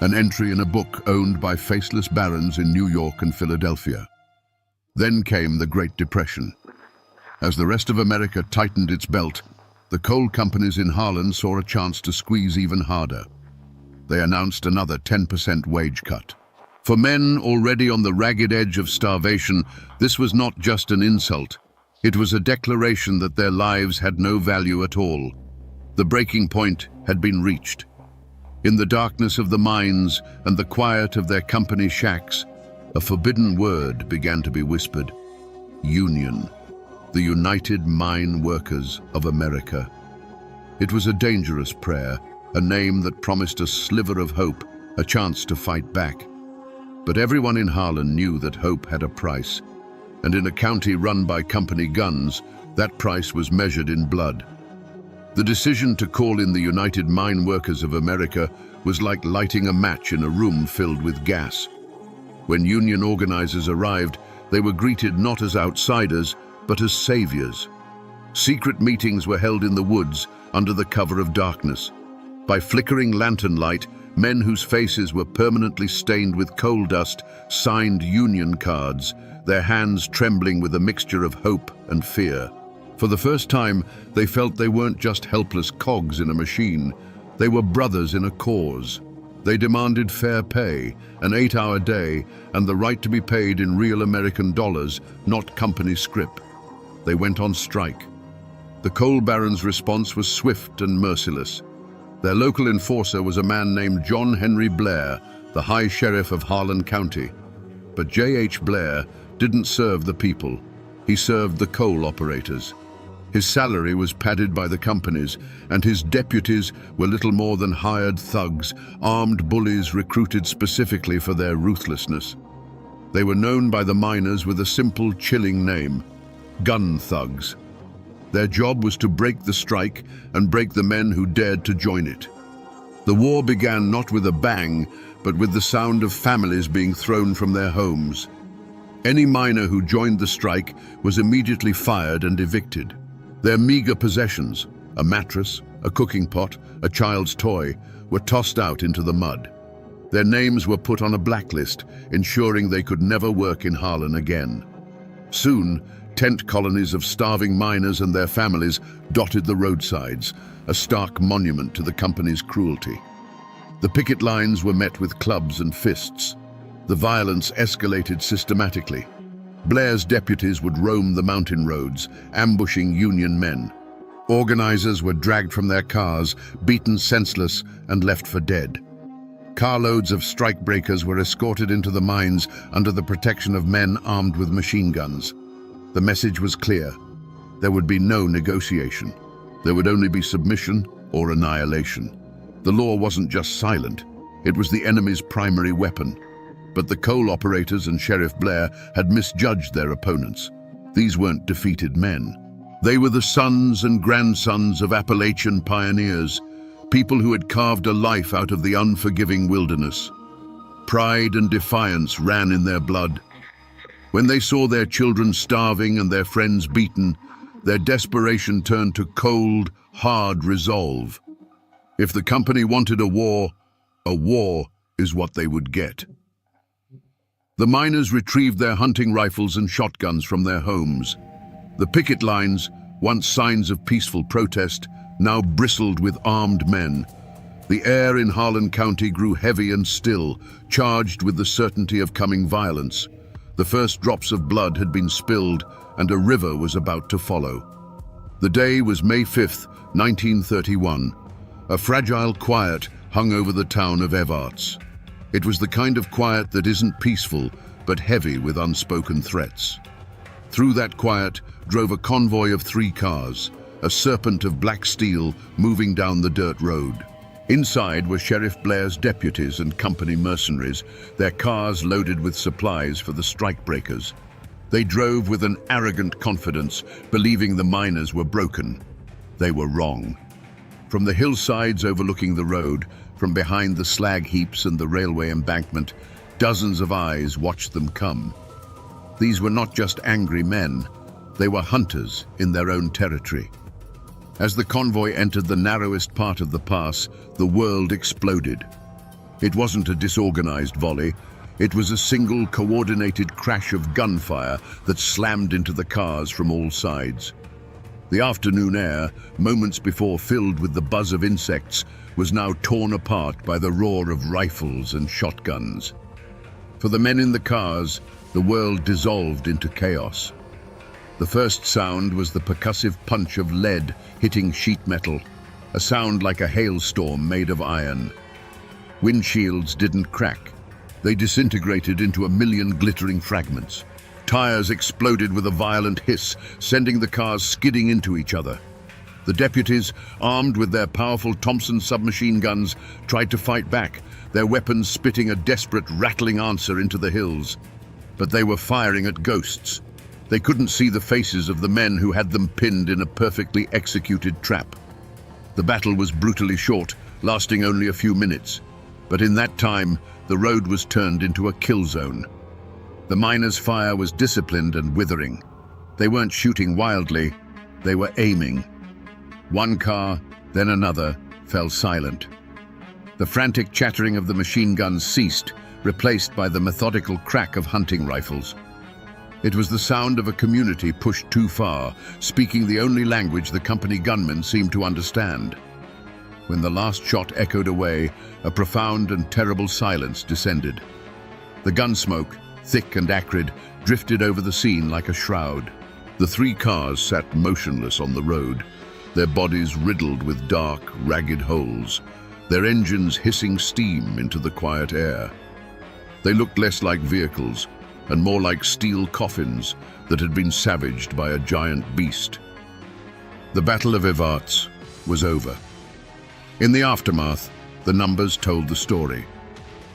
an entry in a book owned by faceless barons in New York and Philadelphia. Then came the Great Depression. As the rest of America tightened its belt, the coal companies in Harlan saw a chance to squeeze even harder. They announced another 10% wage cut. For men already on the ragged edge of starvation, this was not just an insult. It was a declaration that their lives had no value at all. The breaking point had been reached. In the darkness of the mines and the quiet of their company shacks, a forbidden word began to be whispered. Union. The United Mine Workers of America. It was a dangerous prayer, a name that promised a sliver of hope, a chance to fight back. But everyone in Harlan knew that hope had a price, and in a county run by company guns, that price was measured in blood. The decision to call in the United Mine Workers of America was like lighting a match in a room filled with gas. When union organizers arrived, they were greeted not as outsiders, but as saviors. Secret meetings were held in the woods under the cover of darkness. By flickering lantern light, men whose faces were permanently stained with coal dust signed union cards, their hands trembling with a mixture of hope and fear. For the first time, they felt they weren't just helpless cogs in a machine. They were brothers in a cause. They demanded fair pay, an 8-hour day, and the right to be paid in real American dollars, not company scrip. They went on strike. The coal barons' response was swift and merciless. Their local enforcer was a man named John Henry Blair, the High Sheriff of Harlan County. But J.H. Blair didn't serve the people. He served the coal operators. His salary was padded by the companies, and his deputies were little more than hired thugs, armed bullies recruited specifically for their ruthlessness. They were known by the miners with a simple, chilling name: gun thugs. Their job was to break the strike and break the men who dared to join it. The war began not with a bang, but with the sound of families being thrown from their homes. Any miner who joined the strike was immediately fired and evicted. Their meager possessions, a mattress, a cooking pot, a child's toy, were tossed out into the mud. Their names were put on a blacklist, ensuring they could never work in Harlan again. Soon, tent colonies of starving miners and their families dotted the roadsides, a stark monument to the company's cruelty. The picket lines were met with clubs and fists. The violence escalated systematically. Blair's deputies would roam the mountain roads, ambushing Union men. Organizers were dragged from their cars, beaten senseless, and left for dead. Carloads of strikebreakers were escorted into the mines under the protection of men armed with machine guns. The message was clear. There would be no negotiation. There would only be submission or annihilation. The law wasn't just silent. It was the enemy's primary weapon. But the coal operators and Sheriff Blair had misjudged their opponents. These weren't defeated men. They were the sons and grandsons of Appalachian pioneers, people who had carved a life out of the unforgiving wilderness. Pride and defiance ran in their blood. When they saw their children starving and their friends beaten, their desperation turned to cold, hard resolve. If the company wanted a war is what they would get. The miners retrieved their hunting rifles and shotguns from their homes. The picket lines, once signs of peaceful protest, now bristled with armed men. The air in Harlan County grew heavy and still, charged with the certainty of coming violence. The first drops of blood had been spilled, and a river was about to follow. The day was May 5th, 1931. A fragile quiet hung over the town of Evarts. It was the kind of quiet that isn't peaceful, but heavy with unspoken threats. Through that quiet drove a convoy of 3 cars, a serpent of black steel moving down the dirt road. Inside were Sheriff Blair's deputies and company mercenaries, their cars loaded with supplies for the strikebreakers. They drove with an arrogant confidence, believing the miners were broken. They were wrong. From the hillsides overlooking the road, from behind the slag heaps and the railway embankment, dozens of eyes watched them come. These were not just angry men, they were hunters in their own territory. As the convoy entered the narrowest part of the pass, the world exploded. It wasn't a disorganized volley, it was a single coordinated crash of gunfire that slammed into the cars from all sides. The afternoon air, moments before filled with the buzz of insects, was now torn apart by the roar of rifles and shotguns. For the men in the cars, the world dissolved into chaos. The first sound was the percussive punch of lead hitting sheet metal, a sound like a hailstorm made of iron. Windshields didn't crack. They disintegrated into a million glittering fragments. Tires exploded with a violent hiss, sending the cars skidding into each other. The deputies, armed with their powerful Thompson submachine guns, tried to fight back, their weapons spitting a desperate, rattling answer into the hills. But they were firing at ghosts. They couldn't see the faces of the men who had them pinned in a perfectly executed trap. The battle was brutally short, lasting only a few minutes. But in that time, the road was turned into a kill zone. The miners' fire was disciplined and withering. They weren't shooting wildly, they were aiming. One car, then another, fell silent. The frantic chattering of the machine guns ceased, replaced by the methodical crack of hunting rifles. It was the sound of a community pushed too far, speaking the only language the company gunmen seemed to understand. When the last shot echoed away, a profound and terrible silence descended. The gun smoke, thick and acrid, drifted over the scene like a shroud. The three cars sat motionless on the road, their bodies riddled with dark, ragged holes, their engines hissing steam into the quiet air. They looked less like vehicles and more like steel coffins that had been savaged by a giant beast. The Battle of Evarts was over. In the aftermath, the numbers told the story.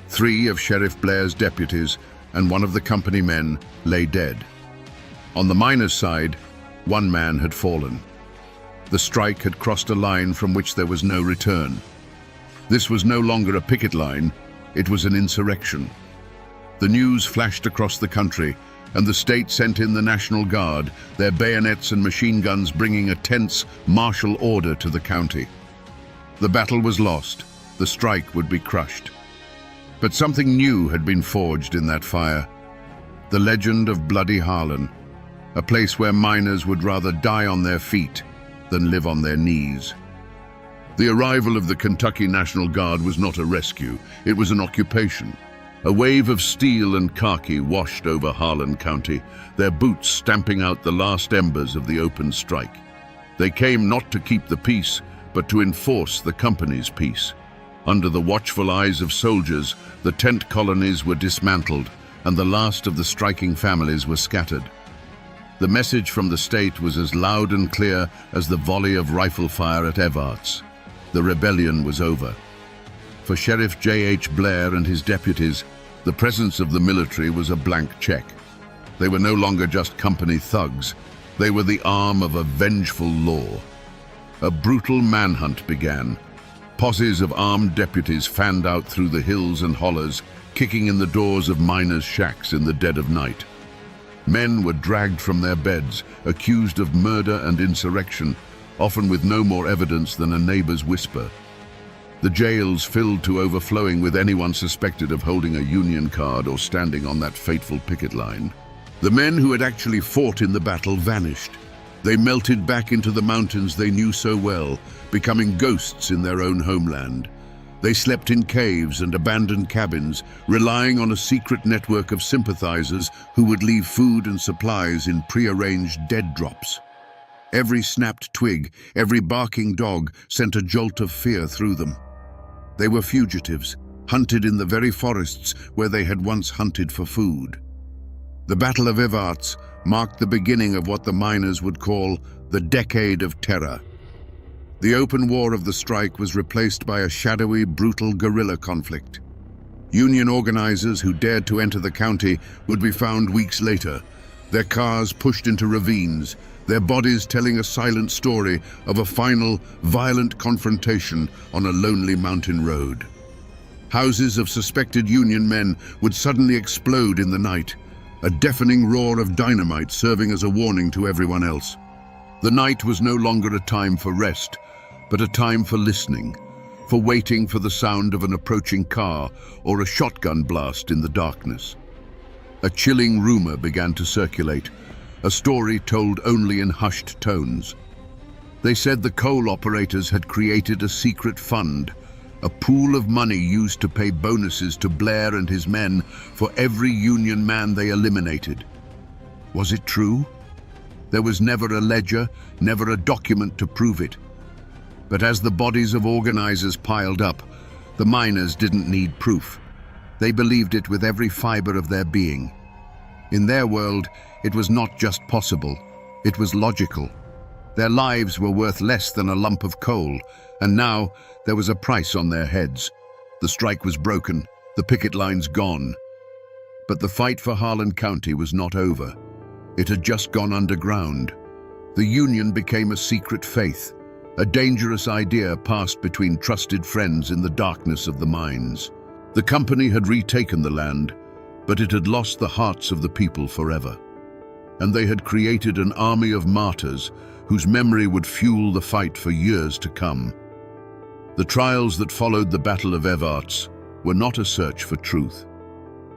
3 of Sheriff Blair's deputies and 1 of the company men lay dead. On the miners' side, 1 man had fallen. The strike had crossed a line from which there was no return. This was no longer a picket line, it was an insurrection. The news flashed across the country, and the state sent in the National Guard, their bayonets and machine guns bringing a tense martial order to the county. The battle was lost, the strike would be crushed. But something new had been forged in that fire. The legend of Bloody Harlan, a place where miners would rather die on their feet than live on their knees. The arrival of the Kentucky National Guard was not a rescue, it was an occupation. A wave of steel and khaki washed over Harlan County, their boots stamping out the last embers of the open strike. They came not to keep the peace, but to enforce the company's peace. Under the watchful eyes of soldiers, the tent colonies were dismantled, and the last of the striking families were scattered. The message from the state was as loud and clear as the volley of rifle fire at Evarts. The rebellion was over. For Sheriff J.H. Blair and his deputies, the presence of the military was a blank check. They were no longer just company thugs. They were the arm of a vengeful law. A brutal manhunt began. Posses of armed deputies fanned out through the hills and hollers, kicking in the doors of miners' shacks in the dead of night. Men were dragged from their beds, accused of murder and insurrection, often with no more evidence than a neighbor's whisper. The jails filled to overflowing with anyone suspected of holding a Union card or standing on that fateful picket line. The men who had actually fought in the battle vanished. They melted back into the mountains they knew so well, becoming ghosts in their own homeland. They slept in caves and abandoned cabins, relying on a secret network of sympathizers who would leave food and supplies in prearranged dead drops. Every snapped twig, every barking dog sent a jolt of fear through them. They were fugitives, hunted in the very forests where they had once hunted for food. The Battle of Evarts marked the beginning of what the miners would call the Decade of Terror. The open war of the strike was replaced by a shadowy, brutal guerrilla conflict. Union organizers who dared to enter the county would be found weeks later, Their cars pushed into ravines, their bodies telling a silent story of a final, violent confrontation on a lonely mountain road. Houses of suspected Union men would suddenly explode in the night, a deafening roar of dynamite serving as a warning to everyone else. The night was no longer a time for rest, but a time for listening, for waiting for the sound of an approaching car or a shotgun blast in the darkness. A chilling rumor began to circulate, a story told only in hushed tones. They said the coal operators had created a secret fund, a pool of money used to pay bonuses to Blair and his men for every Union man they eliminated. Was it true? There was never a ledger, never a document to prove it. But as the bodies of organizers piled up, the miners didn't need proof. They believed it with every fiber of their being. In their world, it was not just possible, it was logical. Their lives were worth less than a lump of coal, and now there was a price on their heads. The strike was broken, the picket lines gone. But the fight for Harlan County was not over. It had just gone underground. The Union became a secret faith, a dangerous idea passed between trusted friends in the darkness of the mines. The company had retaken the land, but it had lost the hearts of the people forever. And they had created an army of martyrs whose memory would fuel the fight for years to come. The trials that followed the Battle of Evarts were not a search for truth.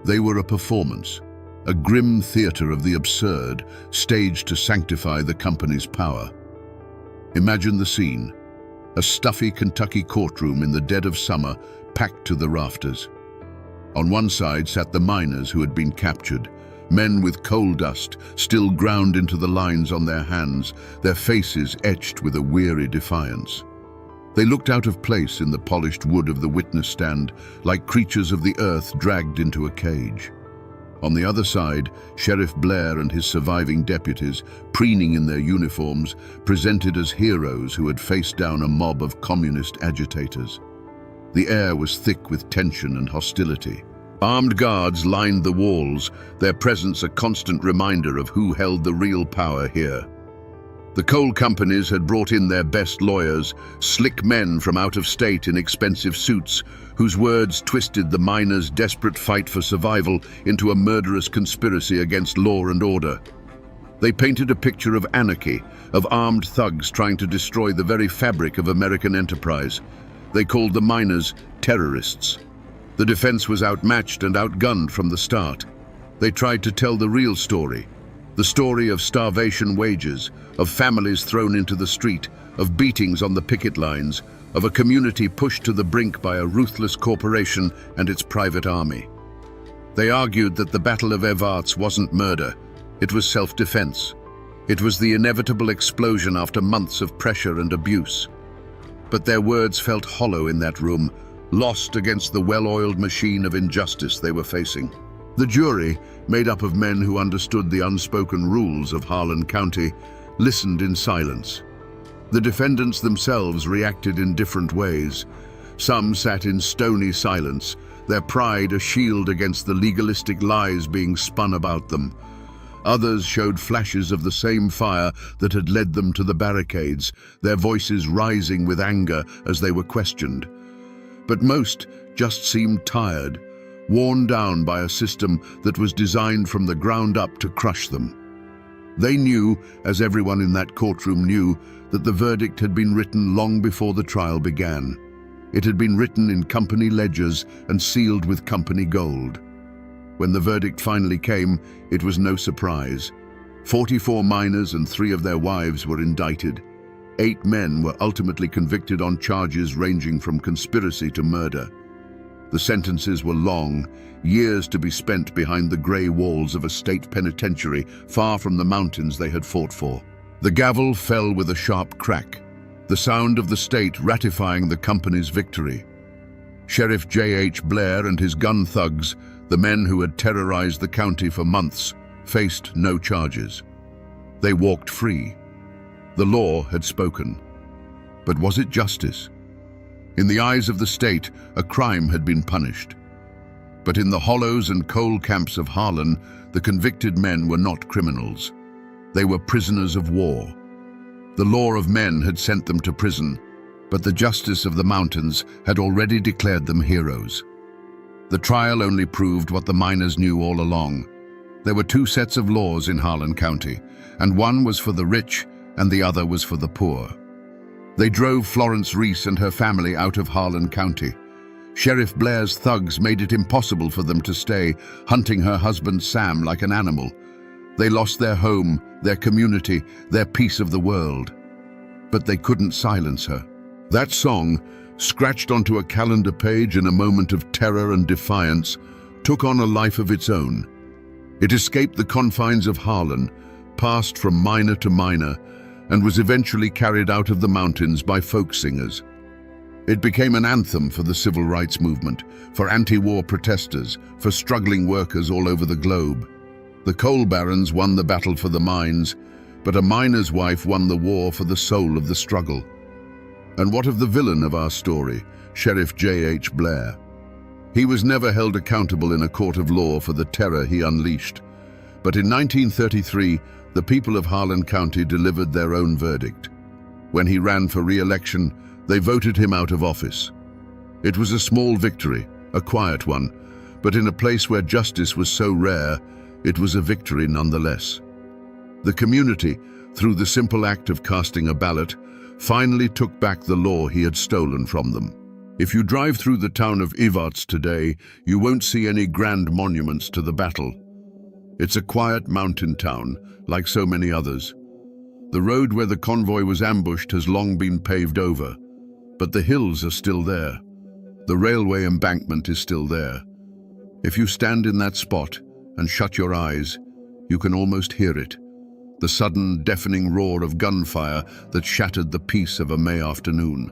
They were a performance, a grim theater of the absurd, staged to sanctify the company's power. Imagine the scene, a stuffy Kentucky courtroom in the dead of summer, packed to the rafters. On one side sat the miners who had been captured, men with coal dust still ground into the lines on their hands, their faces etched with a weary defiance. They looked out of place in the polished wood of the witness stand, like creatures of the earth dragged into a cage. On the other side, Sheriff Blair and his surviving deputies, preening in their uniforms, presented as heroes who had faced down a mob of communist agitators. The air was thick with tension and hostility. Armed guards lined the walls, their presence a constant reminder of who held the real power here. The coal companies had brought in their best lawyers, slick men from out of state in expensive suits, whose words twisted the miners' desperate fight for survival into a murderous conspiracy against law and order. They painted a picture of anarchy, of armed thugs trying to destroy the very fabric of American enterprise. They called the miners terrorists. The defense was outmatched and outgunned from the start. They tried to tell the real story, the story of starvation wages, of families thrown into the street, of beatings on the picket lines, of a community pushed to the brink by a ruthless corporation and its private army. They argued that the Battle of Evarts wasn't murder, it was self-defense. It was the inevitable explosion after months of pressure and abuse. But their words felt hollow in that room, lost against the well-oiled machine of injustice they were facing. The jury, made up of men who understood the unspoken rules of Harlan County, listened in silence. The defendants themselves reacted in different ways. Some sat in stony silence, their pride a shield against the legalistic lies being spun about them. Others showed flashes of the same fire that had led them to the barricades, their voices rising with anger as they were questioned. But most just seemed tired, worn down by a system that was designed from the ground up to crush them. They knew, as everyone in that courtroom knew, that the verdict had been written long before the trial began. It had been written in company ledgers and sealed with company gold. When the verdict finally came, it was no surprise. 44 miners and 3 of their wives were indicted. 8 men were ultimately convicted on charges ranging from conspiracy to murder. The sentences were long, years to be spent behind the grey walls of a state penitentiary far from the mountains they had fought for. The gavel fell with a sharp crack, the sound of the state ratifying the company's victory. Sheriff J.H. Blair and his gun thugs, the men who had terrorized the county for months, faced no charges. They walked free. The law had spoken. But was it justice? In the eyes of the state, a crime had been punished. But in the hollows and coal camps of Harlan, The convicted men were not criminals. They were prisoners of war. The law of men had sent them to prison, but the justice of the mountains had already declared them heroes. The trial only proved what the miners knew all along. There were two sets of laws in Harlan County, and one was for the rich and the other was for the poor. They drove Florence Reese and her family out of Harlan County. Sheriff Blair's thugs made it impossible for them to stay, hunting her husband Sam like an animal. They lost their home, their community, their piece of the world. But they couldn't silence her. That song, scratched onto a calendar page in a moment of terror and defiance, took on a life of its own. It escaped the confines of Harlan, passed from miner to miner, and was eventually carried out of the mountains by folk singers. It became an anthem for the civil rights movement, for anti-war protesters, for struggling workers all over the globe. The coal barons won the battle for the mines, but a miner's wife won the war for the soul of the struggle. And what of the villain of our story, Sheriff J.H. Blair? He was never held accountable in a court of law for the terror he unleashed. But in 1933, the people of Harlan County delivered their own verdict. When he ran for re-election, they voted him out of office. It was a small victory, a quiet one, but in a place where justice was so rare, it was a victory nonetheless. The community, through the simple act of casting a ballot, finally took back the law he had stolen from them. If you drive through the town of Evarts today, you won't see any grand monuments to the battle. It's a quiet mountain town, like so many others. The road where the convoy was ambushed has long been paved over, but the hills are still there. The railway embankment is still there. If you stand in that spot and shut your eyes, you can almost hear it. The sudden, deafening roar of gunfire that shattered the peace of a May afternoon.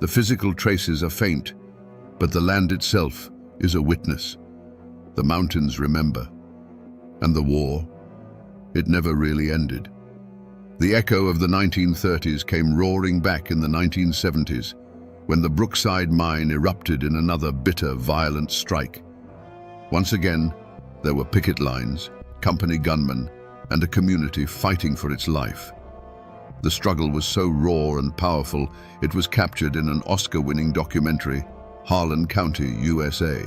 The physical traces are faint, but the land itself is a witness. The mountains remember. And the war, it never really ended. The echo of the 1930s came roaring back in the 1970s, when the Brookside mine erupted in another bitter, violent strike. Once again, there were picket lines, company gunmen, and a community fighting for its life. The struggle was so raw and powerful, it was captured in an Oscar-winning documentary, Harlan County, USA.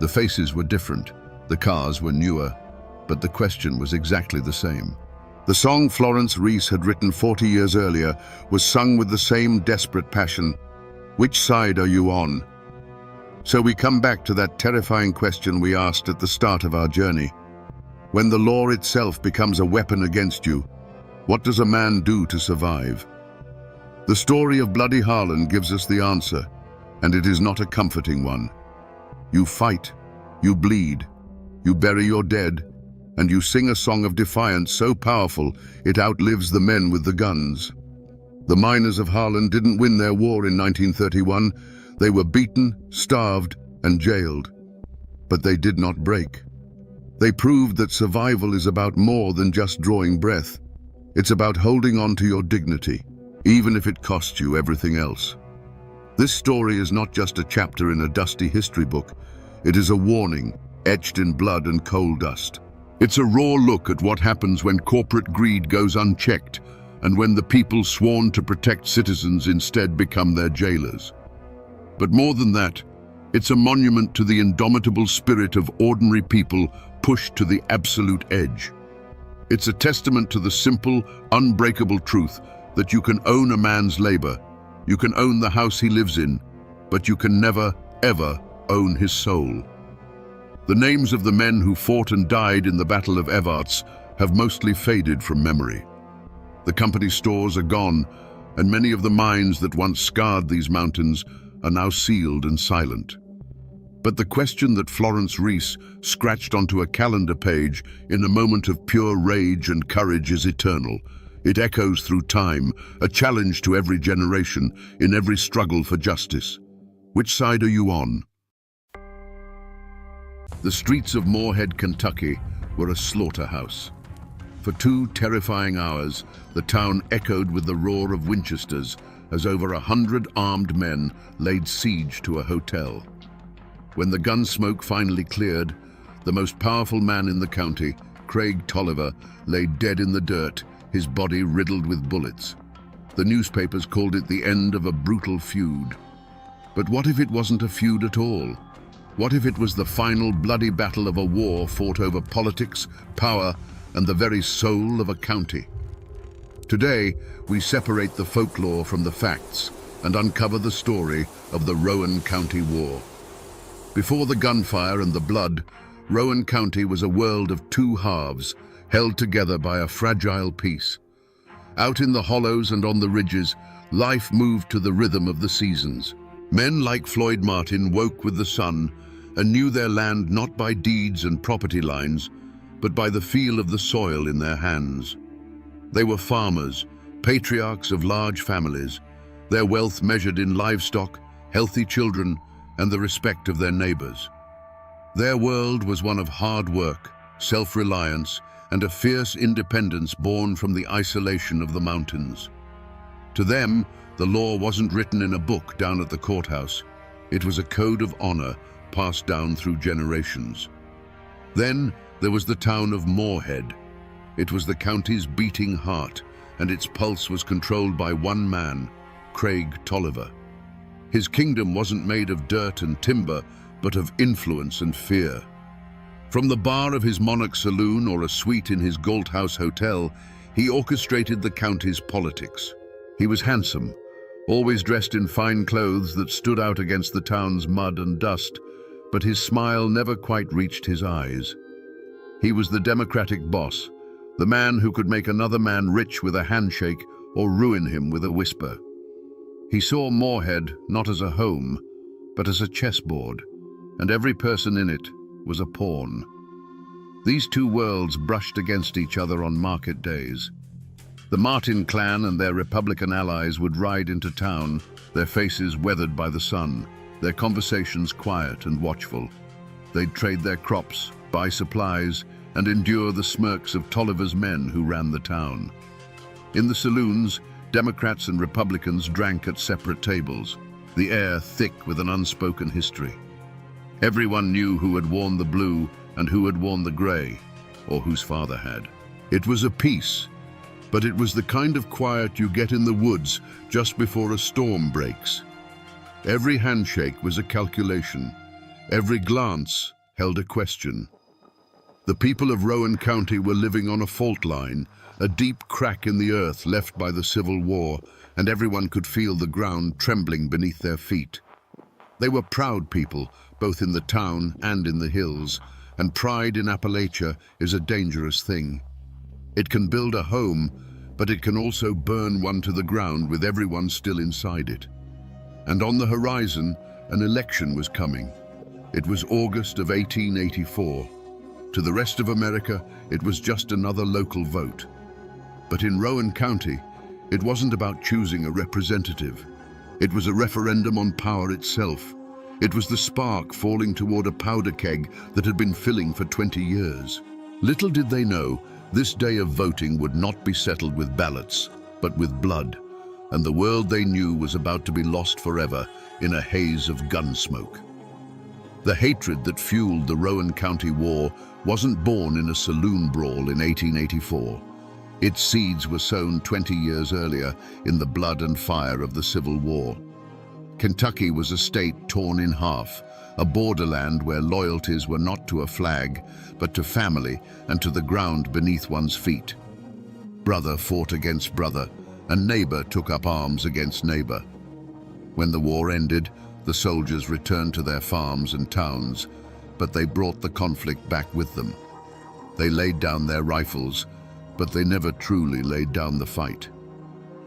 The faces were different, the cars were newer, but the question was exactly the same. The song Florence Reese had written 40 years earlier was sung with the same desperate passion. Which side are you on? So we come back to that terrifying question we asked at the start of our journey. When the law itself becomes a weapon against you, what does a man do to survive? The story of Bloody Harlan gives us the answer, and it is not a comforting one. You fight, you bleed, you bury your dead, and you sing a song of defiance so powerful it outlives the men with the guns. The miners of Harlan didn't win their war in 1931. They were beaten, starved, and jailed. But they did not break. They proved that survival is about more than just drawing breath. It's about holding on to your dignity, even if it costs you everything else. This story is not just a chapter in a dusty history book. It is a warning, etched in blood and coal dust. It's a raw look at what happens when corporate greed goes unchecked and when the people sworn to protect citizens instead become their jailers. But more than that, it's a monument to the indomitable spirit of ordinary people pushed to the absolute edge. It's a testament to the simple, unbreakable truth that you can own a man's labor, you can own the house he lives in, but you can never, ever own his soul. The names of the men who fought and died in the Battle of Evarts have mostly faded from memory. The company stores are gone, and many of the mines that once scarred these mountains are now sealed and silent. But the question that Florence Reese scratched onto a calendar page in a moment of pure rage and courage is eternal. It echoes through time, a challenge to every generation, in every struggle for justice. Which side are you on? The streets of Moorhead, Kentucky were a slaughterhouse. For 2 terrifying hours, the town echoed with the roar of Winchesters as over 100 armed men laid siege to a hotel. When the gun smoke finally cleared, The most powerful man in the county, Craig Tolliver, lay dead in the dirt, his body riddled with bullets. The newspapers called it the end of a brutal feud. But what if it wasn't a feud at all? What if it was the final bloody battle of a war fought over politics, power, and the very soul of a county? Today, we separate the folklore from the facts and uncover the story of the Rowan County War. Before the gunfire and the blood, Rowan County was a world of two halves, held together by a fragile peace. Out in the hollows and on the ridges, life moved to the rhythm of the seasons. Men like Floyd Martin woke with the sun and knew their land not by deeds and property lines, but by the feel of the soil in their hands. They were farmers, patriarchs of large families, their wealth measured in livestock, healthy children, and the respect of their neighbors. Their world was one of hard work, self-reliance, and a fierce independence born from the isolation of the mountains. To them, the law wasn't written in a book down at the courthouse. It was a code of honor passed down through generations. Then there was the town of Moorhead. It was the county's beating heart, and its pulse was controlled by one man, Craig Tolliver. His kingdom wasn't made of dirt and timber, but of influence and fear. From the bar of his Monarch saloon or a suite in his Galt House hotel, he orchestrated the county's politics. He was handsome, always dressed in fine clothes that stood out against the town's mud and dust, but his smile never quite reached his eyes. He was the democratic boss, the man who could make another man rich with a handshake or ruin him with a whisper. He saw Moorhead not as a home, but as a chessboard, and every person in it was a pawn. These two worlds brushed against each other on market days. The Martin clan and their Republican allies would ride into town, their faces weathered by the sun, their conversations quiet and watchful. They'd trade their crops, buy supplies, and endure the smirks of Tolliver's men who ran the town. In the saloons, Democrats and Republicans drank at separate tables, the air thick with an unspoken history. Everyone knew who had worn the blue and who had worn the gray, or whose father had. It was a peace, but it was the kind of quiet you get in the woods just before a storm breaks. Every handshake was a calculation. Every glance held a question. The people of Rowan County were living on a fault line, a deep crack in the earth left by the Civil War, and everyone could feel the ground trembling beneath their feet. They were proud people, both in the town and in the hills, and pride in Appalachia is a dangerous thing. It can build a home, but it can also burn one to the ground with everyone still inside it. And on the horizon, an election was coming. It was August of 1884. To the rest of America, it was just another local vote. But in Rowan County, it wasn't about choosing a representative. It was a referendum on power itself. It was the spark falling toward a powder keg that had been filling for 20 years. Little did they know, this day of voting would not be settled with ballots, but with blood, and the world they knew was about to be lost forever in a haze of gun smoke. The hatred that fueled the Rowan County War wasn't born in a saloon brawl in 1884. Its seeds were sown 20 years earlier in the blood and fire of the Civil War. Kentucky was a state torn in half, a borderland where loyalties were not to a flag, but to family and to the ground beneath one's feet. Brother fought against brother, and neighbor took up arms against neighbor. When the war ended, the soldiers returned to their farms and towns, but they brought the conflict back with them. They laid down their rifles, but they never truly laid down the fight.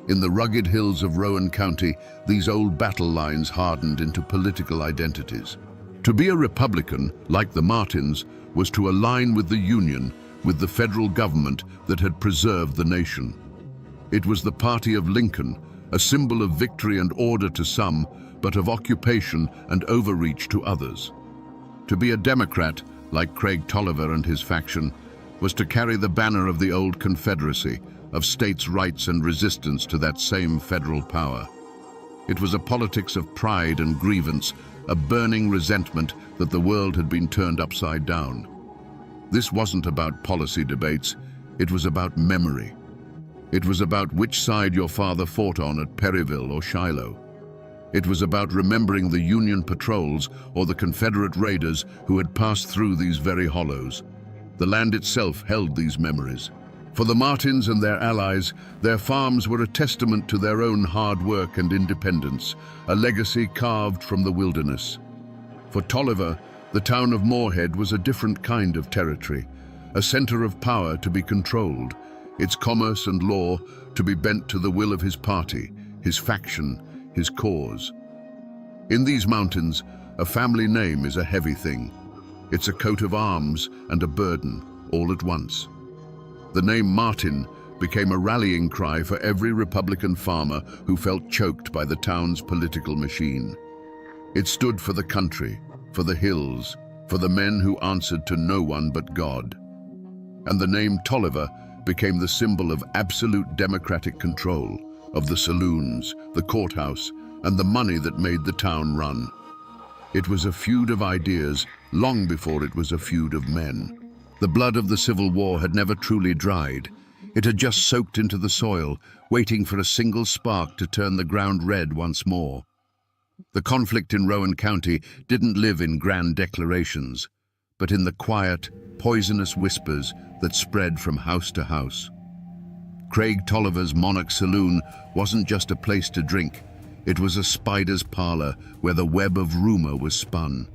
In the rugged hills of Rowan County, these old battle lines hardened into political identities. To be a Republican, like the Martins, was to align with the Union, with the federal government that had preserved the nation. It was the party of Lincoln, a symbol of victory and order to some, but of occupation and overreach to others. To be a Democrat, like Craig Tolliver and his faction, was to carry the banner of the old Confederacy, of states' rights and resistance to that same federal power. It was a politics of pride and grievance, a burning resentment that the world had been turned upside down. This wasn't about policy debates, it was about memory. It was about which side your father fought on at Perryville or Shiloh. It was about remembering the Union patrols or the Confederate raiders who had passed through these very hollows. The land itself held these memories. For the Martins and their allies, their farms were a testament to their own hard work and independence, a legacy carved from the wilderness. For Tolliver, the town of Moorhead was a different kind of territory, a center of power to be controlled, its commerce and law to be bent to the will of his party, his faction, his cause. In these mountains, a family name is a heavy thing. It's a coat of arms and a burden, all at once. The name Martin became a rallying cry for every Republican farmer who felt choked by the town's political machine. It stood for the country, for the hills, for the men who answered to no one but God. And the name Tolliver became the symbol of absolute democratic control, of the saloons, the courthouse, and the money that made the town run. It was a feud of ideas long before it was a feud of men. The blood of the Civil War had never truly dried. It had just soaked into the soil, waiting for a single spark to turn the ground red once more. The conflict in Rowan County didn't live in grand declarations, but in the quiet, poisonous whispers that spread from house to house. Craig Tolliver's Monarch Saloon wasn't just a place to drink. It was a spider's parlor where the web of rumor was spun.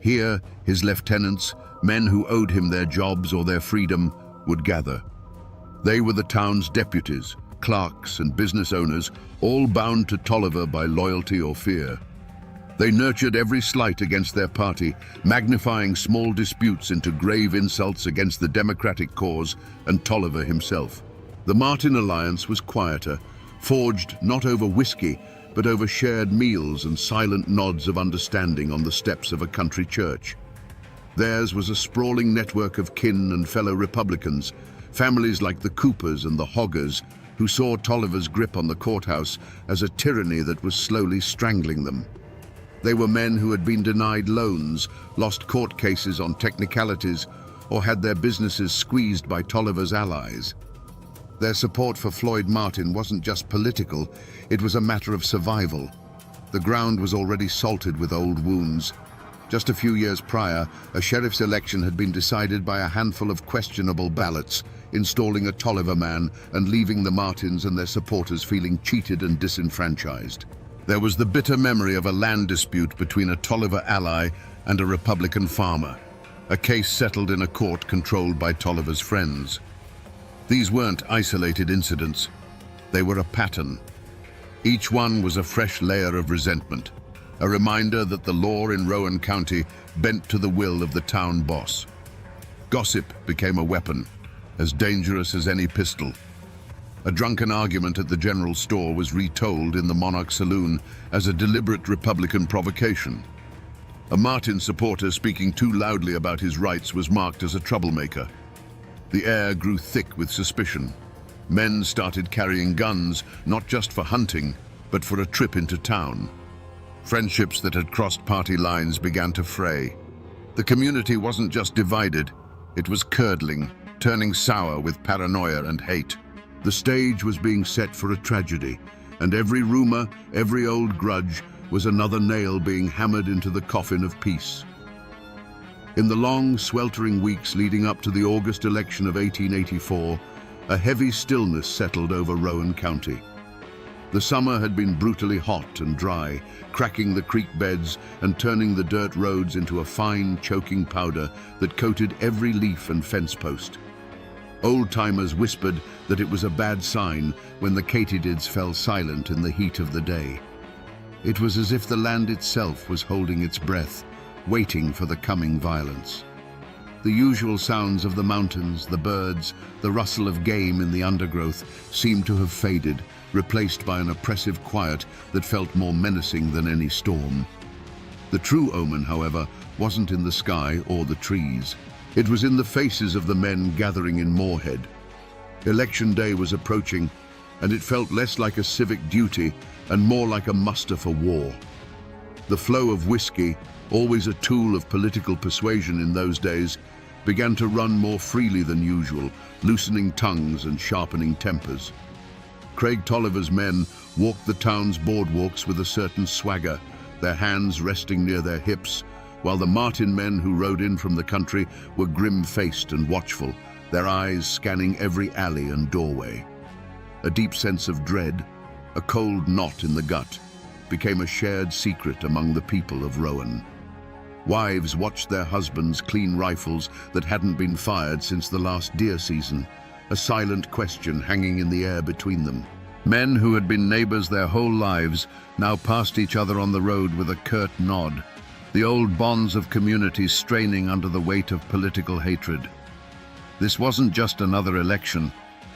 Here, his lieutenants, men who owed him their jobs or their freedom, would gather. They were the town's deputies, clerks, and business owners, all bound to Tolliver by loyalty or fear. They nurtured every slight against their party, magnifying small disputes into grave insults against the Democratic cause and Tolliver himself. The Martin alliance was quieter, forged not over whiskey, but over shared meals and silent nods of understanding on the steps of a country church. Theirs was a sprawling network of kin and fellow Republicans, families like the Coopers and the Hoggers, who saw Tolliver's grip on the courthouse as a tyranny that was slowly strangling them. They were men who had been denied loans, lost court cases on technicalities, or had their businesses squeezed by Tolliver's allies. Their support for Floyd Martin wasn't just political, it was a matter of survival. The ground was already salted with old wounds. Just a few years prior, a sheriff's election had been decided by a handful of questionable ballots, installing a Tolliver man and leaving the Martins and their supporters feeling cheated and disenfranchised. There was the bitter memory of a land dispute between a Tolliver ally and a Republican farmer, a case settled in a court controlled by Tolliver's friends. These weren't isolated incidents, they were a pattern. Each one was a fresh layer of resentment, a reminder that the law in Rowan County bent to the will of the town boss. Gossip became a weapon, as dangerous as any pistol. A drunken argument at the general store was retold in the Monarch Saloon as a deliberate Republican provocation. A Martin supporter speaking too loudly about his rights was marked as a troublemaker. The air grew thick with suspicion. Men started carrying guns, not just for hunting, but for a trip into town. Friendships that had crossed party lines began to fray. The community wasn't just divided, it was curdling, turning sour with paranoia and hate. The stage was being set for a tragedy, and every rumor, every old grudge, was another nail being hammered into the coffin of peace. In the long, sweltering weeks leading up to the August election of 1884, a heavy stillness settled over Rowan County. The summer had been brutally hot and dry, cracking the creek beds and turning the dirt roads into a fine, choking powder that coated every leaf and fence post. Old-timers whispered that it was a bad sign when the katydids fell silent in the heat of the day. It was as if the land itself was holding its breath, waiting for the coming violence. The usual sounds of the mountains, the birds, the rustle of game in the undergrowth seemed to have faded, replaced by an oppressive quiet that felt more menacing than any storm. The true omen, however, wasn't in the sky or the trees. It was in the faces of the men gathering in Moorhead. Election day was approaching, and it felt less like a civic duty and more like a muster for war. The flow of whiskey, always a tool of political persuasion in those days, began to run more freely than usual, loosening tongues and sharpening tempers. Craig Tolliver's men walked the town's boardwalks with a certain swagger, their hands resting near their hips, while the Martin men who rode in from the country were grim-faced and watchful, their eyes scanning every alley and doorway. A deep sense of dread, a cold knot in the gut, became a shared secret among the people of Rowan. Wives watched their husbands clean rifles that hadn't been fired since the last deer season, a silent question hanging in the air between them. Men who had been neighbors their whole lives now passed each other on the road with a curt nod, the old bonds of community straining under the weight of political hatred. This wasn't just another election.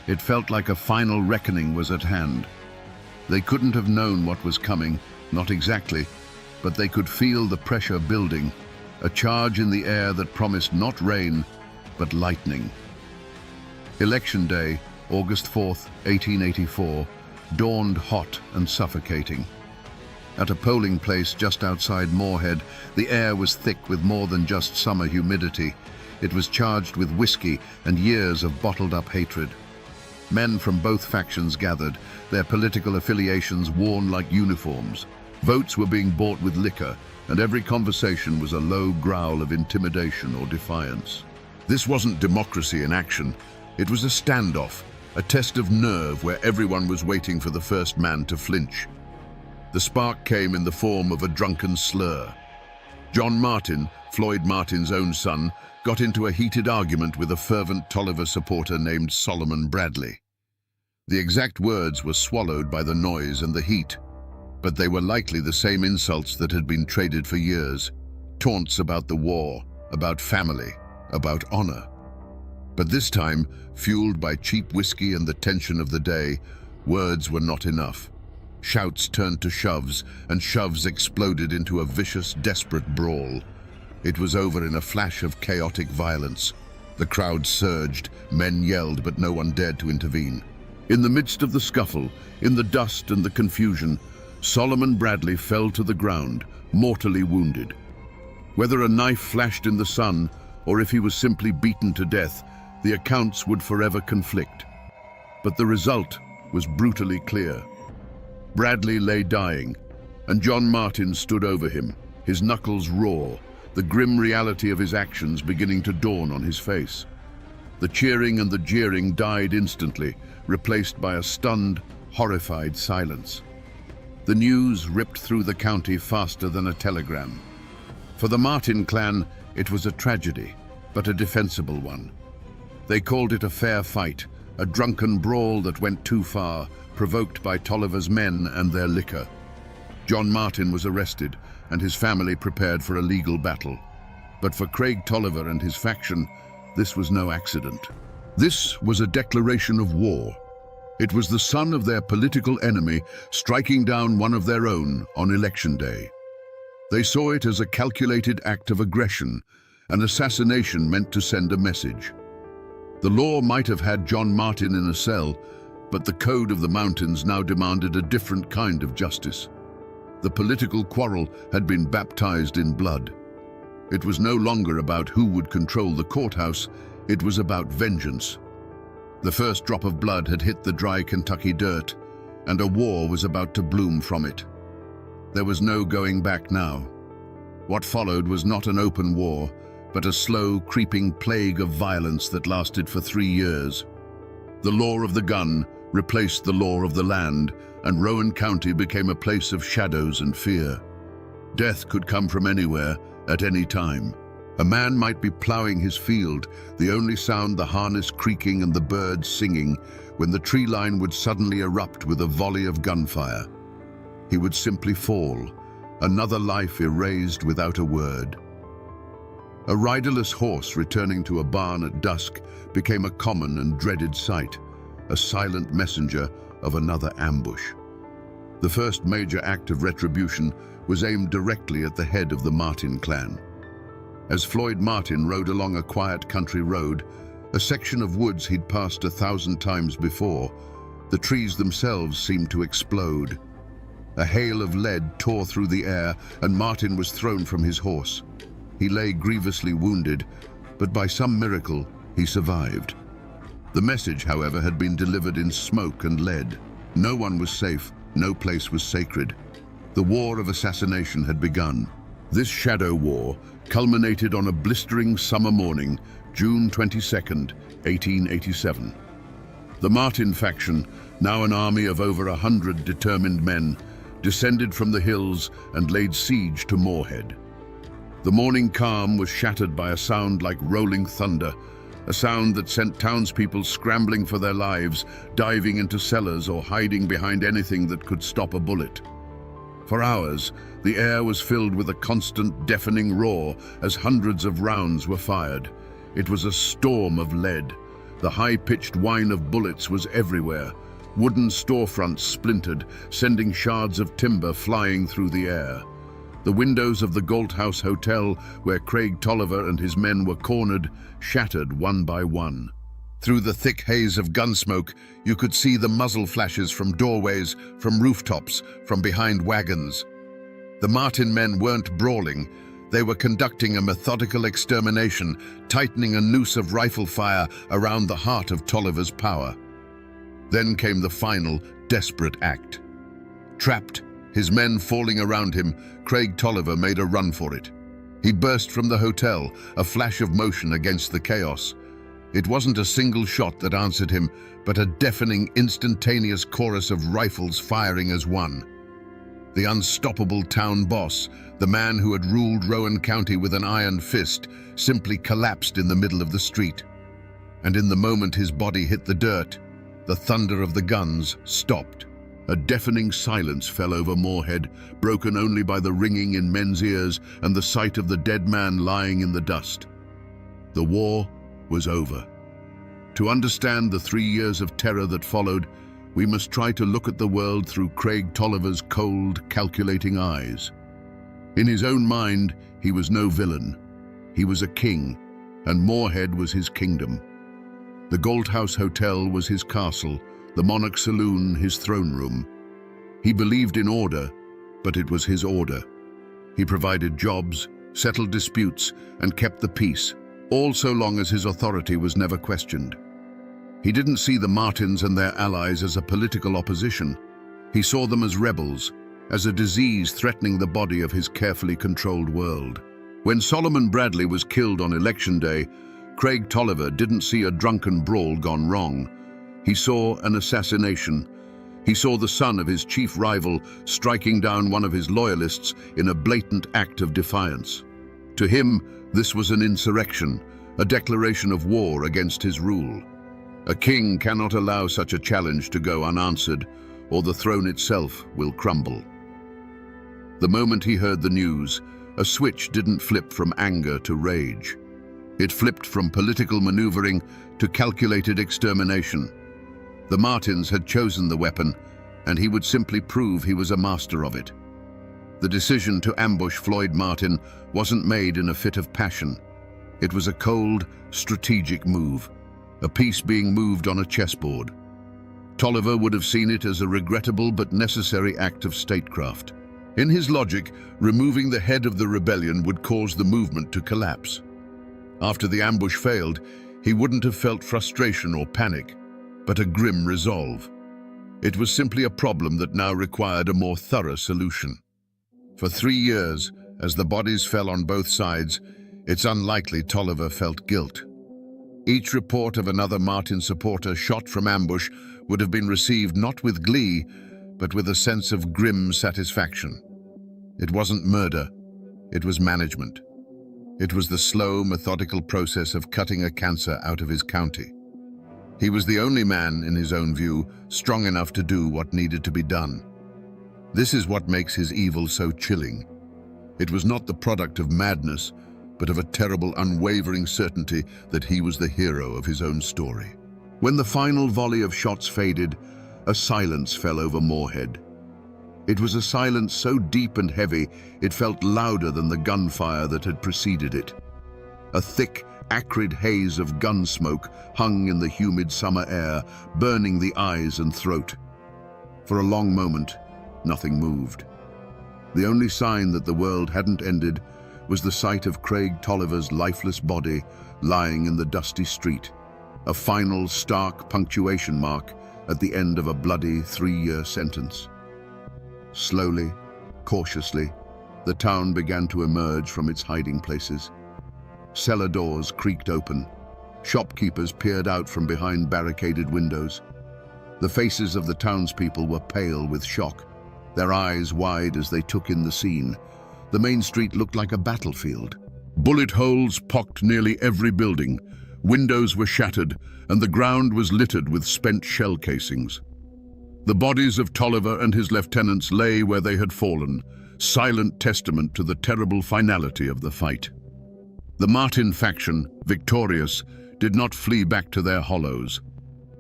It felt like a final reckoning was at hand. They couldn't have known what was coming, not exactly, but they could feel the pressure building, a charge in the air that promised not rain, but lightning. Election Day, August 4th, 1884, dawned hot and suffocating. At a polling place just outside Moorhead, the air was thick with more than just summer humidity. It was charged with whiskey and years of bottled-up hatred. Men from both factions gathered, their political affiliations worn like uniforms. Votes were being bought with liquor, and every conversation was a low growl of intimidation or defiance. This wasn't democracy in action. It was a standoff, a test of nerve where everyone was waiting for the first man to flinch. The spark came in the form of a drunken slur. John Martin, Floyd Martin's own son, got into a heated argument with a fervent Tolliver supporter named Solomon Bradley. The exact words were swallowed by the noise and the heat, but they were likely the same insults that had been traded for years. Taunts about the war, about family, about honor. But this time, fueled by cheap whiskey and the tension of the day, words were not enough. Shouts turned to shoves, and shoves exploded into a vicious, desperate brawl. It was over in a flash of chaotic violence. The crowd surged, men yelled, but no one dared to intervene. In the midst of the scuffle, in the dust and the confusion, Solomon Bradley fell to the ground, mortally wounded. Whether a knife flashed in the sun, or if he was simply beaten to death, the accounts would forever conflict. But the result was brutally clear. Bradley lay dying, and John Martin stood over him, his knuckles raw, the grim reality of his actions beginning to dawn on his face. The cheering and the jeering died instantly, replaced by a stunned, horrified silence. The news ripped through the county faster than a telegram. For the Martin clan, it was a tragedy, but a defensible one. They called it a fair fight, a drunken brawl that went too far, provoked by Tolliver's men and their liquor. John Martin was arrested, and his family prepared for a legal battle. But for Craig Tolliver and his faction, this was no accident. This was a declaration of war. It was the son of their political enemy striking down one of their own on election day. They saw it as a calculated act of aggression, an assassination meant to send a message. The law might have had John Martin in a cell, but the code of the mountains now demanded a different kind of justice. The political quarrel had been baptized in blood. It was no longer about who would control the courthouse, it was about vengeance. The first drop of blood had hit the dry Kentucky dirt, and a war was about to bloom from it. There was no going back now. What followed was not an open war, but a slow, creeping plague of violence that lasted for 3 years. The law of the gun replaced the law of the land, and Rowan County became a place of shadows and fear. Death could come from anywhere, at any time. A man might be plowing his field, the only sound the harness creaking and the birds singing, when the tree line would suddenly erupt with a volley of gunfire. He would simply fall, another life erased without a word. A riderless horse returning to a barn at dusk became a common and dreaded sight, a silent messenger of another ambush. The first major act of retribution was aimed directly at the head of the Martin clan. As Floyd Martin rode along a quiet country road, a section of woods he'd passed 1,000 times before, the trees themselves seemed to explode. A hail of lead tore through the air, and Martin was thrown from his horse. He lay grievously wounded, but by some miracle, he survived. The message, however, had been delivered in smoke and lead. No one was safe, no place was sacred. The war of assassination had begun. This shadow war culminated on a blistering summer morning, June 22nd, 1887. The Martin faction, now an army of over 100 determined men, descended from the hills and laid siege to Moorhead. The morning calm was shattered by a sound like rolling thunder, a sound that sent townspeople scrambling for their lives, diving into cellars or hiding behind anything that could stop a bullet. For hours, the air was filled with a constant, deafening roar as hundreds of rounds were fired. It was a storm of lead. The high-pitched whine of bullets was everywhere. Wooden storefronts splintered, sending shards of timber flying through the air. The windows of the Galt House Hotel, where Craig Tolliver and his men were cornered, shattered one by one. Through the thick haze of gunsmoke, you could see the muzzle flashes from doorways, from rooftops, from behind wagons. The Martin men weren't brawling. They were conducting a methodical extermination, tightening a noose of rifle fire around the heart of Tolliver's power. Then came the final, desperate act. Trapped, his men falling around him, Craig Tolliver made a run for it. He burst from the hotel, a flash of motion against the chaos. It wasn't a single shot that answered him, but a deafening, instantaneous chorus of rifles firing as one. The unstoppable town boss, the man who had ruled Rowan County with an iron fist, simply collapsed in the middle of the street. And in the moment his body hit the dirt, the thunder of the guns stopped. A deafening silence fell over Moorhead, broken only by the ringing in men's ears and the sight of the dead man lying in the dust. The war was over. To understand the 3 years of terror that followed, we must try to look at the world through Craig Tolliver's cold, calculating eyes. In his own mind, he was no villain. He was a king, and Moorhead was his kingdom. The Galt House Hotel was his castle, the Monarch Saloon his throne room. He believed in order, but it was his order. He provided jobs, settled disputes, and kept the peace, all so long as his authority was never questioned. He didn't see the Martins and their allies as a political opposition. He saw them as rebels, as a disease threatening the body of his carefully controlled world. When Solomon Bradley was killed on election day, Craig Tolliver didn't see a drunken brawl gone wrong. He saw an assassination. He saw the son of his chief rival striking down one of his loyalists in a blatant act of defiance. To him, this was an insurrection, a declaration of war against his rule. A king cannot allow such a challenge to go unanswered, or the throne itself will crumble. The moment he heard the news, a switch didn't flip from anger to rage. It flipped from political maneuvering to calculated extermination. The Martins had chosen the weapon, and he would simply prove he was a master of it. The decision to ambush Floyd Martin wasn't made in a fit of passion. It was a cold, strategic move, a piece being moved on a chessboard. Tolliver would have seen it as a regrettable but necessary act of statecraft. In his logic, removing the head of the rebellion would cause the movement to collapse. After the ambush failed, he wouldn't have felt frustration or panic, but a grim resolve. It was simply a problem that now required a more thorough solution. For 3 years, as the bodies fell on both sides, it's unlikely Tolliver felt guilt. Each report of another Martin supporter shot from ambush would have been received not with glee, but with a sense of grim satisfaction. It wasn't murder, it was management. It was the slow, methodical process of cutting a cancer out of his county. He was the only man, in his own view, strong enough to do what needed to be done. This is what makes his evil so chilling. It was not the product of madness, but of a terrible, unwavering certainty that he was the hero of his own story. When the final volley of shots faded, a silence fell over Moorhead. It was a silence so deep and heavy, it felt louder than the gunfire that had preceded it. A thick, acrid haze of gun smoke hung in the humid summer air, burning the eyes and throat. For a long moment, nothing moved. The only sign that the world hadn't ended was the sight of Craig Tolliver's lifeless body lying in the dusty street, a final stark punctuation mark at the end of a bloody 3-year sentence. Slowly, cautiously, the town began to emerge from its hiding places. Cellar doors creaked open. Shopkeepers peered out from behind barricaded windows. The faces of the townspeople were pale with shock, their eyes wide as they took in the scene. The main street looked like a battlefield. Bullet holes pocked nearly every building. Windows were shattered, and the ground was littered with spent shell casings. The bodies of Tolliver and his lieutenants lay where they had fallen, silent testament to the terrible finality of the fight. The Martin faction, victorious, did not flee back to their hollows.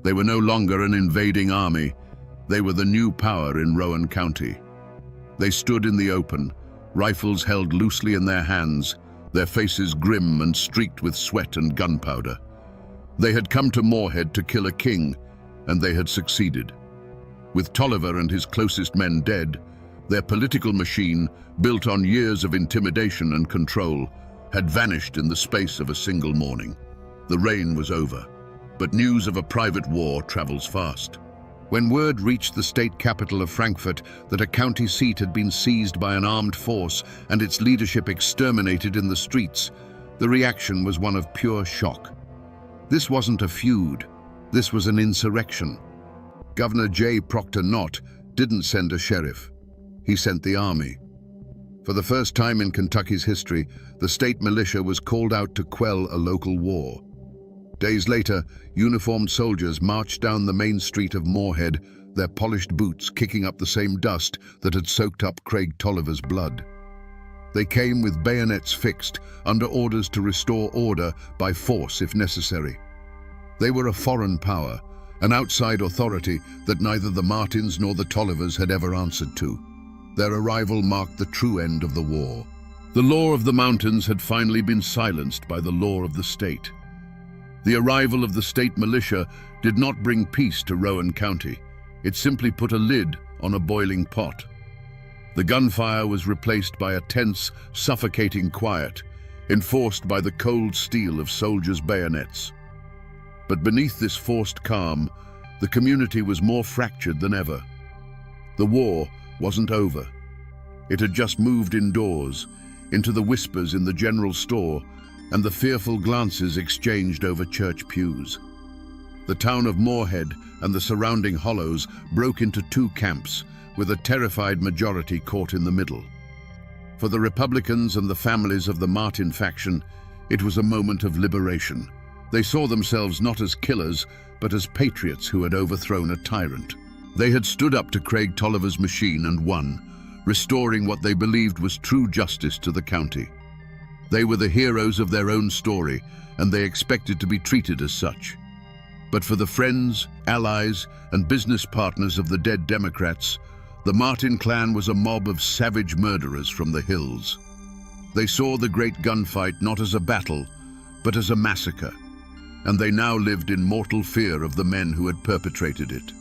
They were no longer an invading army. They were the new power in Rowan County. They stood in the open, rifles held loosely in their hands, their faces grim and streaked with sweat and gunpowder. They had come to Moorhead to kill a king, and they had succeeded. With Tolliver and his closest men dead, their political machine, built on years of intimidation and control, had vanished in the space of a single morning. The reign was over, but news of a private war travels fast. When word reached the state capital of Frankfurt that a county seat had been seized by an armed force and its leadership exterminated in the streets, the reaction was one of pure shock. This wasn't a feud, this was an insurrection. Governor J. Proctor Knott didn't send a sheriff, he sent the army. For the first time in Kentucky's history, the state militia was called out to quell a local war. Days later, uniformed soldiers marched down the main street of Moorhead, their polished boots kicking up the same dust that had soaked up Craig Tolliver's blood. They came with bayonets fixed, under orders to restore order by force if necessary. They were a foreign power, an outside authority that neither the Martins nor the Tollivers had ever answered to. Their arrival marked the true end of the war. The law of the mountains had finally been silenced by the law of the state. The arrival of the state militia did not bring peace to Rowan County. It simply put a lid on a boiling pot. The gunfire was replaced by a tense, suffocating quiet, enforced by the cold steel of soldiers' bayonets. But beneath this forced calm, the community was more fractured than ever. The war wasn't over. It had just moved indoors, into the whispers in the general store and the fearful glances exchanged over church pews. The town of Moorhead and the surrounding hollows broke into two camps, with a terrified majority caught in the middle. For the Republicans and the families of the Martin faction, it was a moment of liberation. They saw themselves not as killers, but as patriots who had overthrown a tyrant. They had stood up to Craig Tolliver's machine and won, restoring what they believed was true justice to the county. They were the heroes of their own story, and they expected to be treated as such. But for the friends, allies, and business partners of the dead Democrats, the Martin clan was a mob of savage murderers from the hills. They saw the great gunfight not as a battle, but as a massacre, and they now lived in mortal fear of the men who had perpetrated it.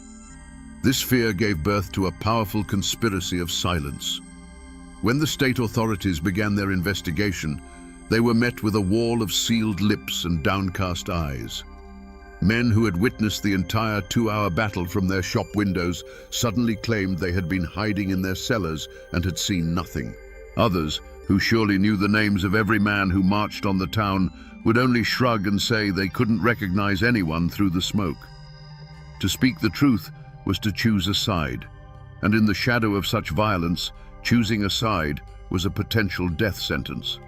This fear gave birth to a powerful conspiracy of silence. When the state authorities began their investigation, they were met with a wall of sealed lips and downcast eyes. Men who had witnessed the entire 2-hour battle from their shop windows suddenly claimed they had been hiding in their cellars and had seen nothing. Others, who surely knew the names of every man who marched on the town, would only shrug and say they couldn't recognize anyone through the smoke. To speak the truth was to choose a side, and in the shadow of such violence, choosing a side was a potential death sentence.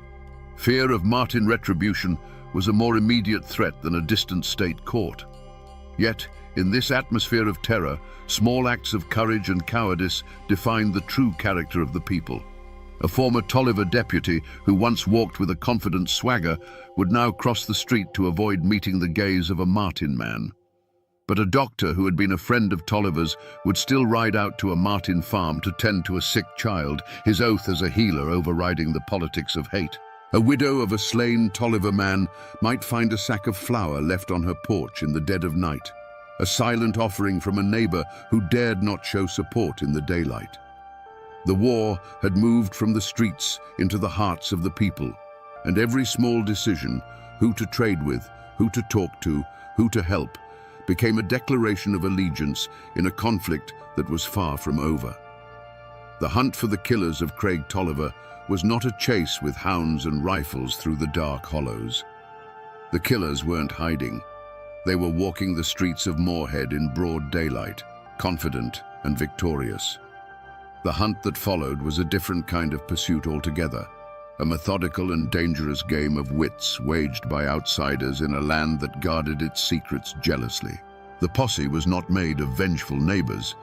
Fear of Martin retribution was a more immediate threat than a distant state court. Yet, in this atmosphere of terror, small acts of courage and cowardice defined the true character of the people. A former Tolliver deputy who once walked with a confident swagger would now cross the street to avoid meeting the gaze of a Martin man. But a doctor who had been a friend of Tolliver's would still ride out to a Martin farm to tend to a sick child, his oath as a healer overriding the politics of hate. A widow of a slain Tolliver man might find a sack of flour left on her porch in the dead of night, a silent offering from a neighbor who dared not show support in the daylight. The war had moved from the streets into the hearts of the people, and every small decision, who to trade with, who to talk to, who to help, became a declaration of allegiance in a conflict that was far from over. The hunt for the killers of Craig Tolliver was not a chase with hounds and rifles through the dark hollows. The killers weren't hiding. They were walking the streets of Moorhead in broad daylight, confident and victorious. The hunt that followed was a different kind of pursuit altogether, a methodical and dangerous game of wits waged by outsiders in a land that guarded its secrets jealously. The posse was not made of vengeful neighbors,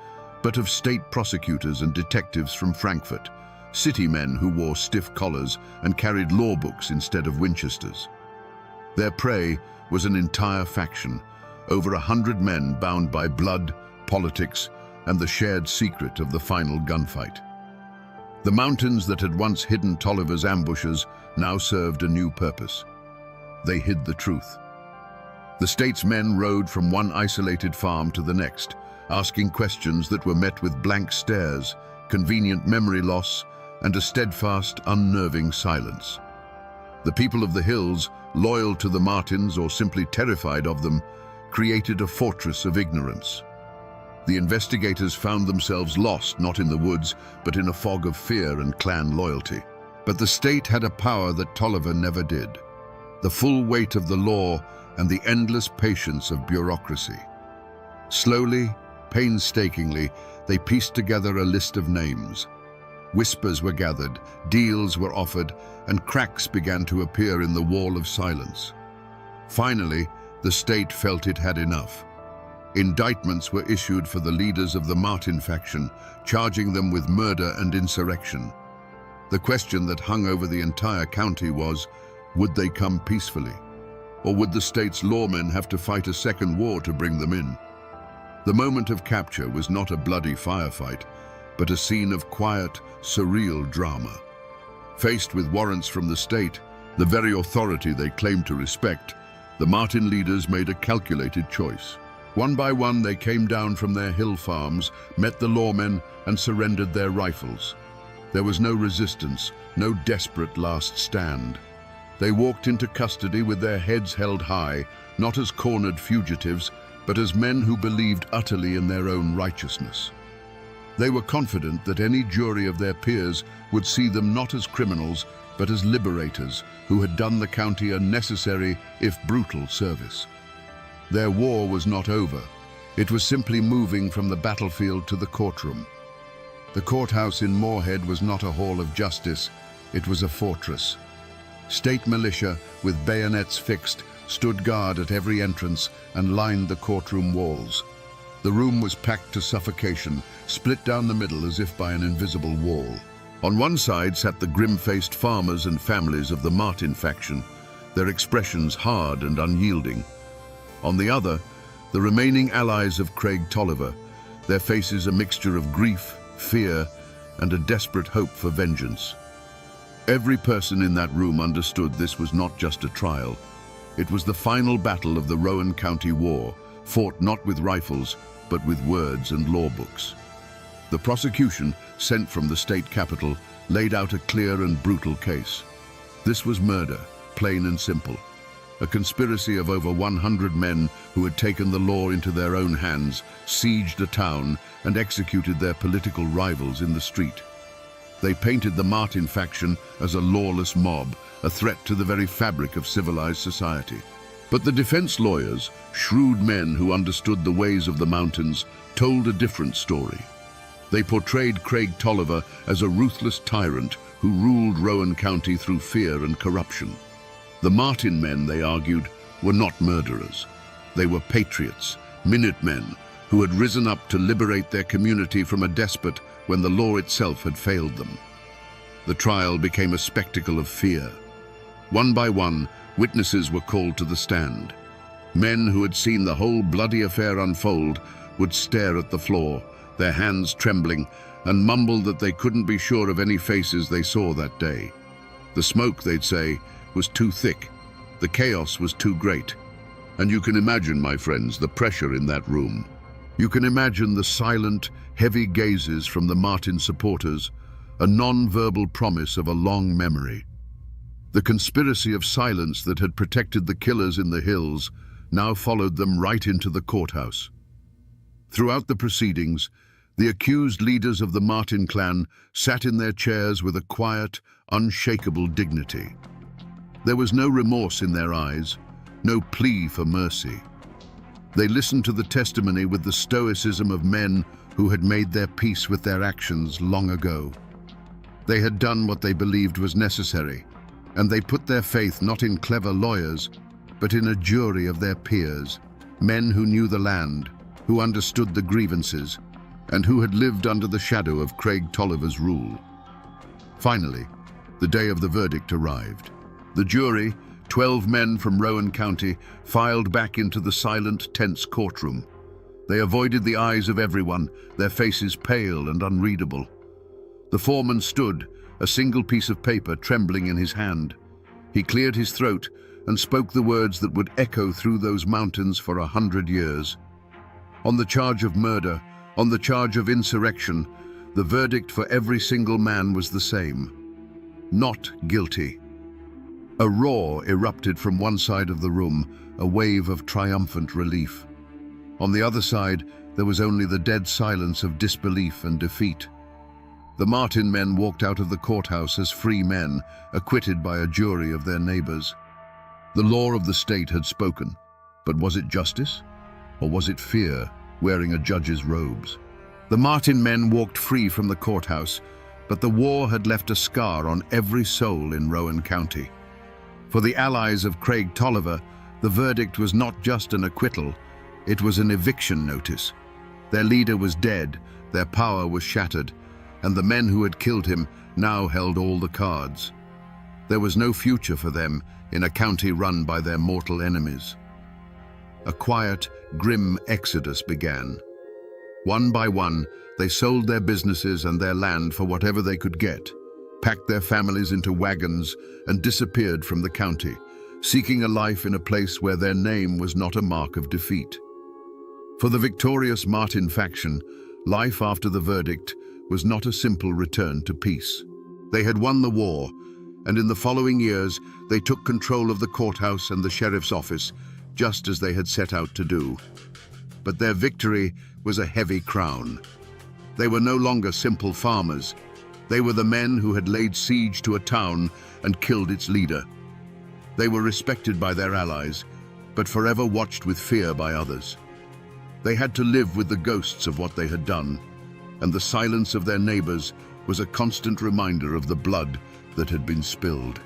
but of state prosecutors and detectives from Frankfurt, city men who wore stiff collars and carried law books instead of Winchesters. Their prey was an entire faction, over 100 men bound by blood, politics, and the shared secret of the final gunfight. The mountains that had once hidden Tolliver's ambushes now served a new purpose. They hid the truth. The state's men rode from one isolated farm to the next, asking questions that were met with blank stares, convenient memory loss, and a steadfast, unnerving silence. The people of the hills, loyal to the Martins or simply terrified of them, created a fortress of ignorance. The investigators found themselves lost not in the woods, but in a fog of fear and clan loyalty. But the state had a power that Tolliver never did: the full weight of the law and the endless patience of bureaucracy. Slowly, painstakingly, they pieced together a list of names. Whispers were gathered, deals were offered, and cracks began to appear in the wall of silence. Finally, the state felt it had enough. Indictments were issued for the leaders of the Martin faction, charging them with murder and insurrection. The question that hung over the entire county was, would they come peacefully? Or would the state's lawmen have to fight a second war to bring them in? The moment of capture was not a bloody firefight, but a scene of quiet, surreal drama. Faced with warrants from the state, the very authority they claimed to respect, the Martin leaders made a calculated choice. One by one, they came down from their hill farms, met the lawmen, and surrendered their rifles. There was no resistance, no desperate last stand. They walked into custody with their heads held high, not as cornered fugitives, but as men who believed utterly in their own righteousness. They were confident that any jury of their peers would see them not as criminals, but as liberators who had done the county a necessary, if brutal, service. Their war was not over. It was simply moving from the battlefield to the courtroom. The courthouse in Moorhead was not a hall of justice, it was a fortress. State militia, with bayonets fixed, stood guard at every entrance and lined the courtroom walls. The room was packed to suffocation, split down the middle as if by an invisible wall. On one side sat the grim-faced farmers and families of the Martin faction, their expressions hard and unyielding. On the other, the remaining allies of Craig Tolliver, their faces a mixture of grief, fear, and a desperate hope for vengeance. Every person in that room understood this was not just a trial. It was the final battle of the Rowan County War, fought not with rifles, but with words and law books. The prosecution, sent from the state capital, laid out a clear and brutal case. This was murder, plain and simple. A conspiracy of over 100 men who had taken the law into their own hands, sieged a town, and executed their political rivals in the street. They painted the Martin faction as a lawless mob, a threat to the very fabric of civilized society. But the defense lawyers, shrewd men who understood the ways of the mountains, told a different story. They portrayed Craig Tolliver as a ruthless tyrant who ruled Rowan County through fear and corruption. The Martin men, they argued, were not murderers. They were patriots, Minutemen, who had risen up to liberate their community from a despot when the law itself had failed them. The trial became a spectacle of fear. One by one, witnesses were called to the stand. Men who had seen the whole bloody affair unfold would stare at the floor, their hands trembling, and mumble that they couldn't be sure of any faces they saw that day. The smoke, they'd say, was too thick. The chaos was too great. And you can imagine, my friends, the pressure in that room. You can imagine the silent, heavy gazes from the Martin supporters, a non-verbal promise of a long memory. The conspiracy of silence that had protected the killers in the hills now followed them right into the courthouse. Throughout the proceedings, the accused leaders of the Martin clan sat in their chairs with a quiet, unshakable dignity. There was no remorse in their eyes, no plea for mercy. They listened to the testimony with the stoicism of men who had made their peace with their actions long ago. They had done what they believed was necessary, and they put their faith not in clever lawyers, but in a jury of their peers, men who knew the land, who understood the grievances, and who had lived under the shadow of Craig Tolliver's rule. Finally, the day of the verdict arrived. The jury, 12 men from Rowan County, filed back into the silent, tense courtroom. They avoided the eyes of everyone, their faces pale and unreadable. The foreman stood, a single piece of paper trembling in his hand. He cleared his throat and spoke the words that would echo through those mountains for 100 years. On the charge of murder, on the charge of insurrection, the verdict for every single man was the same: not guilty. A roar erupted from one side of the room, a wave of triumphant relief. On the other side, there was only the dead silence of disbelief and defeat. The Martin men walked out of the courthouse as free men, acquitted by a jury of their neighbors. The law of the state had spoken, but was it justice? Or was it fear, wearing a judge's robes? The Martin men walked free from the courthouse, but the war had left a scar on every soul in Rowan County. For the allies of Craig Tolliver, the verdict was not just an acquittal, it was an eviction notice. Their leader was dead, their power was shattered, and the men who had killed him now held all the cards. There was no future for them in a county run by their mortal enemies. A quiet, grim exodus began. One by one, they sold their businesses and their land for whatever they could get, packed their families into wagons, and disappeared from the county, seeking a life in a place where their name was not a mark of defeat. For the victorious Martin faction, life after the verdict was not a simple return to peace. They had won the war, and in the following years, they took control of the courthouse and the sheriff's office, just as they had set out to do. But their victory was a heavy crown. They were no longer simple farmers. They were the men who had laid siege to a town and killed its leader. They were respected by their allies, but forever watched with fear by others. They had to live with the ghosts of what they had done, and the silence of their neighbors was a constant reminder of the blood that had been spilled.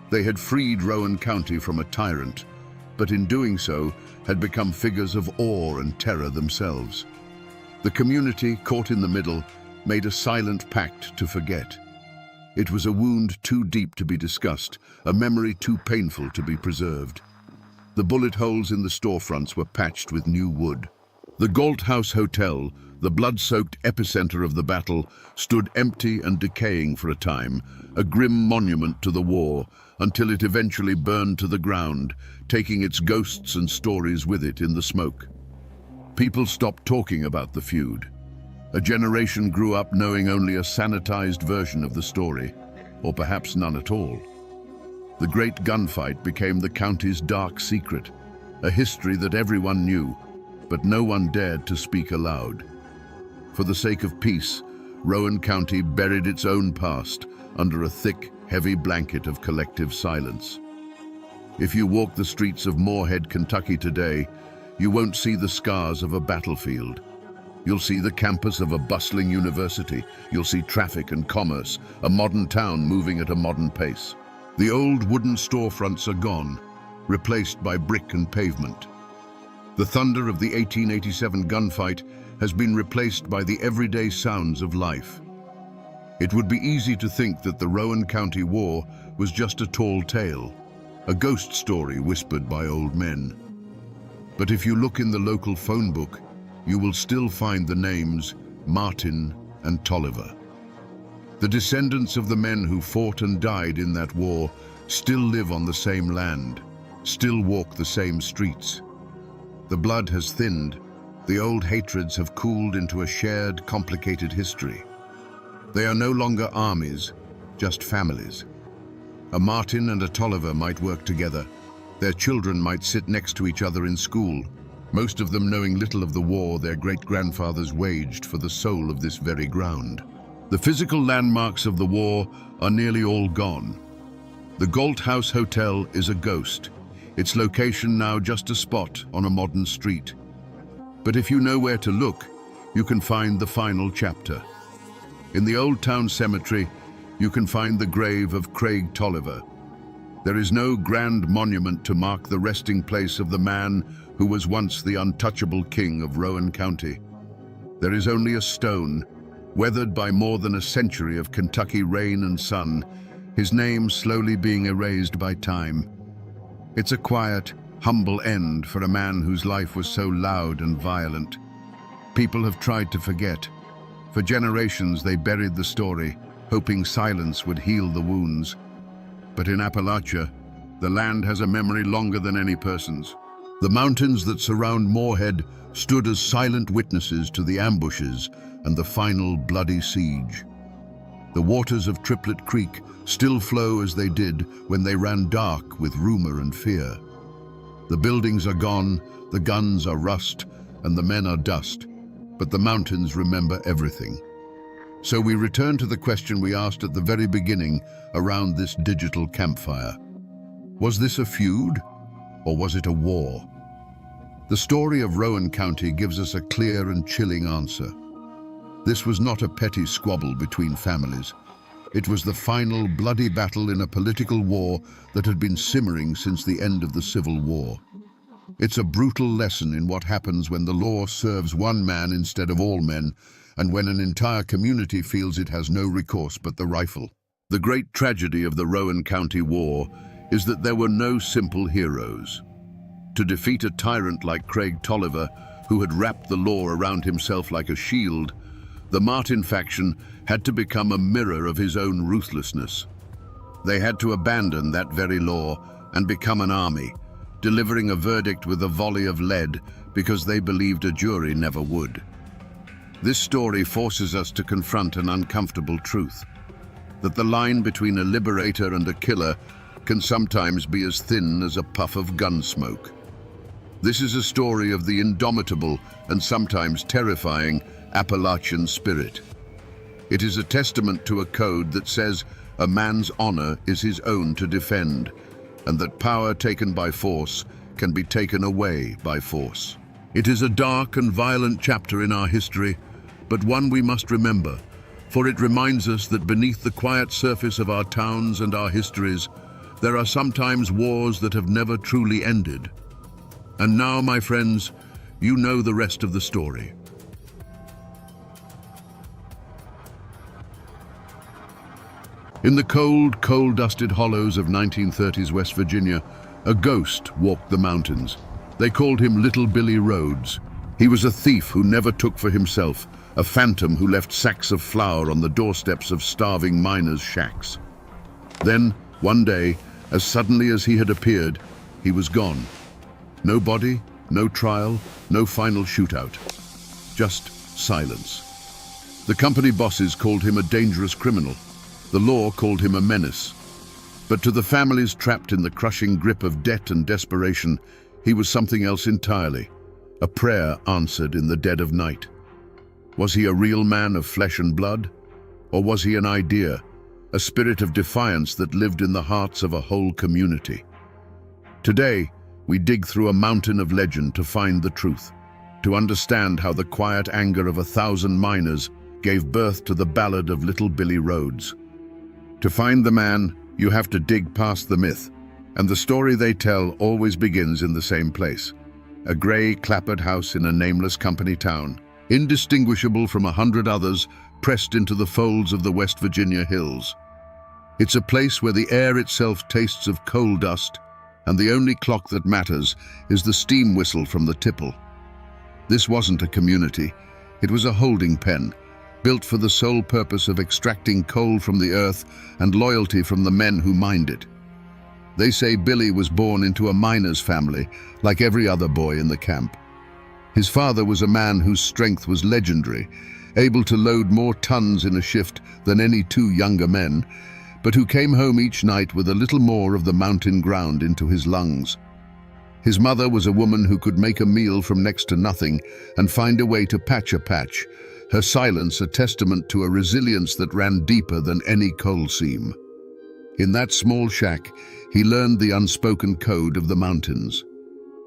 They had freed Rowan County from a tyrant, but in doing so had become figures of awe and terror themselves. The community, caught in the middle, made a silent pact to forget. It was a wound too deep to be discussed, a memory too painful to be preserved. The bullet holes in the storefronts were patched with new wood. The Galt House Hotel, the blood-soaked epicenter of the battle, stood empty and decaying for a time, a grim monument to the war, until it eventually burned to the ground, taking its ghosts and stories with it in the smoke. People stopped talking about the feud. A generation grew up knowing only a sanitized version of the story, or perhaps none at all. The great gunfight became the county's dark secret, a history that everyone knew, but no one dared to speak aloud. For the sake of peace, Rowan County buried its own past under a thick, heavy blanket of collective silence. If you walk the streets of Moorhead, Kentucky today, you won't see the scars of a battlefield. You'll see the campus of a bustling university. You'll see traffic and commerce, a modern town moving at a modern pace. The old wooden storefronts are gone, replaced by brick and pavement. The thunder of the 1887 gunfight has been replaced by the everyday sounds of life. It would be easy to think that the Rowan County War was just a tall tale, a ghost story whispered by old men. But if you look in the local phone book, you will still find the names Martin and Tolliver. The descendants of the men who fought and died in that war still live on the same land, still walk the same streets. The blood has thinned, the old hatreds have cooled into a shared, complicated history. They are no longer armies, just families. A Martin and a Tolliver might work together. Their children might sit next to each other in school, most of them knowing little of the war their great-grandfathers waged for the soul of this very ground. The physical landmarks of the war are nearly all gone. The Galt House Hotel is a ghost, its location now just a spot on a modern street. But if you know where to look, you can find the final chapter. In the Old Town Cemetery, you can find the grave of Craig Tolliver. There is no grand monument to mark the resting place of the man who was once the untouchable king of Rowan County. There is only a stone, weathered by more than a century of Kentucky rain and sun, his name slowly being erased by time. It's a quiet, humble end for a man whose life was so loud and violent. People have tried to forget. For generations they buried the story, hoping silence would heal the wounds. But in Appalachia, the land has a memory longer than any person's. The mountains that surround Moorhead stood as silent witnesses to the ambushes and the final bloody siege. The waters of Triplet Creek still flow as they did when they ran dark with rumor and fear. The buildings are gone, the guns are rust, and the men are dust, but the mountains remember everything. So we return to the question we asked at the very beginning around this digital campfire. Was this a feud, or was it a war? The story of Rowan County gives us a clear and chilling answer. This was not a petty squabble between families. It was the final bloody battle in a political war that had been simmering since the end of the Civil War. It's a brutal lesson in what happens when the law serves one man instead of all men, and when an entire community feels it has no recourse but the rifle. The great tragedy of the Rowan County War is that there were no simple heroes. To defeat a tyrant like Craig Tolliver, who had wrapped the law around himself like a shield, the Martin faction had to become a mirror of his own ruthlessness. They had to abandon that very law and become an army, delivering a verdict with a volley of lead because they believed a jury never would. This story forces us to confront an uncomfortable truth, that the line between a liberator and a killer can sometimes be as thin as a puff of gun smoke. This is a story of the indomitable and sometimes terrifying Appalachian spirit. It is a testament to a code that says a man's honor is his own to defend, and that power taken by force can be taken away by force. It is a dark and violent chapter in our history, but one we must remember, for it reminds us that beneath the quiet surface of our towns and our histories, there are sometimes wars that have never truly ended. And now, my friends, you know the rest of the story. In the cold, coal-dusted hollows of 1930s West Virginia, a ghost walked the mountains. They called him Little Billy Rhodes. He was a thief who never took for himself, a phantom who left sacks of flour on the doorsteps of starving miners' shacks. Then, one day, as suddenly as he had appeared, he was gone. No body, no trial, no final shootout. Just silence. The company bosses called him a dangerous criminal. The law called him a menace. But to the families trapped in the crushing grip of debt and desperation, he was something else entirely. A prayer answered in the dead of night. Was he a real man of flesh and blood? Or was he an idea, a spirit of defiance that lived in the hearts of a whole community? Today, we dig through a mountain of legend to find the truth, to understand how the quiet anger of 1,000 miners gave birth to the ballad of Little Billy Rhodes. To find the man, you have to dig past the myth, and the story they tell always begins in the same place. A grey, clapboard house in a nameless company town, indistinguishable from 100 others pressed into the folds of the West Virginia hills. It's a place where the air itself tastes of coal dust, and the only clock that matters is the steam whistle from the tipple. This wasn't a community. It was a holding pen, built for the sole purpose of extracting coal from the earth and loyalty from the men who mined it. They say Billy was born into a miner's family, like every other boy in the camp. His father was a man whose strength was legendary, able to load more tons in a shift than any two younger men, but who came home each night with a little more of the mountain ground into his lungs. His mother was a woman who could make a meal from next to nothing and find a way to patch a patch, her silence a testament to a resilience that ran deeper than any coal seam. In that small shack, he learned the unspoken code of the mountains.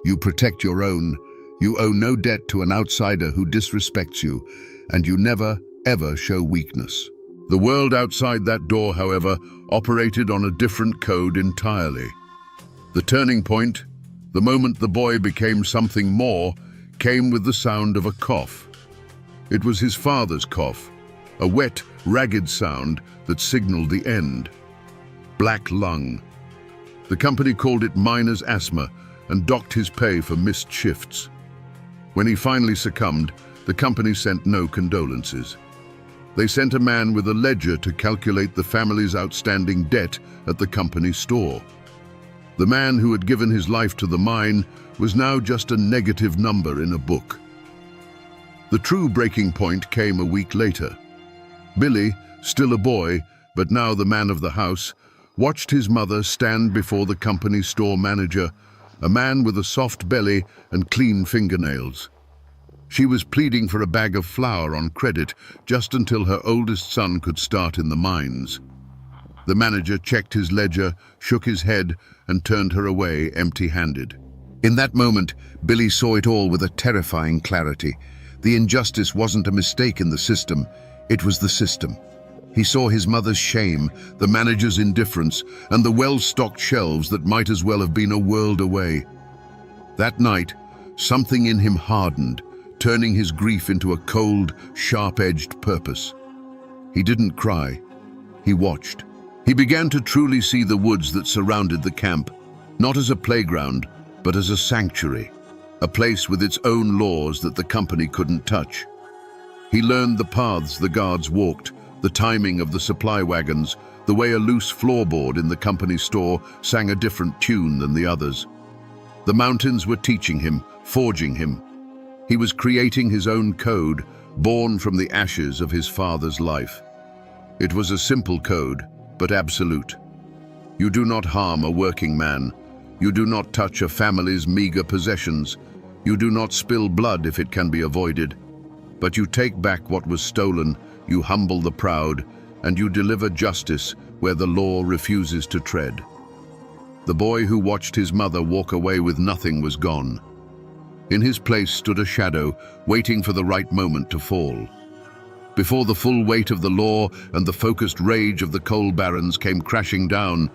You protect your own, you owe no debt to an outsider who disrespects you, and you never, ever show weakness. The world outside that door, however, operated on a different code entirely. The turning point, the moment the boy became something more, came with the sound of a cough. It was his father's cough, a wet, ragged sound that signaled the end. Black lung. The company called it miner's asthma and docked his pay for missed shifts. When he finally succumbed, the company sent no condolences. They sent a man with a ledger to calculate the family's outstanding debt at the company store. The man who had given his life to the mine was now just a negative number in a book. The true breaking point came a week later. Billy, still a boy, but now the man of the house, watched his mother stand before the company store manager, a man with a soft belly and clean fingernails. She was pleading for a bag of flour on credit just until her oldest son could start in the mines. The manager checked his ledger, shook his head, and turned her away empty-handed. In that moment, Billy saw it all with a terrifying clarity. The injustice wasn't a mistake in the system, it was the system. He saw his mother's shame, the manager's indifference, and the well-stocked shelves that might as well have been a world away. That night, something in him hardened, turning his grief into a cold, sharp-edged purpose. He didn't cry. He watched. He began to truly see the woods that surrounded the camp, not as a playground, but as a sanctuary, a place with its own laws that the company couldn't touch. He learned the paths the guards walked, the timing of the supply wagons, the way a loose floorboard in the company store sang a different tune than the others. The mountains were teaching him, forging him. He was creating his own code, born from the ashes of his father's life. It was a simple code, but absolute. You do not harm a working man. You do not touch a family's meager possessions. You do not spill blood if it can be avoided. But you take back what was stolen, you humble the proud, and you deliver justice where the law refuses to tread. The boy who watched his mother walk away with nothing was gone. In his place stood a shadow, waiting for the right moment to fall. Before the full weight of the law and the focused rage of the coal barons came crashing down,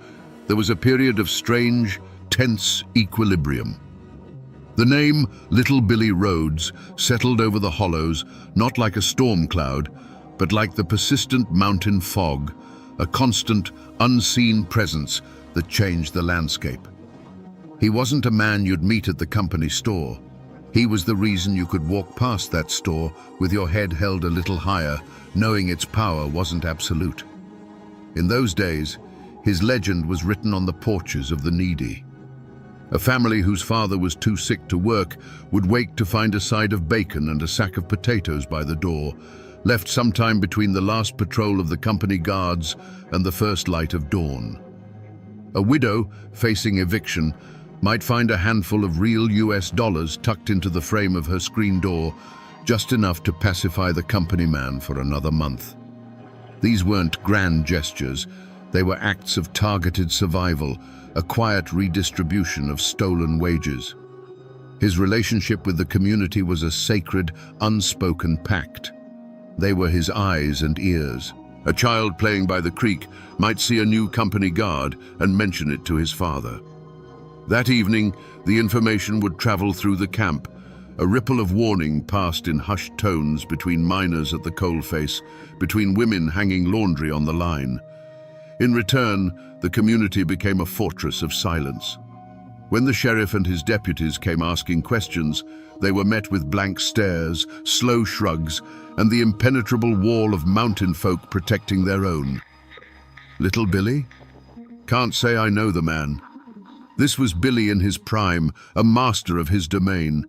there was a period of strange, tense equilibrium. The name Little Billy Rhodes settled over the hollows, not like a storm cloud, but like the persistent mountain fog, a constant, unseen presence that changed the landscape. He wasn't a man you'd meet at the company store. He was the reason you could walk past that store with your head held a little higher, knowing its power wasn't absolute. In those days, his legend was written on the porches of the needy. A family whose father was too sick to work would wake to find a side of bacon and a sack of potatoes by the door, left sometime between the last patrol of the company guards and the first light of dawn. A widow, facing eviction, might find a handful of real US dollars tucked into the frame of her screen door, just enough to pacify the company man for another month. These weren't grand gestures, they were acts of targeted survival, a quiet redistribution of stolen wages. His relationship with the community was a sacred, unspoken pact. They were his eyes and ears. A child playing by the creek might see a new company guard and mention it to his father. That evening, the information would travel through the camp. A ripple of warning passed in hushed tones between miners at the coalface, between women hanging laundry on the line. In return, the community became a fortress of silence. When the sheriff and his deputies came asking questions, they were met with blank stares, slow shrugs, and the impenetrable wall of mountain folk protecting their own. Little Billy? Can't say I know the man. This was Billy in his prime, a master of his domain.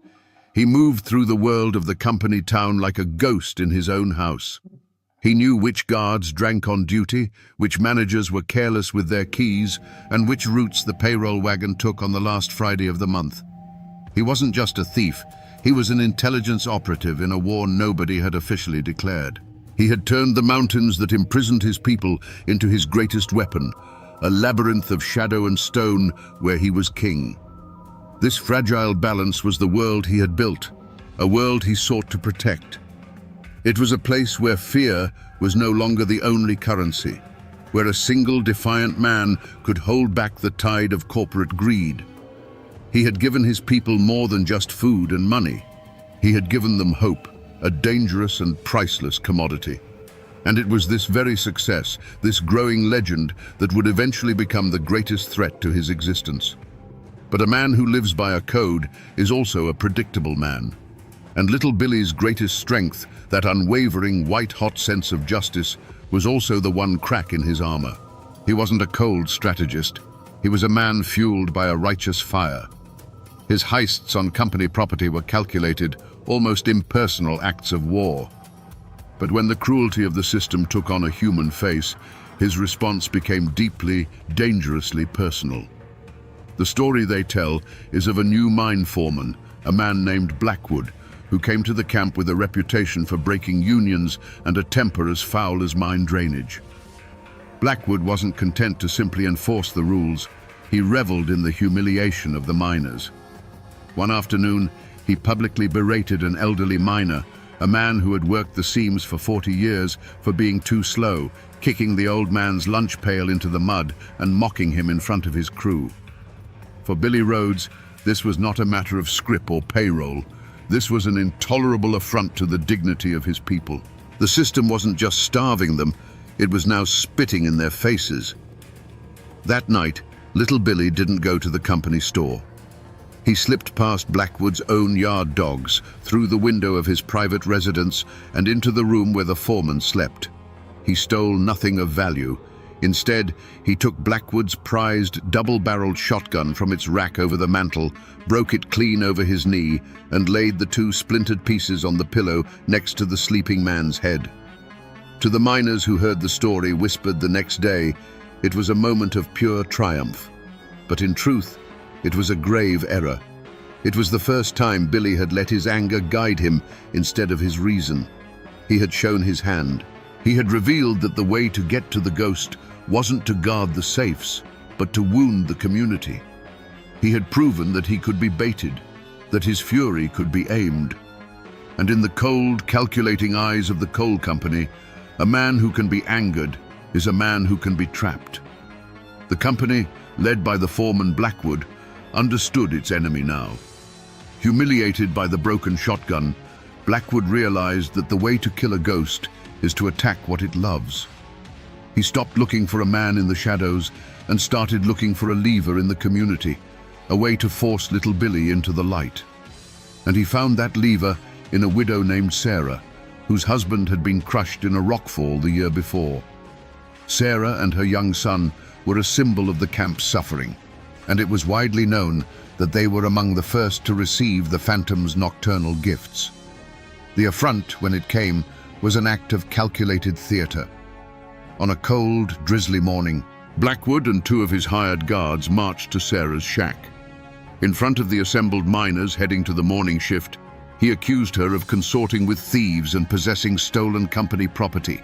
He moved through the world of the company town like a ghost in his own house. He knew which guards drank on duty, which managers were careless with their keys, and which routes the payroll wagon took on the last Friday of the month. He wasn't just a thief, he was an intelligence operative in a war nobody had officially declared. He had turned the mountains that imprisoned his people into his greatest weapon, a labyrinth of shadow and stone where he was king. This fragile balance was the world he had built, a world he sought to protect. It was a place where fear was no longer the only currency, where a single defiant man could hold back the tide of corporate greed. He had given his people more than just food and money. He had given them hope, a dangerous and priceless commodity. And it was this very success, this growing legend, that would eventually become the greatest threat to his existence. But a man who lives by a code is also a predictable man. And little Billy's greatest strength, that unwavering white-hot sense of justice, was also the one crack in his armor. He wasn't a cold strategist. He was a man fueled by a righteous fire. His heists on company property were calculated, almost impersonal acts of war. But when the cruelty of the system took on a human face, his response became deeply, dangerously personal. The story they tell is of a new mine foreman, a man named Blackwood, who came to the camp with a reputation for breaking unions and a temper as foul as mine drainage. Blackwood wasn't content to simply enforce the rules. He reveled in the humiliation of the miners. One afternoon, he publicly berated an elderly miner, a man who had worked the seams for 40 years, for being too slow, kicking the old man's lunch pail into the mud and mocking him in front of his crew. For Billy Rhodes, this was not a matter of scrip or payroll. This was an intolerable affront to the dignity of his people. The system wasn't just starving them, it was now spitting in their faces. That night, little Billy didn't go to the company store. He slipped past Blackwood's own yard dogs, through the window of his private residence, and into the room where the foreman slept. He stole nothing of value. Instead, he took Blackwood's prized double-barreled shotgun from its rack over the mantel, broke it clean over his knee, and laid the two splintered pieces on the pillow next to the sleeping man's head. To the miners who heard the story whispered the next day, it was a moment of pure triumph. But in truth, it was a grave error. It was the first time Billy had let his anger guide him instead of his reason. He had shown his hand. He had revealed that the way to get to the ghost wasn't to guard the safes, but to wound the community. He had proven that he could be baited, that his fury could be aimed. And in the cold, calculating eyes of the coal company, a man who can be angered is a man who can be trapped. The company, led by the foreman Blackwood, understood its enemy now. Humiliated by the broken shotgun, Blackwood realized that the way to kill a ghost is to attack what it loves. He stopped looking for a man in the shadows and started looking for a lever in the community, a way to force little Billy into the light. And he found that lever in a widow named Sarah, whose husband had been crushed in a rockfall the year before. Sarah and her young son were a symbol of the camp's suffering, and it was widely known that they were among the first to receive the Phantom's nocturnal gifts. The affront, when it came, was an act of calculated theater. On a cold, drizzly morning, Blackwood and two of his hired guards marched to Sarah's shack. In front of the assembled miners heading to the morning shift, he accused her of consorting with thieves and possessing stolen company property.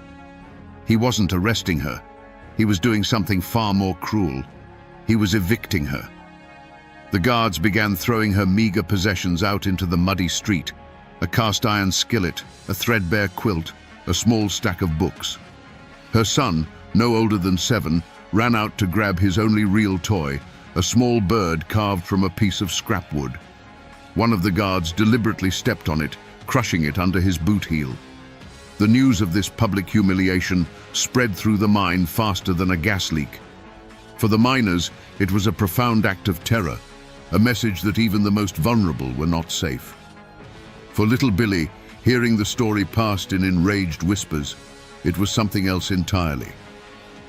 He wasn't arresting her. He was doing something far more cruel. He was evicting her. The guards began throwing her meager possessions out into the muddy street: a cast-iron skillet, a threadbare quilt, a small stack of books. Her son, no older than 7, ran out to grab his only real toy, a small bird carved from a piece of scrap wood. One of the guards deliberately stepped on it, crushing it under his boot heel. The news of this public humiliation spread through the mine faster than a gas leak. For the miners, it was a profound act of terror, a message that even the most vulnerable were not safe. For little Billy, hearing the story passed in enraged whispers, it was something else entirely.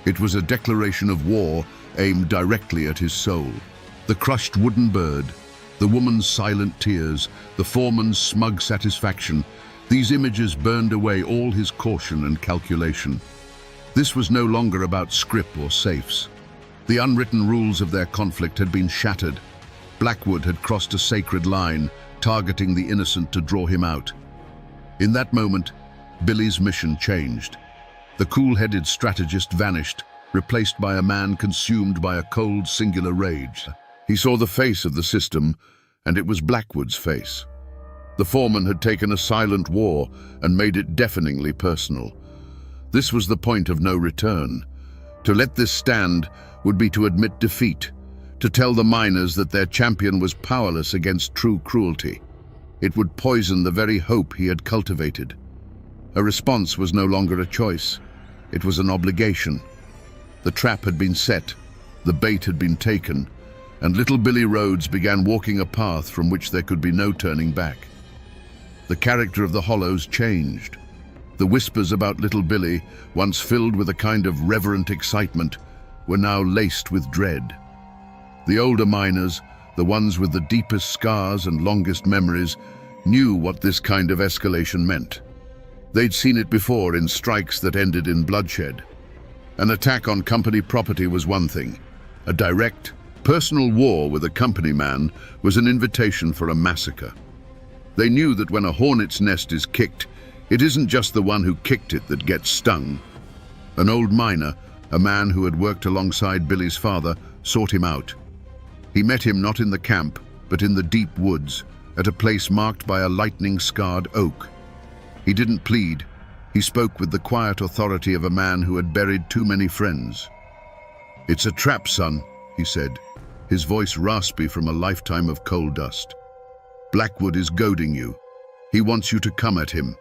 It was a declaration of war aimed directly at his soul. The crushed wooden bird, the woman's silent tears, the foreman's smug satisfaction, These images burned away all his caution and calculation. This was no longer about scrip or safes. The unwritten rules of their conflict had been shattered. Blackwood had crossed a sacred line, targeting the innocent to draw him out. In that moment, Billy's mission changed. The cool-headed strategist vanished, replaced by a man consumed by a cold, singular rage. He saw the face of the system, and it was Blackwood's face. The foreman had taken a silent war and made it deafeningly personal. This was the point of no return. To let this stand would be to admit defeat, to tell the miners that their champion was powerless against true cruelty. It would poison the very hope he had cultivated. A response was no longer a choice. It was an obligation. The trap had been set, the bait had been taken, and little Billy Rhodes began walking a path from which there could be no turning back. The character of the Hollows changed. The whispers about little Billy, once filled with a kind of reverent excitement, were now laced with dread. The older miners, the ones with the deepest scars and longest memories, knew what this kind of escalation meant. They'd seen it before in strikes that ended in bloodshed. An attack on company property was one thing. A direct, personal war with a company man was an invitation for a massacre. They knew that when a hornet's nest is kicked, it isn't just the one who kicked it that gets stung. An old miner, a man who had worked alongside Billy's father, sought him out. He met him not in the camp, but in the deep woods, at a place marked by a lightning-scarred oak. He didn't plead. He spoke with the quiet authority of a man who had buried too many friends. "It's a trap, son," he said, his voice raspy from a lifetime of coal dust. "Blackwood is goading you. He wants you to come at him.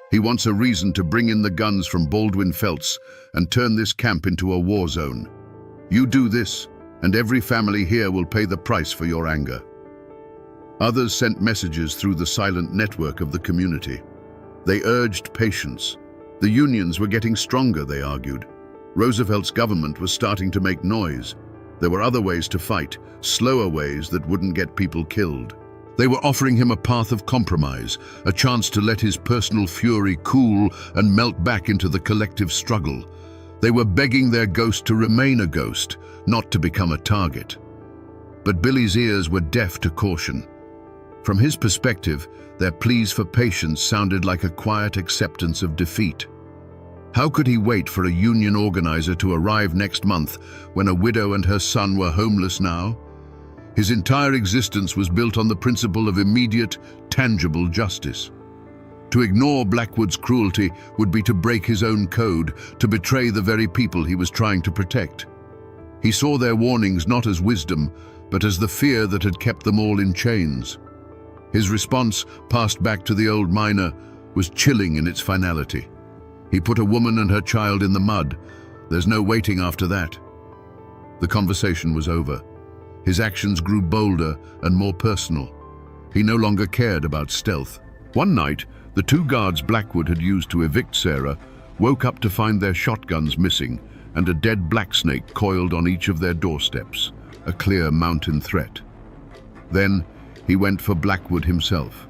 He wants a reason to bring in the guns from Baldwin Felts and turn this camp into a war zone. You do this, and every family here will pay the price for your anger." Others sent messages through the silent network of the community. They urged patience. The unions were getting stronger, they argued. Roosevelt's government was starting to make noise. There were other ways to fight, slower ways that wouldn't get people killed. They were offering him a path of compromise, a chance to let his personal fury cool and melt back into the collective struggle. They were begging their ghost to remain a ghost, not to become a target. But Billy's ears were deaf to caution. From his perspective, their pleas for patience sounded like a quiet acceptance of defeat. How could he wait for a union organizer to arrive next month when a widow and her son were homeless now? His entire existence was built on the principle of immediate, tangible justice. To ignore Blackwood's cruelty would be to break his own code, to betray the very people he was trying to protect. He saw their warnings not as wisdom, but as the fear that had kept them all in chains. His response, passed back to the old miner, was chilling in its finality. He put a woman and her child in the mud. There's no waiting after that. The conversation was over. His actions grew bolder and more personal. He no longer cared about stealth. One night, the two guards Blackwood had used to evict Sarah woke up to find their shotguns missing and a dead blacksnake coiled on each of their doorsteps, a clear mountain threat. Then he went for Blackwood himself.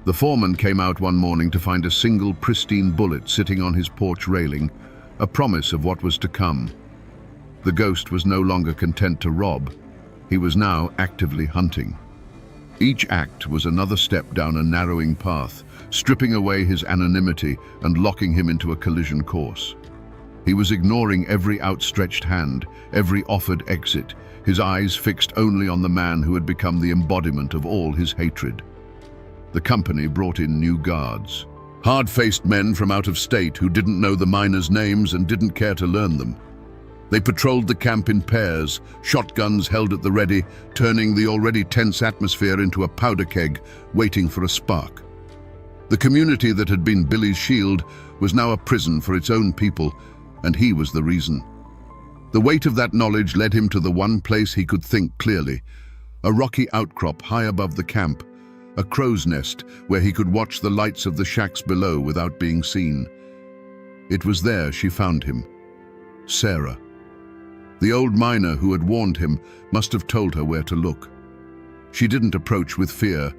The foreman came out one morning to find a single pristine bullet sitting on his porch railing, a promise of what was to come. The ghost was no longer content to rob. He was now actively hunting. Each act was another step down a narrowing path, stripping away his anonymity and locking him into a collision course. He was ignoring every outstretched hand, every offered exit, his eyes fixed only on the man who had become the embodiment of all his hatred. The company brought in new guards, hard-faced men from out of state who didn't know the miners' names and didn't care to learn them. They patrolled the camp in pairs, shotguns held at the ready, turning the already tense atmosphere into a powder keg, waiting for a spark. The community that had been Billy's shield was now a prison for its own people, and he was the reason. The weight of that knowledge led him to the one place he could think clearly, a rocky outcrop high above the camp, a crow's nest where he could watch the lights of the shacks below without being seen. It was there she found him, Sarah. The old miner who had warned him must have told her where to look. She didn't approach with fear,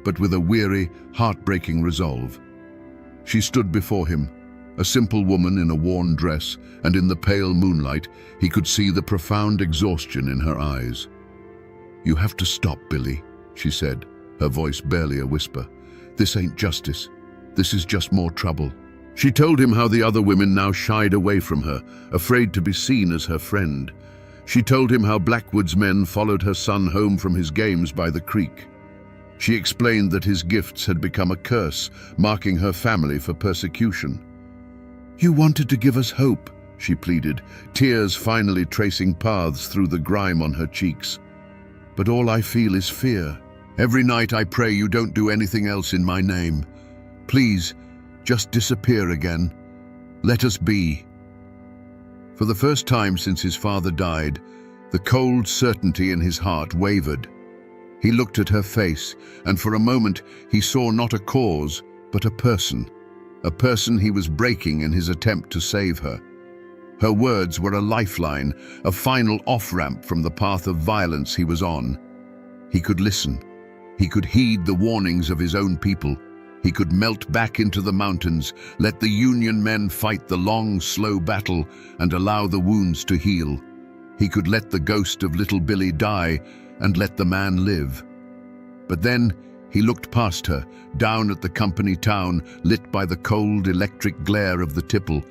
but with a weary, heartbreaking resolve. She stood before him, a simple woman in a worn dress, and in the pale moonlight, he could see the profound exhaustion in her eyes. "You have to stop, Billy," she said, her voice barely a whisper. "This ain't justice. This is just more trouble." She told him how the other women now shied away from her, afraid to be seen as her friend. She told him how Blackwood's men followed her son home from his games by the creek. She explained that his gifts had become a curse, marking her family for persecution. "You wanted to give us hope," she pleaded, tears finally tracing paths through the grime on her cheeks. "But all I feel is fear. Every night I pray you don't do anything else in my name. Please, just disappear again. Let us be." For the first time since his father died, the cold certainty in his heart wavered. He looked at her face, and for a moment he saw not a cause, but a person he was breaking in his attempt to save her. Her words were a lifeline, a final off-ramp from the path of violence he was on. He could listen. He could heed the warnings of his own people. He could melt back into the mountains, let the Union men fight the long, slow battle, and allow the wounds to heal. He could let the ghost of little Billy die, and let the man live. But then he looked past her, down at the company town, lit by the cold electric glare of the tipple,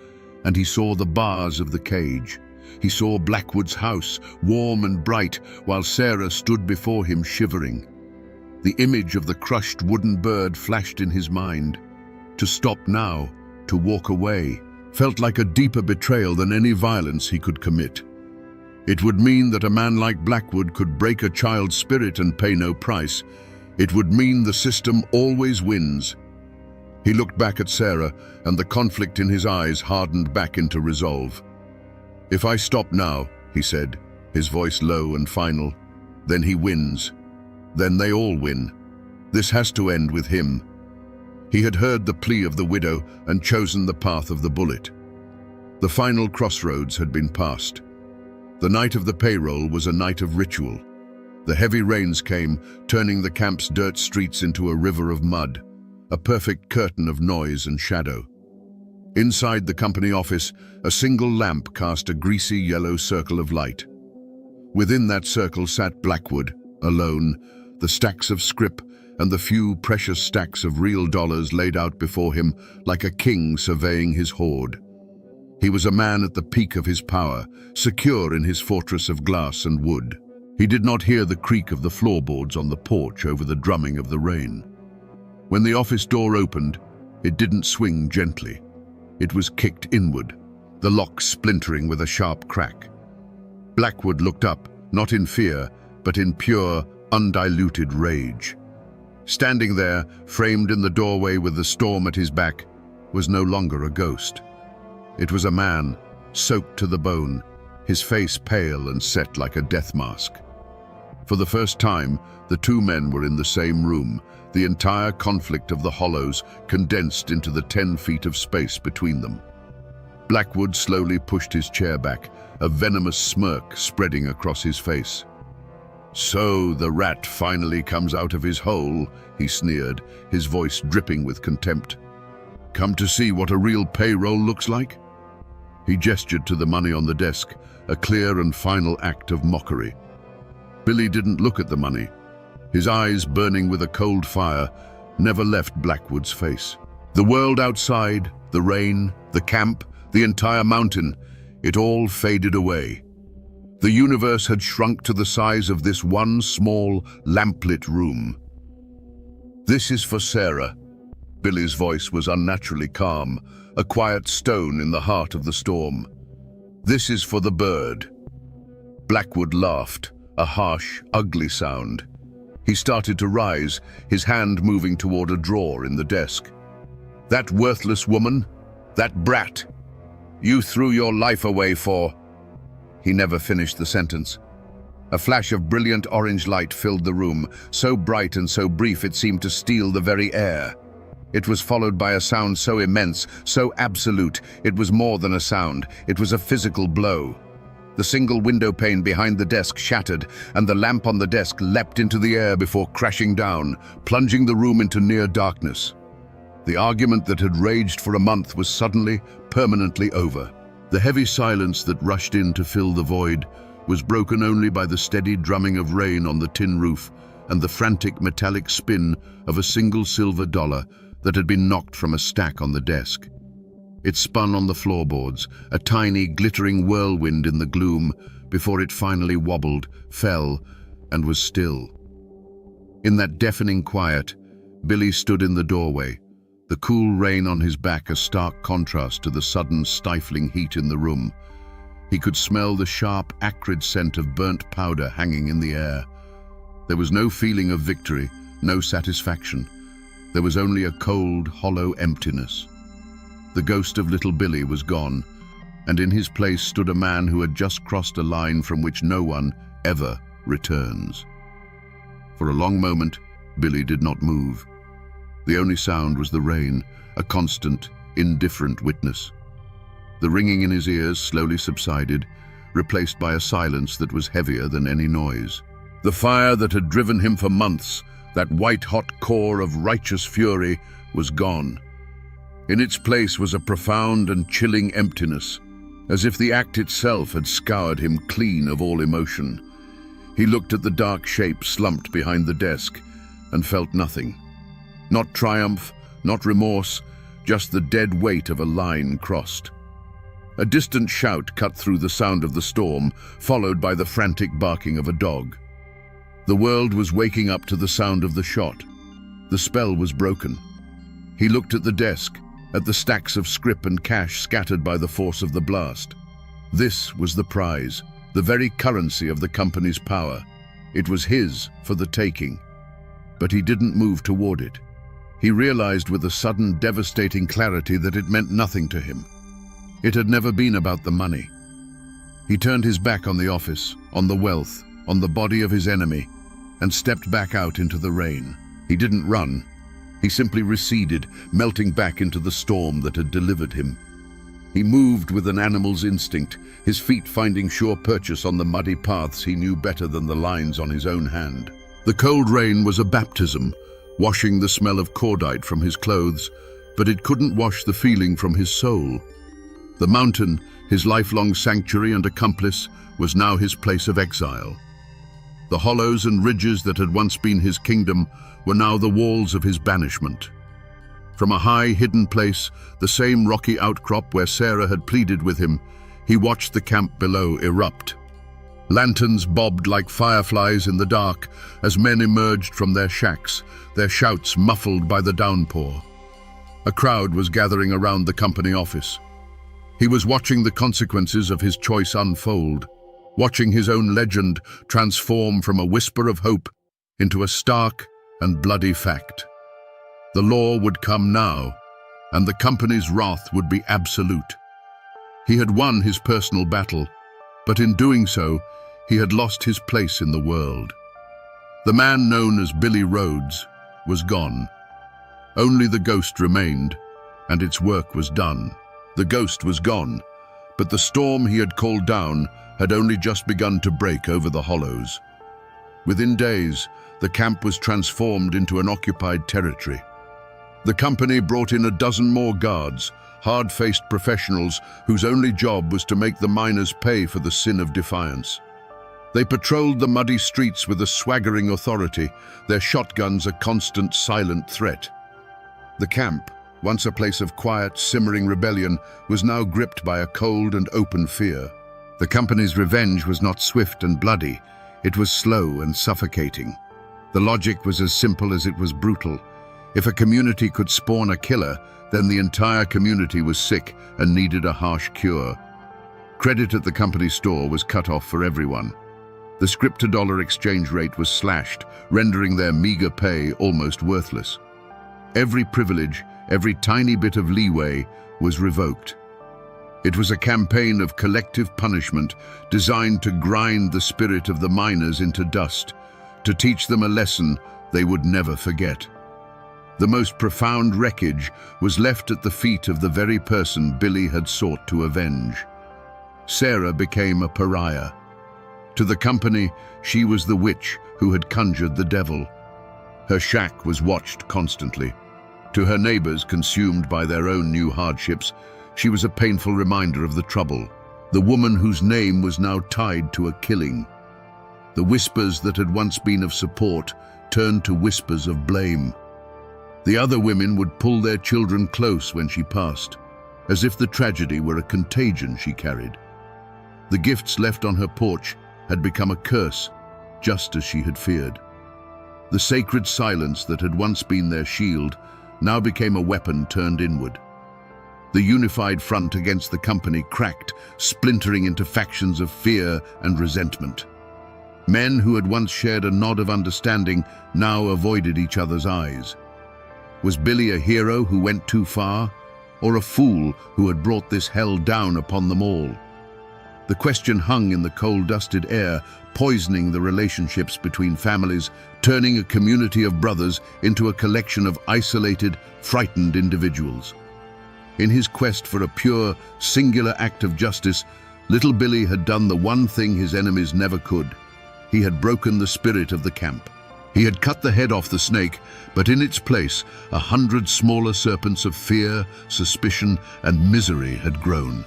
and he saw the bars of the cage. He saw Blackwood's house, warm and bright, while Sarah stood before him shivering. The image of the crushed wooden bird flashed in his mind. To stop now, to walk away, felt like a deeper betrayal than any violence he could commit. It would mean that a man like Blackwood could break a child's spirit and pay no price. It would mean the system always wins. He looked back at Sarah, and the conflict in his eyes hardened back into resolve. "If I stop now," he said, his voice low and final, "then he wins. Then they all win. This has to end with him." He had heard the plea of the widow and chosen the path of the bullet. The final crossroads had been passed. The night of the payroll was a night of ritual. The heavy rains came, turning the camp's dirt streets into a river of mud, a perfect curtain of noise and shadow. Inside the company office, a single lamp cast a greasy yellow circle of light. Within that circle sat Blackwood, alone, the stacks of scrip and the few precious stacks of real dollars laid out before him like a king surveying his hoard. He was a man at the peak of his power, secure in his fortress of glass and wood. He did not hear the creak of the floorboards on the porch over the drumming of the rain. When the office door opened, it didn't swing gently. It was kicked inward, the lock splintering with a sharp crack. Blackwood looked up, not in fear, but in pure, undiluted rage. Standing there, framed in the doorway with the storm at his back, was no longer a ghost. It was a man, soaked to the bone, his face pale and set like a death mask. For the first time, the two men were in the same room, the entire conflict of the hollows condensed into the 10 feet of space between them. Blackwood slowly pushed his chair back, a venomous smirk spreading across his face. "So the rat finally comes out of his hole," he sneered, his voice dripping with contempt. "Come to see what a real payroll looks like?" He gestured to the money on the desk, a clear and final act of mockery. Billy didn't look at the money. His eyes, burning with a cold fire, never left Blackwood's face. The world outside, the rain, the camp, the entire mountain, it all faded away. The universe had shrunk to the size of this one small, lamplit room. "This is for Sarah." Billy's voice was unnaturally calm, a quiet stone in the heart of the storm. "This is for the bird." Blackwood laughed, a harsh, ugly sound. He started to rise, his hand moving toward a drawer in the desk. "That worthless woman, that brat, you threw your life away for—" He never finished the sentence. A flash of brilliant orange light filled the room, so bright and so brief it seemed to steal the very air. It was followed by a sound so immense, so absolute, it was more than a sound, it was a physical blow. The single window pane behind the desk shattered, and the lamp on the desk leapt into the air before crashing down, plunging the room into near darkness. The argument that had raged for a month was suddenly, permanently over. The heavy silence that rushed in to fill the void was broken only by the steady drumming of rain on the tin roof and the frantic metallic spin of a single silver dollar that had been knocked from a stack on the desk. It spun on the floorboards, a tiny, glittering whirlwind in the gloom, before it finally wobbled, fell, and was still. In that deafening quiet, Billy stood in the doorway, the cool rain on his back a stark contrast to the sudden, stifling heat in the room. He could smell the sharp, acrid scent of burnt powder hanging in the air. There was no feeling of victory, no satisfaction. There was only a cold, hollow emptiness. The ghost of little Billy was gone, and in his place stood a man who had just crossed a line from which no one ever returns. For a long moment, Billy did not move. The only sound was the rain, a constant, indifferent witness. The ringing in his ears slowly subsided, replaced by a silence that was heavier than any noise. The fire that had driven him for months, that white-hot core of righteous fury, was gone. In its place was a profound and chilling emptiness, as if the act itself had scoured him clean of all emotion. He looked at the dark shape slumped behind the desk and felt nothing. Not triumph, not remorse, just the dead weight of a line crossed. A distant shout cut through the sound of the storm, followed by the frantic barking of a dog. The world was waking up to the sound of the shot. The spell was broken. He looked at the desk, at the stacks of scrip and cash scattered by the force of the blast. This was the prize, the very currency of the company's power. It was his for the taking. But he didn't move toward it. He realized with a sudden, devastating clarity that it meant nothing to him. It had never been about the money. He turned his back on the office, on the wealth, on the body of his enemy, and stepped back out into the rain. He didn't run. He simply receded, melting back into the storm that had delivered him. He moved with an animal's instinct, his feet finding sure purchase on the muddy paths he knew better than the lines on his own hand. The cold rain was a baptism, washing the smell of cordite from his clothes, but it couldn't wash the feeling from his soul. The mountain, his lifelong sanctuary and accomplice, was now his place of exile. The hollows and ridges that had once been his kingdom were now the walls of his banishment. From a high, hidden place, the same rocky outcrop where Sarah had pleaded with him, he watched the camp below erupt. Lanterns bobbed like fireflies in the dark as men emerged from their shacks, their shouts muffled by the downpour. A crowd was gathering around the company office. He was watching the consequences of his choice unfold, watching his own legend transform from a whisper of hope into a stark and bloody fact. The law would come now, and the company's wrath would be absolute. He had won his personal battle, but in doing so, he had lost his place in the world. The man known as Billy Rhodes was gone. Only the ghost remained, and its work was done. The ghost was gone, but the storm he had called down had only just begun to break over the hollows. Within days, the camp was transformed into an occupied territory. The company brought in a dozen more guards, hard-faced professionals whose only job was to make the miners pay for the sin of defiance. They patrolled the muddy streets with a swaggering authority, their shotguns a constant, silent threat. The camp, once a place of quiet, simmering rebellion, was now gripped by a cold and open fear. The company's revenge was not swift and bloody, it was slow and suffocating. The logic was as simple as it was brutal. If a community could spawn a killer, then the entire community was sick and needed a harsh cure. Credit at the company store was cut off for everyone. The scrip-to-dollar exchange rate was slashed, rendering their meager pay almost worthless. Every privilege, every tiny bit of leeway was revoked. It was a campaign of collective punishment designed to grind the spirit of the miners into dust, to teach them a lesson they would never forget. The most profound wreckage was left at the feet of the very person Billy had sought to avenge. Sarah became a pariah. To the company, she was the witch who had conjured the devil. Her shack was watched constantly. To her neighbors, consumed by their own new hardships, she was a painful reminder of the trouble, the woman whose name was now tied to a killing. The whispers that had once been of support turned to whispers of blame. The other women would pull their children close when she passed, as if the tragedy were a contagion she carried. The gifts left on her porch had become a curse, just as she had feared. The sacred silence that had once been their shield now became a weapon turned inward. The unified front against the company cracked, splintering into factions of fear and resentment. Men who had once shared a nod of understanding now avoided each other's eyes. Was Billy a hero who went too far, or a fool who had brought this hell down upon them all? The question hung in the coal-dusted air, poisoning the relationships between families, turning a community of brothers into a collection of isolated, frightened individuals. In his quest for a pure, singular act of justice, little Billy had done the one thing his enemies never could. He had broken the spirit of the camp. He had cut the head off the snake, but in its place, 100 smaller serpents of fear, suspicion, and misery had grown.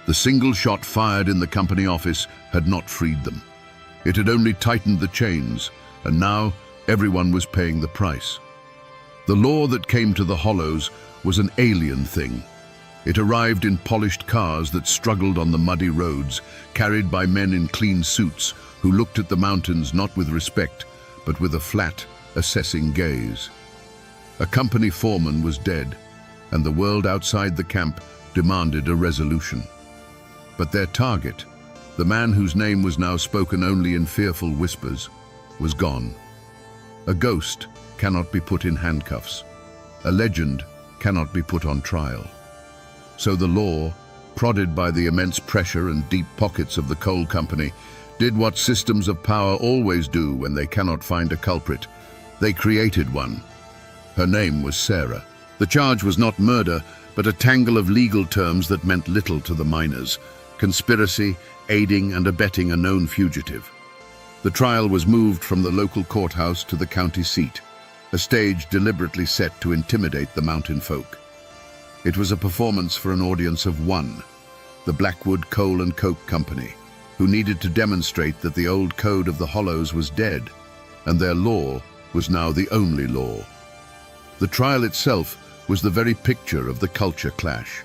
The single shot fired in the company office had not freed them. It had only tightened the chains, and now everyone was paying the price. The law that came to the Hollows was an alien thing. It arrived in polished cars that struggled on the muddy roads, carried by men in clean suits who looked at the mountains not with respect, but with a flat, assessing gaze. A company foreman was dead, and the world outside the camp demanded a resolution. But their target, the man whose name was now spoken only in fearful whispers, was gone. A ghost cannot be put in handcuffs. A legend cannot be put on trial. So the law, prodded by the immense pressure and deep pockets of the coal company, did what systems of power always do when they cannot find a culprit. They created one. Her name was Sarah. The charge was not murder, but a tangle of legal terms that meant little to the miners: conspiracy, aiding and abetting a known fugitive. The trial was moved from the local courthouse to the county seat, a stage deliberately set to intimidate the mountain folk. It was a performance for an audience of one, the Blackwood Coal and Coke Company, who needed to demonstrate that the old code of the Hollows was dead, and their law was now the only law. The trial itself was the very picture of the culture clash.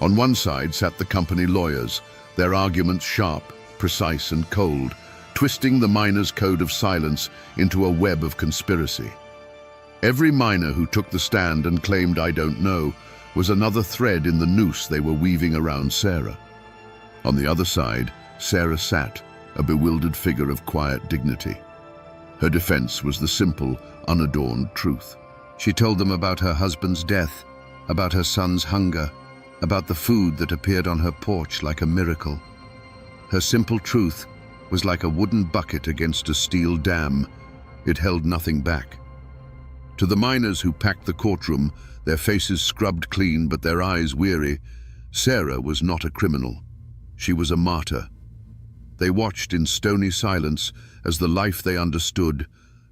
On one side sat the company lawyers, their arguments sharp, precise and cold, twisting the miners' code of silence into a web of conspiracy. Every miner who took the stand and claimed "I don't know" was another thread in the noose they were weaving around Sarah. On the other side, Sarah sat, a bewildered figure of quiet dignity. Her defense was the simple, unadorned truth. She told them about her husband's death, about her son's hunger, about the food that appeared on her porch like a miracle. Her simple truth was like a wooden bucket against a steel dam. It held nothing back. To the miners who packed the courtroom, their faces scrubbed clean but their eyes weary, Sarah was not a criminal. She was a martyr. They watched in stony silence as the life they understood,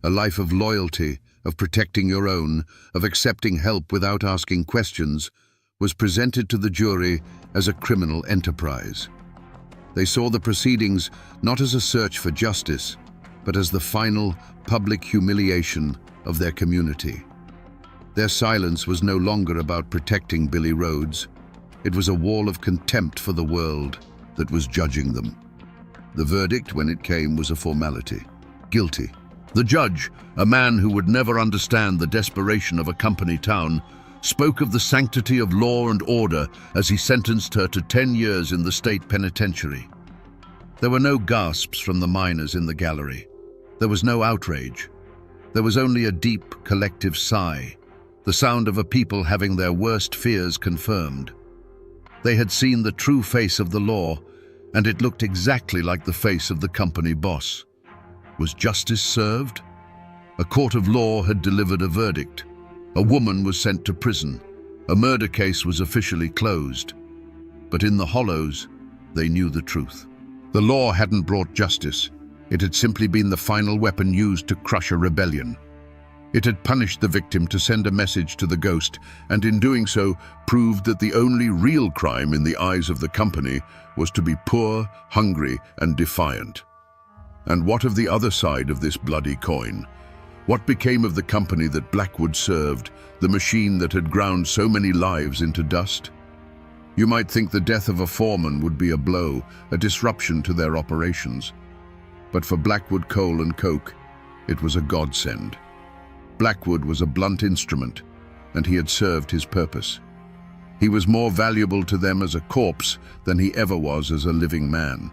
a life of loyalty, of protecting your own, of accepting help without asking questions, was presented to the jury as a criminal enterprise. They saw the proceedings not as a search for justice, but as the final public humiliation of their community. Their silence was no longer about protecting Billy Rhodes. It was a wall of contempt for the world that was judging them. The verdict, when it came, was a formality. Guilty. The judge, a man who would never understand the desperation of a company town, spoke of the sanctity of law and order as he sentenced her to 10 years in the state penitentiary. There were no gasps from the miners in the gallery. There was no outrage. There was only a deep, collective sigh, the sound of a people having their worst fears confirmed. They had seen the true face of the law, and it looked exactly like the face of the company boss. Was justice served? A court of law had delivered a verdict. A woman was sent to prison. A murder case was officially closed. But in the Hollows, they knew the truth. The law hadn't brought justice. It had simply been the final weapon used to crush a rebellion. It had punished the victim to send a message to the ghost, and in doing so proved that the only real crime in the eyes of the company was to be poor, hungry, and defiant. And what of the other side of this bloody coin? What became of the company that Blackwood served, the machine that had ground so many lives into dust? You might think the death of a foreman would be a blow, a disruption to their operations. But for Blackwood Coal and Coke, it was a godsend. Blackwood was a blunt instrument, and he had served his purpose. He was more valuable to them as a corpse than he ever was as a living man.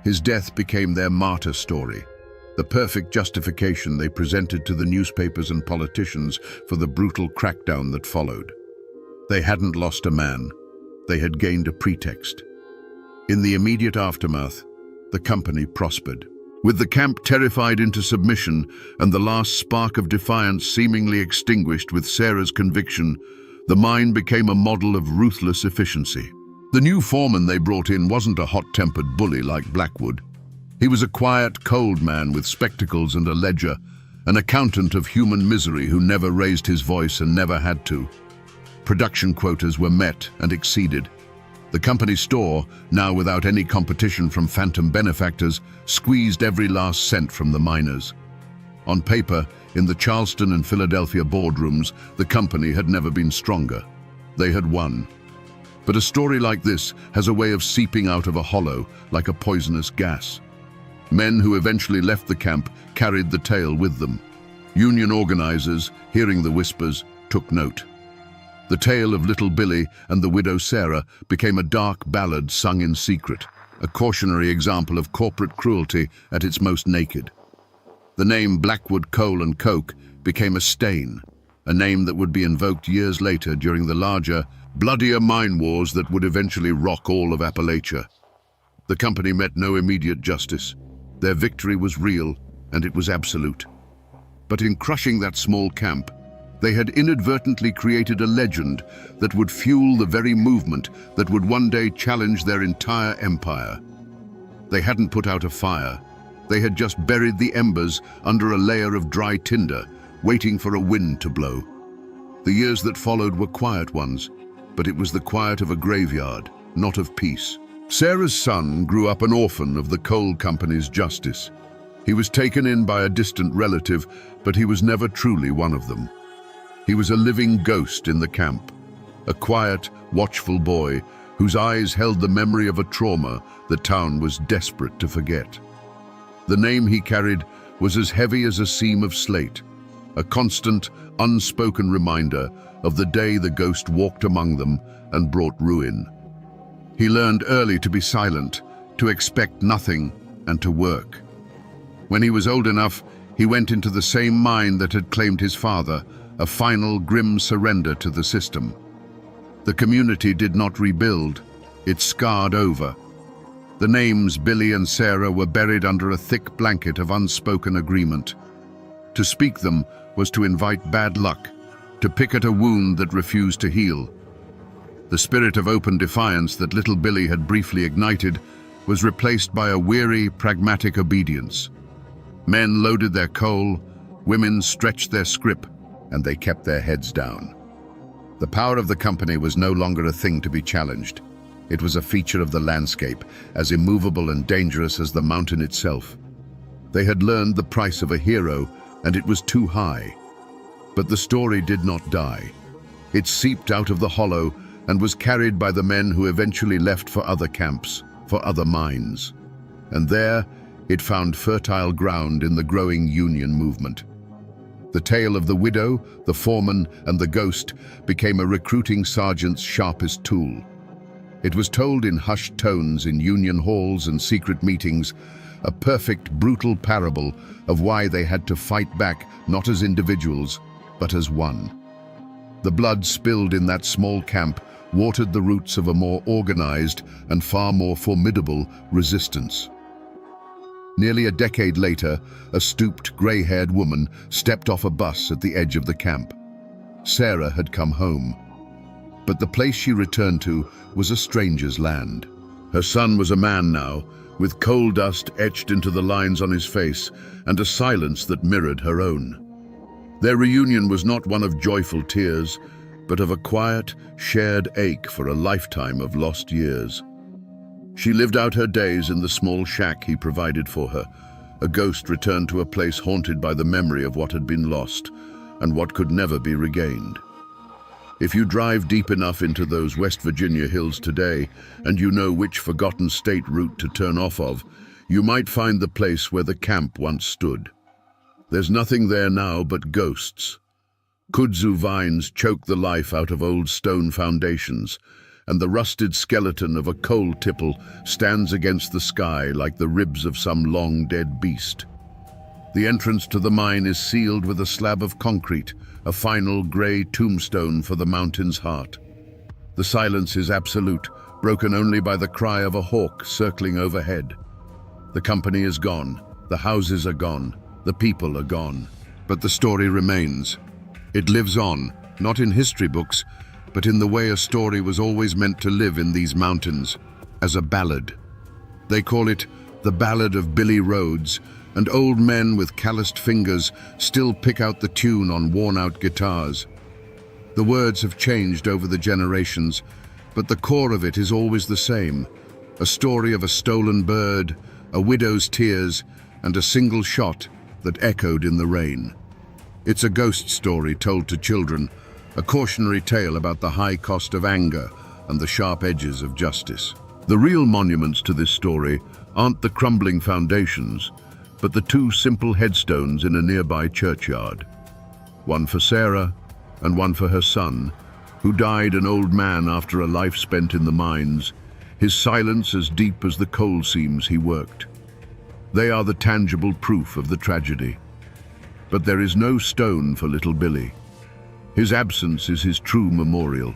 His death became their martyr story, the perfect justification they presented to the newspapers and politicians for the brutal crackdown that followed. They hadn't lost a man. They had gained a pretext. In the immediate aftermath, the company prospered. With the camp terrified into submission and the last spark of defiance seemingly extinguished with Sarah's conviction, the mine became a model of ruthless efficiency. The new foreman they brought in wasn't a hot-tempered bully like Blackwood. He was a quiet, cold man with spectacles and a ledger, an accountant of human misery who never raised his voice and never had to. Production quotas were met and exceeded. The company's store, now without any competition from phantom benefactors, squeezed every last cent from the miners. On paper, in the Charleston and Philadelphia boardrooms, the company had never been stronger. They had won. But a story like this has a way of seeping out of a hollow like a poisonous gas. Men who eventually left the camp carried the tale with them. Union organizers, hearing the whispers, took note. The tale of Little Billy and the widow Sarah became a dark ballad sung in secret, a cautionary example of corporate cruelty at its most naked. The name Blackwood Coal and Coke became a stain, a name that would be invoked years later during the larger, bloodier mine wars that would eventually rock all of Appalachia. The company met no immediate justice. Their victory was real, and it was absolute. But in crushing that small camp, they had inadvertently created a legend that would fuel the very movement that would one day challenge their entire empire. They hadn't put out a fire. They had just buried the embers under a layer of dry tinder, waiting for a wind to blow. The years that followed were quiet ones, but it was the quiet of a graveyard, not of peace. Sarah's son grew up an orphan of the coal company's justice. He was taken in by a distant relative, but he was never truly one of them. He was a living ghost in the camp, a quiet, watchful boy whose eyes held the memory of a trauma the town was desperate to forget. The name he carried was as heavy as a seam of slate, a constant, unspoken reminder of the day the ghost walked among them and brought ruin. He learned early to be silent, to expect nothing, and to work. When he was old enough, he went into the same mine that had claimed his father, a final grim surrender to the system. The community did not rebuild, it scarred over. The names Billy and Sarah were buried under a thick blanket of unspoken agreement. To speak them was to invite bad luck, to pick at a wound that refused to heal. The spirit of open defiance that little Billy had briefly ignited was replaced by a weary, pragmatic obedience. Men loaded their coal, women stretched their scrip, and they kept their heads down. The power of the company was no longer a thing to be challenged. It was a feature of the landscape, as immovable and dangerous as the mountain itself. They had learned the price of a hero, and it was too high. But the story did not die. It seeped out of the hollow and was carried by the men who eventually left for other camps, for other mines. And there, it found fertile ground in the growing union movement. The tale of the widow, the foreman, and the ghost became a recruiting sergeant's sharpest tool. It was told in hushed tones in union halls and secret meetings, a perfect, brutal parable of why they had to fight back not as individuals, but as one. The blood spilled in that small camp watered the roots of a more organized and far more formidable resistance. Nearly a decade later, a stooped, gray-haired woman stepped off a bus at the edge of the camp. Sarah had come home. But the place she returned to was a stranger's land. Her son was a man now, with coal dust etched into the lines on his face and a silence that mirrored her own. Their reunion was not one of joyful tears, but of a quiet, shared ache for a lifetime of lost years. She lived out her days in the small shack he provided for her, a ghost returned to a place haunted by the memory of what had been lost and what could never be regained. If you drive deep enough into those West Virginia hills today, and you know which forgotten state route to turn off of, you might find the place where the camp once stood. There's nothing there now but ghosts. Kudzu vines choke the life out of old stone foundations, and the rusted skeleton of a coal tipple stands against the sky like the ribs of some long-dead beast. The entrance to the mine is sealed with a slab of concrete, a final grey tombstone for the mountain's heart. The silence is absolute, broken only by the cry of a hawk circling overhead. The company is gone, the houses are gone, the people are gone. But the story remains. It lives on, not in history books, but in the way a story was always meant to live in these mountains, as a ballad. They call it the Ballad of Billy Rhodes, and old men with calloused fingers still pick out the tune on worn-out guitars. The words have changed over the generations, but the core of it is always the same, a story of a stolen bird, a widow's tears, and a single shot that echoed in the rain. It's a ghost story told to children, a cautionary tale about the high cost of anger and the sharp edges of justice. The real monuments to this story aren't the crumbling foundations, but the two simple headstones in a nearby churchyard. One for Sarah and one for her son, who died an old man after a life spent in the mines, his silence as deep as the coal seams he worked. They are the tangible proof of the tragedy. But there is no stone for little Billy. His absence is his true memorial.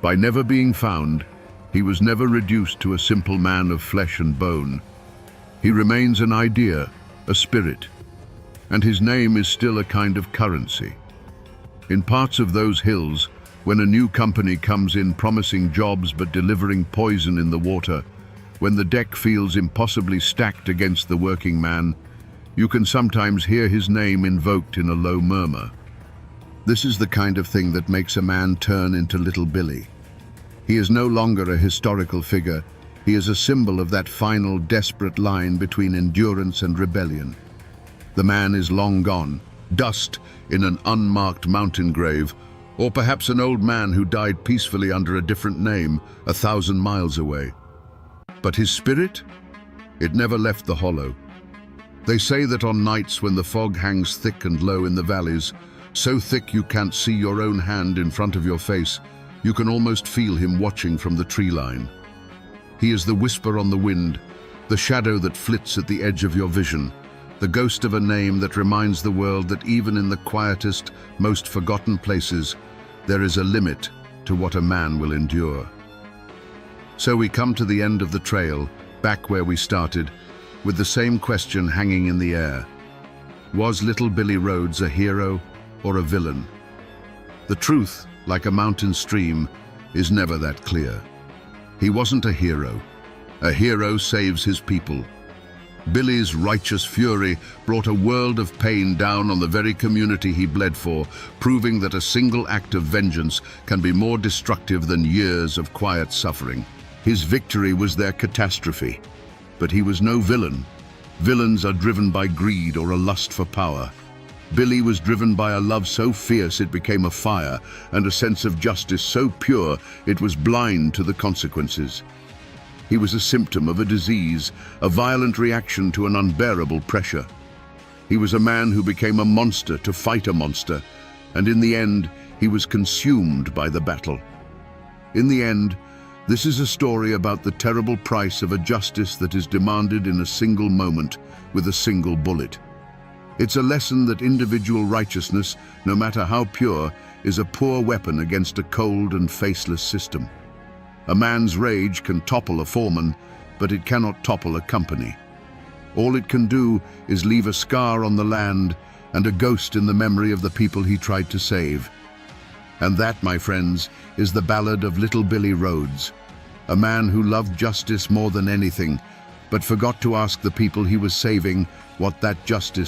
By never being found, he was never reduced to a simple man of flesh and bone. He remains an idea, a spirit, and his name is still a kind of currency. In parts of those hills, when a new company comes in promising jobs but delivering poison in the water, when the deck feels impossibly stacked against the working man, you can sometimes hear his name invoked in a low murmur. This is the kind of thing that makes a man turn into little Billy. He is no longer a historical figure. He is a symbol of that final, desperate line between endurance and rebellion. The man is long gone, dust in an unmarked mountain grave, or perhaps an old man who died peacefully under a different name 1,000 miles away. But his spirit? It never left the hollow. They say that on nights when the fog hangs thick and low in the valleys, so thick you can't see your own hand in front of your face, you can almost feel him watching from the tree line. He is the whisper on the wind, the shadow that flits at the edge of your vision, the ghost of a name that reminds the world that even in the quietest, most forgotten places, there is a limit to what a man will endure. So we come to the end of the trail, back where we started, with the same question hanging in the air. Was little Billy Rhodes a hero or a villain? The truth, like a mountain stream, is never that clear. He wasn't a hero. A hero saves his people. Billy's righteous fury brought a world of pain down on the very community he bled for, proving that a single act of vengeance can be more destructive than years of quiet suffering. His victory was their catastrophe. But he was no villain. Villains are driven by greed or a lust for power. Billy was driven by a love so fierce it became a fire, and a sense of justice so pure it was blind to the consequences. He was a symptom of a disease, a violent reaction to an unbearable pressure. He was a man who became a monster to fight a monster, and in the end, he was consumed by the battle. In the end, this is a story about the terrible price of a justice that is demanded in a single moment with a single bullet. It's a lesson that individual righteousness, no matter how pure, is a poor weapon against a cold and faceless system. A man's rage can topple a foreman, but it cannot topple a company. All it can do is leave a scar on the land and a ghost in the memory of the people he tried to save. And that, my friends, is the ballad of little Billy Rhodes, a man who loved justice more than anything, but forgot to ask the people he was saving what that justice